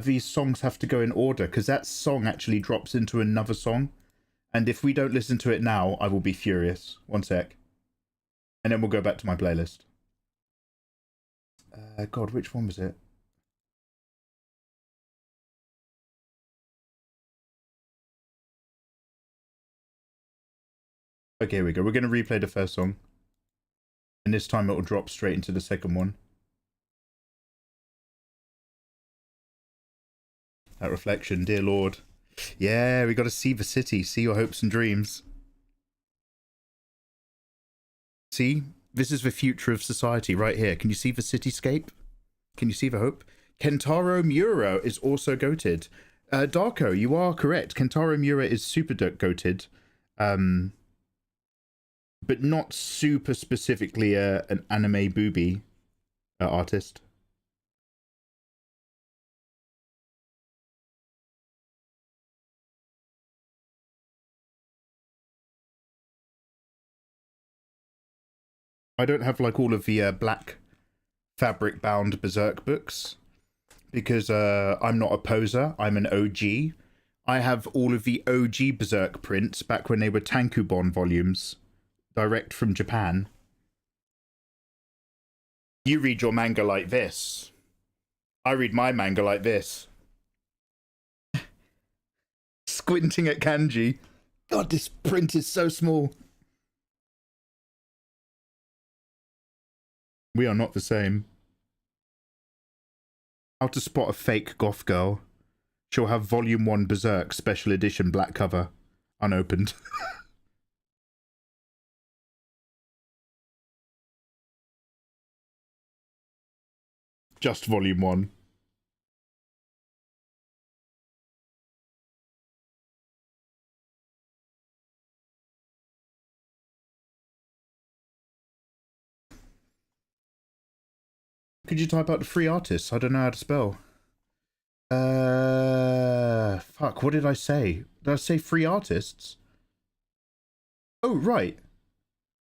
These songs have to go in order, because that song actually drops into another song. And if we don't listen to it now, I will be furious. One sec. And then we'll go back to my playlist. God, which one was it? Okay, here we go. We're going to replay the first song. And this time it will drop straight into the second one. That reflection, dear Lord. Yeah, we got to see the city, see your hopes and dreams. See? This is the future of society right here. Can you see the cityscape? Can you see the hope? Kentaro Miura is also goated. Darko, you are correct. Kentaro Miura is super goated. But not super specifically an anime booby artist. I don't have like all of the black fabric bound Berserk books because I'm not a poser. I'm an OG. I have all of the OG Berserk prints back when they were tankobon volumes. Direct from Japan. You read your manga like this. I read my manga like this. Squinting at kanji. God, this print is so small. We are not the same. How to spot a fake goth girl. She'll have Volume 1 Berserk Special Edition black cover. Unopened. Just Volume 1. Could you type out the free artists? I don't know how to spell. Fuck, what did I say? Did I say free artists? Oh, right.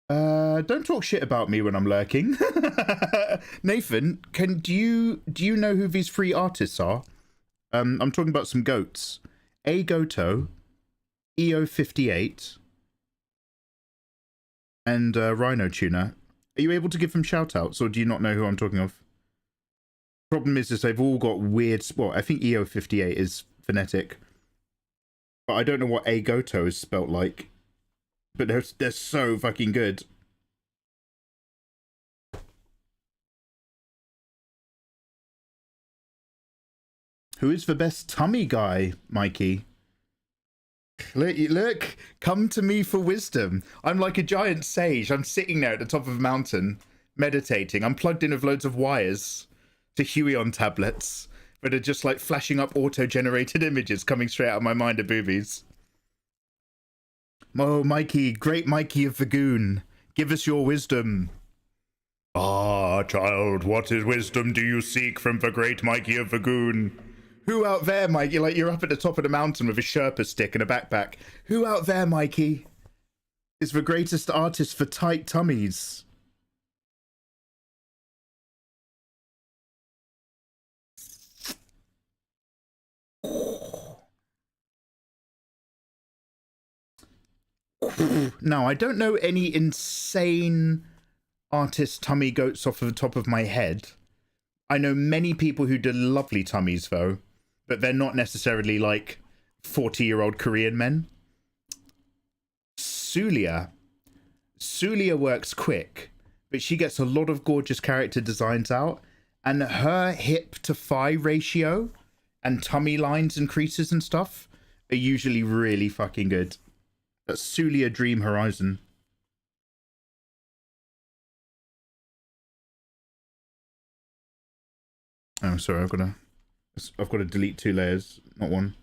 Don't talk shit about me when I'm lurking. Nathan, do you know who these free artists are? I'm talking about some goats. A Goto, EO58, and Rhino Tuner. Are you able to give them shout outs, or do you not know who I'm talking of? Problem is they've all got weird, well, I think EO58 is phonetic, but I don't know what A Goto is spelt like, but they're so fucking good. Who is the best tummy guy, Mikey? Look, come to me for wisdom. I'm like a giant sage. I'm sitting there at the top of a mountain, meditating. I'm plugged in with loads of wires to Huion tablets, but are just like flashing up auto-generated images coming straight out of my mind of boobies. Oh, Mikey, great Mikey of the Goon, give us your wisdom. Ah, child, what is wisdom do you seek from the great Mikey of the Goon? Who out there, Mikey? Like, you're up at the top of the mountain with a Sherpa stick and a backpack. Who out there, Mikey, is the greatest artist for tight tummies? No, I don't know any insane artist tummy goats off of the top of my head. I know many people who do lovely tummies, though, but they're not necessarily like 40-year-old Korean men. Sulia works quick, but she gets a lot of gorgeous character designs out, and her hip to thigh ratio and tummy lines and creases and stuff are usually really fucking good. That's Sulia Dream Horizon. Oh, sorry, I've got to delete 2 layers, not 1.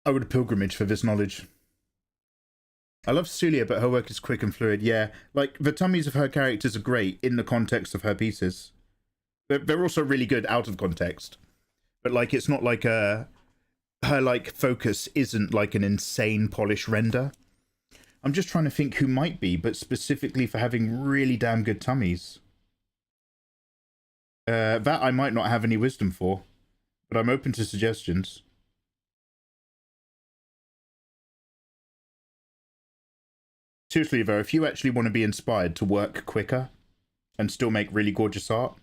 I would pilgrimage for this knowledge. I love Sulia, but her work is quick and fluid. Yeah, like, the tummies of her characters are great in the context of her pieces. They're also really good out of context. But, like, it's not like her, like, focus isn't, like, an insane polished render. I'm just trying to think who might be, but specifically for having really damn good tummies. That I might not have any wisdom for, but I'm open to suggestions. Seriously, though, if you actually want to be inspired to work quicker and still make really gorgeous art,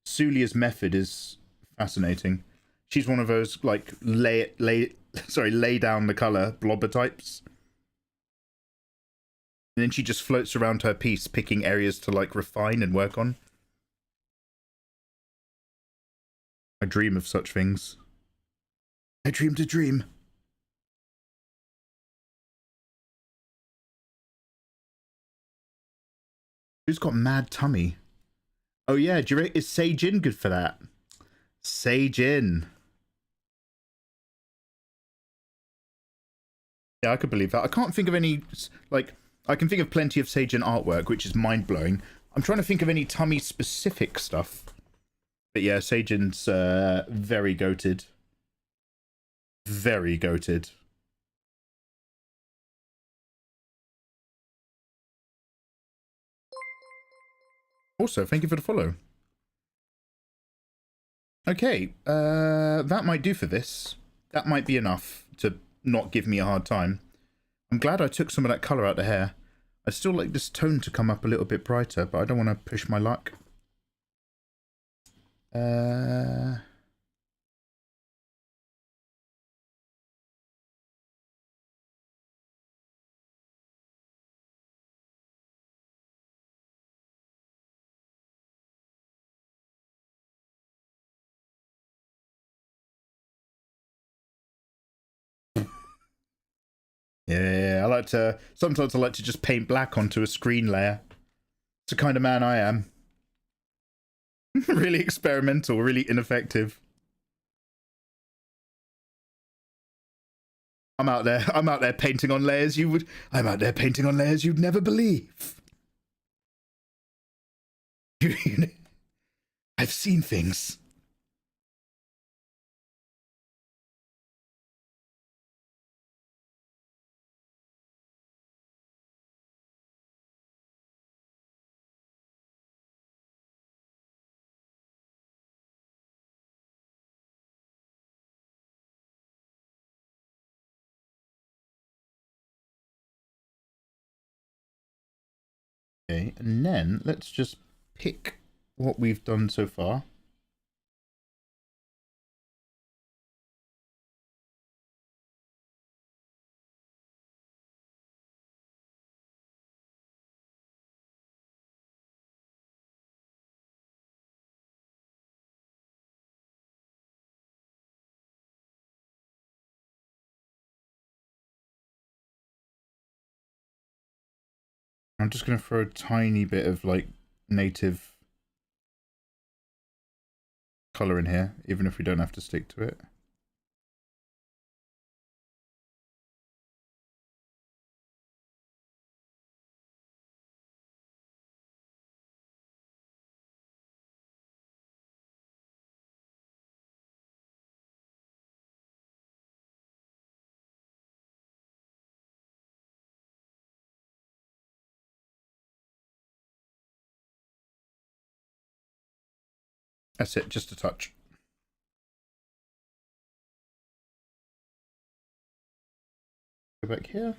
Sulia's method is fascinating. She's one of those, like, lay down the color blobber types. And then she just floats around her piece, picking areas to, like, refine and work on. I dream of such things. I dreamed a dream. Who's got mad tummy? Oh yeah, is Seijin good for that? Seijin. Yeah, I could believe that. I can't think of any, like, I can think of plenty of Seijin artwork, which is mind-blowing. I'm trying to think of any tummy-specific stuff. But yeah, Seijin's very goated. Very goated. Also, thank you for the follow. Okay, that might do for this. That might be enough to not give me a hard time. I'm glad I took some of that colour out of the hair. I still like this tone to come up a little bit brighter, but I don't want to push my luck. Yeah, sometimes I like to just paint black onto a screen layer. It's the kind of man I am. Really experimental, really ineffective. I'm out there painting on layers I'm out there painting on layers you'd never believe. I've seen things. Okay, and then let's just pick what we've done so far. I'm just going to throw a tiny bit of like native color in here, even if we don't have to stick to it. That's it, just a touch. Go back here.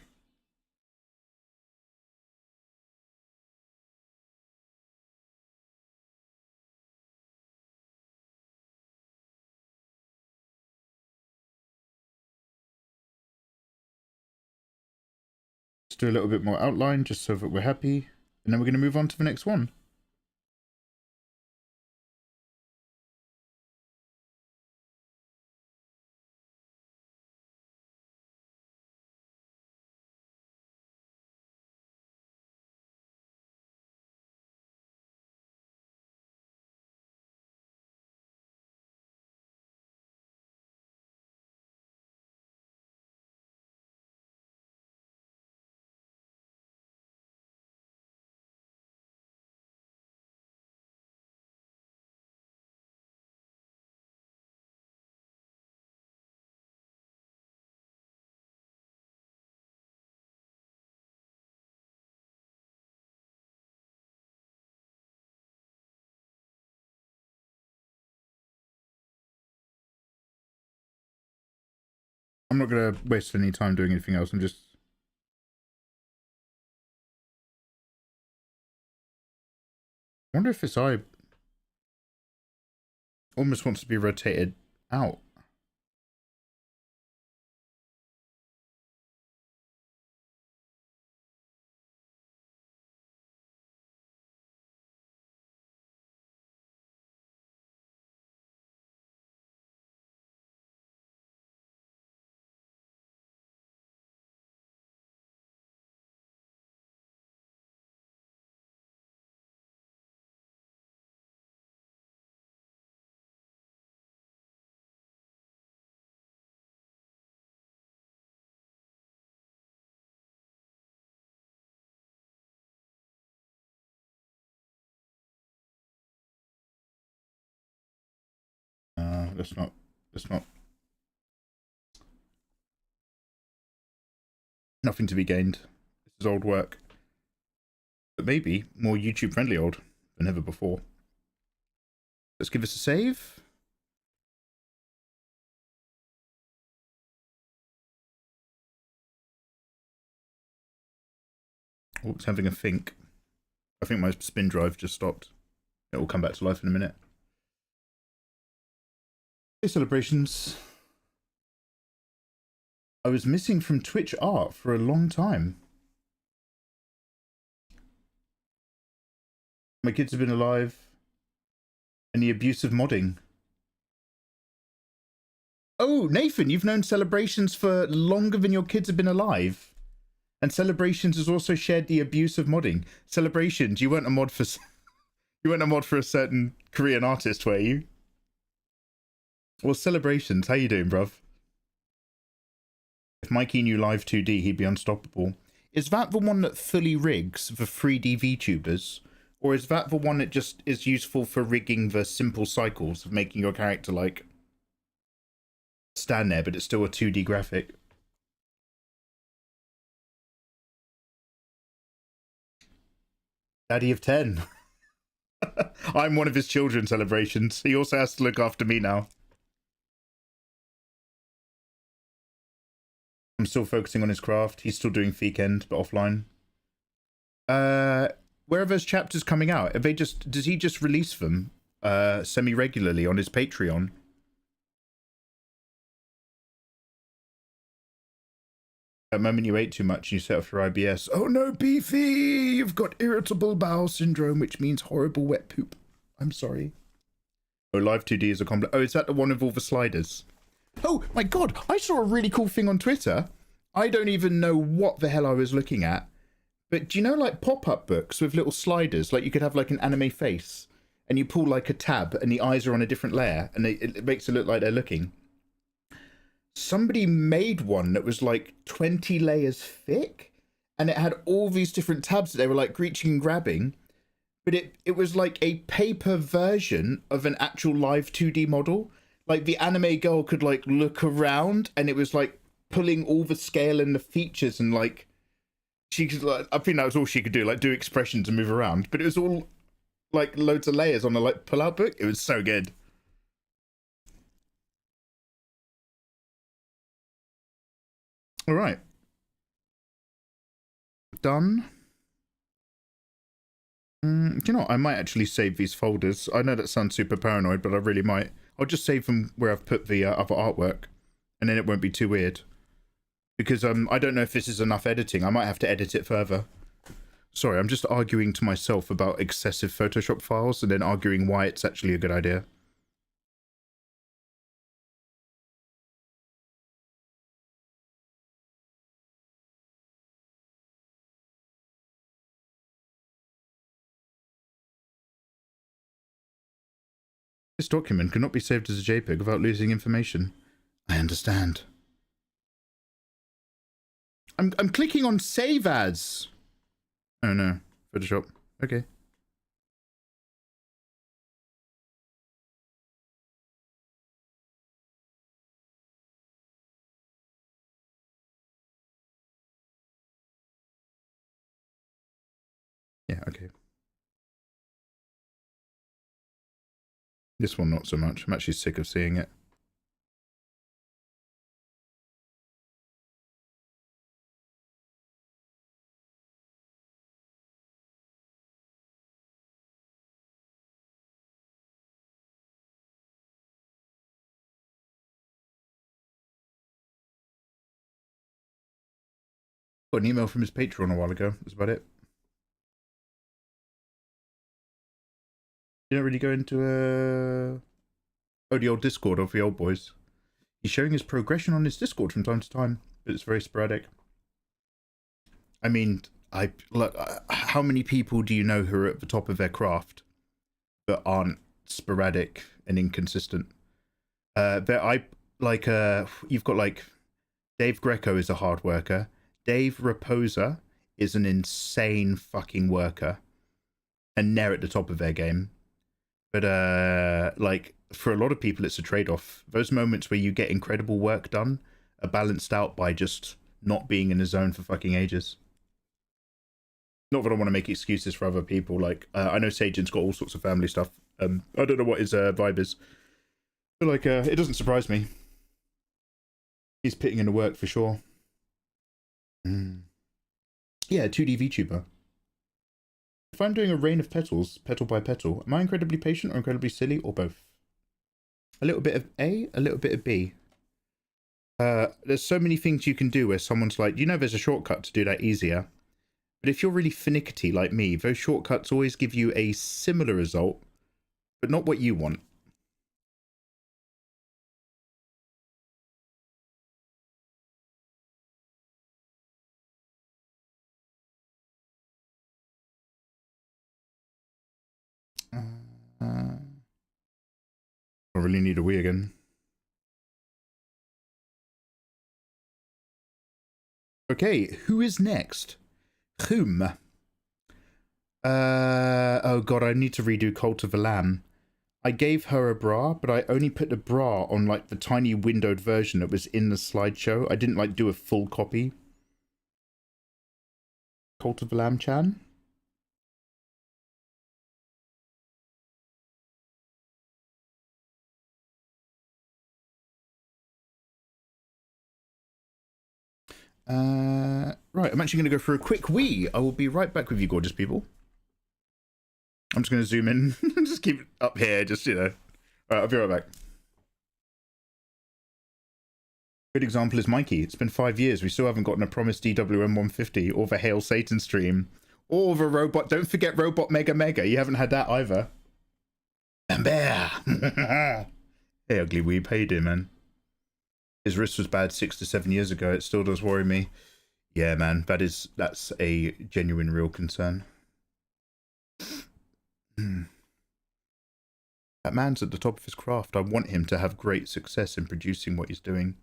Let's do a little bit more outline just so that we're happy. And then we're going to move on to the next one. I'm not going to waste any time doing anything else. I'm just... I wonder if this eye almost wants to be rotated out. That's not nothing to be gained. This is old work, but maybe more YouTube friendly old than ever before. Let's give this a save. Oh, it's having a think. I think my spin drive just stopped. It will come back to life in a minute. Celebrations. I was missing from Twitch art for a long time. My kids have been alive. And the abuse of modding. Oh, Nathan, you've known Celebrations for longer than your kids have been alive. And Celebrations has also shared the abuse of modding. Celebrations, you weren't a mod for You weren't a mod for a certain Korean artist, were you? Well, Celebrations, how you doing, bruv? If Mikey knew Live 2D, he'd be unstoppable. Is that the one that fully rigs the 3D VTubers? Or is that the one that just is useful for rigging the simple cycles of making your character, like, stand there, but it's still a 2D graphic? Daddy of 10. I'm one of his children, Celebrations. He also has to look after me now. I'm still focusing on his craft. He's still doing Feekend, but offline. Where are those chapters coming out? Are they just, does he just release them semi-regularly on his Patreon? That moment you ate too much and you set off your IBS. Oh no, Beefy! You've got irritable bowel syndrome, which means horrible wet poop. I'm sorry. Oh, Live 2D is a complex. Oh, is that the one with all the sliders? Oh my god, I saw a really cool thing on Twitter. I don't even know what the hell I was looking at. But do you know, like, pop-up books with little sliders? Like, you could have, like, an anime face. And you pull, like, a tab and the eyes are on a different layer. And it makes it look like they're looking. Somebody made one that was like 20 layers thick, and it had all these different tabs that they were like reaching and grabbing, but it was like a paper version of an actual live 2D model. Like the anime girl could like look around, and it was like pulling all the scale and the features, and like she could, like, I think that was all she could do, like do expressions and move around, but it was all like loads of layers on a like pull-out book. It was so good. All right. Done. Do you know what? I might actually save these folders. I know that sounds super paranoid, but I really might. I'll just save them where I've put the other artwork, and then it won't be too weird. Because I don't know if this is enough editing. I might have to edit it further. Sorry, I'm just arguing to myself about excessive Photoshop files and then arguing why it's actually a good idea. This document cannot be saved as a JPEG without losing information. I understand. I'm clicking on save as. Oh no, Photoshop. Okay. Yeah, okay. This one not so much. I'm actually sick of seeing it. Got an email from his Patreon a while ago. That's about it. You don't really go into the old Discord of the old boys. He's showing his progression on his Discord from time to time, but it's very sporadic. I mean, look, how many people do you know who are at the top of their craft that aren't sporadic and inconsistent? You've got like Dave Greco is a hard worker. Dave Raposa is an insane fucking worker, and they're at the top of their game. But like for a lot of people, it's a trade-off. Those moments where you get incredible work done are balanced out by just not being in the zone for fucking ages. Not that I want to make excuses for other people. Like I know Sajin's got all sorts of family stuff. I don't know what his vibe is, but like it doesn't surprise me. He's putting in the work for sure. Yeah, 2D VTuber. If I'm doing a rain of petals, petal by petal, am I incredibly patient or incredibly silly, or both? A little bit of A, a little bit of B. There's so many things you can do where someone's like, you know there's a shortcut to do that easier. But if you're really finicky like me, those shortcuts always give you a similar result, but not what you want. I really need a wee again. Okay, who is next? Whom? Oh god, I need to redo Cult of a Lamb. I gave her a bra, but I only put the bra on like the tiny windowed version that was in the slideshow. I didn't like do a full copy. Cult of a Lamb Chan? Right, I'm actually going to go for a quick wee. I will be right back with you, gorgeous people. I'm just going to zoom in. Just keep it up here, just, you know. Alright, I'll be right back. Good example is Mikey. It's been 5 years. We still haven't gotten a promised DWM 150 or the Hail Satan stream. Or the robot. Don't forget Robot Mega Mega. You haven't had that either. And bear. Hey, ugly weeb. How you doing, man? His wrist was bad 6 to 7 years ago. It still does worry me. Yeah, man. That's a genuine, real concern. That man's at the top of his craft. I want him to have great success in producing what he's doing.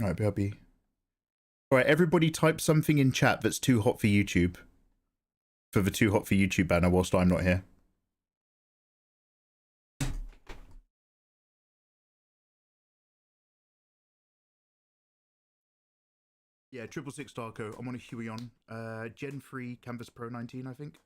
Alright, BRB. Alright, everybody type something in chat that's too hot for YouTube. For the too hot for YouTube banner whilst I'm not here. Yeah, 666 Darko. I'm on a Huion. Gen 3 Canvas Pro 19, I think.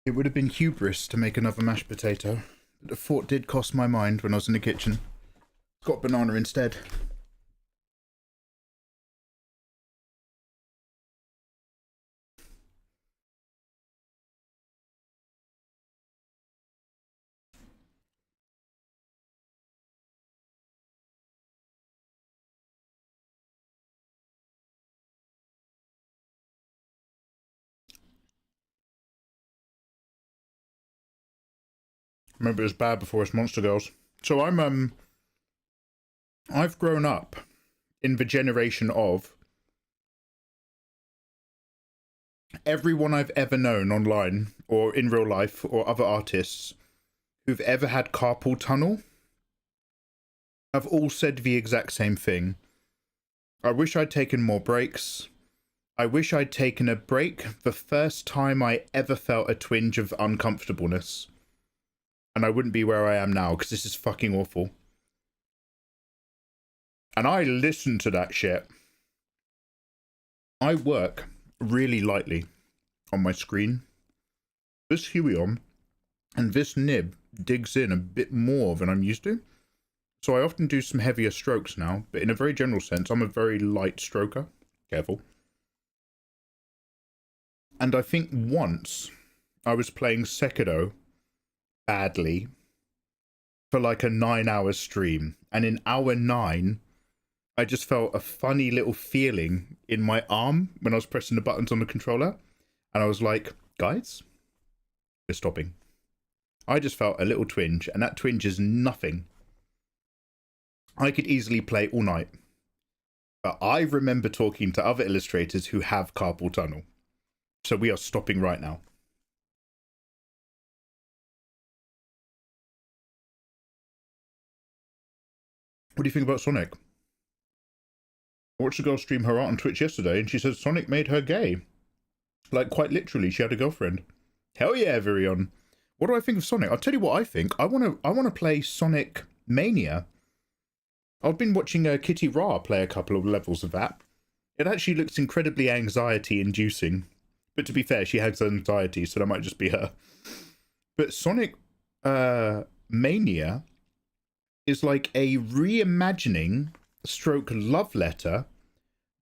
It would have been hubris to make another mashed potato, but the thought did cross my mind when I was in the kitchen. Got banana instead. Remember, it was bad before it's Monster Girls. So I've grown up in the generation of everyone I've ever known online or in real life or other artists who've ever had carpal tunnel have all said the exact same thing. I wish I'd taken more breaks. I wish I'd taken a break the first time I ever felt a twinge of uncomfortableness. and I wouldn't be where I am now because this is fucking awful. And I listen to that shit. I work really lightly on my screen. This Huion and this nib digs in a bit more than I'm used to. So I often do some heavier strokes now, but in a very general sense, I'm a very light stroker. Careful. And I think once I was playing Sekiro badly for like a 9-hour stream, and in hour 9, I just felt a funny little feeling in my arm when I was pressing the buttons on the controller. And I was like, guys, we're stopping. I just felt a little twinge, and that twinge is nothing. I could easily play all night. But I remember talking to other illustrators who have carpal tunnel. So we are stopping right now. What do you think about Sonic? I watched a girl stream her art on Twitch yesterday, and she said Sonic made her gay. Like, quite literally, she had a girlfriend. Hell yeah, Virion. What do I think of Sonic? I'll tell you what I think. I want to play Sonic Mania. I've been watching Kitty Ra play a couple of levels of that. It actually looks incredibly anxiety-inducing. But to be fair, she has anxiety, so that might just be her. But Sonic Mania is like a reimagining stroke love letter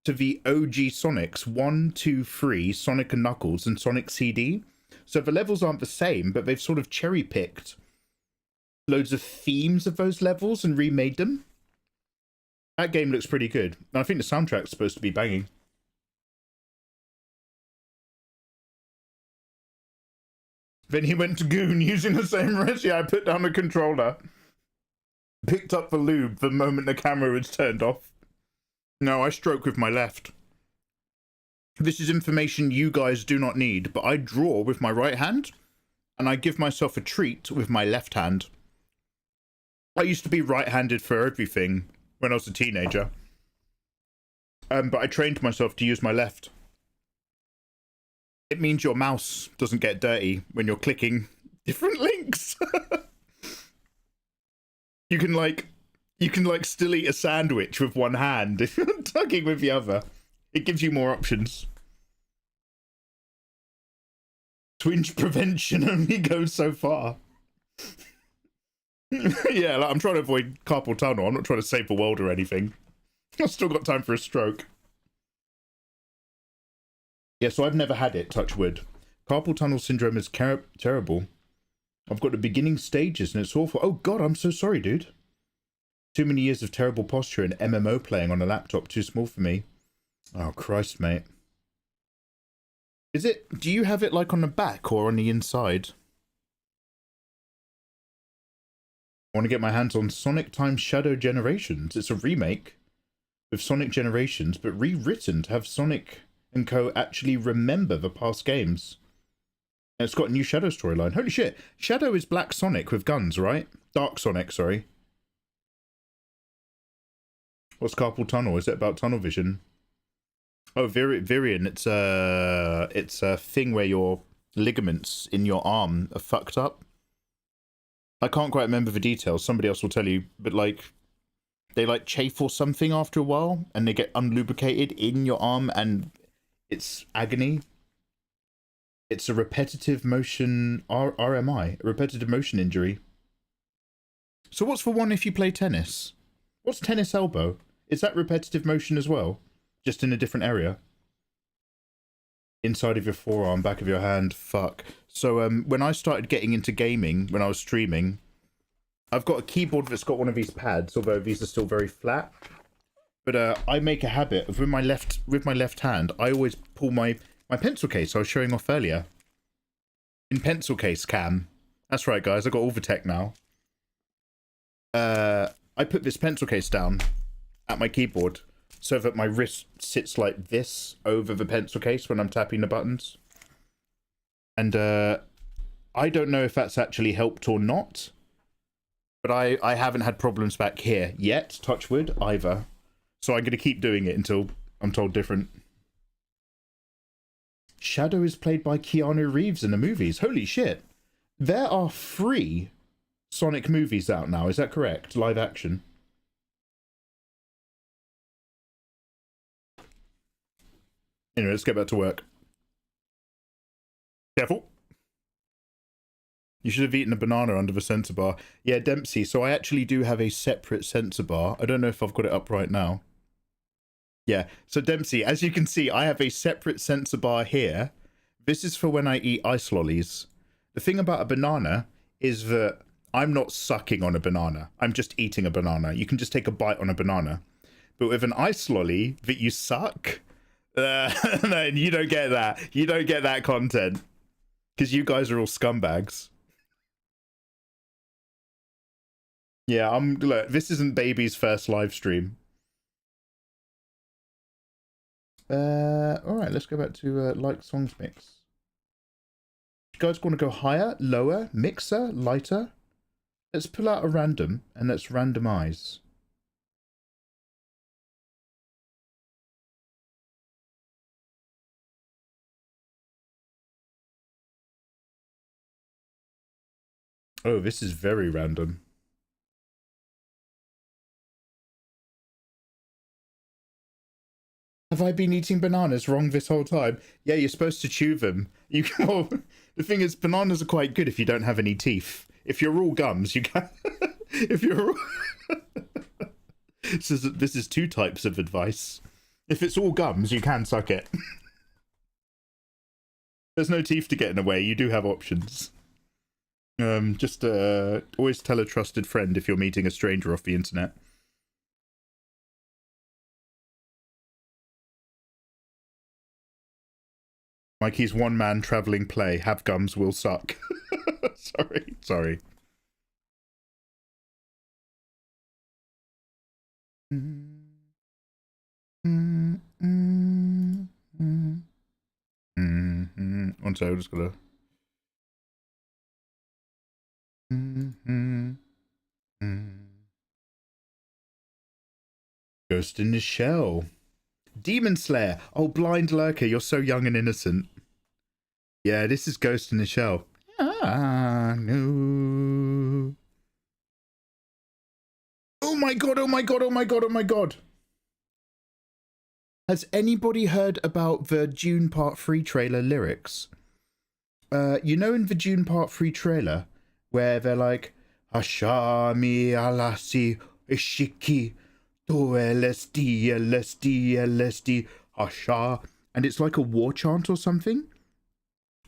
to the OG Sonics 1, 2, 3, Sonic and Knuckles, and Sonic CD. So the levels aren't the same, but they've sort of cherry-picked loads of themes of those levels and remade them. That game looks pretty good. And I think the soundtrack's supposed to be banging. Then he went to Goon using the same recipe. I put down the controller. Picked up the lube the moment the camera was turned off. No, I stroke with my left. This is information you guys do not need, but I draw with my right hand, and I give myself a treat with my left hand. I used to be right-handed for everything when I was a teenager. But I trained myself to use my left. It means your mouse doesn't get dirty when you're clicking different links. You can still eat a sandwich with one hand if you're tugging with the other. It gives you more options. Twinge prevention only goes so far. Yeah, like, I'm trying to avoid carpal tunnel. I'm not trying to save the world or anything. I've still got time for a stroke. Yeah, so I've never had it, touch wood. Carpal tunnel syndrome is terrible. I've got the beginning stages and it's awful. Oh god, I'm so sorry, dude. Too many years of terrible posture and MMO playing on a laptop, too small for me. Oh Christ, mate. Do you have it like on the back or on the inside? I want to get my hands on Sonic Time Shadow Generations. It's a remake with Sonic Generations, but rewritten to have Sonic and Co. actually remember the past games. And it's got a new Shadow storyline. Holy shit. Shadow is Black Sonic with guns, right? Dark Sonic, sorry. What's carpal tunnel? Is it about tunnel vision? Oh, Virion, it's a thing where your ligaments in your arm are fucked up. I can't quite remember the details. Somebody else will tell you, but like they like chafe or something after a while and they get unlubricated in your arm and it's agony. It's a repetitive motion RMI, a repetitive motion injury. So what's the one if you play tennis? What's tennis elbow? Is that repetitive motion as well? Just in a different area? Inside of your forearm, back of your hand, fuck. So when I started getting into gaming, when I was streaming, I've got a keyboard that's got one of these pads, although these are still very flat. But I make a habit of with my left hand, I always pull my pencil case I was showing off earlier. In pencil case cam. That's right, guys, I got all the tech now. I put this pencil case down at my keyboard so that my wrist sits like this over the pencil case when I'm tapping the buttons. And I don't know if that's actually helped or not, but I haven't had problems back here yet, touch wood, either. So I'm going to keep doing it until I'm told different. Shadow is played by Keanu Reeves in the movies. Holy shit. There are 3 Sonic movies out now. Is that correct? Live action. Anyway, let's get back to work. Careful. You should have eaten a banana under the sensor bar. Yeah, Dempsey, so I actually do have a separate sensor bar. I don't know if I've got it up right now. Yeah, so Dempsey, as you can see, I have a separate sensor bar here. This is for when I eat ice lollies. The thing about a banana is that I'm not sucking on a banana. I'm just eating a banana. You can just take a bite on a banana. But with an ice lolly that you suck, then you don't get that. You don't get that content. Because you guys are all scumbags. Yeah, look, this isn't Baby's first live stream. Alright, let's go back to like songs mix. You guys want to go higher, lower, mixer, lighter? Let's pull out a random and let's randomize. Oh, this is very random. Have I been eating bananas wrong this whole time? Yeah, you're supposed to chew them. You can, well, the thing is, bananas are quite good if you don't have any teeth. If you're all gums, you can. If you're all... this is two types of advice. If it's all gums, you can suck it. There's no teeth to get in the way. You do have options. Just always tell a trusted friend if you're meeting a stranger off the internet. Mikey's one-man traveling play. Have gums will suck. Sorry. One second, I just gotta... Ghost in the Shell. Demon Slayer. Oh, Blind Lurker, you're so young and innocent. Yeah, this is Ghost in the Shell. Ah, no. Oh my god, oh my god, oh my god, oh my god. Has anybody heard about the Dune Part 3 trailer lyrics? You know in the Dune Part 3 trailer, where they're like, Hashami alasi ishiki to LSD, Hasha, and it's like a war chant or something?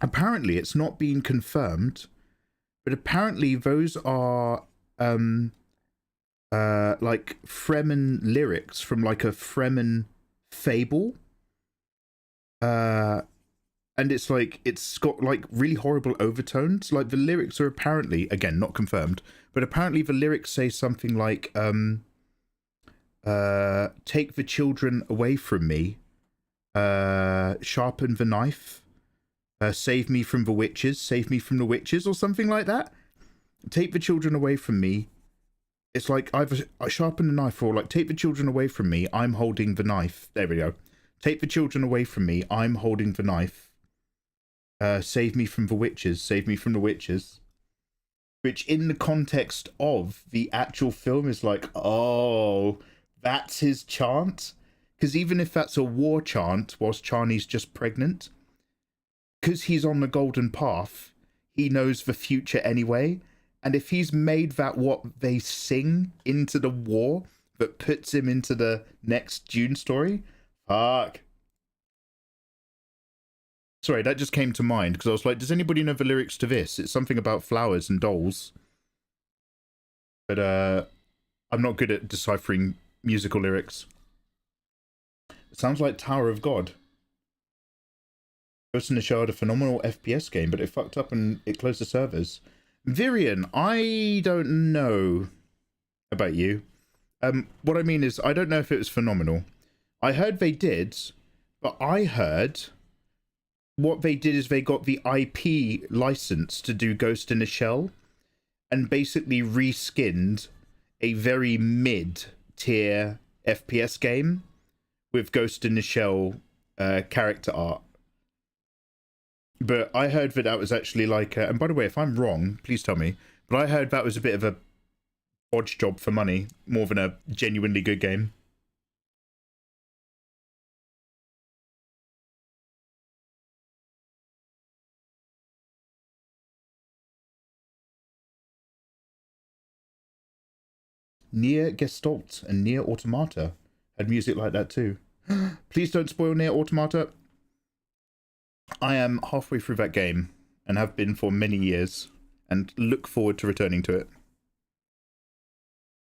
Apparently, it's not been confirmed, but apparently those are like Fremen lyrics from like a Fremen fable. And it's like, it's got like really horrible overtones. Like the lyrics are apparently, again, not confirmed, but apparently the lyrics say something like, take the children away from me, sharpen the knife, save me from the witches, or something like that. Take the children away from me. It's like either sharpen the knife or like take the children away from me, I'm holding the knife. There we go. Take the children away from me, I'm holding the knife. Save me from the witches, Which in the context of the actual film is like, oh, that's his chant? Because even if that's a war chant whilst Chani's just pregnant, because he's on the golden path, he knows the future anyway. And if he's made that what they sing into the war that puts him into the next Dune story, fuck. Sorry, that just came to mind because I was like, does anybody know the lyrics to this? It's something about flowers and dolls. But I'm not good at deciphering musical lyrics. It sounds like Tower of God. Ghost in the Shell had a phenomenal FPS game, but it fucked up and it closed the servers. Virian, I don't know about you. What I mean is, I don't know if it was phenomenal. I heard they did, but I heard what they did is they got the IP license to do Ghost in the Shell and basically reskinned a very mid-tier FPS game with Ghost in the Shell character art. But I heard that was actually like, and by the way, if I'm wrong, please tell me, But I heard that was a bit of a bodge job for money, more than a genuinely good game. Near Gestalt and Near Automata had music like that too. Please don't spoil Near Automata. I am halfway through that game and have been for many years and look forward to returning to it.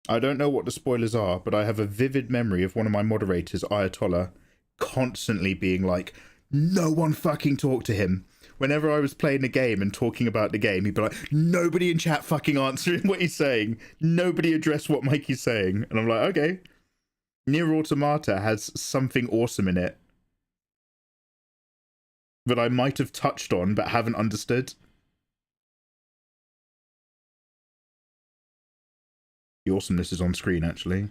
I don't know what the spoilers are, but I have a vivid memory of one of my moderators, Ayatollah, constantly being like, no one fucking talk to him. Whenever I was playing the game and talking about the game, he'd be like, nobody in chat fucking answering what he's saying. Nobody address what Mikey's saying. And I'm like, okay. Nier Automata has something awesome in it that I might have touched on but haven't understood. The awesomeness is on screen, actually.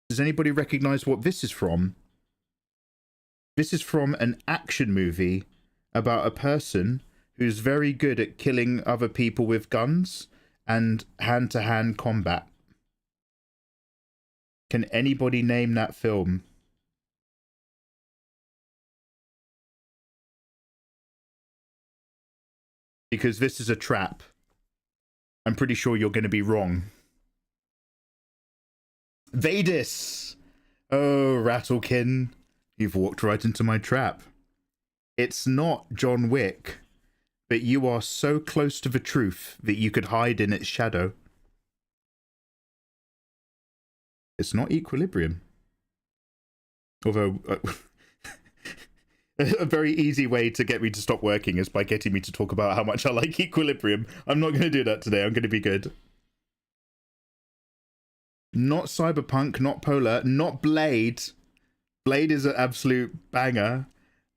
Does anybody recognize what this is from? This is from an action movie about a person who's very good at killing other people with guns and hand-to-hand combat. Can anybody name that film? Because this is a trap. I'm pretty sure you're going to be wrong. Vadis! Oh, Rattlekin. You've walked right into my trap. It's not John Wick, but you are so close to the truth that you could hide in its shadow. It's not Equilibrium. Although, a very easy way to get me to stop working is by getting me to talk about how much I like Equilibrium. I'm not going to do that today. I'm going to be good. Not Cyberpunk, not Polar, not Blade. Blade is an absolute banger.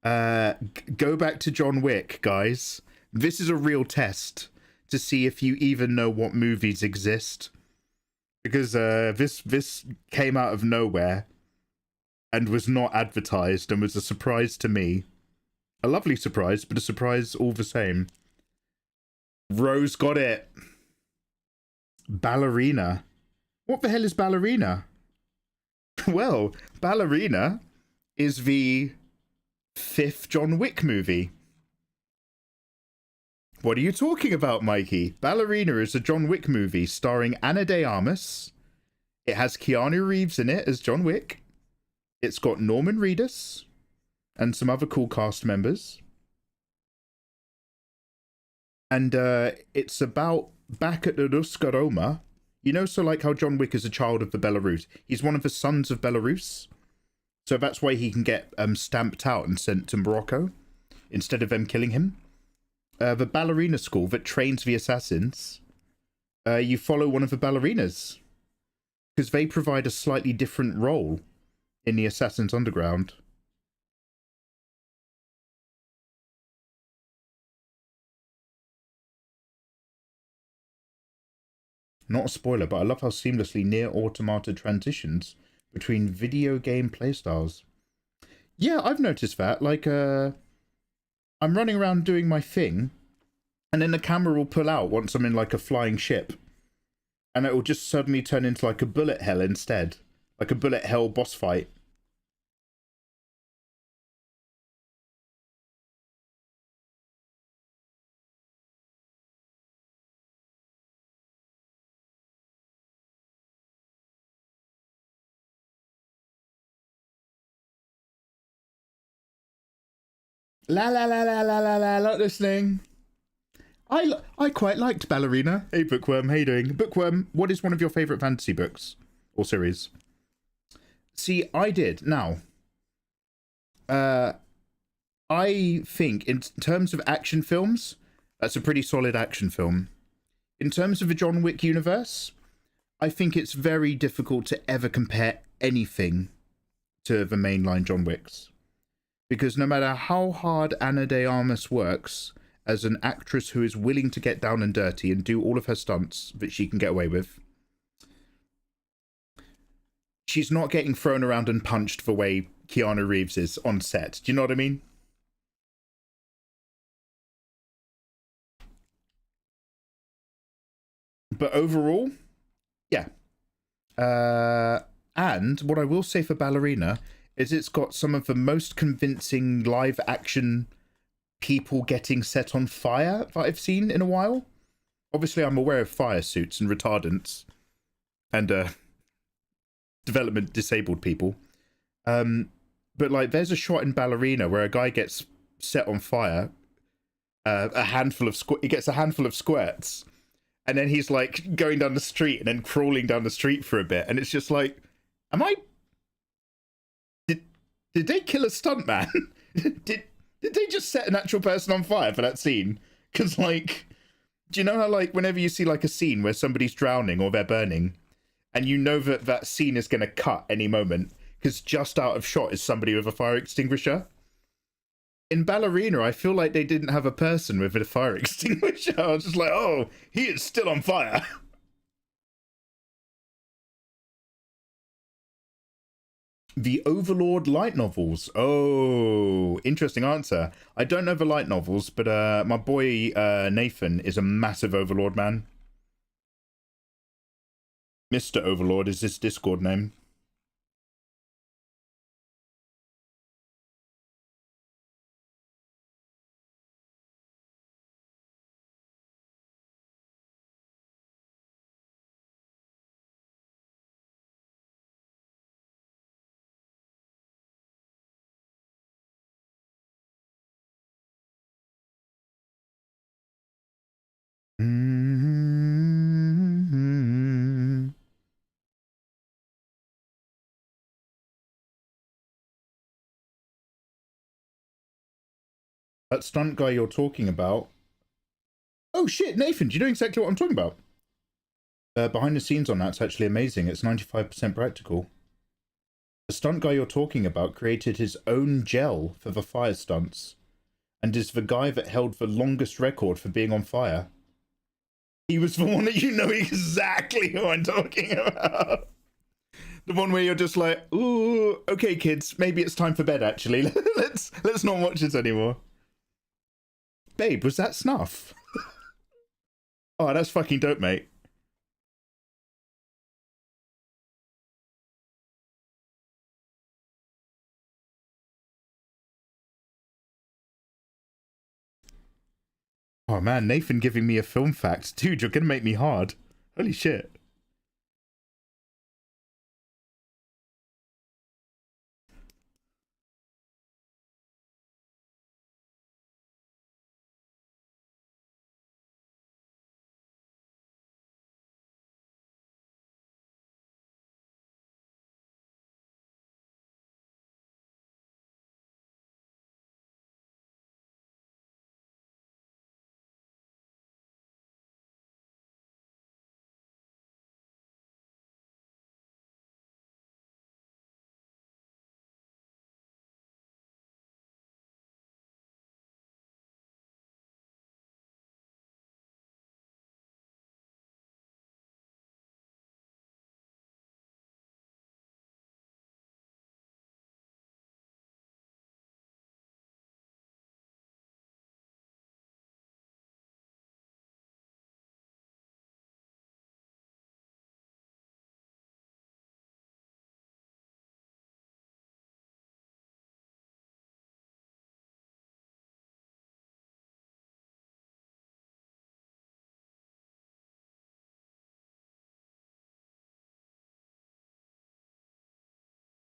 Go back to John Wick, guys. This is a real test to see if you even know what movies exist. Because this came out of nowhere and was not advertised and was a surprise to me. A lovely surprise, but a surprise all the same. Rose got it. Ballerina. What the hell is Ballerina? Well, Ballerina is the 5th John Wick movie. What are you talking about, Mikey? Ballerina is a John Wick movie starring Ana de Armas. It has Keanu Reeves in it as John Wick. It's got Norman Reedus and some other cool cast members. And it's about back at the Ruska Roma. You know, so like how John Wick is a child of the Belarus. He's one of the sons of Belarus. So that's why he can get stamped out and sent to Morocco instead of them killing him. The ballerina school that trains the assassins, you follow one of the ballerinas because they provide a slightly different role in the Assassin's Underground. Not a spoiler, but I love how seamlessly Nier Automata transitions between video game playstyles. Yeah, I've noticed that. Like, I'm running around doing my thing, and then the camera will pull out once I'm in, like, a flying ship. And it will just suddenly turn into, like, a bullet hell instead. Like a bullet hell boss fight. La la la la la la la, not listening. I quite liked Ballerina. Hey Bookworm, how you doing? Bookworm, what is one of your favourite fantasy books or series? See, I did. Now, I think in terms of action films, that's a pretty solid action film. In terms of the John Wick universe, I think it's very difficult to ever compare anything to the mainline John Wicks. Because no matter how hard Ana de Armas works as an actress who is willing to get down and dirty and do all of her stunts that she can get away with, she's not getting thrown around and punched the way Keanu Reeves is on set. Do you know what I mean? But overall, yeah. And what I will say for Ballerina is it's got some of the most convincing live action people getting set on fire that I've seen in a while. Obviously, I'm aware of fire suits and retardants and development disabled people. But like, there's a shot in Ballerina where a guy gets set on fire. He gets a handful of squirts, and then he's like going down the street and then crawling down the street for a bit, and it's just like, did they kill a stuntman? did they just set an actual person on fire for that scene? Because like, do you know how like whenever you see like a scene where somebody's drowning or they're burning, and you know that that scene is going to cut any moment because just out of shot is somebody with a fire extinguisher? In Ballerina, I feel like they didn't have a person with a fire extinguisher. I was just like, oh, he is still on fire. The Overlord light novels. Oh, interesting answer. I don't know the light novels, but my boy Nathan is a massive Overlord man. Mr. Overlord is his Discord name. That stunt guy you're talking about. Oh shit, Nathan, do you know exactly what I'm talking about? Behind the scenes on that's actually amazing. It's 95% practical. The stunt guy you're talking about created his own gel for the fire stunts, and is the guy that held the longest record for being on fire. He was the one that you know exactly who I'm talking about. The one where you're just like, ooh, okay, kids, maybe it's time for bed. Actually, let's not watch this anymore. Babe, was that snuff? Oh, that's fucking dope, mate. Oh man, Nathan giving me a film fact. Dude, you're gonna make me hard. Holy shit.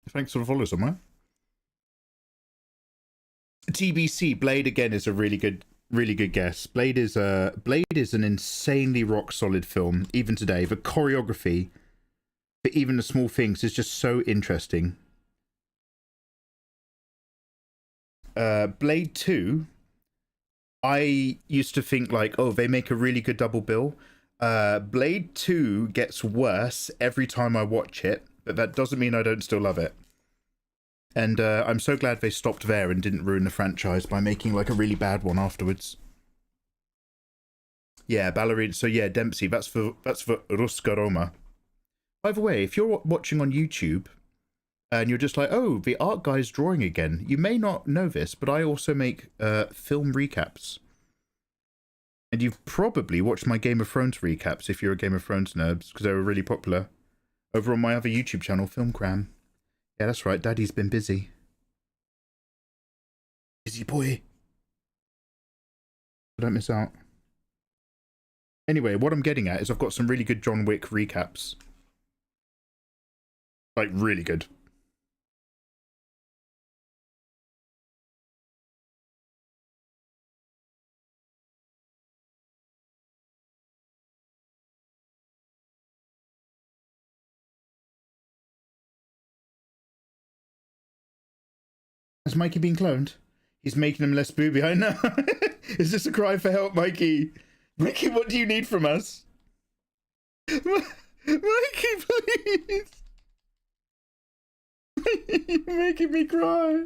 Thanks for the follow somewhere. TBC, Blade again is a really good guess. Blade is an insanely rock solid film, even today. The choreography for even the small things is just so interesting. Blade 2, I used to think like, oh, they make a really good double bill. Blade 2 gets worse every time I watch it, but that doesn't mean I don't still love it. And I'm so glad they stopped there and didn't ruin the franchise by making like a really bad one afterwards. Yeah, Ballerina. So yeah, Dempsey. That's for Ruska Roma. By the way, if you're watching on YouTube and you're just like, oh, the art guy's drawing again, you may not know this, but I also make film recaps. And you've probably watched my Game of Thrones recaps if you're a Game of Thrones nerd, because they were really popular. Over on my other YouTube channel, Film Cram. Yeah, that's right, Daddy's been busy. Busy boy. Don't miss out. Anyway, what I'm getting at is I've got some really good John Wick recaps. Like, really good. Has Mikey been cloned? He's making him less booby. I know. Is this a cry for help, Mikey? Mikey, what do you need from us? Mikey, please. You're making me cry.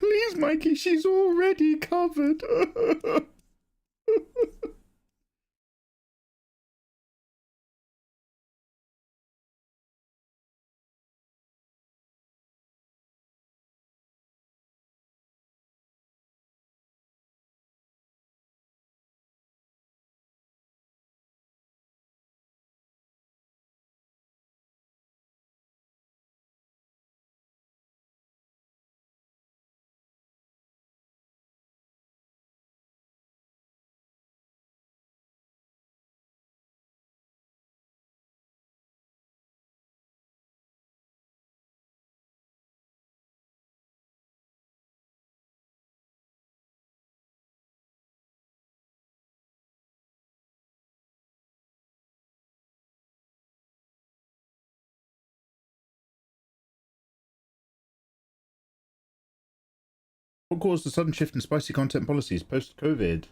Please, Mikey, she's already covered. What caused the sudden shift in spicy content policies post-COVID?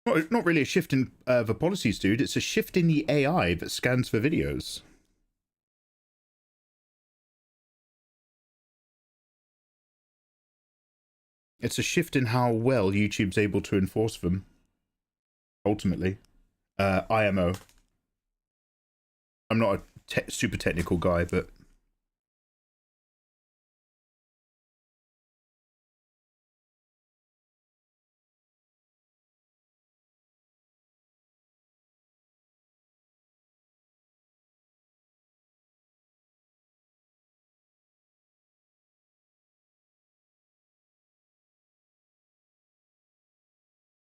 Not really a shift in the policies, dude. It's a shift in the AI that scans for videos. It's a shift in how well YouTube's able to enforce them. Ultimately. IMO. I'm not a super technical guy, but...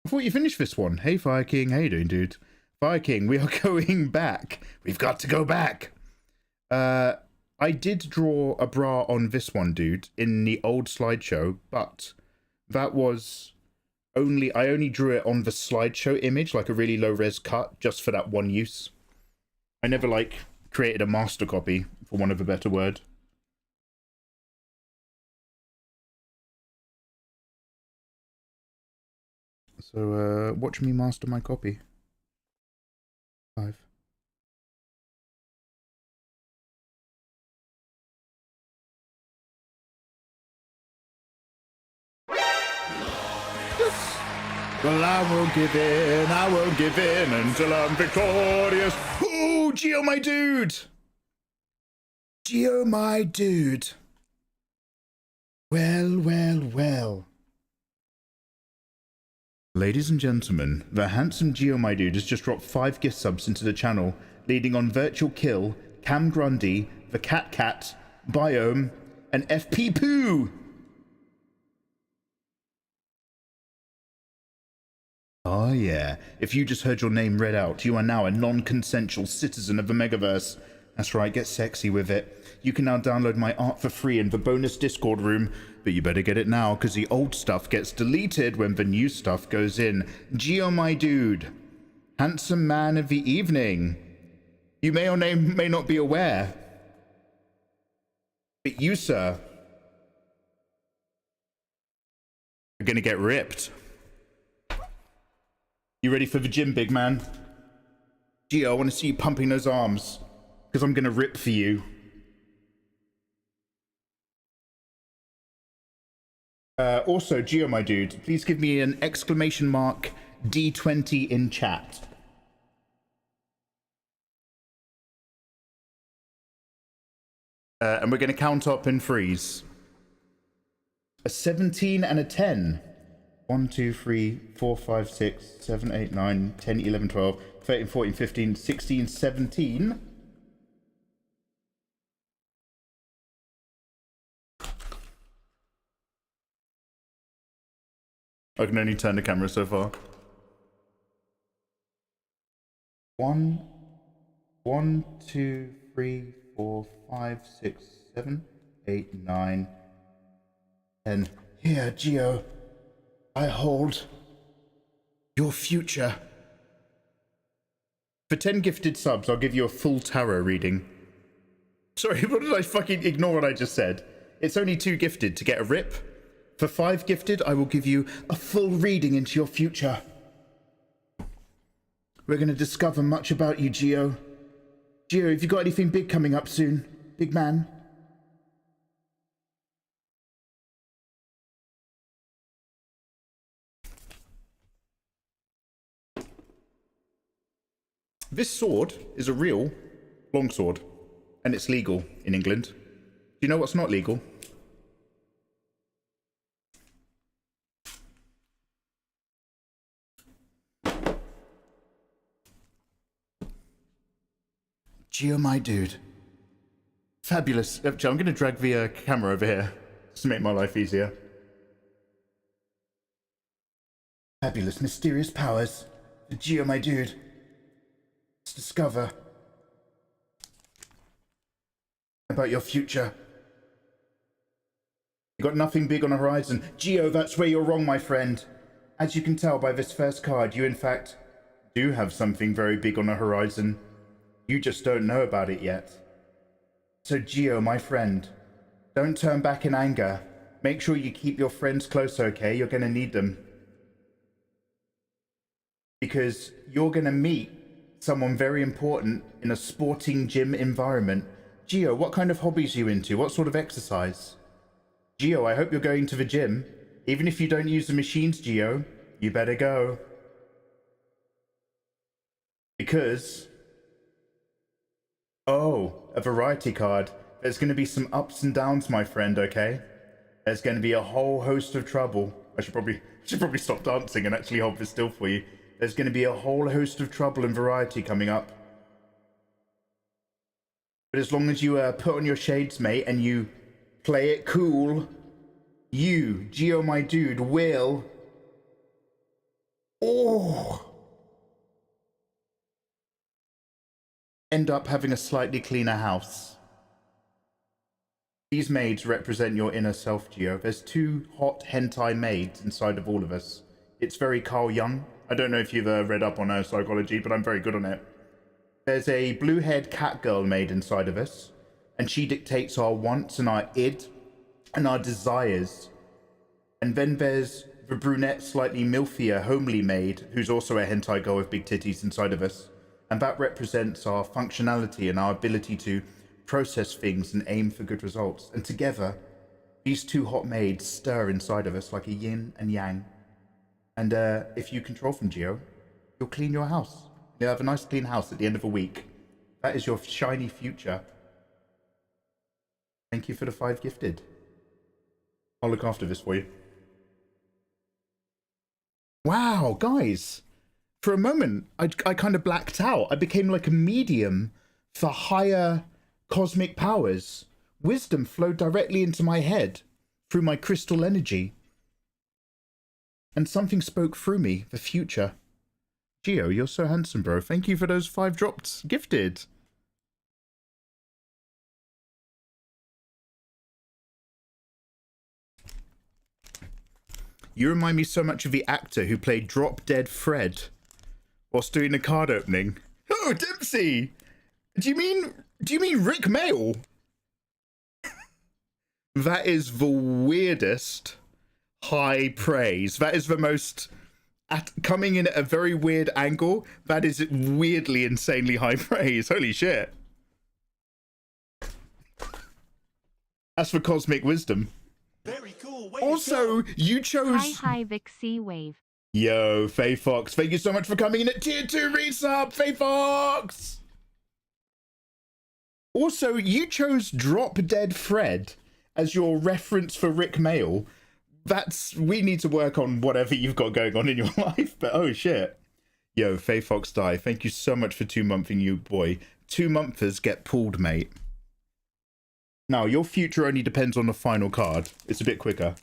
I thought you finished this one. Hey, Fire King. How you doing, dude? Fire King, we are going back. We've got to go back. I did draw a bra on this one, dude, in the old slideshow, but that was only... I only drew it on the slideshow image, like a really low-res cut, just for that one use. I never, like, created a master copy, for want of a better word. So, watch me master my copy. 5. Well, I won't give in until I'm victorious. Ooh, Geo, my dude! Geo, my dude. Well, well, well. Ladies and gentlemen, the handsome Geo My Dude has just dropped 5 gift subs into the channel, leading on Virtual Kill, Cam Grundy, the Cat, Biome, and FP Poo! Oh yeah, if you just heard your name read out, you are now a non-consensual citizen of the Megaverse. That's right, get sexy with it. You can now download my art for free in the bonus Discord room, but you better get it now, because the old stuff gets deleted when the new stuff goes in. Geo, my dude. Handsome man of the evening. You may or may not be aware, but you, sir, are gonna get ripped. You ready for the gym, big man? Geo, I want to see you pumping those arms, because I'm gonna rip for you. Also, Geo, my dude, please give me an exclamation mark D20 in chat. And we're going to count up and freeze. A 17 and a 10. 1, 2, 3, 4, 5, 6, 7, 8, 9, 10, 11, 12, 13, 14, 15, 16, 17. I can only turn the camera so far. 1, 2, 3, 4, 5, 6, 7, 8, 9, 10. Here, Geo, I hold your future. For 10 gifted subs, I'll give you a full tarot reading. Sorry, what did I fucking ignore what I just said? It's only 2 gifted to get a rip. For 5 gifted, I will give you a full reading into your future. We're going to discover much about you, Geo. Geo, have you got anything big coming up soon? Big man? This sword is a real longsword, and it's legal in England. Do you know what's not legal? Geo, my dude. Fabulous. I'm going to drag the camera over here just to make my life easier. Fabulous, mysterious powers. Geo, my dude. Let's discover about your future. You got nothing big on the horizon. Geo, that's where you're wrong, my friend. As you can tell by this first card, you in fact do have something very big on the horizon. You just don't know about it yet. So Geo, my friend, don't turn back in anger. Make sure you keep your friends close, okay? You're going to need them. Because you're going to meet someone very important in a sporting gym environment. Geo, what kind of hobbies are you into? What sort of exercise? Geo, I hope you're going to the gym. Even if you don't use the machines, Geo, you better go. Because... oh, a variety card. There's going to be some ups and downs, my friend, okay? There's going to be a whole host of trouble. I should probably stop dancing and actually hold this still for you. There's going to be a whole host of trouble and variety coming up. But as long as you put on your shades, mate, and you play it cool, you, Geo, my dude, will... oh... end up having a slightly cleaner house. These maids represent your inner self, Geo. There's 2 hot hentai maids inside of all of us. It's very Carl Jung. I don't know if you've read up on her psychology, but I'm very good on it. There's a blue-haired cat girl maid inside of us, and she dictates our wants and our id and our desires. And then there's the brunette, slightly milfier, homely maid, who's also a hentai girl with big titties inside of us. And that represents our functionality and our ability to process things and aim for good results. And together, these 2 hot maids stir inside of us like a yin and yang. And if you control from Geo, you'll clean your house. You'll have a nice clean house at the end of a week. That is your shiny future. Thank you for the 5 gifted. I'll look after this for you. Wow, guys. For a moment, I kind of blacked out. I became like a medium for higher cosmic powers. Wisdom flowed directly into my head through my crystal energy. And something spoke through me, the future. Geo, you're so handsome, bro. Thank you for those 5 drops gifted. You remind me so much of the actor who played Drop Dead Fred whilst doing the card opening. Oh, Dempsey! Do you mean Rick Mail? That is the weirdest high praise. That is the most... coming in at a very weird angle, that is weirdly, insanely high praise. Holy shit. That's for cosmic wisdom. Very cool. Also, you chose... Hi, Vixie Wave. Yo, Faye Fox, thank you so much for coming in at tier 2 resub, Faye Fox! Also, you chose Drop Dead Fred as your reference for Rick Mail. We need to work on whatever you've got going on in your life, but oh shit. Yo, Faye Fox Die, thank you so much for 2-monthing you, boy. 2-monthers get pulled, mate. Now, your future only depends on the final card. It's a bit quicker,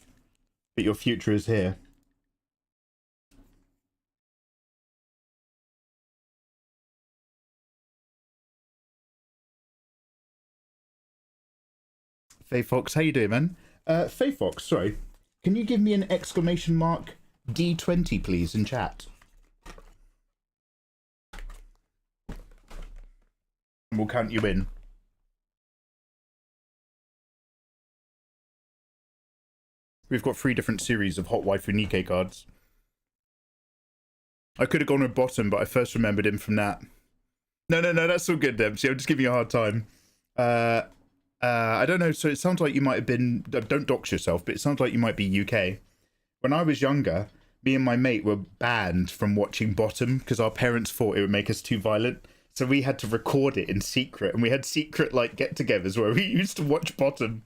but your future is here. Faye Fox, how you doing, man? Faye Fox, sorry. Can you give me an exclamation mark D20, please, in chat? And we'll count you in. We've got 3 different series of Hot Waifu Nikkei cards. I could have gone with Bottom, but I first remembered him from that. No, that's all good, Debs. I'm just giving you a hard time. I don't know, so it sounds like you might have been... Don't dox yourself, but it sounds like you might be UK. When I was younger, me and my mate were banned from watching Bottom because our parents thought it would make us too violent. So we had to record it in secret, and we had secret, like, get-togethers where we used to watch Bottom.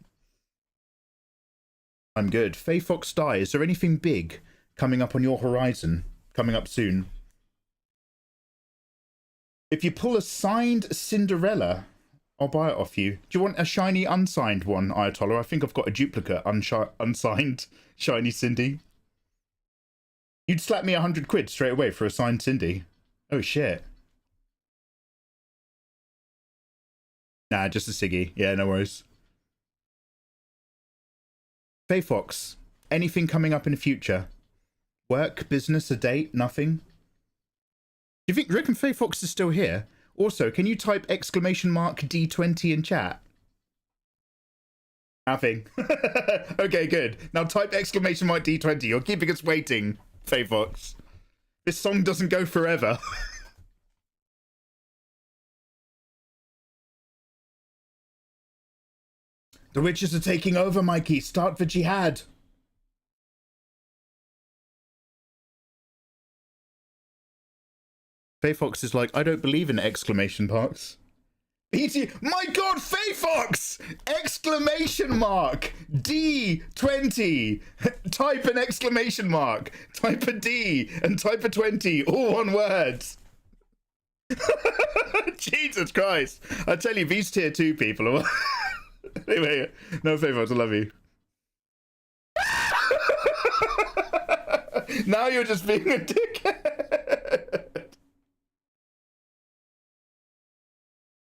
I'm good. Faye Fox Die, is there anything big coming up on your horizon? Coming up soon? If you pull a signed Cinderella, I'll buy it off you. Do you want a shiny unsigned one, Ayatollah? I think I've got a duplicate unsigned shiny Cindy. You'd slap me 100 quid straight away for a signed Cindy. Oh shit. Nah, just a ciggy. Yeah, no worries. Faye Fox, anything coming up in the future? Work, business, a date, nothing? Do you reckon Faye Fox is still here? Also, can you type exclamation mark D20 in chat? Nothing. Okay, good. Now type exclamation mark D20. You're keeping us waiting, Faye Fox. This song doesn't go forever. The witches are taking over, Mikey. Start the jihad. Faye Fox is like, I don't believe in exclamation marks. My God, Faye Fox! Exclamation mark! D20! Type an exclamation mark. Type a D and type a 20. All one word. Jesus Christ. I tell you, these tier 2 people are... Anyway, no Faye Fox, I love you. Now you're just being a dickhead.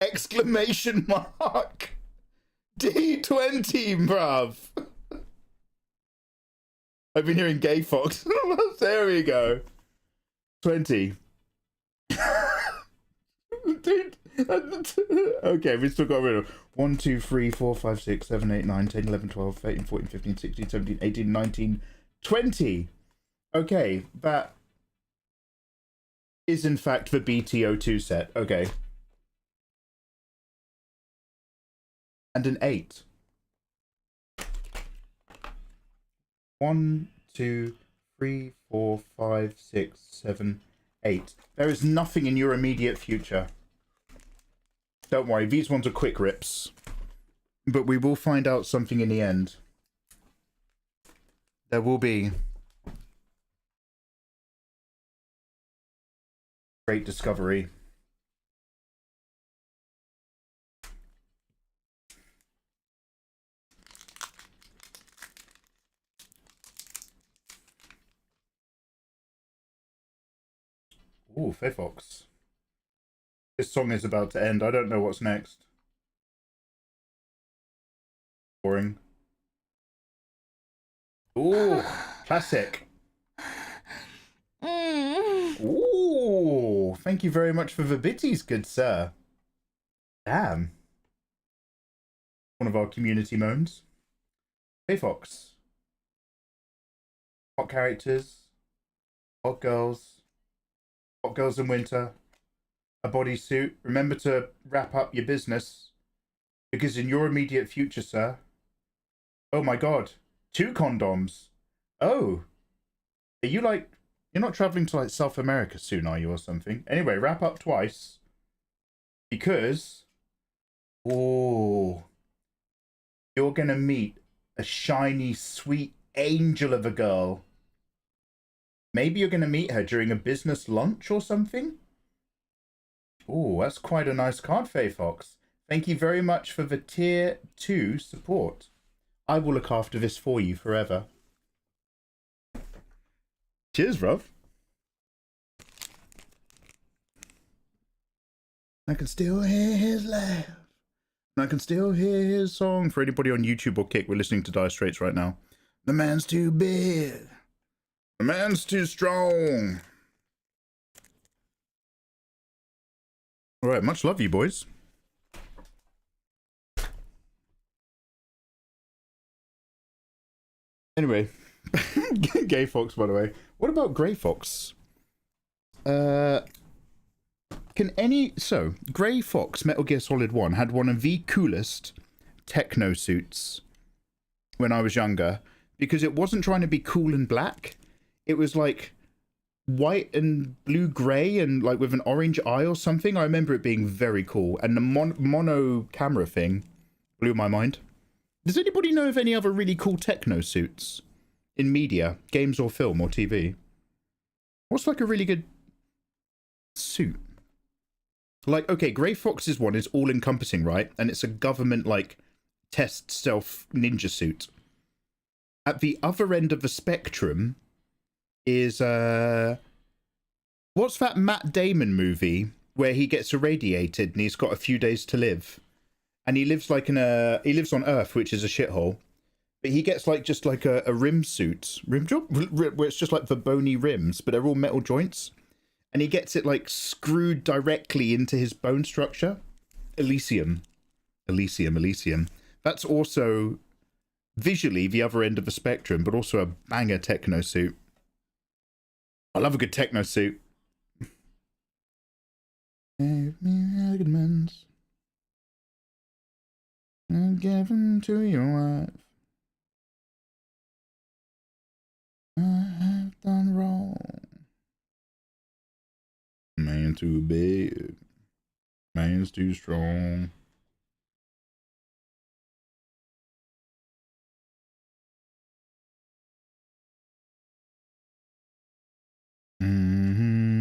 Exclamation mark. D20, bruv. I've been hearing gay fox. There we go. 20. Dude. Okay, we still got rid of 1, 2, 3, 4, 5, 6, 7, 8, 9, 10, 11, 12, 13, 14, 15, 16, 17, 18, 19, 20. Okay, that is in fact the BTO2 set. Okay. And an 8. 1, 2, 3, 4, 5, 6, 7, 8. There is nothing in your immediate future. Don't worry, these ones are quick rips. But we will find out something in the end. There will be great discovery. Ooh, Faye Fox. This song is about to end. I don't know what's next. Boring. Ooh, classic. Ooh, thank you very much for the bitties, good sir. Damn. One of our community moans. Hey Fox. Hot characters. Hot girls. Hot girls in winter. A bodysuit. Remember to wrap up your business. Because in your immediate future, sir. Oh my God. 2 condoms. Oh. Are you like... You're not traveling to like South America soon, are you, or something? Anyway, wrap up twice. Because Oh, you're gonna meet a shiny, sweet angel of a girl. Maybe you're gonna meet her during a business lunch or something? Oh, that's quite a nice card, Faye Fox. Thank you very much for the tier 2 support. I will look after this for you forever. Cheers, bruv. I can still hear his laugh. And I can still hear his song. For anybody on YouTube or Kick, we're listening to Dire Straits right now. The man's too big. The man's too strong. All right, much love, you boys. Anyway, Gay Fox, by the way. What about Grey Fox? Grey Fox, Metal Gear Solid 1, had one of the coolest techno suits when I was younger, because it wasn't trying to be cool and black. It was like white and blue grey and like with an orange eye or something. I remember it being very cool, and the mono camera thing blew my mind. Does anybody know of any other really cool techno suits in media, games or film or TV? What's like a really good suit? Like, okay, Grey Fox's one is all encompassing, right? And it's a government like test stealth ninja suit. At the other end of the spectrum is what's that Matt Damon movie where he gets irradiated and he's got a few days to live? And he lives like he lives on Earth, which is a shithole. But he gets like just like a rim suit, rim job, where it's just like the bony rims, but they're all metal joints. And he gets it like screwed directly into his bone structure. Elysium. That's also visually the other end of the spectrum, but also a banger techno suit. I love a good techno suit. Give me arguments. And give them to your wife. I have done wrong. Man too big. Man's too strong. Mm-hmm.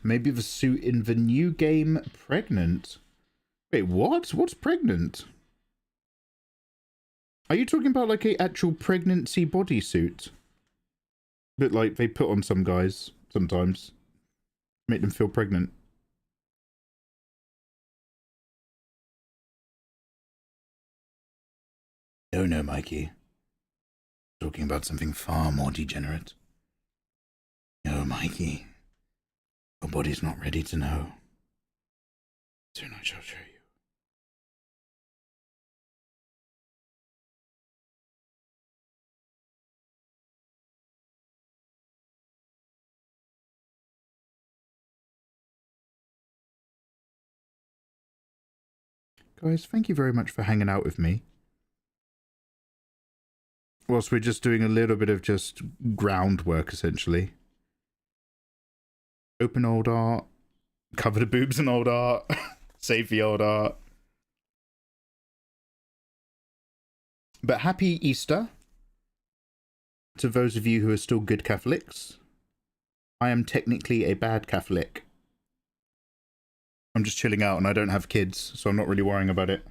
Maybe the suit in the new game Pregnant. Wait, what? What's Pregnant? Are you talking about like a actual pregnancy bodysuit? But like they put on some guys sometimes. Make them feel pregnant. No, Mikey. Talking about something far more degenerate. No, Mikey. Your body's not ready to know. Soon I shall show you. Guys, thank you very much for hanging out with me. Whilst we're just doing a little bit of just groundwork, essentially. Open old art. Cover the boobs in old art. Save the old art. But happy Easter to those of you who are still good Catholics. I am technically a bad Catholic. I'm just chilling out and I don't have kids, so I'm not really worrying about it.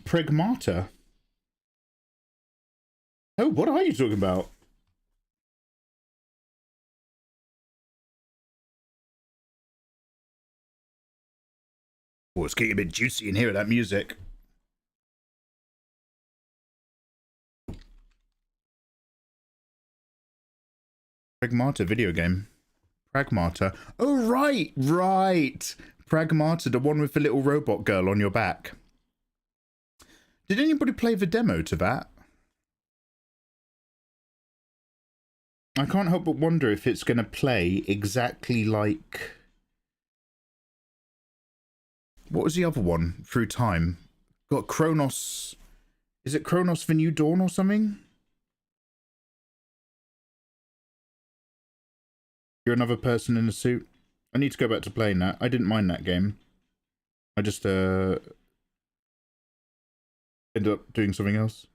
Pragmata? Oh, what are you talking about? Oh, it's getting a bit juicy in here with that music. Pragmata video game. Pragmata. Oh, right. Pragmata, the one with the little robot girl on your back. Did anybody play the demo to that? I can't help but wonder if it's going to play exactly like... What was the other one? Through Time. Got Kronos... Is it Kronos the New Dawn or something? You're another person in a suit. I need to go back to playing that. I didn't mind that game. I just ended up doing something else.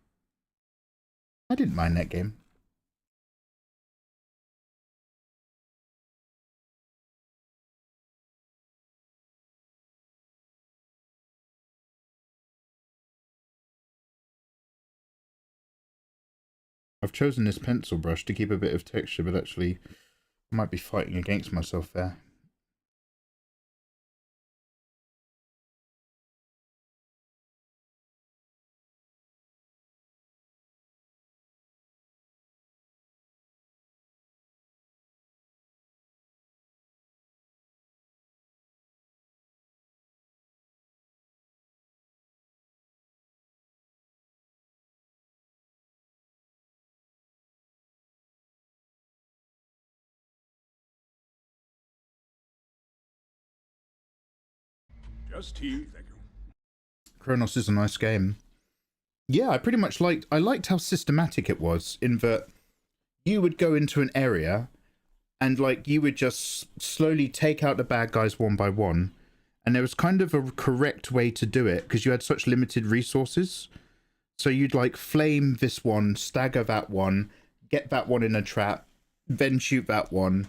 I didn't mind that game. I've chosen this pencil brush to keep a bit of texture, but actually I might be fighting against myself there. Just tea, thank you. Kronos is a nice game. Yeah, I pretty much liked how systematic it was, in that you would go into an area and like you would just slowly take out the bad guys one by one, and there was kind of a correct way to do it because you had such limited resources. So you'd like flame this one, stagger that one, get that one in a trap, then shoot that one.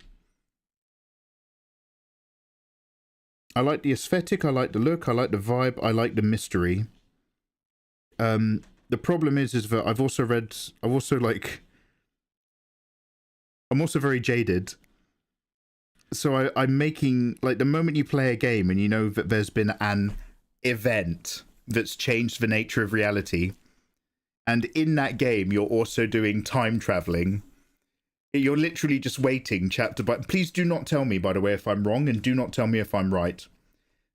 I like the aesthetic, I like the look, I like the vibe, I like the mystery. The problem is that I'm also very jaded. So I'm making, like, the moment you play a game and you know that there's been an event that's changed the nature of reality, and in that game you're also doing time traveling, you're literally just waiting chapter by... Please do not tell me, by the way, if I'm wrong, and do not tell me if I'm right.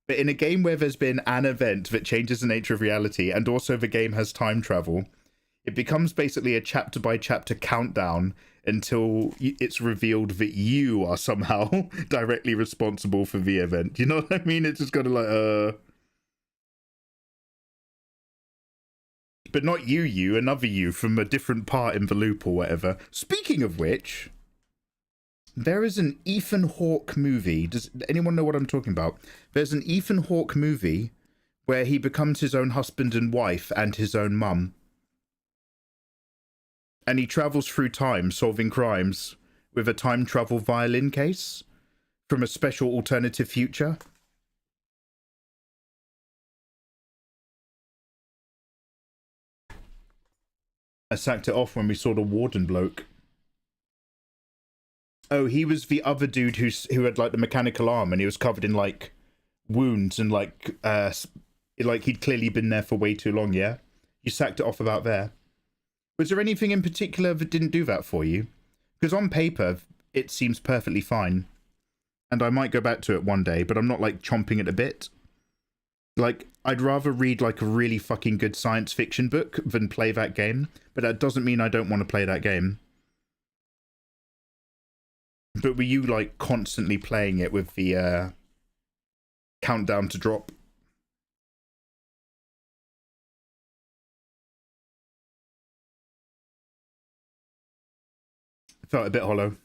But in a game where there's been an event that changes the nature of reality, and also the game has time travel, it becomes basically a chapter by chapter countdown until it's revealed that you are somehow directly responsible for the event. You know what I mean? It's just kind of like, But not you, another you from a different part in the loop or whatever. Speaking of which, there is an Ethan Hawke movie. Does anyone know what I'm talking about? There's an Ethan Hawke movie where he becomes his own husband and wife and his own mum. And he travels through time solving crimes with a time travel violin case from a special alternative future. I sacked it off when we saw the warden bloke. Oh, he was the other dude who had like the mechanical arm, and he was covered in like wounds and like he'd clearly been there for way too long. Yeah, you sacked it off about there. Was there anything in particular that didn't do that for you? Because on paper it seems perfectly fine, and I might go back to it one day, but I'm not like chomping at a bit. Like, I'd rather read like a really fucking good science fiction book than play that game, but that doesn't mean I don't want to play that game. But were you like constantly playing it with the countdown to drop? Felt a bit hollow.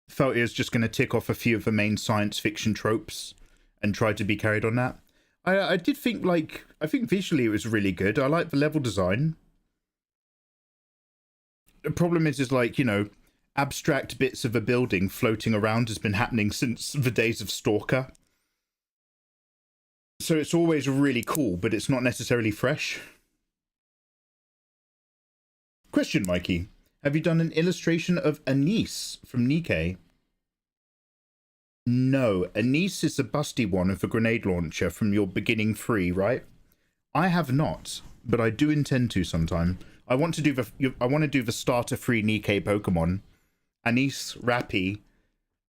Felt it was just going to tick off a few of the main science fiction tropes and try to be carried on that. I did think, like, I think visually it was really good. I like the level design. The problem is like, you know, abstract bits of a building floating around has been happening since the days of Stalker. So it's always really cool, but it's not necessarily fresh. Question, Mikey. Have you done an illustration of Anise from Nikkei? No, Anise is a busty one of a grenade launcher from your beginning free, right? I have not, but I do intend to sometime. I want to do the starter free Nikkei Pokemon, Anise, Rappy,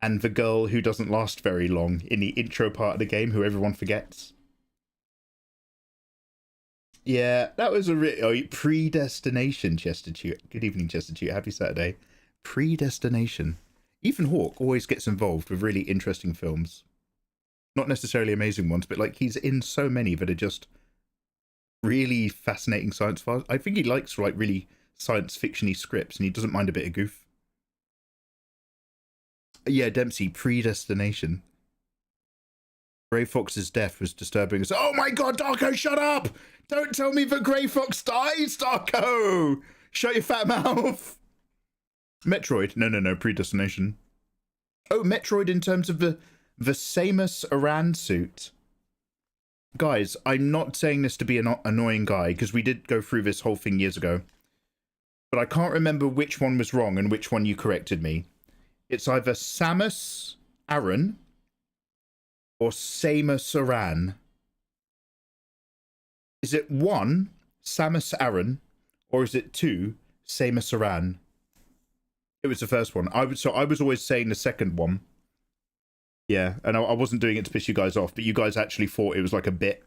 and the girl who doesn't last very long in the intro part of the game, who everyone forgets. Yeah, that was a predestination, Chestertute. Good evening, Chestertute. Happy Saturday. Predestination. Ethan Hawke always gets involved with really interesting films. Not necessarily amazing ones, but like he's in so many that are just really fascinating science files. I think he likes like really science fiction-y scripts, and he doesn't mind a bit of goof. Yeah, Dempsey, predestination. Grey Fox's death was disturbing. Oh my god, Darko, shut up! Don't tell me that Grey Fox dies, Darko! Shut your fat mouth! Metroid. No, predestination. Oh, Metroid in terms of the Samus Aran suit. Guys, I'm not saying this to be an annoying guy, because we did go through this whole thing years ago. But I can't remember which one was wrong and which one you corrected me. It's either Samus Aran or Samus Aran. Is it 1, Samus Aran, or is it 2, Samus Aran? It was the first one. I was always saying the second one. Yeah, and I wasn't doing it to piss you guys off, but you guys actually thought it was like a bit.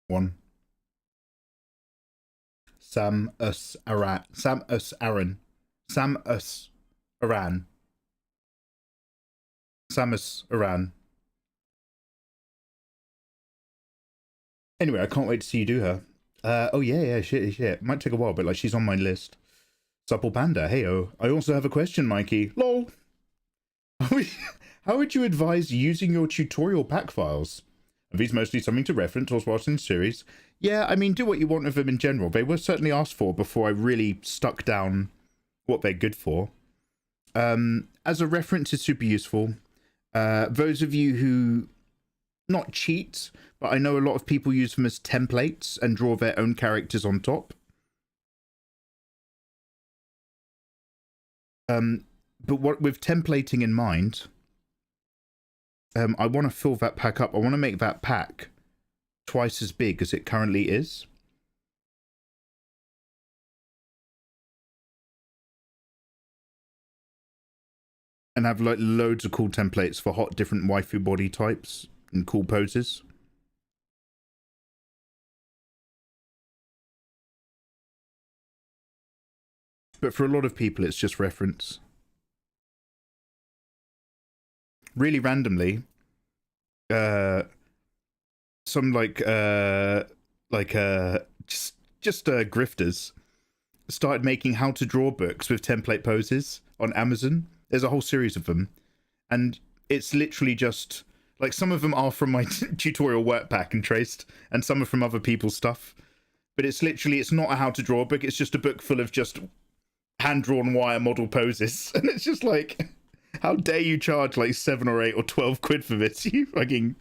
One. Samus Aran. Samus Aran. Samus Aran. Samus Aran. Anyway, I can't wait to see you do her. Oh yeah, shit. Might take a while, but like she's on my list. Supple Panda, heyo. I also have a question, Mikey. Lol. How would you advise using your tutorial pack files? Are these mostly something to reference or watch in the series? Yeah, I mean, do what you want with them in general. They were certainly asked for before I really stuck down what they're good for. As a reference is super useful. Those of you who not cheat, but I know a lot of people use them as templates and draw their own characters on top. But what with templating in mind, I want to fill that pack up. I want to make that pack twice as big as it currently is. And have like loads of cool templates for hot different waifu body types and cool poses. But for a lot of people, it's just reference. Really randomly, some just grifters started making how to draw books with template poses on Amazon. There's a whole series of them, and it's literally just like some of them are from my tutorial work pack and traced, and some are from other people's stuff. But it's literally, it's not a how to draw book. It's just a book full of just hand-drawn wire model poses, and it's just like, how dare you charge like 7 or 8 or 12 quid for this? You fucking.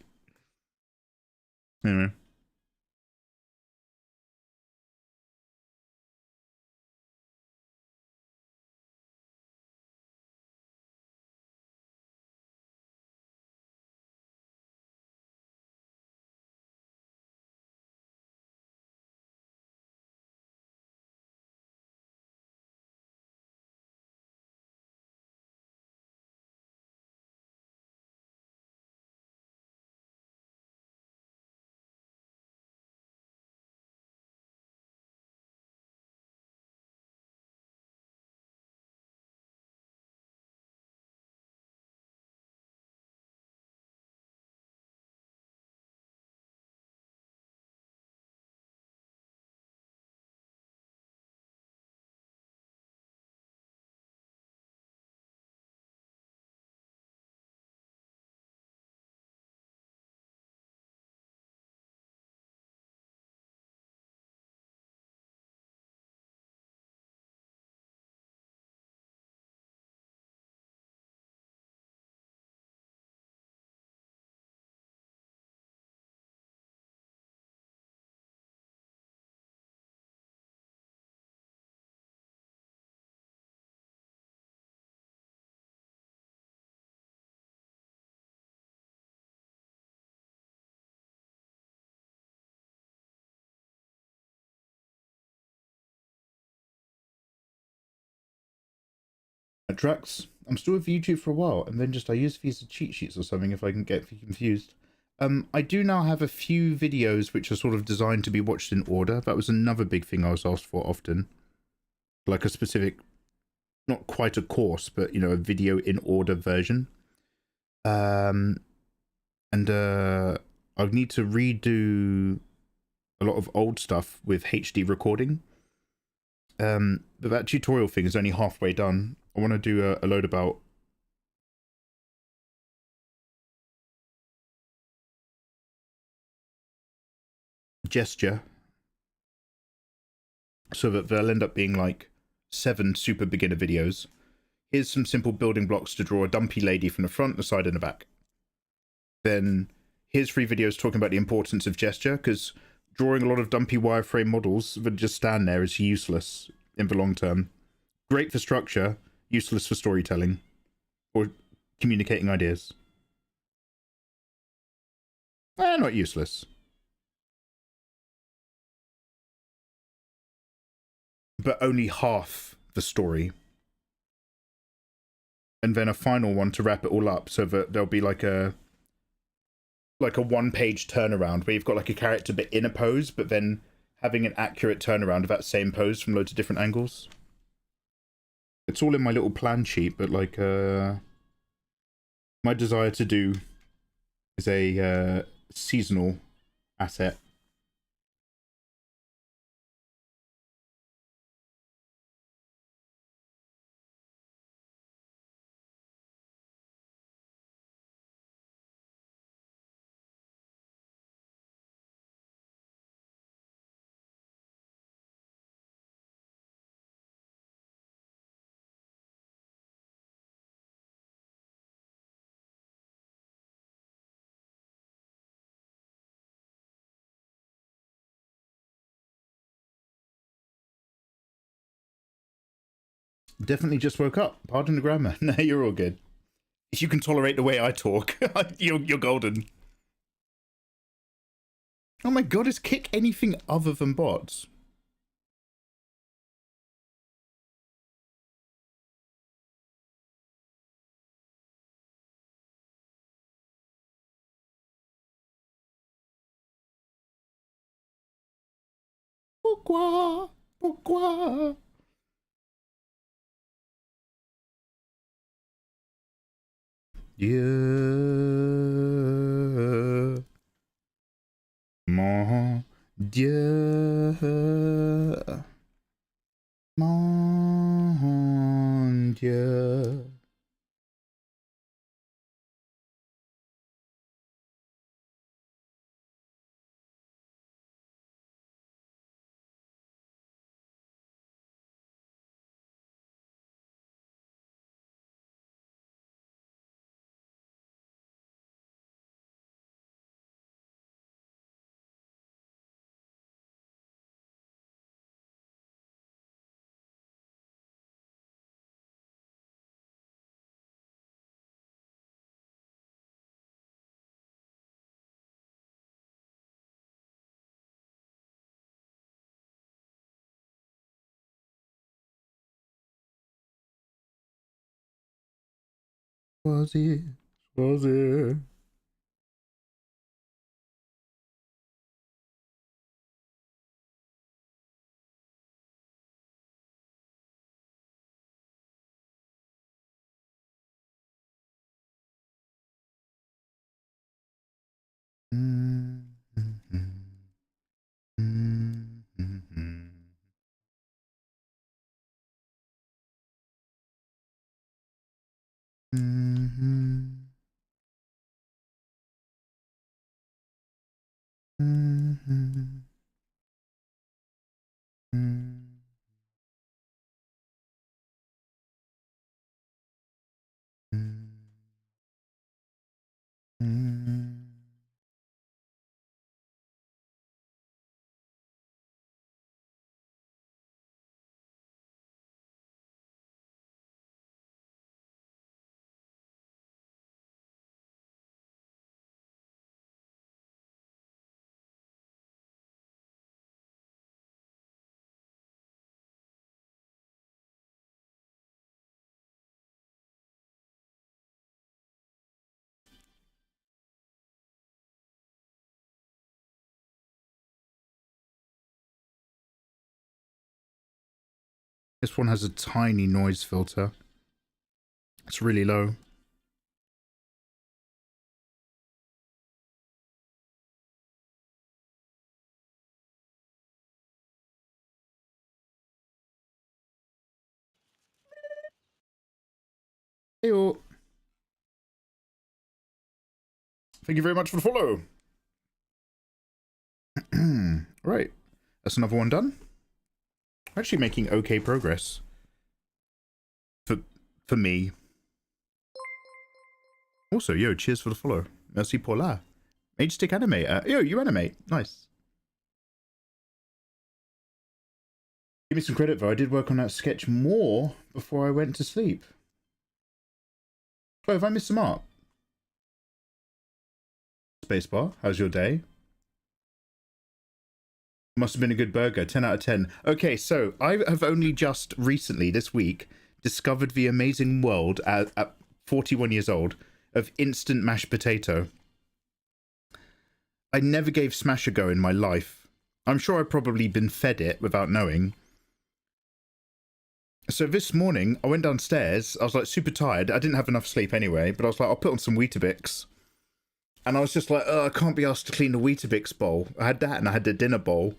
Anyway. Drax, I'm still with YouTube for a while, and then just I use these as cheat sheets or something if I can get confused. I do now have a few videos which are sort of designed to be watched in order. That was another big thing I was asked for often. Like a specific, not quite a course, but, you know, a video in order version. I need to redo a lot of old stuff with HD recording. But that tutorial thing is only halfway done. I want to do a load about gesture, so that they'll end up being like 7 super beginner videos. Here's some simple building blocks to draw a dumpy lady from the front, the side, and the back. Then here's 3 videos talking about the importance of gesture, because drawing a lot of dumpy wireframe models that just stand there is useless in the long term. Great for structure, useless for storytelling or communicating ideas. Not useless. But only half the story. And then a final one to wrap it all up, so that there'll be like a 1-page turnaround where you've got like a character but in a pose, but then having an accurate turnaround of that same pose from loads of different angles. It's all in my little plan sheet, but like my desire to do is a seasonal asset. Definitely just woke up. Pardon the grammar. No, you're all good. If you can tolerate the way I talk, you're golden. Oh my god, is Kick anything other than bots? Pourquoi? Pourquoi? Dieu, mon Dieu, mon Dieu. Was it? Was it? This one has a tiny noise filter. It's really low. Heyo. Thank you very much for the follow. Right, that's another one done. Actually making okay progress. For me. Also, yo, cheers for the follow. Merci pour la. Mage stick animator. Yo, you animate. Nice. Give me some credit though. I did work on that sketch more before I went to sleep. Oh, have I missed some art? Spacebar, how's your day? Must have been a good burger. 10 out of 10. Okay, so I have only just recently, this week, discovered the amazing world at 41 years old of instant mashed potato. I never gave Smash a go in my life. I'm sure I've probably been fed it without knowing. So this morning, I went downstairs. I was like super tired. I didn't have enough sleep anyway, but I was like, I'll put on some Weetabix. And I was just like, oh, I can't be asked to clean the Weetabix bowl. I had that and I had the dinner bowl.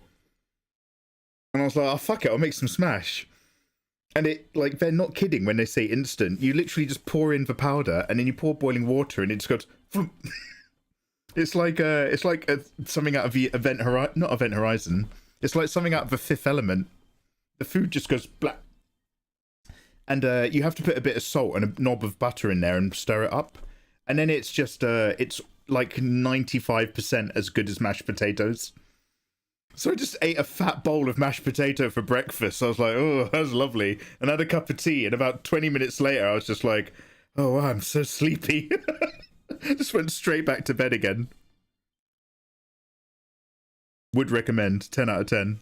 And I was like, oh, fuck it, I'll make some Smash. And it, like, they're not kidding when they say instant. You literally just pour in the powder and then you pour boiling water and it just goes... It's like something out of the not Event Horizon. It's like something out of the Fifth Element. The food just goes black. And you have to put a bit of salt and a knob of butter in there and stir it up. And then it's just, it's like 95% as good as mashed potatoes. So I just ate a fat bowl of mashed potato for breakfast. I was like, oh, that was lovely. And had a cup of tea. And about 20 minutes later, I was just like, oh, wow, I'm so sleepy. Just went straight back to bed again. Would recommend. 10 out of 10.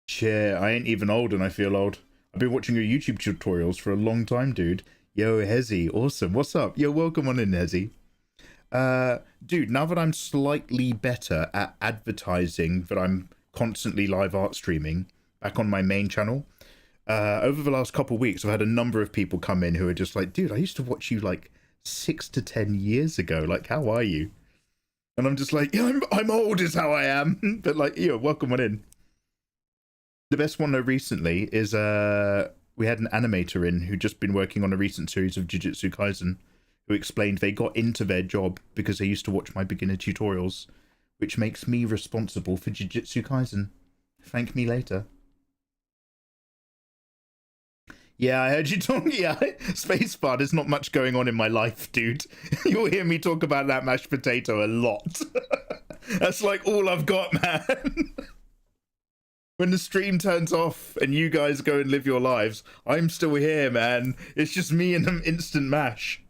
Shit, I ain't even old and I feel old. I've been watching your YouTube tutorials for a long time, dude. Yo, Hezzy, awesome. What's up? Yo, welcome on in, Hezzy. Dude, now that I'm slightly better at advertising, that I'm constantly live art streaming back on my main channel, over the last couple of weeks, I've had a number of people come in who are just like, dude, I used to watch you like 6 to 10 years ago. Like, how are you? And I'm just like, yeah, I'm old is how I am. But like, yo, welcome on in. The best one though recently is we had an animator in who'd just been working on a recent series of Jujutsu Kaisen, who explained they got into their job because they used to watch my beginner tutorials, which makes me responsible for Jujutsu Kaisen. Thank me later. Yeah, I heard you talking. Yeah, Spacebar, there's not much going on in my life, dude. You'll hear me talk about that mashed potato a lot. That's like all I've got, man. When the stream turns off and you guys go and live your lives, I'm still here, man. It's just me and them instant mash.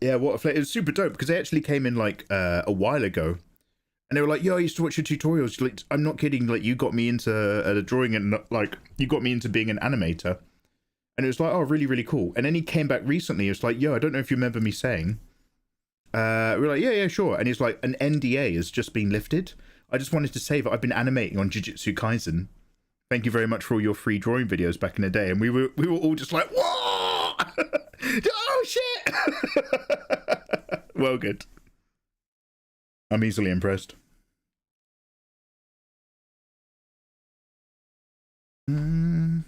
Yeah, what a flavor. It was super dope because they actually came in like a while ago. And they were like, yo, I used to watch your tutorials. Like, I'm not kidding. Like, you got me into drawing and like, you got me into being an animator. And it was like, oh, really, really cool. And then he came back recently. It was like, yo, I don't know if you remember me saying. We were like, yeah, sure. And he's like, an NDA has just been lifted. I just wanted to say that I've been animating on Jujutsu Kaisen. Thank you very much for all your free drawing videos back in the day. And we were all just like, whoa! Oh, shit! Well, good. I'm easily impressed. Mm.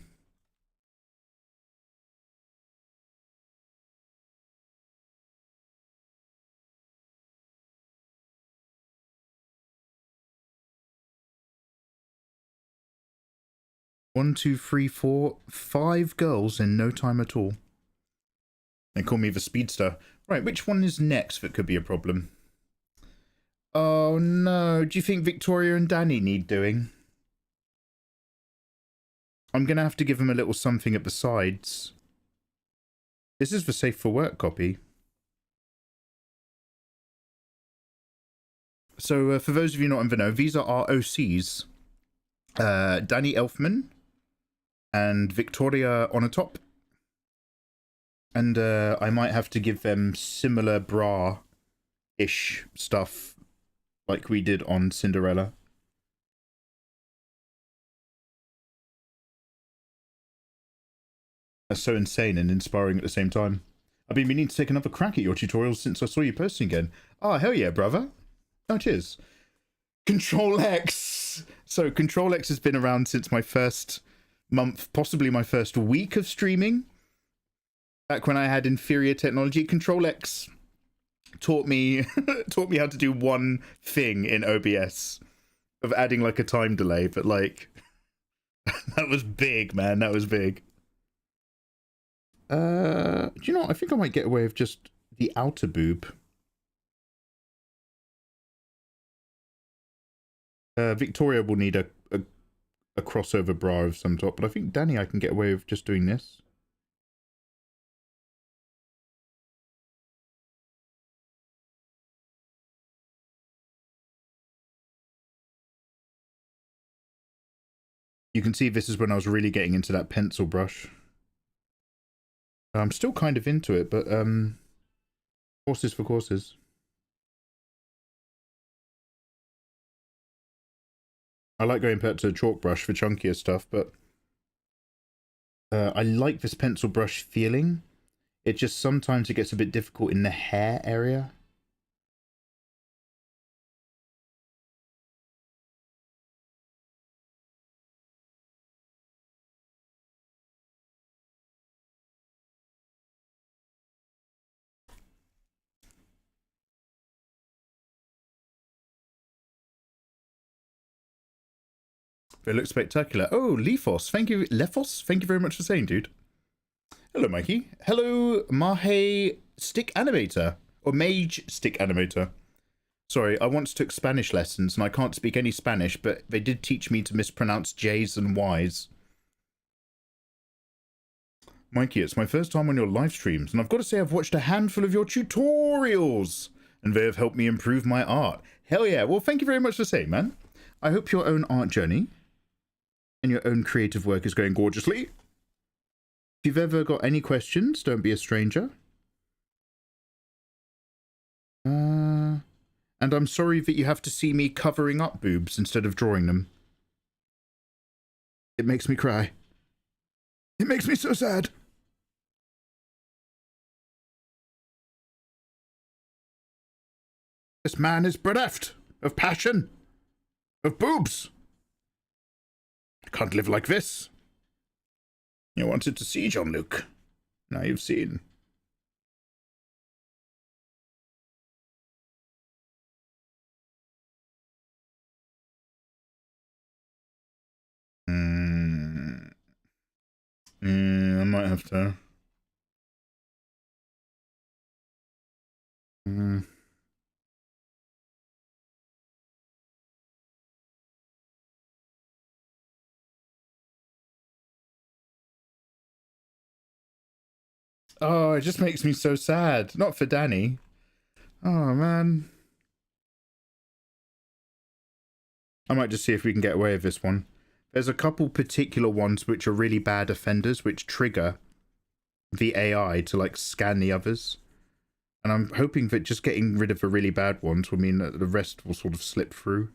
One, two, three, four, 5 girls in no time at all. They call me the speedster. Right, which one is next that could be a problem? Oh no, do you think Victoria and Danny need doing? I'm gonna have to give them a little something at the sides. This is the safe for work copy. So for those of you not in the know, these are our OCs. Danny Elfman and Victoria on a top. And I might have to give them similar bra-ish stuff like we did on Cinderella. That's so insane and inspiring at the same time. I've been meaning to take another crack at your tutorials since I saw you posting again. Oh, hell yeah, brother. Oh, cheers. Control X. So Control X has been around since my first month, possibly my first week of streaming. Back when I had inferior technology, Control X taught me taught me how to do one thing in OBS of adding like a time delay, but like that was big, man. That was big. Do you know what? I think I might get away with just the outer boob. Victoria will need a crossover bra of some sort, but I think Danny, I can get away with just doing this. You can see this is when I was really getting into that pencil brush. I'm still kind of into it, but horses for courses. I like going back to a chalk brush for chunkier stuff, but I like this pencil brush feeling. It just sometimes it gets a bit difficult in the hair area. It looks spectacular. Oh, Lefos, thank you. Lefos, thank you very much for saying, dude. Hello, Mikey. Hello, Mahe Stick Animator. Or Mage Stick Animator. Sorry, I once took Spanish lessons, and I can't speak any Spanish, but they did teach me to mispronounce J's and Y's. Mikey, it's my first time on your live streams, and I've got to say I've watched a handful of your tutorials, and they have helped me improve my art. Hell yeah. Well, thank you very much for saying, man. I hope your own art journey and your own creative work is going gorgeously. If you've ever got any questions, don't be a stranger. And I'm sorry that you have to see me covering up boobs instead of drawing them. It makes me cry. It makes me so sad. This man is bereft of passion, of boobs. I can't live like this. You wanted to see, Jean-Luc. Now you've seen. I might have to. Oh, it just makes me so sad. Not for Danny. Oh, man. I might just see if we can get away with this one. There's a couple particular ones which are really bad offenders, which trigger the AI to, like, scan the others. And I'm hoping that just getting rid of the really bad ones will mean that the rest will sort of slip through.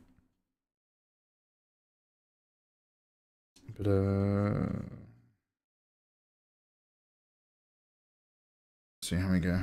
But, let's see how we go.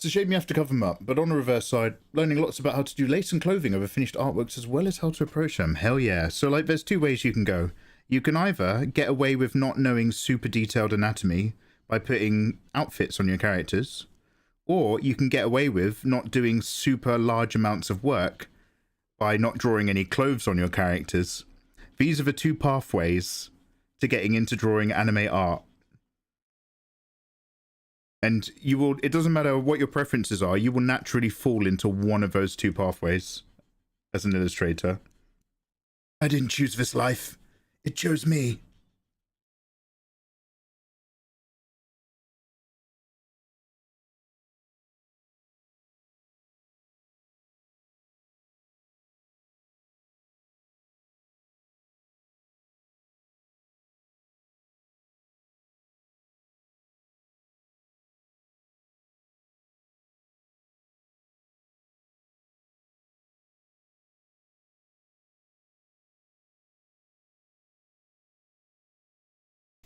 It's a shame you have to cover them up, but on the reverse side, learning lots about how to do lace and clothing over finished artworks as well as how to approach them. Hell yeah. So like there's two ways you can go. You can either get away with not knowing super detailed anatomy by putting outfits on your characters, or you can get away with not doing super large amounts of work by not drawing any clothes on your characters. These are the two pathways to getting into drawing anime art. And you will, it doesn't matter what your preferences are, you will naturally fall into one of those two pathways as an illustrator. I didn't choose this life. It chose me.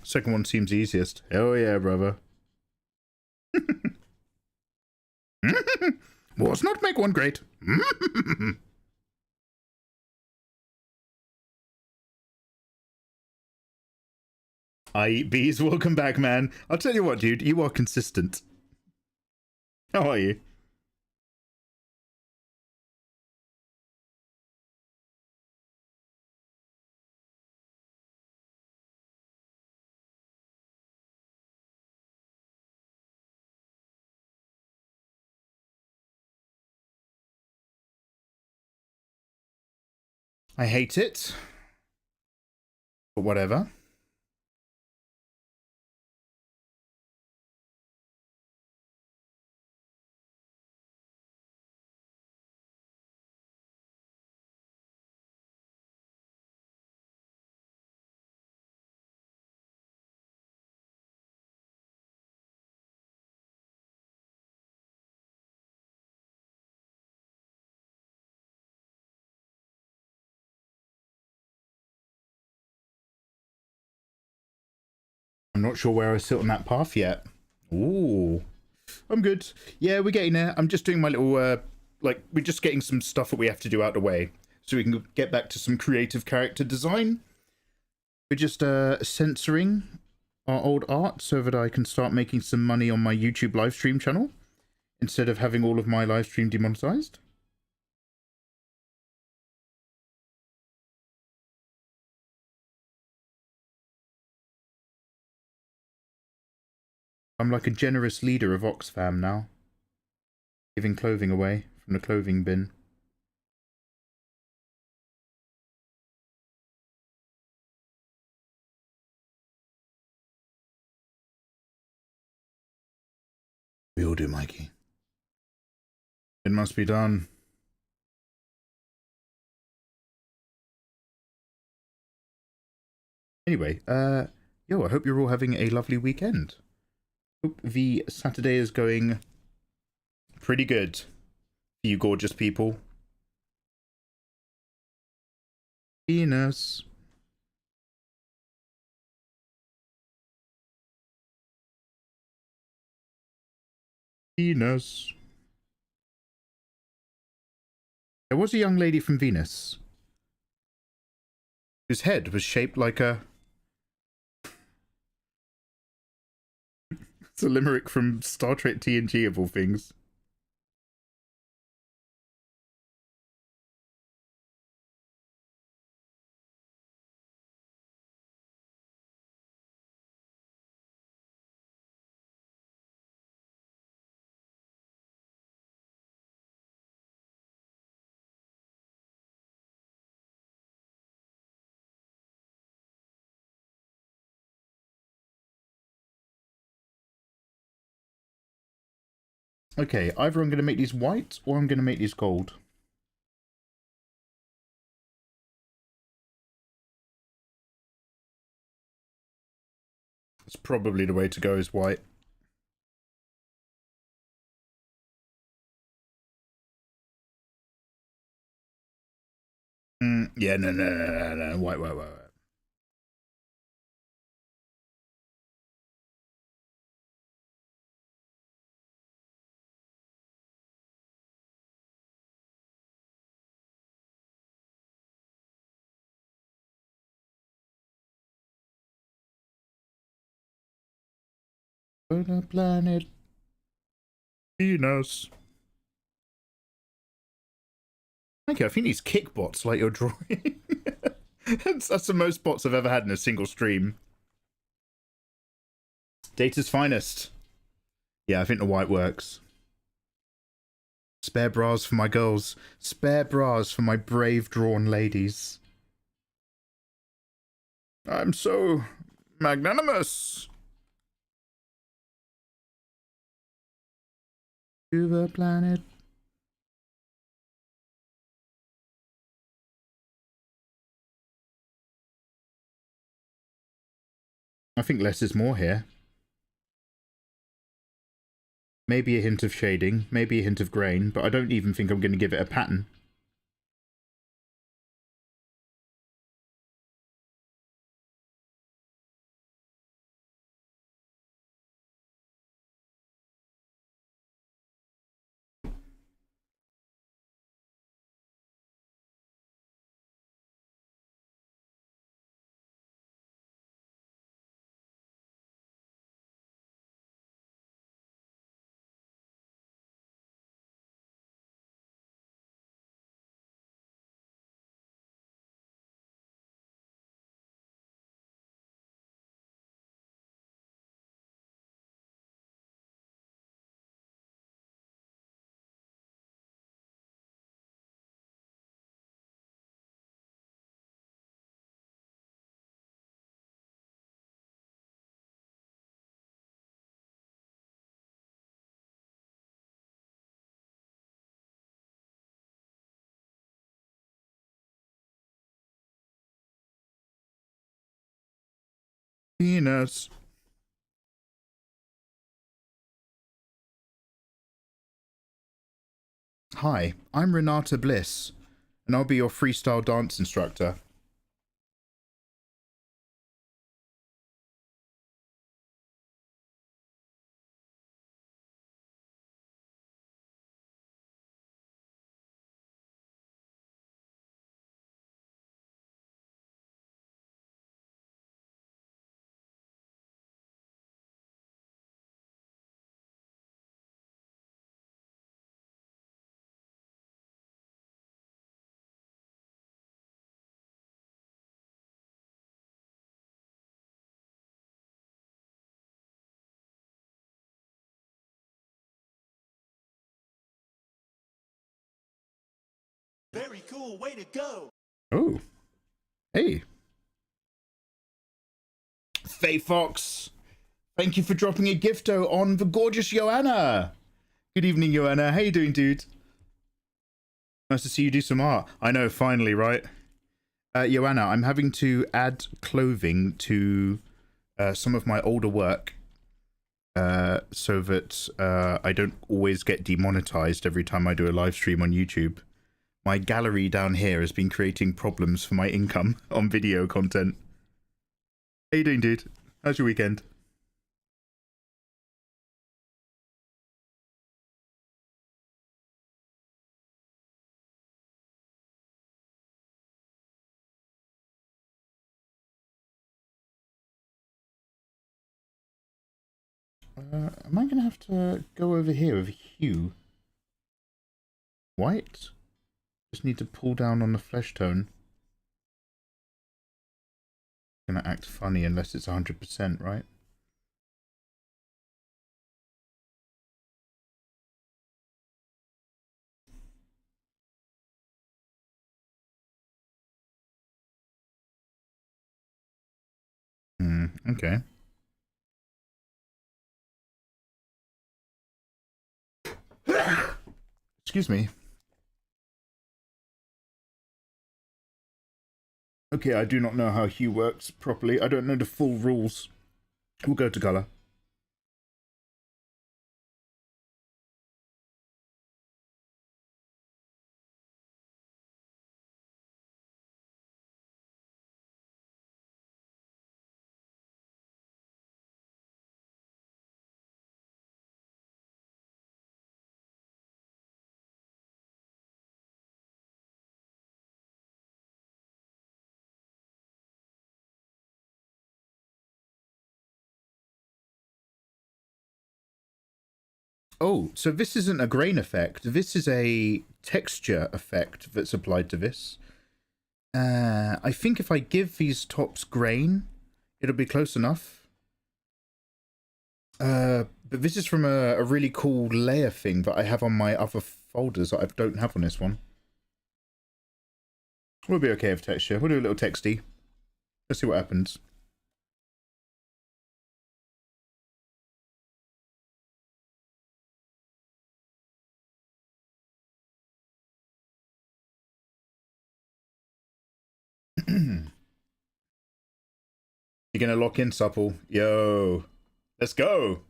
Second one seems easiest. Hell yeah, brother. Was not make one great. I eat bees. Welcome back, man. I'll tell you what, dude. You are consistent. How are you? I hate it. But whatever. I'm not sure where I sit on that path yet. Ooh. I'm good. Yeah, we're getting there. I'm just doing my little, like, we're just getting some stuff that we have to do out the way so we can get back to some creative character design. We're just censoring our old art so that I can start making some money on my YouTube live stream channel instead of having all of my live stream demonetized. I'm like a generous leader of Oxfam now, giving clothing away from the clothing bin. We all do, Mikey. It must be done. Anyway, yo, I hope you're all having a lovely weekend. Hope the Saturday is going pretty good for you gorgeous people. Venus. Venus. There was a young lady from Venus whose head was shaped like a... It's a limerick from Star Trek TNG of all things. Okay, either I'm going to make these white or I'm going to make these gold. It's probably the way to go is white. Yeah, no. White. On a planet Venus. Okay, I think these kick bots like you're drawing. That's the most bots I've ever had in a single stream. Data's finest. Yeah, I think the white works. Spare bras for my girls. Spare bras for my brave drawn ladies. I'm so magnanimous. To the planet. I think less is more here. Maybe a hint of shading, maybe a hint of grain, but I don't even think I'm going to give it a pattern. Venus. Hi, I'm Renata Bliss, and I'll be your freestyle dance instructor. Very cool, way to go. Oh, hey. Faye Fox, thank you for dropping a gifto on the gorgeous Joanna. Good evening, Joanna. How you doing, dude? Nice to see you do some art. I know, finally, right? Joanna, I'm having to add clothing to some of my older work so that I don't always get demonetized every time I do a live stream on YouTube. My gallery down here has been creating problems for my income on video content. How you doing, dude? How's your weekend? Am I going to have to go over here with hue? White? Just need to pull down on the flesh tone. Gonna act funny unless it's 100%, right? Okay. Excuse me. Okay, I do not know how hue works properly. I don't know the full rules. We'll go to color. Oh, so this isn't a grain effect. This is a texture effect that's applied to this. I think if I give these tops grain, it'll be close enough. But this is from a really cool layer thing that I have on my other folders that I don't have on this one. We'll be okay with texture. We'll do a little texty. Let's see what happens. You're gonna lock in, supple. Yo, let's go.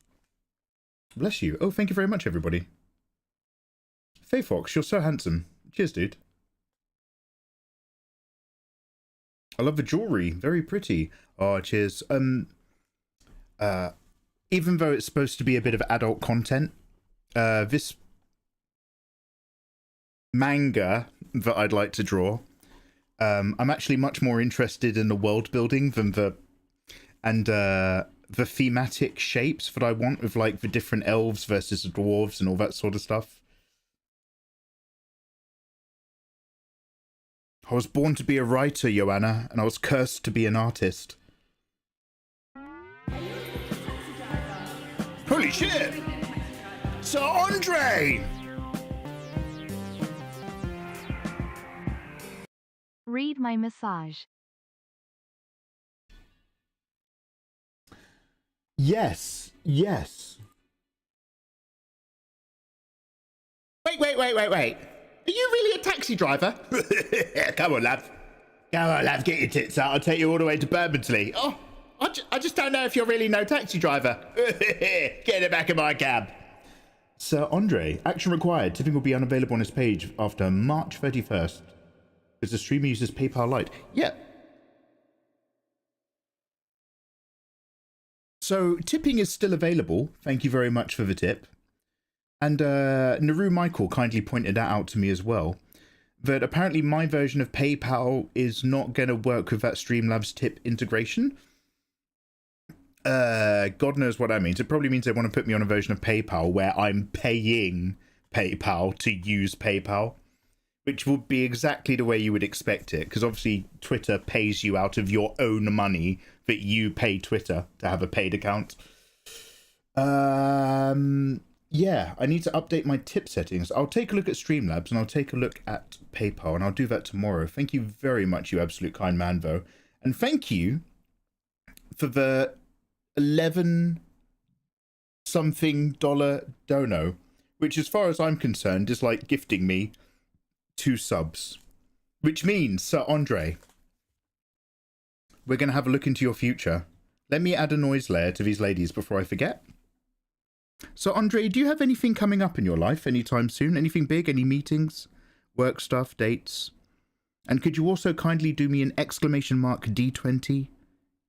Bless you. Oh, thank you very much, everybody. Faye Fox, you're so handsome. Cheers, dude. I love the jewelry. Very pretty. Oh, cheers. Even though it's supposed to be a bit of adult content, this manga that I'd like to draw, I'm actually much more interested in the world building than the thematic shapes that I want, with like the different elves versus the dwarves and all that sort of stuff. I was born to be a writer, Joanna, and I was cursed to be an artist. Holy shit! Sir Andre! Read my massage. Yes, yes. Wait. Are you really a taxi driver? Come on, love. Come on, love, get your tits out. I'll take you all the way to Bermondsey. Oh, I just don't know if you're really no taxi driver. Get in the back of my cab. Sir Andre, action required. Tipping will be unavailable on his page after March 31st. Because the streamer uses PayPal Lite. Yeah. So, tipping is still available. Thank you very much for the tip. And Naru Michael kindly pointed that out to me as well, that apparently my version of PayPal is not going to work with that Streamlabs tip integration. God knows what that means. It probably means they want to put me on a version of PayPal where I'm paying PayPal to use PayPal, which would be exactly the way you would expect it, because obviously Twitter pays you out of your own money that you pay Twitter to have a paid account. Yeah, I need to update my tip settings. I'll take a look at Streamlabs and I'll take a look at PayPal, and I'll do that tomorrow. Thank you very much, you absolute kind man, though. And thank you for the 11 something dollar dono, which as far as I'm concerned is like gifting me 2 subs. Which means, Sir Andre, we're going to have a look into your future. Let me add a noise layer to these ladies before I forget. So, Andre, do you have anything coming up in your life anytime soon? Anything big? Any meetings? Work stuff? Dates? And could you also kindly do me an exclamation mark D20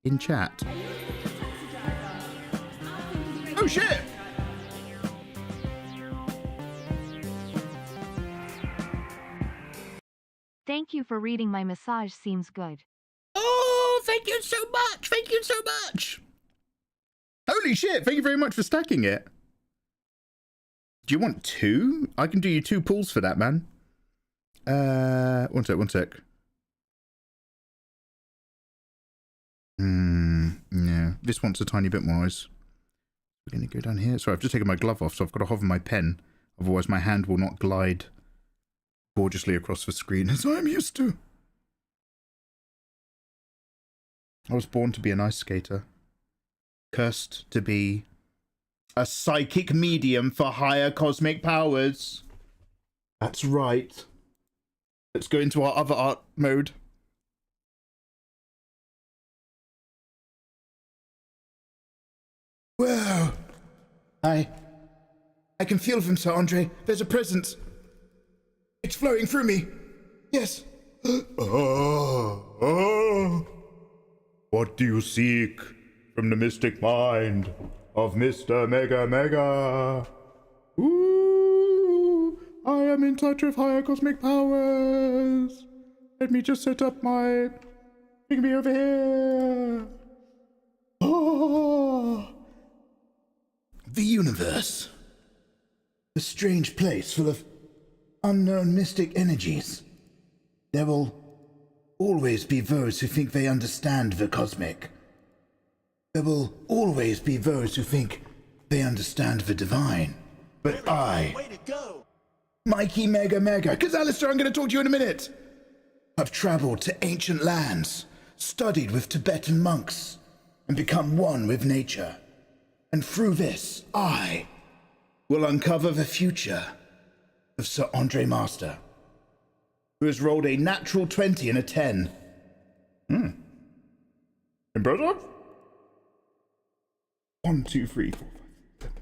in chat? Oh, shit! Thank you for reading my massage seems good. Oh, thank you so much! Thank you so much! Holy shit, thank you very much for stacking it. Do you want 2? I can do you 2 pulls for that, man. One sec. Yeah, this wants a tiny bit more noise. We're going to go down here. Sorry, I've just taken my glove off, so I've got to hover my pen. Otherwise, my hand will not glide gorgeously across the screen as I'm used to. I was born to be an ice skater. Cursed to be a psychic medium for higher cosmic powers. That's right. Let's go into our other art mode. Whoa! I can feel them, Sir Andre. There's a presence. It's flowing through me. Yes. What do you seek from the mystic mind of Mr. Mega? Ooh, I am in touch with higher cosmic powers. Let me just set up my thingy over here. Oh, the universe A strange place full of unknown mystic energies. There will always be those who think they understand the cosmic. There will always be those who think they understand the divine. But I, Way to go! Mikey Mega, because Alistair, I'm going to talk to you in a minute. I've traveled to ancient lands, studied with Tibetan monks, and become one with nature. And through this, I will uncover the future of Sir Andre Master, who has rolled a natural 20 and a 10. Impressive? 1, 2, 3, 4, 5, 7, 8.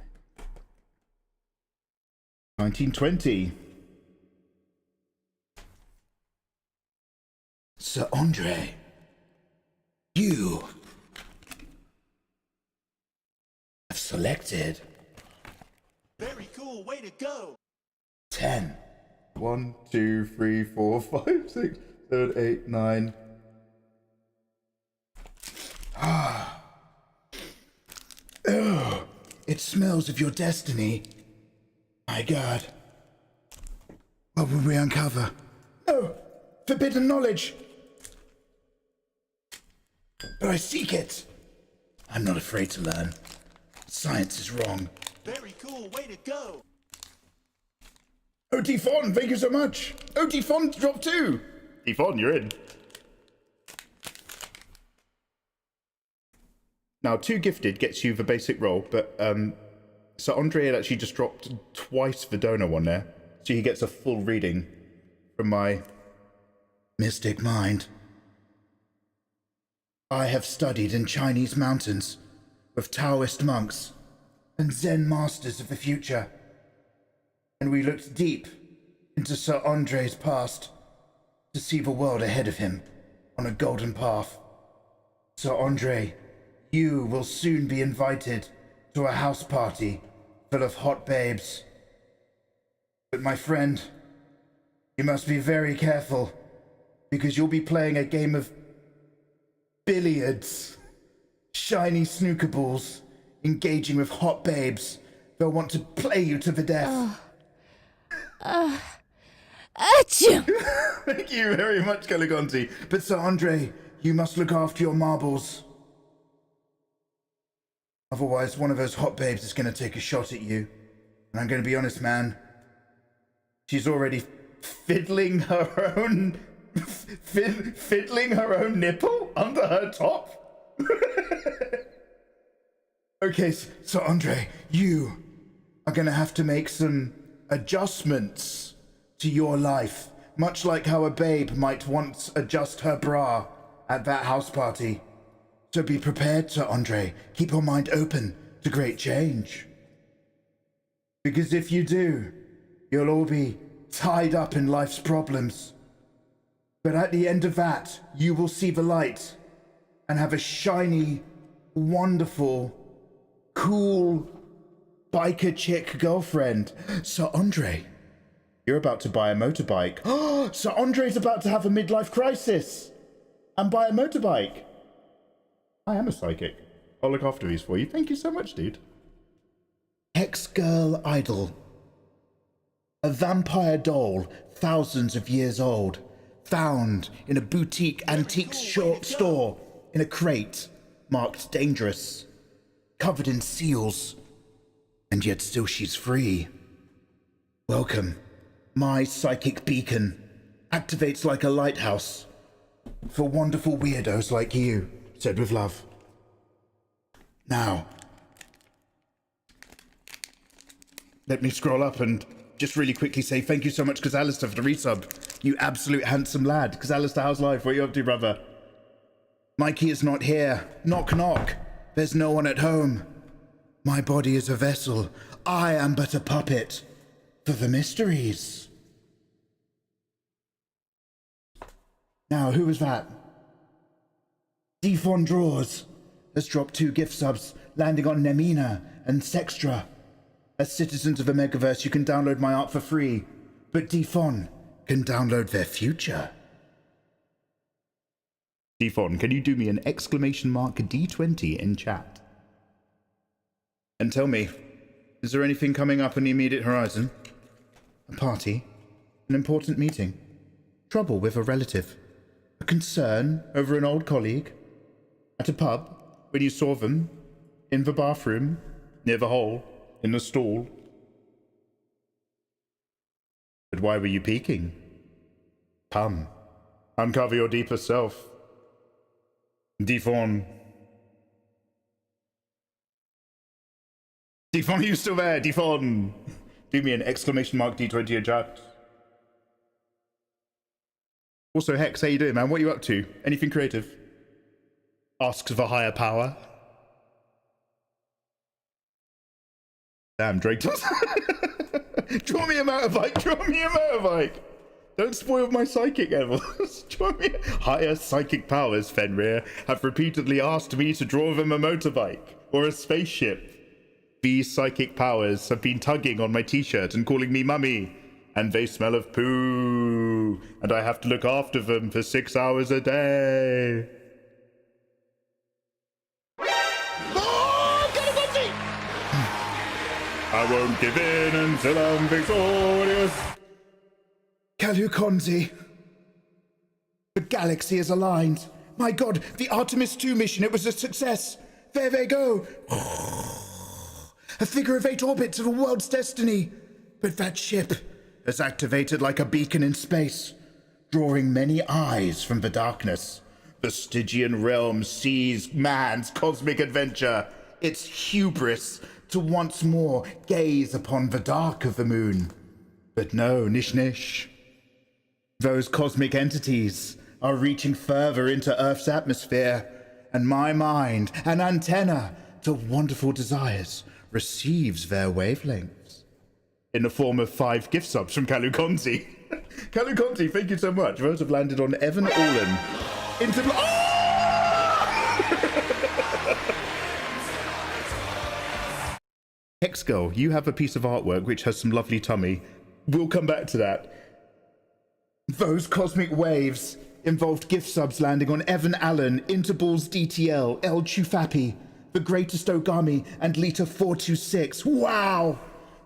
1920. Sir Andre, you have selected Very cool, way to go! 10. 1, 2, 3, 4, 5, 6, 7, 8, 9. Oh, it smells of your destiny. My God. What will we uncover? No, forbidden knowledge. But I seek it. I'm not afraid to learn. Science is wrong. Very cool, way to go! Oh, Tifon, thank you so much. Oh, Tifon dropped 2. Tifon, you're in. Now, 2 gifted gets you the basic roll, but Sir Andre had actually just dropped twice the donor one there, so he gets a full reading from my mystic mind. I have studied in Chinese mountains with Taoist monks and Zen masters of the future, and we looked deep into Sir Andre's past to see the world ahead of him on a golden path. Sir Andre, you will soon be invited to a house party full of hot babes. But my friend, you must be very careful, because you'll be playing a game of billiards. Shiny snooker balls, engaging with hot babes. They'll want to play you to the death. Achoo! Thank you very much, Caligonti. But Sir Andre, you must look after your marbles. Otherwise, one of those hot babes is going to take a shot at you. And I'm going to be honest, man. She's already fiddling her own... fiddling her own nipple under her top? Okay, so Andre, you are going to have to make some adjustments to your life, much like how a babe might once adjust her bra at that house party. So be prepared, Sir Andre. Keep your mind open to great change. Because if you do, you'll all be tied up in life's problems. But at the end of that, you will see the light and have a shiny, wonderful, cool, biker chick girlfriend. Sir Andre, you're about to buy a motorbike. Oh, Sir Andre's about to have a midlife crisis and buy a motorbike. I am a psychic. I'll look after these for you. Thank you so much, dude. Ex-girl idol. A vampire doll, thousands of years old, found in a boutique antique store in a crate marked dangerous, covered in seals, and yet still she's free. Welcome. My psychic beacon activates like a lighthouse for wonderful weirdos like you, said with love. Now, let me scroll up and just really quickly say thank you so much, because Alistair, for the resub. You absolute handsome lad. Because Alistair, how's life? What are you up to, brother? Mikey is not here. Knock, knock. There's no one at home. My body is a vessel. I am but a puppet for the mysteries. Now, who was that? Defon Draws has dropped 2 gift subs, landing on Nemina and Sextra. As citizens of the Megaverse, you can download my art for free, but Defon can download their future. Defon, can you do me an exclamation mark D20 in chat? And tell me, Is there anything coming up on the immediate horizon? A party? An important meeting? Trouble with a relative? A concern over an old colleague? At a pub, when you saw them? In the bathroom? Near the hole? In the stall? But why were you peeking? Come, uncover your deeper self. Defon. Defon, are you still there? Defon! Do me an exclamation mark D20 in chat. Also, Hex, how you doing, man? What are you up to? Anything creative? Asks of a higher power. Damn, Drake does. Draw me a motorbike, draw me a motorbike. Don't spoil my psychic levels. Draw me higher psychic powers, Fenrir, have repeatedly asked me to draw them a motorbike or a spaceship. These psychic powers have been tugging on my t-shirt and calling me mummy, and they smell of poo, and I have to look after them for 6 hours a day. I won't give in until I'm victorious. Kalukonzi. The galaxy is aligned. My god, the Artemis 2 mission, it was a success. There they go. A figure of 8 orbit to the world's destiny. But that ship has activated like a beacon in space, drawing many eyes from the darkness. The Stygian realm sees man's cosmic adventure, its hubris to once more gaze upon the dark of the moon. But no, Nish. Those cosmic entities are reaching further into Earth's atmosphere, and my mind, an antenna to wonderful desires, receives their wavelengths. In the form of 5 gift subs from Kalukonzi. Kalukonzi, thank you so much. Those have landed on Evan Allen. Into... Oh! Hexgirl, you have a piece of artwork which has some lovely tummy. We'll come back to that. Those cosmic waves involved gift subs landing on Evan Allen, Interballs DTL, El Chufapi, The Greatest Ogami, and Lita 426. Wow!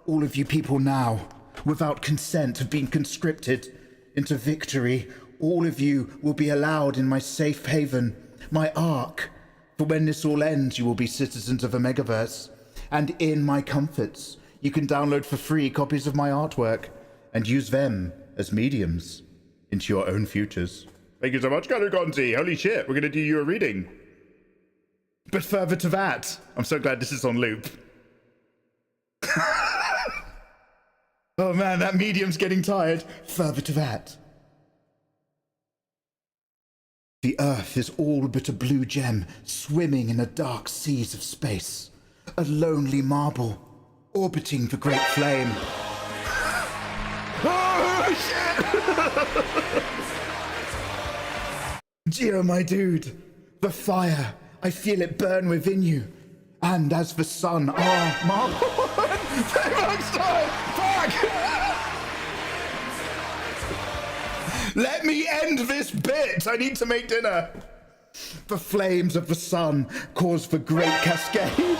All of you people now, without consent, have been conscripted into victory. All of you will be allowed in my safe haven, my ark. For when this all ends, you will be citizens of a megaverse. And in my comforts, you can download for free copies of my artwork and use them as mediums into your own futures. Thank you so much, Kalukonzi. Holy shit, we're going to do you a reading. But further to that, I'm so glad this is on loop. Oh man, that medium's getting tired. Further to that. The Earth is all but a blue gem swimming in the dark seas of space. A lonely marble, orbiting the great flame. Oh, shit! Gio, my dude, the fire, I feel it burn within you. And as the sun, marble. Fuck! Let me end this bit. I need to make dinner. The flames of the sun cause the great cascade.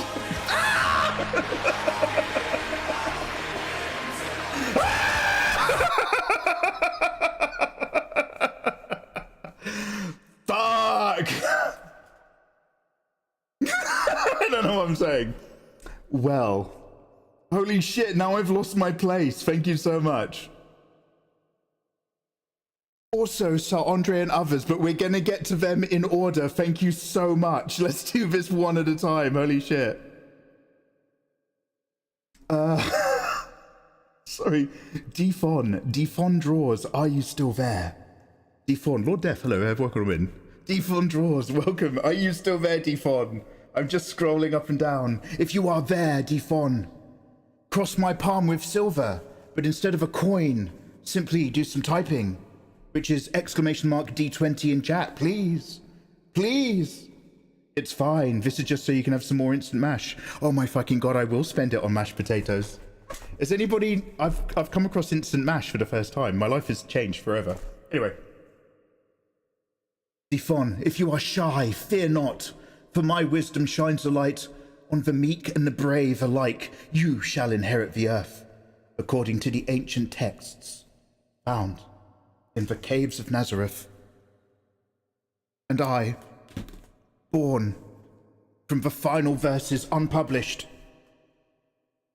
Fuck! I don't know what I'm saying. Well, holy shit, now I've lost my place. Thank you so much. Also, Sir Andre and others, but we're gonna get to them in order. Thank you so much. Let's do this one at a time. Holy shit. Sorry. Defon draws, are you still there? Defon, Lord Death, hello, welcome in. Defon draws, welcome. Are you still there, Defon? I'm just scrolling up and down. If you are there, Defon, cross my palm with silver, but instead of a coin, simply do some typing. Which is exclamation mark D20 in chat, please. Please. It's fine. This is just so you can have some more instant mash. Oh my fucking god, I will spend it on mashed potatoes. Has anybody... I've come across instant mash for the first time. My life has changed forever. Anyway. Defon, if you are shy, fear not. For my wisdom shines a light On the meek and the brave alike, you shall inherit the earth, according to the ancient texts found in the caves of Nazareth. And I, born from the final verses unpublished,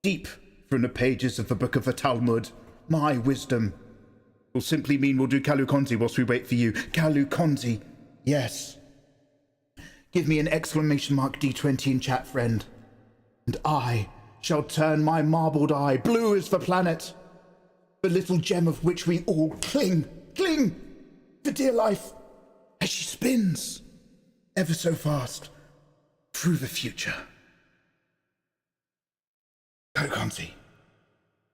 deep from the pages of the book of the Talmud, my wisdom will simply mean we'll do Kalukonzi whilst we wait for you. Kalukonzi, yes. Give me an exclamation mark D20 in chat, friend, and I shall turn my marbled eye blue as the planet, the little gem of which we all cling for dear life, as she spins ever so fast through the future. Kalukonzi,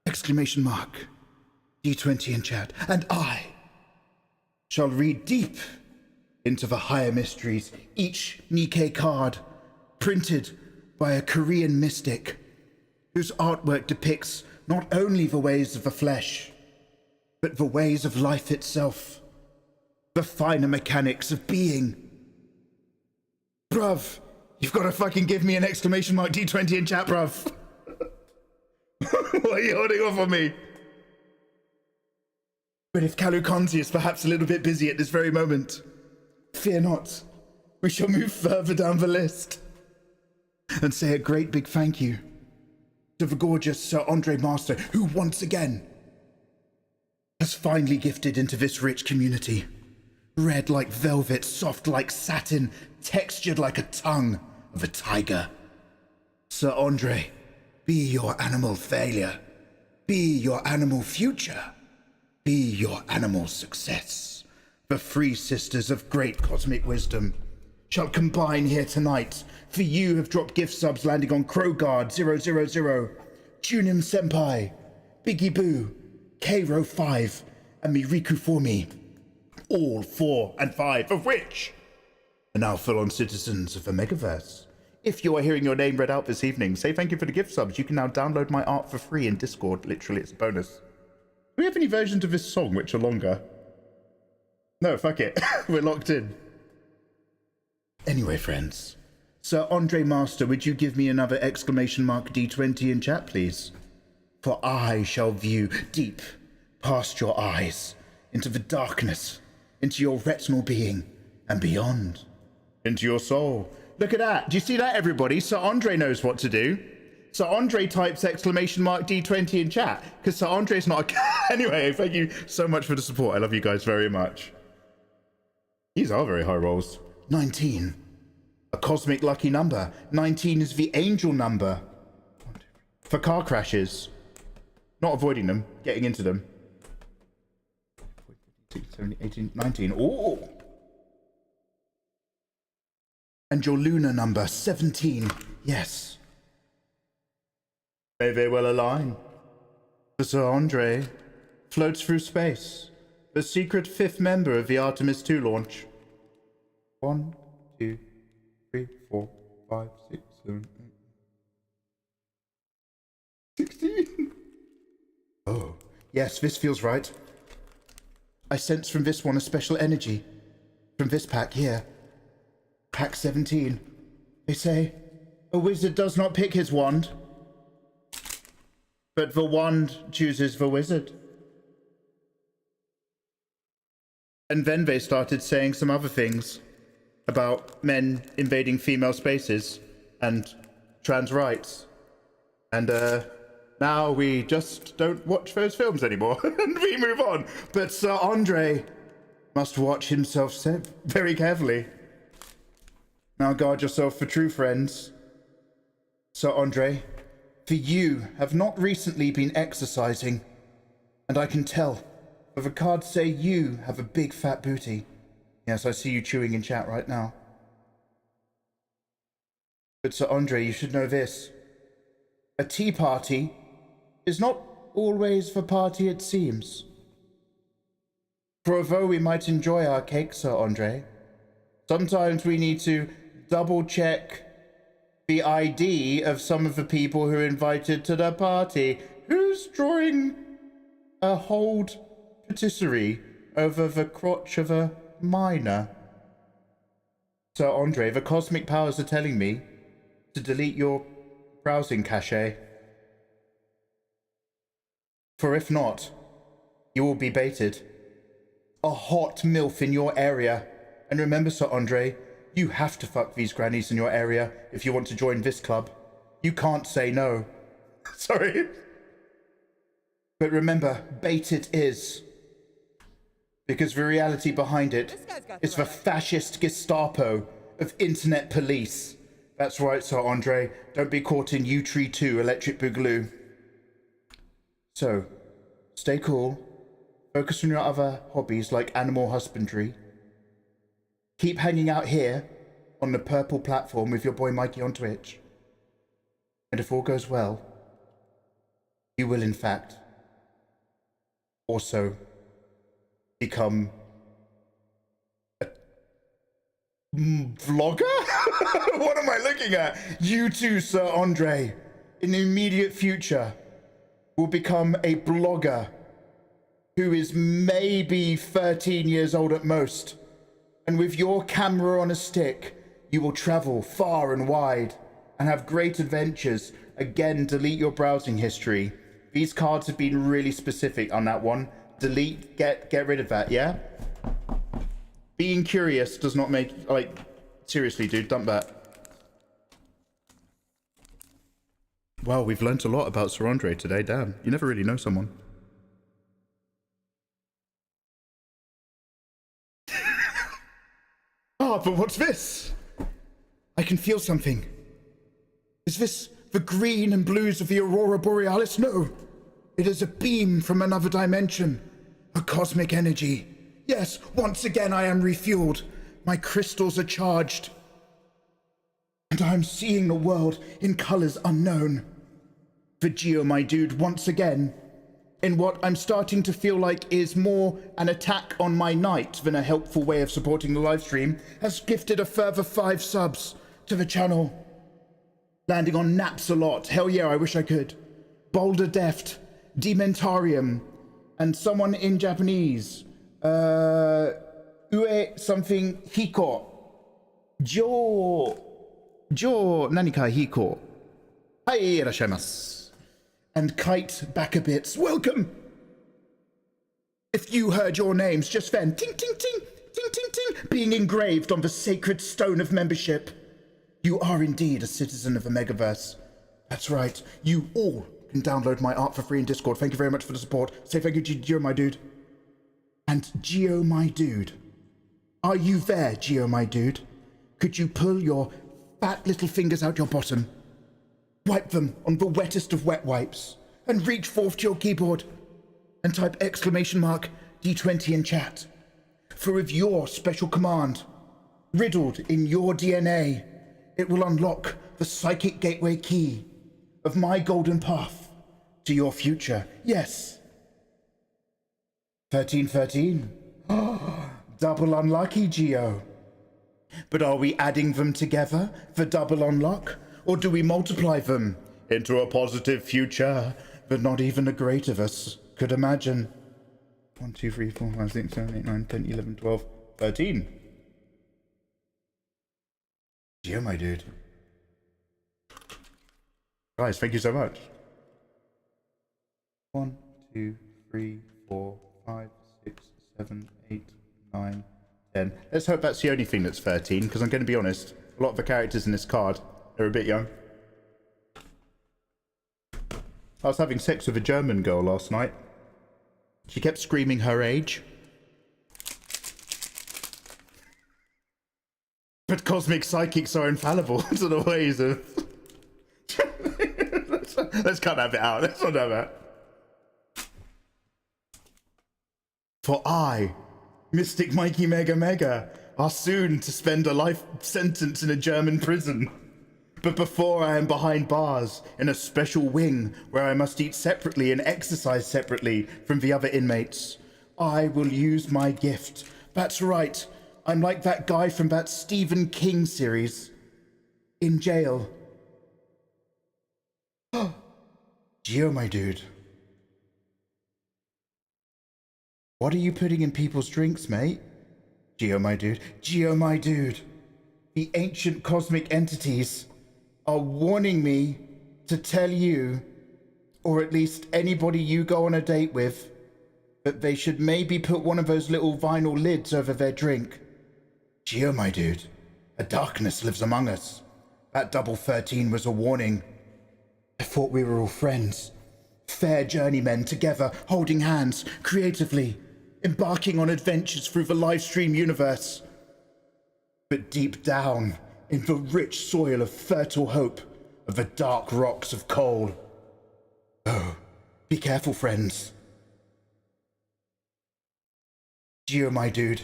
exclamation mark D20 in chat, and I shall read deep into the higher mysteries, each Nikkei card printed by a Korean mystic whose artwork depicts not only the ways of the flesh, but the ways of life itself, the finer mechanics of being. Bruv, you've got to fucking give me an exclamation mark D20 in chat, bruv. What are you holding off on me? But if Kalukonzi is perhaps a little bit busy at this very moment, fear not, we shall move further down the list and say a great big thank you to the gorgeous Sir Andre Master, who once again has finally gifted into this rich community. Red like velvet, soft like satin, textured like a tongue of a tiger. Sir Andre, be your animal failure, be your animal future, be your animal success. The three sisters of great cosmic wisdom shall combine here tonight. For you have dropped gift subs landing on Crowguard 000, Junim Senpai, Biggie Boo, K-Ro 5, and Miriku Formi. All 4 and 5 of which are now full-on citizens of the Megaverse. If you are hearing your name read out this evening, say thank you for the gift subs. You can now download my art for free in Discord. Literally, it's a bonus. Do we have any versions of this song which are longer? No, fuck it. We're locked in. Anyway, friends. Sir Andre Master, would you give me another exclamation mark D20 in chat, please? For I shall view deep past your eyes, into the darkness, into your retinal being, and beyond. Into your soul. Look at that. Do you see that, everybody? Sir Andre knows what to do. Sir Andre types exclamation mark D20 in chat, because Sir Andre's not a... Anyway, thank you so much for the support. I love you guys very much. These are very high rolls. 19. A cosmic lucky number. 19 is the angel number. For car crashes. Not avoiding them, getting into them. 17, 18, 19. Ooh! And your lunar number, 17. Yes. May they well align. For Sir Andre floats through space, the secret 5th member of the Artemis 2 launch. 1, 2, 3, 4, 5, 6, 7, 8. 16. Oh, yes, this feels right. I sense from this one a special energy. From this pack here. Pack 17. They say, a wizard does not pick his wand, but the wand chooses the wizard. And then they started saying some other things about men invading female spaces and trans rights. And now we just don't watch those films anymore and we move on. But Sir Andre must watch himself very carefully. Now guard yourself for true friends. Sir Andre, for you have not recently been exercising, and I can tell, for the cards say you have a big fat booty. Yes, I see you chewing in chat right now. But Sir Andre, you should know this. A tea party is not always the party it seems. For although we might enjoy our cake, Sir Andre, sometimes we need to double-check the ID of some of the people who are invited to the party. Who's drawing a hold patisserie over the crotch of a minor? Sir Andre, the cosmic powers are telling me to delete your browsing cache. For if not, you will be baited. A hot MILF in your area. And remember, Sir Andre, you have to fuck these grannies in your area if you want to join this club. You can't say no. Sorry. But remember, bait it is. Because the reality behind it is the fascist Gestapo of internet police. That's right, Sir Andre. Don't be caught in U-Tree 2 Electric Boogaloo. So, stay cool. Focus on your other hobbies like animal husbandry. Keep hanging out here on the purple platform with your boy Mikey on Twitch. And if all goes well, you will in fact also become a vlogger? What am I looking at? You too, Sir Andre, in the immediate future will become a blogger who is maybe 13 years old at most. And with your camera on a stick, you will travel far and wide and have great adventures. Again, delete your browsing history. These cards have been really specific on that one. Delete, get rid of that, yeah? Being curious does not make, like, seriously, dude, dump that. Wow, we've learnt a lot about Sir Andre today, damn. You never really know someone. Ah, but what's this? I can feel something. Is this the green and blues of the Aurora Borealis? No. It is a beam from another dimension. A cosmic energy. Yes, once again I am refueled. My crystals are charged. And I am seeing the world in colors unknown. For Geo, my dude, once again, in what I'm starting to feel like is more an attack on my night than a helpful way of supporting the live stream, has gifted a further 5 subs to the channel. Landing on naps a lot. Hell yeah, I wish I could. Boulder Deft, Dementarium, and someone in Japanese. Ue something Hiko. Jo nanika Hiko. Hai irashaimasu. And Kite back a bit. Welcome! If you heard your names just then, ting, ting, ting, ting, ting, ting, being engraved on the sacred stone of membership, you are indeed a citizen of the Megaverse. That's right. You all can download my art for free in Discord. Thank you very much for the support. Say thank you to Geo, my dude. And Geo, my dude. Are you there, Geo, my dude? Could you pull your fat little fingers out your bottom? Wipe them on the wettest of wet wipes, and reach forth to your keyboard, and type D20 in chat. For with your special command, riddled in your DNA, it will unlock the psychic gateway key of my golden path to your future. Yes. 1313. Double unlucky, Geo. But are we adding them together for double unlock? Or do we multiply them into a positive future that not even the great of us could imagine? 1, 2, 3, 4, 5, 6, 7, 8, 9, 10, 11, 12, 13. Geo, my dude. Guys, thank you so much. 1, 2, 3, 4, 5, 6, 7, 8, 9, 10. Let's hope that's the only thing that's 13, because I'm going to be honest, a lot of the characters in this card, they're a bit young. I was having sex with a German girl last night. She kept screaming her age. But cosmic psychics are infallible to the ways of... let's cut that bit out. Let's not have that. For I, Mystic Mikey Mega Mega, are soon to spend a life sentence in a German prison. But before I am behind bars in a special wing where I must eat separately and exercise separately from the other inmates, I will use my gift. That's right, I'm like that guy from that Stephen King series. In jail. Geo, my dude. What are you putting in people's drinks, mate? Geo, my dude. Geo, my dude. The ancient cosmic entities are warning me to tell you, or at least anybody you go on a date with, that they should maybe put one of those little vinyl lids over their drink. Gio, my dude, a darkness lives among us. That double 13 was a warning. I thought we were all friends. Fair journeymen together, holding hands, creatively, embarking on adventures through the live stream universe. But deep down, in the rich soil of fertile hope, of the dark rocks of coal. Oh, be careful, friends. Gio, my dude,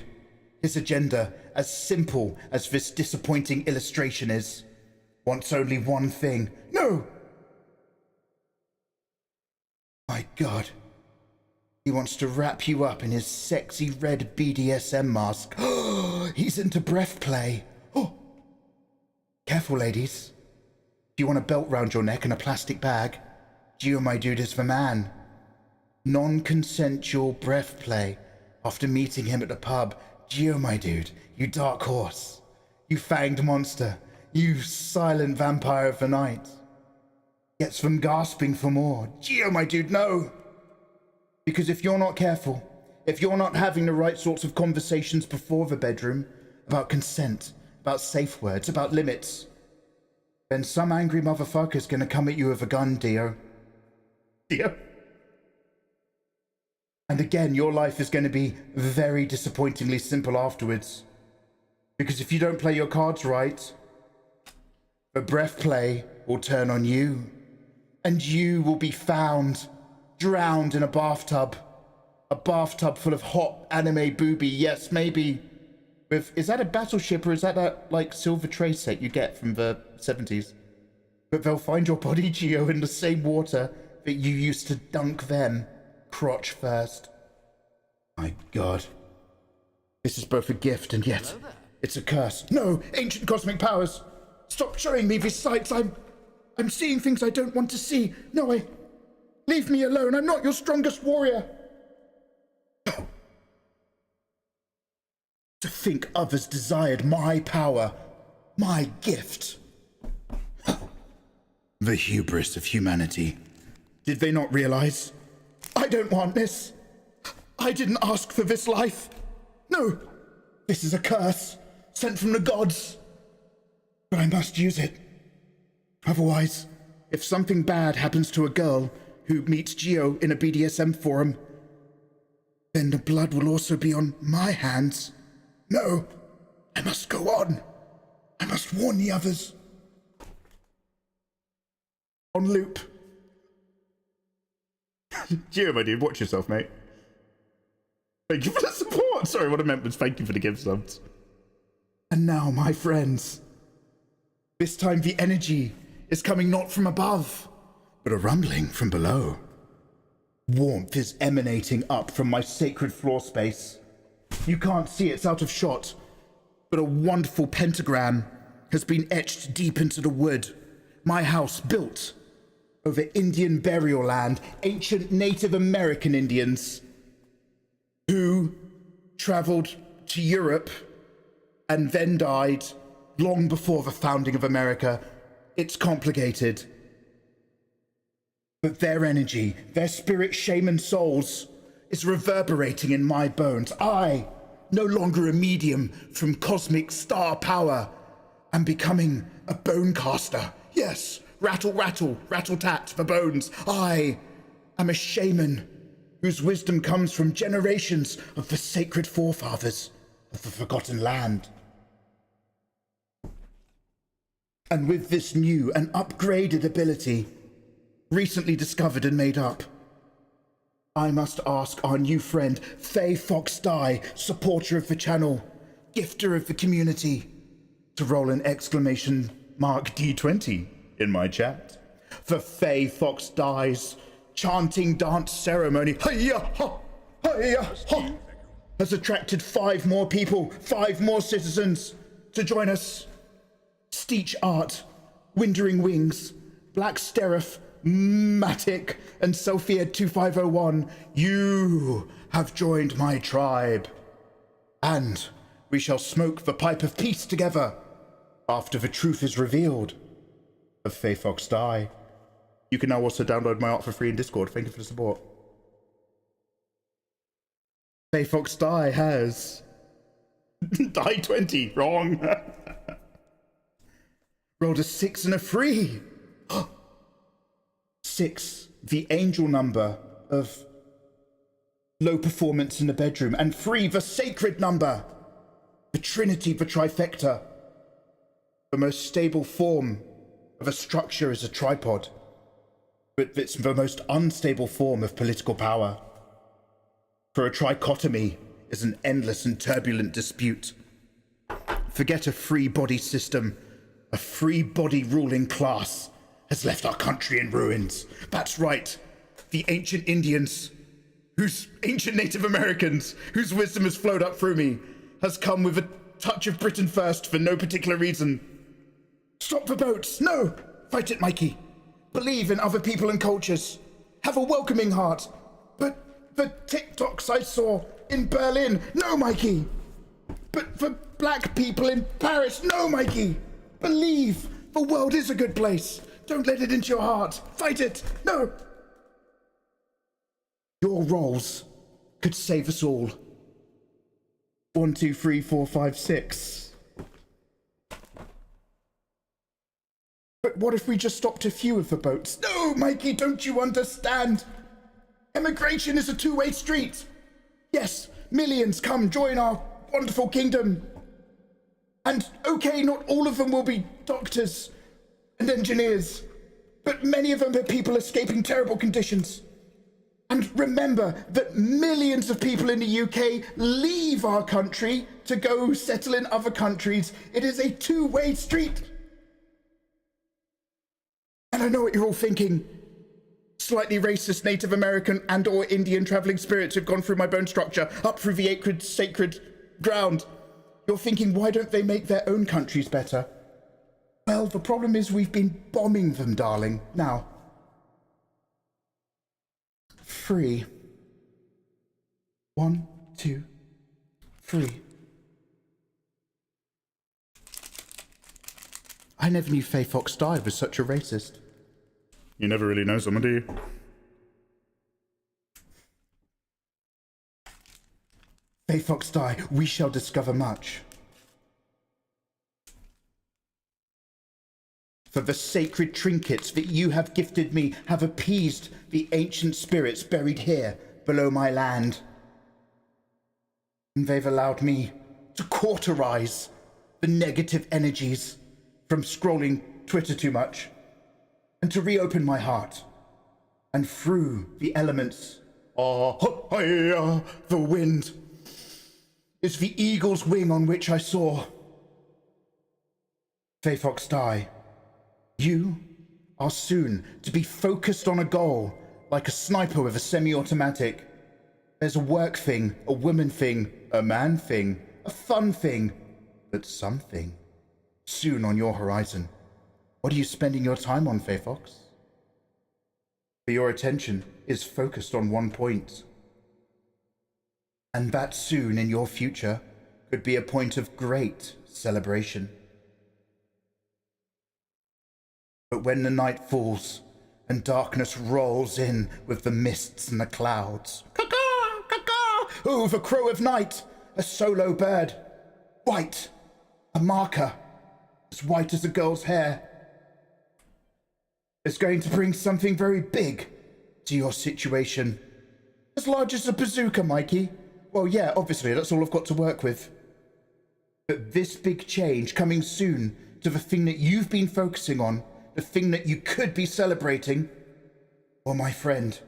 his agenda, as simple as this disappointing illustration is, wants only one thing. No! My God. He wants to wrap you up in his sexy red BDSM mask. He's into breath play. Oh. Careful, ladies. If you want a belt round your neck and a plastic bag, Gio, my dude, is the man. Non-consensual breath play. After meeting him at the pub, Gio, my dude, you dark horse, you fanged monster, you silent vampire of the night, gets them gasping for more. Gio, my dude, no! Because if you're not careful, if you're not having the right sorts of conversations before the bedroom, about consent, about safe words, about limits, then some angry motherfucker's gonna come at you with a gun, Dio. Dio? And again, your life is going to be very disappointingly simple afterwards. Because if you don't play your cards right, the breath play will turn on you. And you will be found drowned in a bathtub. A bathtub full of hot anime booby. Yes, maybe with... Is that a battleship or is that like, silver tray set you get from the 70s? But they'll find your body, Gio, in the same water that you used to dunk them. Crotch first. My God. This is both a gift and yet it's a curse. No, ancient cosmic powers. Stop showing me these sights. I'm seeing things I don't want to see. No, leave me alone. I'm not your strongest warrior. To think others desired my power, my gift. The hubris of humanity. Did they not realize? I don't want this. I didn't ask for this life. No, this is a curse sent from the gods. But I must use it. Otherwise, if something bad happens to a girl who meets Gio in a BDSM forum, then the blood will also be on my hands. No, I must go on. I must warn the others. On loop. Gio, my dude, watch yourself, mate. Thank you for the support. Sorry, what I meant was thank you for the gift subs. And now, my friends, this time the energy is coming not from above, but a rumbling from below. Warmth is emanating up from my sacred floor space. You can't see it's out of shot, but a wonderful pentagram has been etched deep into the wood. My house built over Indian burial land, ancient Native American Indians who traveled to Europe and then died long before the founding of America. It's complicated. But their energy, their spirit shaman souls, is reverberating in my bones. I, no longer a medium from cosmic star power, am becoming a bone caster. Yes, rattle, rattle, rattle-tat for bones. I am a shaman whose wisdom comes from generations of the sacred forefathers of the forgotten land. And with this new and upgraded ability, recently discovered and made up, I must ask our new friend, Faye Fox Dye, supporter of the channel, gifter of the community, to roll an exclamation mark D20 in my chat for Faye Fox Dye's chanting dance ceremony, hiya ha, hiya ha, has attracted 5 more people, 5 more citizens to join us. Steech Art, Windering Wings, Black Sterif, Matic, and Sophia 2501, you have joined my tribe. And we shall smoke the pipe of peace together after the truth is revealed of Faye Fox Dye. You can now also download my art for free in Discord. Thank you for the support. Hey, Fox Die has... Die 20. Wrong. Rolled a 6 and a 3. 6, the angel number of low performance in the bedroom. And 3, the sacred number. The trinity, the trifecta. The most stable form of a structure is a tripod. But it's the most unstable form of political power. For a trichotomy is an endless and turbulent dispute. Forget a free body system. A free body ruling class has left our country in ruins. That's right. The ancient Indians, ancient Native Americans, whose wisdom has flowed up through me, has come with a touch of Britain first for no particular reason. Stop the boats. No. Fight it, Mikey. Believe in other people and cultures. Have a welcoming heart. But the TikToks I saw in Berlin, no, Mikey. But for black people in Paris, no, Mikey. Believe the world is a good place. Don't let it into your heart. Fight it. No. Your roles could save us all. 1, 2, 3, 4, 5, 6. But what if we just stopped a few of the boats? No, Mikey, don't you understand? Immigration is a two-way street. Yes, millions come join our wonderful kingdom. And okay, not all of them will be doctors and engineers, but many of them are people escaping terrible conditions. And remember that millions of people in the UK leave our country to go settle in other countries. It is a two-way street. And I know what you're all thinking. Slightly racist Native American and or Indian traveling spirits who've gone through my bone structure, up through the sacred ground. You're thinking, why don't they make their own countries better? Well, the problem is we've been bombing them, darling. Now, 3. 1, 2, 3. I never knew Faye Fox Die was such a racist. You never really know someone, do you? Faye Fox Die, we shall discover much. For the sacred trinkets that you have gifted me have appeased the ancient spirits buried here below my land. And they've allowed me to cauterize the negative energies from scrolling Twitter too much, and to reopen my heart. And through the elements, the wind is the eagle's wing on which I soar. Faye Fox Die, you are soon to be focused on a goal like a sniper with a semi-automatic. There's a work thing, a woman thing, a man thing, a fun thing, but something soon on your horizon. What are you spending your time on, Faye Fox? For your attention is focused on one point. And that soon in your future could be a point of great celebration. But when the night falls and darkness rolls in with the mists and the clouds, caw-caw, caw-caw, oh, the crow of night, a solo bird, white, a marker, as white as a girl's hair, is going to bring something very big to your situation. As large as a bazooka, Mikey. Well, yeah, obviously, that's all I've got to work with. But this big change coming soon to the thing that you've been focusing on, the thing that you could be celebrating, well, my friend,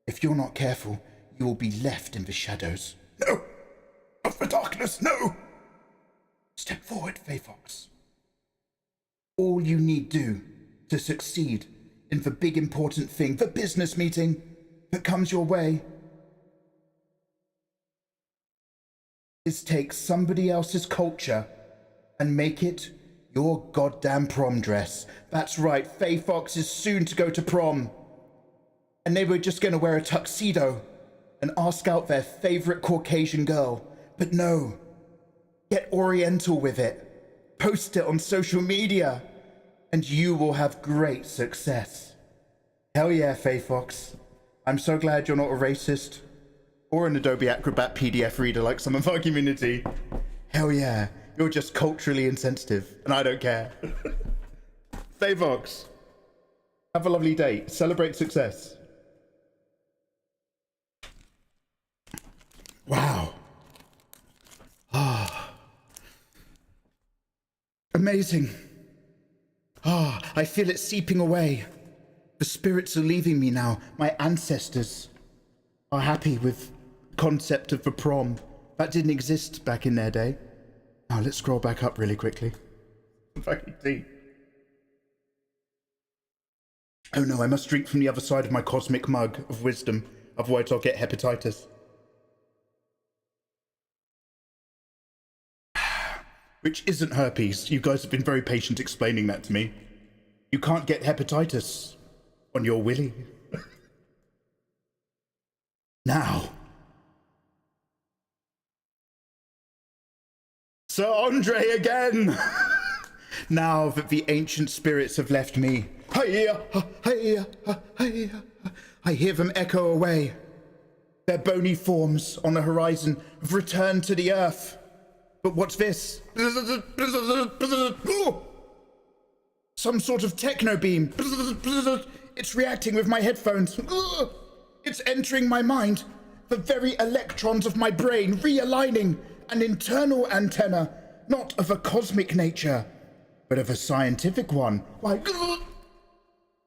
if you're not careful, you will be left in the shadows. No! Not the darkness, no! Step forward, Faye Fox. All you need do to succeed in the big important thing, the business meeting that comes your way, is take somebody else's culture and make it your goddamn prom dress. That's right, Faye Fox is soon to go to prom. And they were just going to wear a tuxedo and ask out their favorite Caucasian girl. But no, get Oriental with it. Post it on social media, and you will have great success. Hell yeah, Faye Fox. I'm so glad you're not a racist or an Adobe Acrobat PDF reader like some of our community. Hell yeah, you're just culturally insensitive, and I don't care. Faye Fox, have a lovely day. Celebrate success. Wow. Ah. Amazing. Ah, I feel it seeping away. The spirits are leaving me now. My ancestors are happy with the concept of a prom. That didn't exist back in their day. Now let's scroll back up really quickly. Fucking deep. Oh no, I must drink from the other side of my cosmic mug of wisdom, otherwise I'll get hepatitis. Which isn't herpes. You guys have been very patient explaining that to me. You can't get hepatitis on your willy. Now. Sir Andre again! Now that the ancient spirits have left me, I hear them echo away. Their bony forms on the horizon have returned to the earth. But what's this? Some sort of techno beam. It's reacting with my headphones. It's entering my mind. The very electrons of my brain realigning. An internal antenna, not of a cosmic nature, but of a scientific one. Why,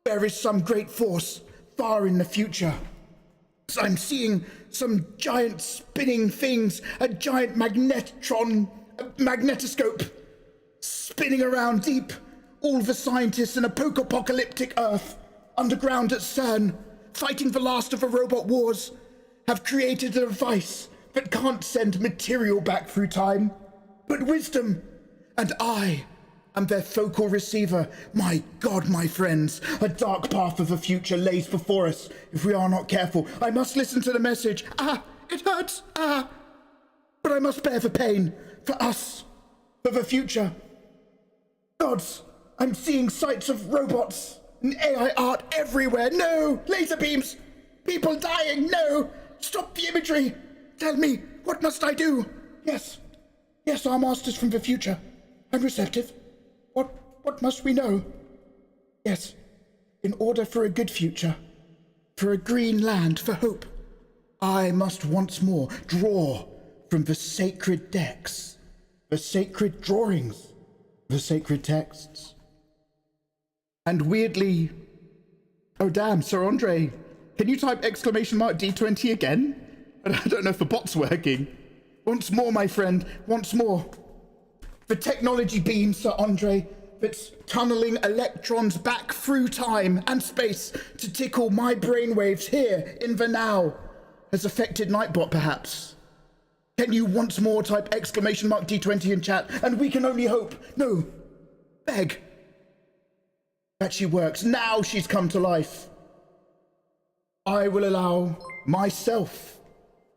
there is some great force far in the future. I'm seeing some giant spinning things, a giant magnetoscope spinning around deep. All the scientists in a post-apocalyptic Earth, underground at CERN, fighting the last of the robot wars, have created a device that can't send material back through time, but wisdom. And I am their focal receiver. My God, my friends, a dark path of the future lays before us if we are not careful. I must listen to the message. It hurts. But I must bear the pain for us, for the future. Gods, I'm seeing sights of robots and AI art everywhere. No, laser beams, people dying. No, stop the imagery. Tell me, what must I do? Yes, our masters from the future. I'm receptive. What must we know? Yes, in order for a good future, for a green land, for hope, I must once more draw from the sacred decks, the sacred drawings, the sacred texts. And weirdly, oh damn, Sir Andre, can you type !D20 again? I don't know if the bot's working. Once more, my friend, once more. The technology beam, Sir Andre, that's tunneling electrons back through time and space to tickle my brainwaves here in the now, has affected Nightbot, perhaps. Can you once more type !D20 in chat? And we can only hope, no, beg, that she works. Now she's come to life. I will allow myself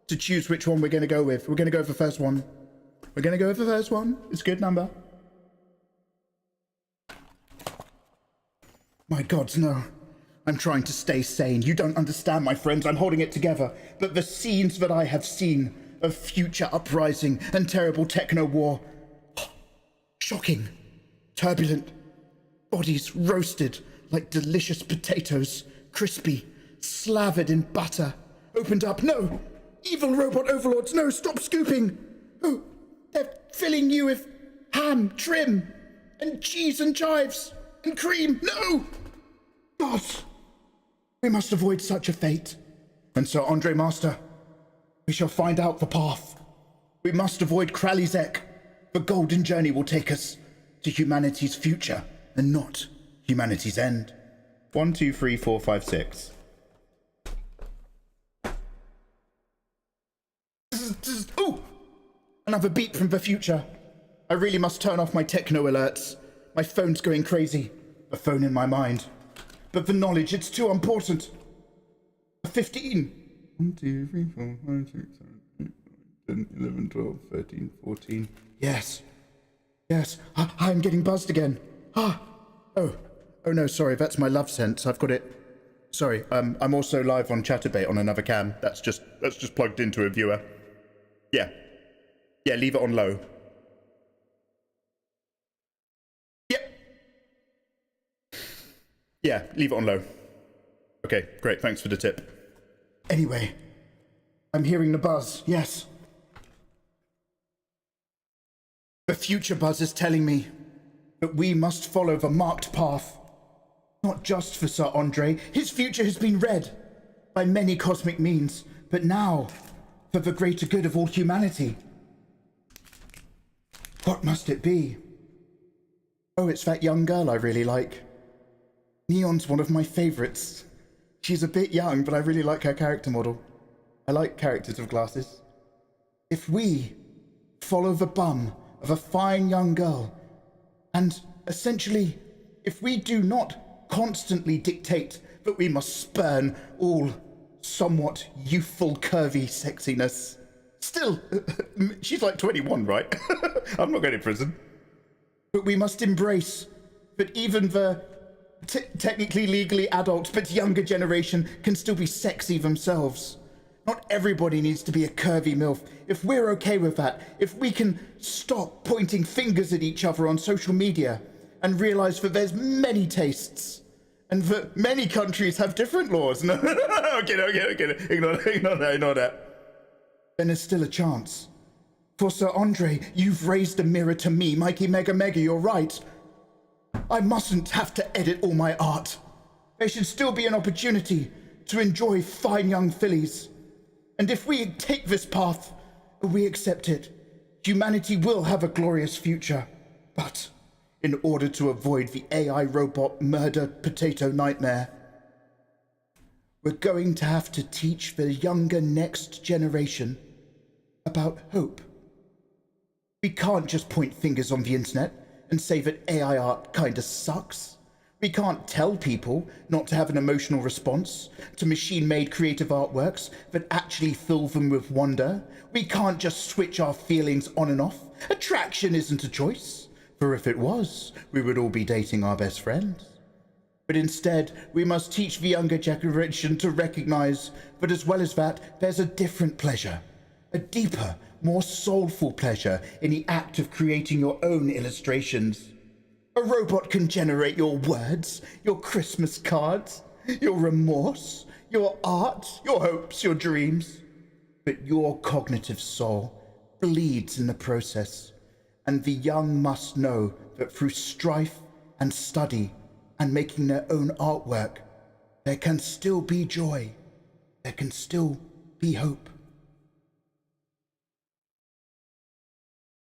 to choose which one we're going to go with. We're going to go with the first one. We're going to go with the first one. It's a good number. My gods, no. I'm trying to stay sane. You don't understand, my friends. I'm holding it together. But the scenes that I have seen of future uprising and terrible techno war, shocking, turbulent, bodies roasted like delicious potatoes, crispy, slathered in butter, opened up. No! Evil robot overlords, no, stop scooping! Oh, they're filling you with ham, trim, and cheese and chives, and cream, no! God, we must avoid such a fate. And Sir Andre Master, we shall find out the path. We must avoid Kralizek. The golden journey will take us to humanity's future, and not humanity's end. 1, 2, 3, 4, 5, 6. Oh! Another beep from the future. I really must turn off my techno alerts. My phone's going crazy. A phone in my mind. But the knowledge, it's too important. 15. 1, 2, 3, 4, 5, 6, 7, 8, 9, 10, 11, 12, 13, 14. Yes. I'm getting buzzed again. Oh no, sorry, that's my love sense. I've got it Sorry, I'm also live on Chatterbait on another cam. That's just plugged into a viewer. Yeah, leave it on low. Yeah, leave it on low. Okay, great, thanks for the tip. Anyway, I'm hearing the buzz, yes. The future buzz is telling me that we must follow the marked path. Not just for Sir Andre, his future has been read by many cosmic means, but now for the greater good of all humanity. What must it be? Oh, it's that young girl I really like. Neon's one of my favorites. She's a bit young, but I really like her character model. I like characters with glasses. If we follow the bum of a fine young girl, and essentially, if we do not constantly dictate that we must spurn all somewhat youthful, curvy sexiness. Still, she's like 21, right? I'm not going to prison. But we must embrace that even the technically legally adult but younger generation can still be sexy themselves. Not everybody needs to be a curvy MILF. If we're okay with that, if we can stop pointing fingers at each other on social media and realize that there's many tastes and that many countries have different laws. No, okay. Ignore that. Then there's still a chance. For Sir Andre, you've raised a mirror to me, Mikey Mega, you're right. I mustn't have to edit all my art. There should still be an opportunity to enjoy fine young fillies. And if we take this path, we accept it, humanity will have a glorious future. But in order to avoid the AI robot murder potato nightmare, we're going to have to teach the younger next generation about hope. We can't just point fingers on the internet and say that AI art kinda sucks. We can't tell people not to have an emotional response to machine-made creative artworks that actually fill them with wonder. We can't just switch our feelings on and off. Attraction isn't a choice, for if it was, we would all be dating our best friends. But instead, we must teach the younger generation to recognize that as well as that, there's a different pleasure, a deeper, more soulful pleasure in the act of creating your own illustrations. A robot can generate your words, your Christmas cards, your remorse, your art, your hopes, your dreams. But your cognitive soul bleeds in the process, and the young must know that through strife and study and making their own artwork, there can still be joy, there can still be hope.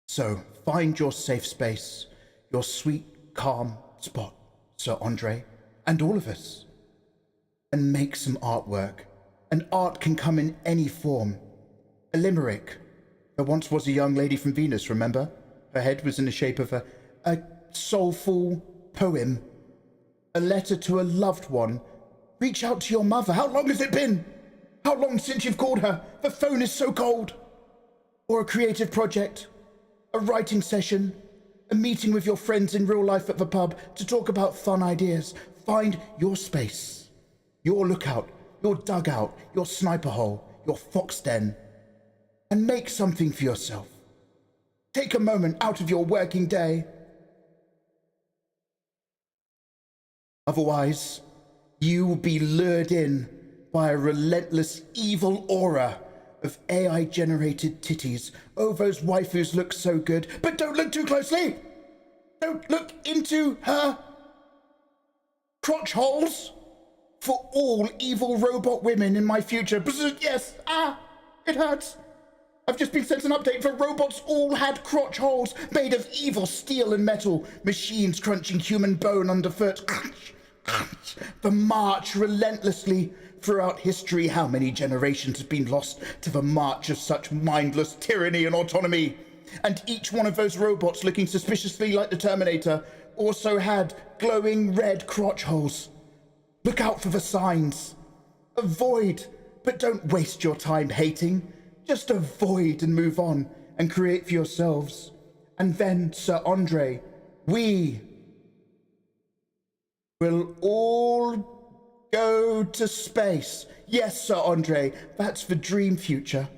So find your safe space, your sweet, calm spot, Sir Andre, and all of us, and make some artwork. And art can come in any form. A limerick. There once was a young lady from Venus, remember? Her head was in the shape of a soulful poem. A letter to a loved one. Reach out to your mother. How long has it been? How long since you've called her? The phone is so cold. Or a creative project. A writing session, a meeting with your friends in real life at the pub to talk about fun ideas. Find your space, your lookout, your dugout, your sniper hole, your fox den, and make something for yourself. Take a moment out of your working day. Otherwise, you will be lured in by a relentless evil aura of AI-generated titties. Oh, those waifus look so good, but don't look too closely! Don't look into her crotch holes for all evil robot women in my future. Yes, it hurts. I've just been sent an update that robots all had crotch holes made of evil steel and metal, machines crunching human bone underfoot. The march relentlessly throughout history. How many generations have been lost to the march of such mindless tyranny and autonomy? And each one of those robots, looking suspiciously like the Terminator, also had glowing red crotch holes. Look out for the signs. Avoid, but don't waste your time hating. Just avoid and move on and create for yourselves. And then, Sir Andre, we will all Go to space. Yes, Sir Andre, that's the dream future.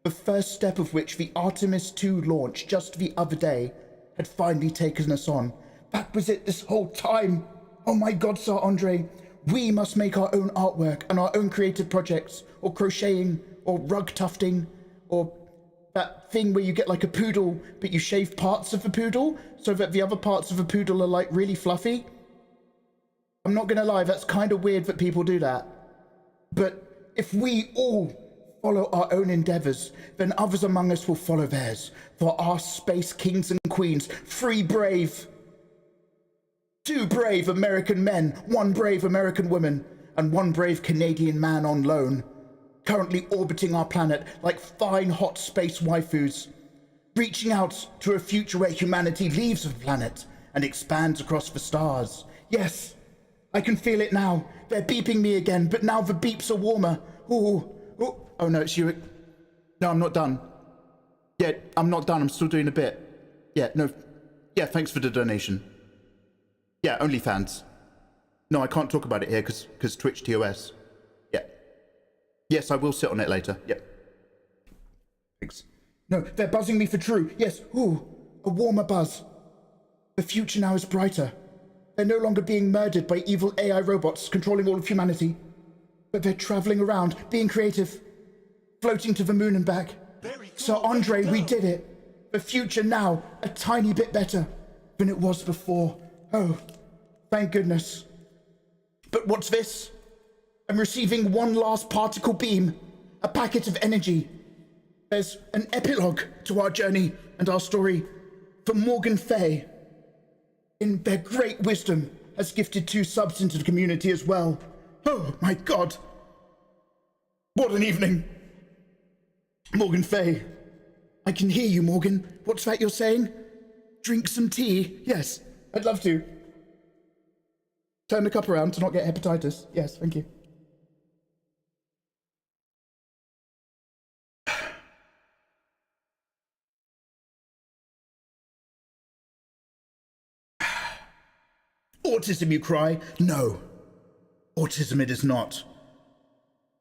The first step of which the Artemis 2 launch just the other day had finally taken us on. That was it this whole time. Oh my God, Sir Andre. We must make our own artwork and our own creative projects, or crocheting, or rug tufting, or that thing where you get like a poodle, but you shave parts of the poodle so that the other parts of the poodle are like really fluffy. I'm not gonna lie, that's kind of weird that people do that. But if we all follow our own endeavors, then others among us will follow theirs. For our space kings and queens, free brave. 2 brave American men, 1 brave American woman, and 1 brave Canadian man on loan, currently orbiting our planet like fine hot space waifus, reaching out to a future where humanity leaves the planet and expands across the stars. Yes, I can feel it now. They're beeping me again, but now the beeps are warmer. Ooh, ooh. Oh no, it's you. No, I'm not done. Yeah, I'm not done. I'm still doing a bit. Yeah, no. Yeah, thanks for the donation. Yeah, OnlyFans. No, I can't talk about it here because Twitch TOS. Yeah. Yes, I will sit on it later. Yep. Thanks. No, they're buzzing me for true. Yes, ooh, a warmer buzz. The future now is brighter. They're no longer being murdered by evil AI robots controlling all of humanity, but they're traveling around, being creative, floating to the moon and back. Sir Andre, we did it. The future now, a tiny bit better than it was before. Oh, thank goodness. But what's this? I'm receiving one last particle beam, a packet of energy. There's an epilogue to our journey and our story from Morgan Fay. In their great wisdom, has gifted 2 subs into the community as well. Oh my God. What an evening. Morgan Fay. I can hear you, Morgan. What's that you're saying? Drink some tea? Yes, I'd love to. Turn the cup around to not get hepatitis. Yes, thank you. Autism, you cry? No, autism it is not.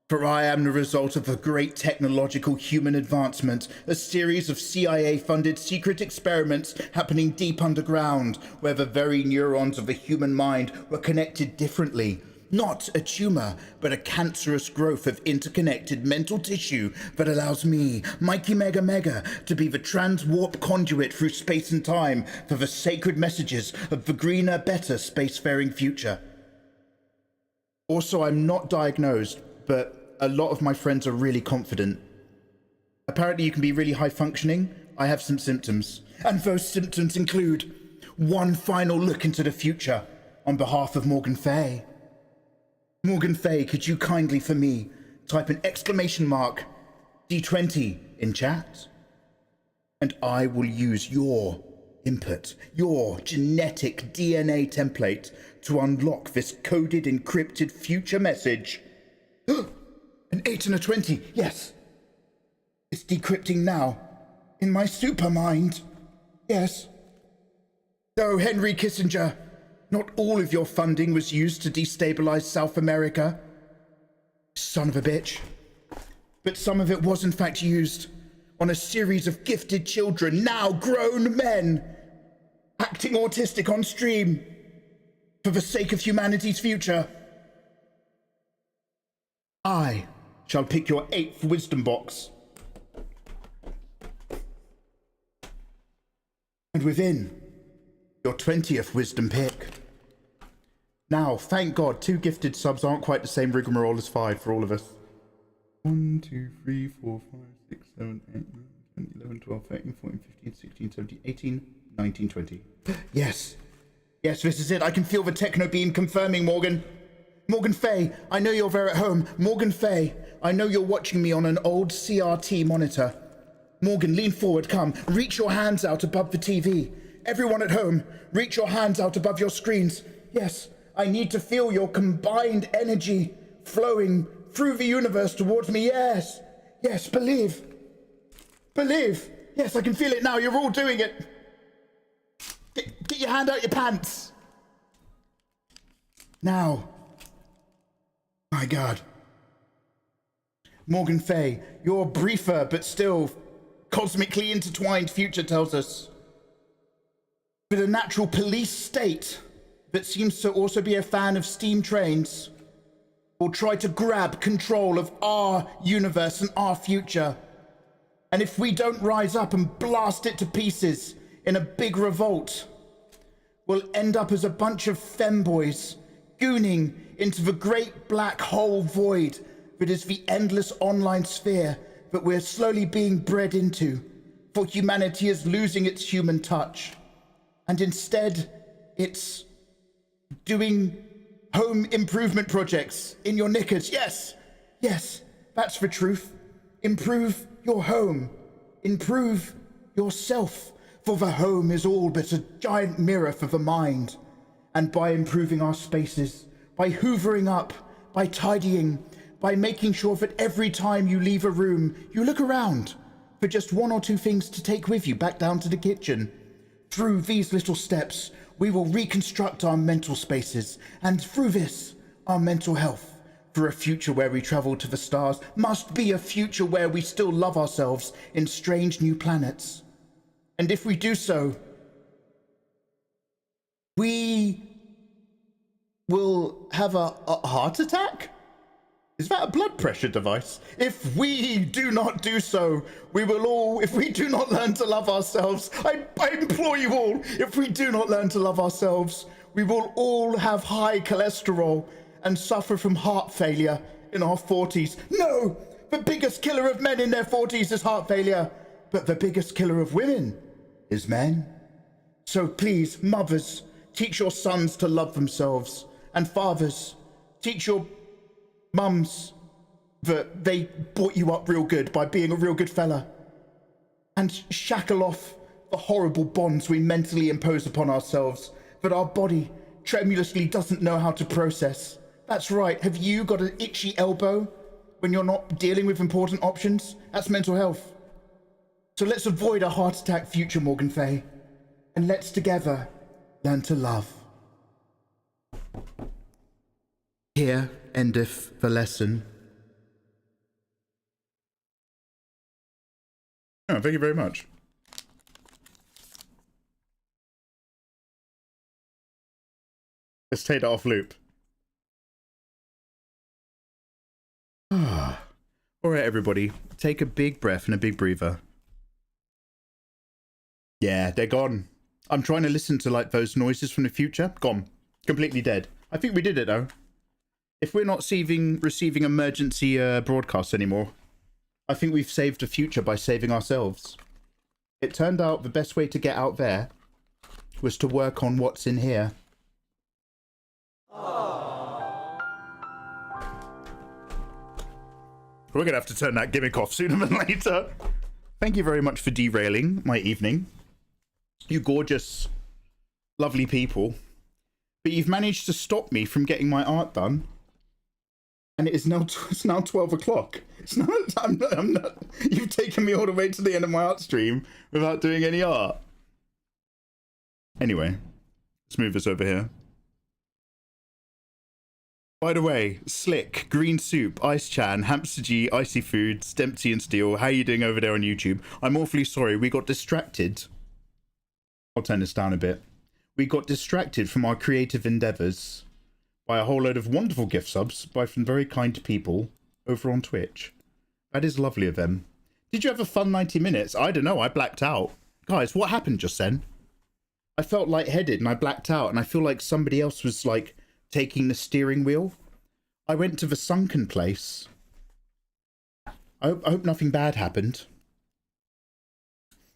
For I am the result of a great technological human advancement, a series of CIA-funded secret experiments happening deep underground, where the very neurons of the human mind were connected differently. Not a tumor, but a cancerous growth of interconnected mental tissue that allows me, Mikey Mega Mega, to be the trans-warp conduit through space and time for the sacred messages of the greener, better spacefaring future. Also, I'm not diagnosed, but a lot of my friends are really confident. Apparently you can be really high functioning. I have some symptoms, and those symptoms include one final look into the future on behalf of Morgan Fay. Morgan Fay, could you kindly for me type an exclamation mark D20 in chat? And I will use your input, your genetic DNA template to unlock this coded, encrypted future message. An 8 and a 20, yes. It's decrypting now, in my super mind. Yes. Oh, Henry Kissinger, not all of your funding was used to destabilize South America. Son of a bitch. But some of it was in fact used on a series of gifted children, now grown men, acting autistic on stream for the sake of humanity's future. I shall pick your 8th wisdom box. And within your 20th wisdom pick. Now, thank God, 2 gifted subs aren't quite the same rigmarole as 5 for all of us. 1, 2, 3, 4, 5, 6, 7, 8, 9, 10, 11, 12, 13, 14, 15, 16, 17, 18, 19, 20. Yes. Yes, this is it. I can feel the techno beam confirming, Morgan. Morgan Fay, I know you're there at home. Morgan Fay, I know you're watching me on an old CRT monitor. Morgan, lean forward, come. Reach your hands out above the TV. Everyone at home, reach your hands out above your screens. Yes, I need to feel your combined energy flowing through the universe towards me. Yes, yes, believe. Believe. Yes, I can feel it now. You're all doing it. Get your hand out your pants. Now, my God. Morgan Fay, your briefer but still cosmically intertwined future tells us, with a natural police state that seems to also be a fan of steam trains, will try to grab control of our universe and our future. And if we don't rise up and blast it to pieces in a big revolt, we'll end up as a bunch of femboys gooning into the great black hole void that is the endless online sphere that we're slowly being bred into, for humanity is losing its human touch. And instead, it's doing home improvement projects in your knickers. Yes, yes, that's the truth. Improve your home. Improve yourself, for the home is all but a giant mirror for the mind. And by improving our spaces, by hoovering up, by tidying, by making sure that every time you leave a room, you look around for just one or two things to take with you back down to the kitchen. Through these little steps, we will reconstruct our mental spaces, and through this, our mental health. For a future where we travel to the stars must be a future where we still love ourselves in strange new planets. And if we do so, we will have a heart attack? Is that a blood pressure device? If we do not do so, we will all, if we do not learn to love ourselves, I implore you all, if we do not learn to love ourselves, we will all have high cholesterol and suffer from heart failure in our 40s. No, the biggest killer of men in their 40s is heart failure, but the biggest killer of women is men. So please, mothers, teach your sons to love themselves, and fathers, teach your mums that they brought you up real good by being a real good fella, and shackle off the horrible bonds we mentally impose upon ourselves that our body tremulously doesn't know how to process. That's right. Have you got an itchy elbow when you're not dealing with important options? That's mental health. So let's avoid a heart attack future, Morgan Fay, and let's together learn to love. Here endeth the lesson. Oh, thank you very much. Let's take that off loop. All right, everybody, take a big breath and a big breather. Yeah, they're gone. I'm trying to listen to like those noises from the future. Gone. Completely dead. I think we did it though. If we're not receiving emergency broadcasts anymore, I think we've saved the future by saving ourselves. It turned out the best way to get out there was to work on what's in here. We're going to have to turn that gimmick off sooner than later. Thank you very much for derailing my evening. You gorgeous, lovely people. But you've managed to stop me from getting my art done. And it's now 12 o'clock. It's not, I'm not, you've taken me all the way to the end of my art stream without doing any art. Anyway, let's move this over here. By the way, Slick, Green Soup, Ice Chan, Hamster G, Icy Foods, Dempsey and Steel, how are you doing over there on YouTube? I'm awfully sorry, we got distracted. I'll turn this down a bit. We got distracted from our creative endeavours by a whole load of wonderful gift subs by some very kind people over on Twitch. That is lovely of them. Did you have a fun 90 minutes? I don't know, I blacked out. Guys, what happened just then? I felt lightheaded and I blacked out and I feel like somebody else was like taking the steering wheel. I went to the sunken place. I hope nothing bad happened.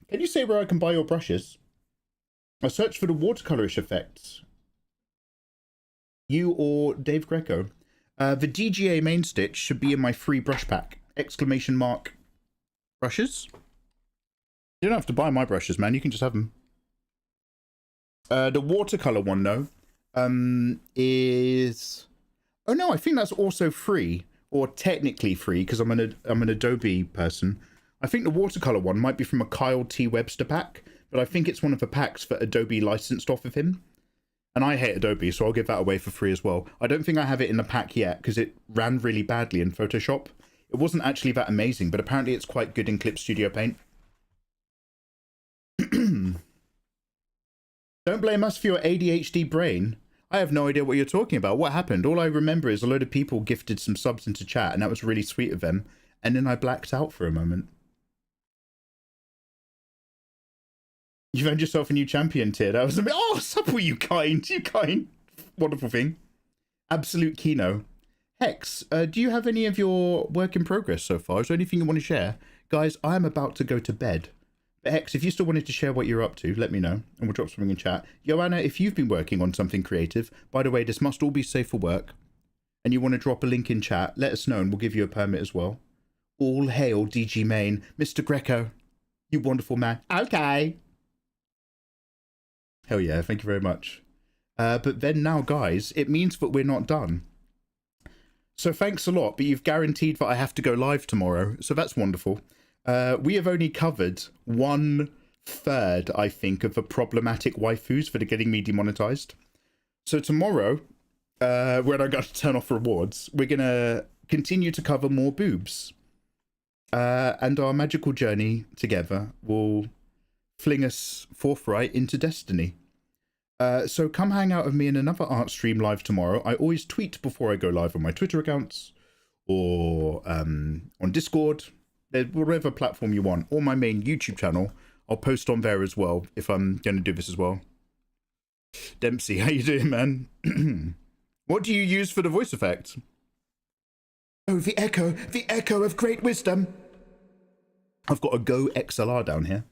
Can you say where I can buy your brushes? I searched for the watercolorish effects. You or Dave Greco. The DGA main stitch should be in my free brush pack. Exclamation mark brushes. You don't have to buy my brushes, man. You can just have them. The watercolor one, though, is... Oh, no, I think that's also free. Or technically free, because I'm an Adobe person. I think the watercolor one might be from a Kyle T. Webster pack, but I think it's one of the packs that Adobe licensed off of him. And I hate Adobe, so I'll give that away for free as well. I don't think I have it in the pack yet because it ran really badly in Photoshop. It wasn't actually that amazing, but apparently it's quite good in Clip Studio Paint. Don't blame us for your ADHD brain. I have no idea what you're talking about. What happened? All I remember is a load of people gifted some subs into chat, and that was really sweet of them. And then I blacked out for a moment. You found yourself a new champion tier. That was amazing. Oh, supple, you kind. Wonderful thing. Absolute Kino. Hex, do you have any of your work in progress so far? Is there anything you want to share? Guys, I am about to go to bed. But Hex, if you still wanted to share what you're up to, let me know, and we'll drop something in chat. Joanna, if you've been working on something creative, by the way, this must all be safe for work, and you want to drop a link in chat, let us know, and we'll give you a permit as well. All hail DG Main. Mr. Greco, you wonderful man. Okay. Hell yeah, thank you very much. But then now, guys, it means that we're not done. So thanks a lot, but you've guaranteed that I have to go live tomorrow, so that's wonderful. We have only covered 1/3, I think, of the problematic waifus that are getting me demonetized. So tomorrow, when I got to turn off rewards, we're going to continue to cover more boobs. And our magical journey together will fling us forthright into destiny. So come hang out with me in another art stream live tomorrow. I always tweet before I go live on my Twitter accounts or on Discord, whatever platform you want, or my main YouTube channel. I'll post on there as well if I'm going to do this as well. Dempsey, how you doing, man? What do you use for the voice effect? Oh, the echo of great wisdom. I've got a Go XLR down here.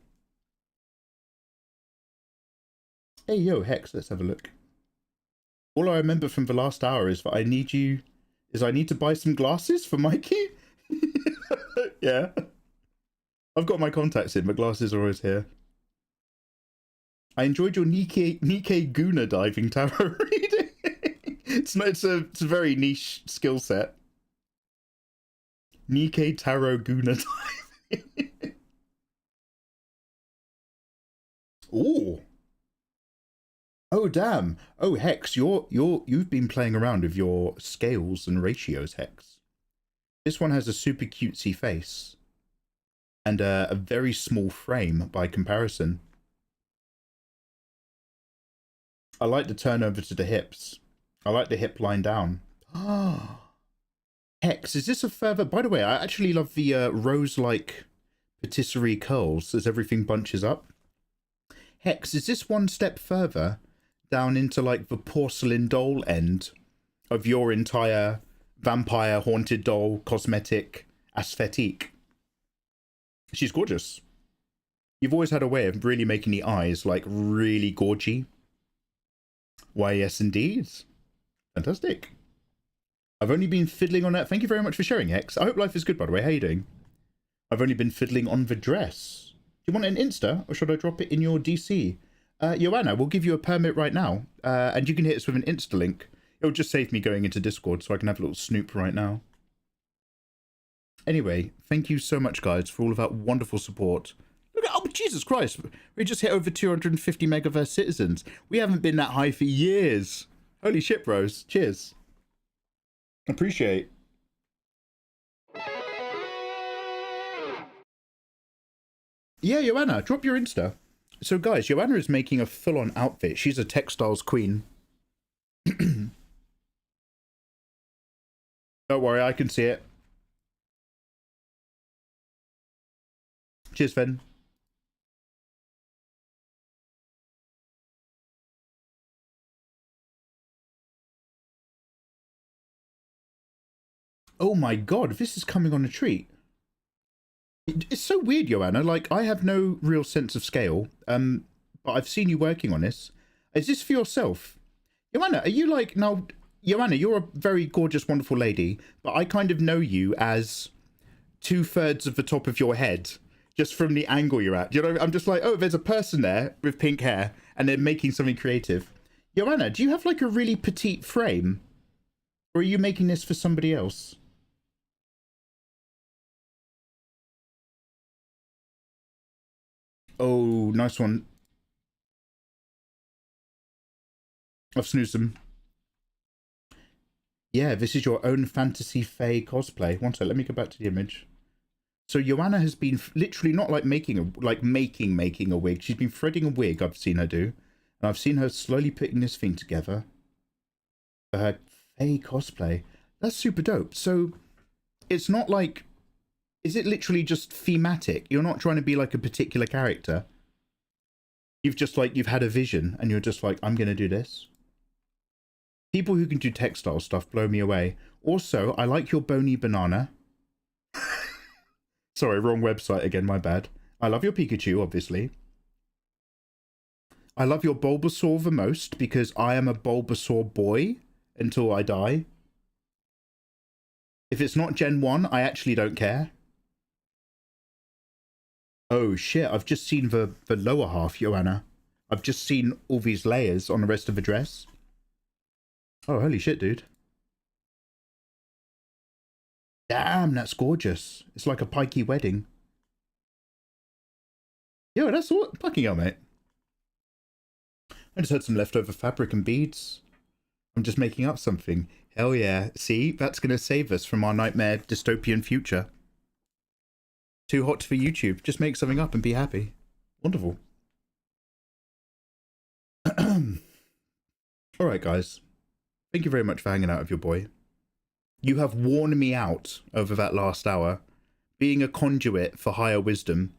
Hey, yo, Hex, let's have a look. All I remember from the last hour is that I need to buy some glasses for Mikey. Yeah. I've got my contacts in, but glasses are always here. I enjoyed your Nikkei Guna diving tarot reading. It's a very niche skill set. Nikkei Tarot Guna diving. Ooh. Oh damn! Oh Hex, you've been playing around with your scales and ratios, Hex. This one has a super cutesy face and a very small frame by comparison. I like the turnover to the hips. I like the hip line down. Ah, Hex, is this a further? By the way, I actually love the rose-like patisserie curls as everything bunches up. Hex, is this one step further down into like the porcelain doll end of your entire vampire haunted doll cosmetic aesthetic? She's gorgeous. You've always had a way of really making the eyes like really gorgy. Why, yes, indeed. Fantastic. I've only been fiddling on that. Thank you very much for sharing, Hex. I hope life is good, by the way. How are you doing? I've only been fiddling on the dress. Do you want an Insta, or should I drop it in your DC? Joanna, we'll give you a permit right now, and you can hit us with an Insta link. It'll just save me going into Discord, so I can have a little snoop right now. Anyway, thank you so much, guys, for all of that wonderful support. Look at, oh, Jesus Christ. We just hit over 250 Megaverse citizens. We haven't been that high for years. Holy shit, bros. Cheers. Appreciate. Yeah, Joanna, drop your Insta. So, guys, Joanna is making a full-on outfit. She's a textiles queen. Don't worry, I can see it. Cheers, Fen. Oh my god, this is coming on a treat. It's so weird, Joanna. Like, I have no real sense of scale, but I've seen you working on this. Is this for yourself? Joanna, are you like, now, Joanna, you're a very gorgeous, wonderful lady, but I kind of know you as 2/3 of the top of your head, just from the angle you're at. You know, I'm just like, oh, there's a person there with pink hair, and they're making something creative. Joanna, do you have like a really petite frame? Or are you making this for somebody else? Oh, nice one. I've snoozed them. Yeah, this is your own fantasy fae cosplay. One sec, let me go back to the image. So Joanna has been literally not like making a wig. She's been threading a wig, I've seen her do. And I've seen her slowly putting this thing together for her fae cosplay. That's super dope. So it's not like, is it literally just thematic? You're not trying to be like a particular character. You've just like, you've had a vision and you're just like, I'm going to do this. People who can do textile stuff blow me away. Also, I like your bony banana. Sorry, wrong website again, my bad. I love your Pikachu, obviously. I love your Bulbasaur the most because I am a Bulbasaur boy until I die. If it's not Gen 1, I actually don't care. Oh shit, I've just seen the lower half, Joanna. I've just seen all these layers on the rest of the dress. Oh, holy shit, dude. Damn, that's gorgeous. It's like a pikey wedding. Yo, that's all. Fucking hell, mate. I just had some leftover fabric and beads. I'm just making up something. Hell yeah. See, that's going to save us from our nightmare dystopian future. Too hot for YouTube. Just make something up and be happy. Wonderful. Alright, guys. Thank you very much for hanging out with your boy. You have worn me out over that last hour. Being a conduit for higher wisdom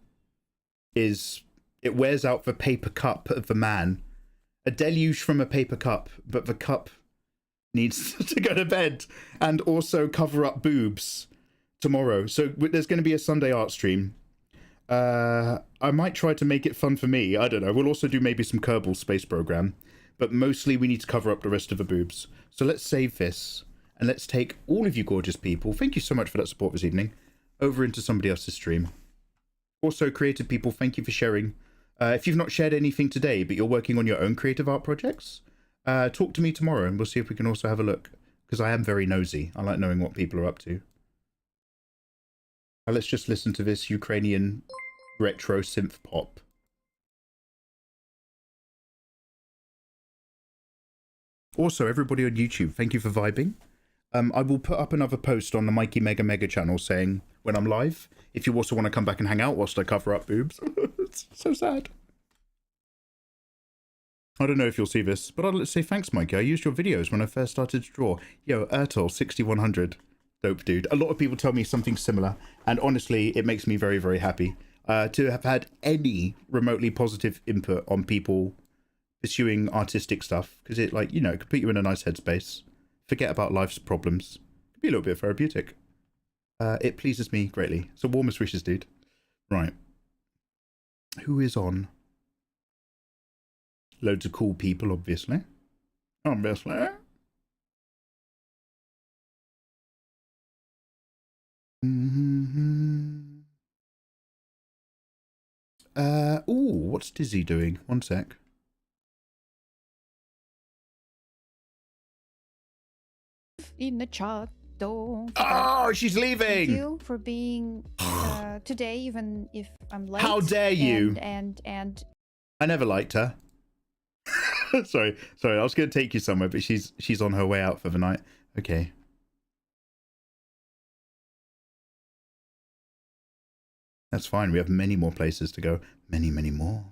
is... It wears out the paper cup of the man. A deluge from a paper cup, but the cup needs to go to bed and also cover up boobs tomorrow. So there's going to be a Sunday art stream. I might try to make it fun for me. I don't know. We'll also do maybe some Kerbal Space Program. But mostly we need to cover up the rest of the boobs. So let's save this. And let's take all of you gorgeous people, thank you so much for that support this evening, over into somebody else's stream. Also, creative people, thank you for sharing. If you've not shared anything today, but you're working on your own creative art projects, talk to me tomorrow and we'll see if we can also have a look. Because I am very nosy. I like knowing what people are up to. Let's just listen to this Ukrainian retro synth pop. Also, everybody on YouTube, thank you for vibing. I will put up another post on the Mikey Mega channel saying when I'm live, if you also want to come back and hang out whilst I cover up boobs. It's so sad. I don't know if you'll see this, but I'd say thanks, Mikey. I used your videos when I first started to draw. Yo, Ertol 6100. Dope, dude. A lot of people tell me something similar, and honestly, it makes me very, very happy to have had any remotely positive input on people pursuing artistic stuff, because it, like, you know, it could put you in a nice headspace. Forget about life's problems. Could be a little bit therapeutic. It pleases me greatly. So warmest wishes, dude. Right. Who is on? Loads of cool people, obviously. Obviously. Ooh, what's Dizzy doing? One sec. In the chat, though. Oh, she's leaving. Thank you for being today, even if I'm late. How dare you? And I never liked her. sorry. I was going to take you somewhere, but she's on her way out for the night. Okay. That's fine. We have many more places to go. Many, many more.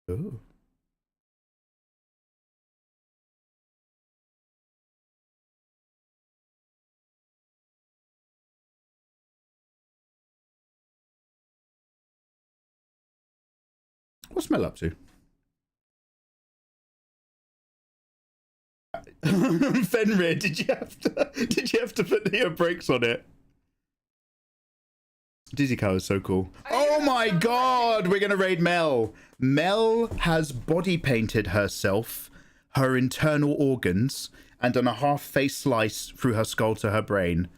Oh. What's Mel up to? Fenrir, did you have to put the brakes on it? Dizzy Cow is so cool. Oh my god, we're gonna raid Mel. Mel has body painted herself, her internal organs, and done a half face slice through her skull to her brain.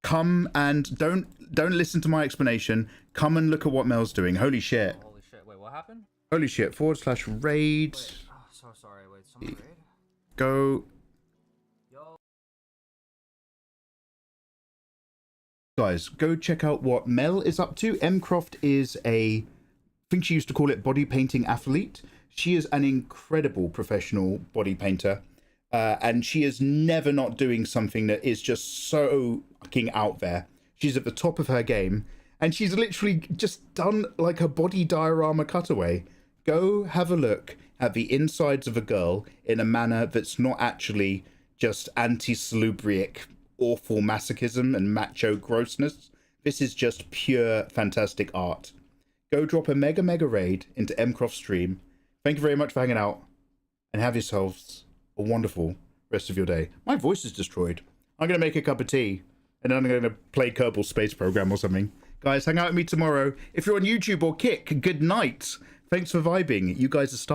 Come and don't listen to my explanation. Come and look at what Mel's doing. Holy shit. Holy shit, wait, what happened? Holy shit, /raid. Wait, oh, so sorry, wait, someone raid? Go. Yo. Guys, go check out what Mel is up to. Mcroft is I think she used to call it body painting athlete. She is an incredible professional body painter. And she is never not doing something that is just so fucking out there. She's at the top of her game. And she's literally just done like a body diorama cutaway. Go have a look at the insides of a girl in a manner that's not actually just anti-salubric, awful masochism and macho grossness. This is just pure fantastic art. Go drop a mega raid into Mcroft's stream. Thank you very much for hanging out. And have yourselves a wonderful rest of your day. My voice is destroyed. I'm going to make a cup of tea. And then I'm going to play Kerbal Space Program or something. Guys, hang out with me tomorrow. If you're on YouTube or Kick, good night. Thanks for vibing. You guys are stars.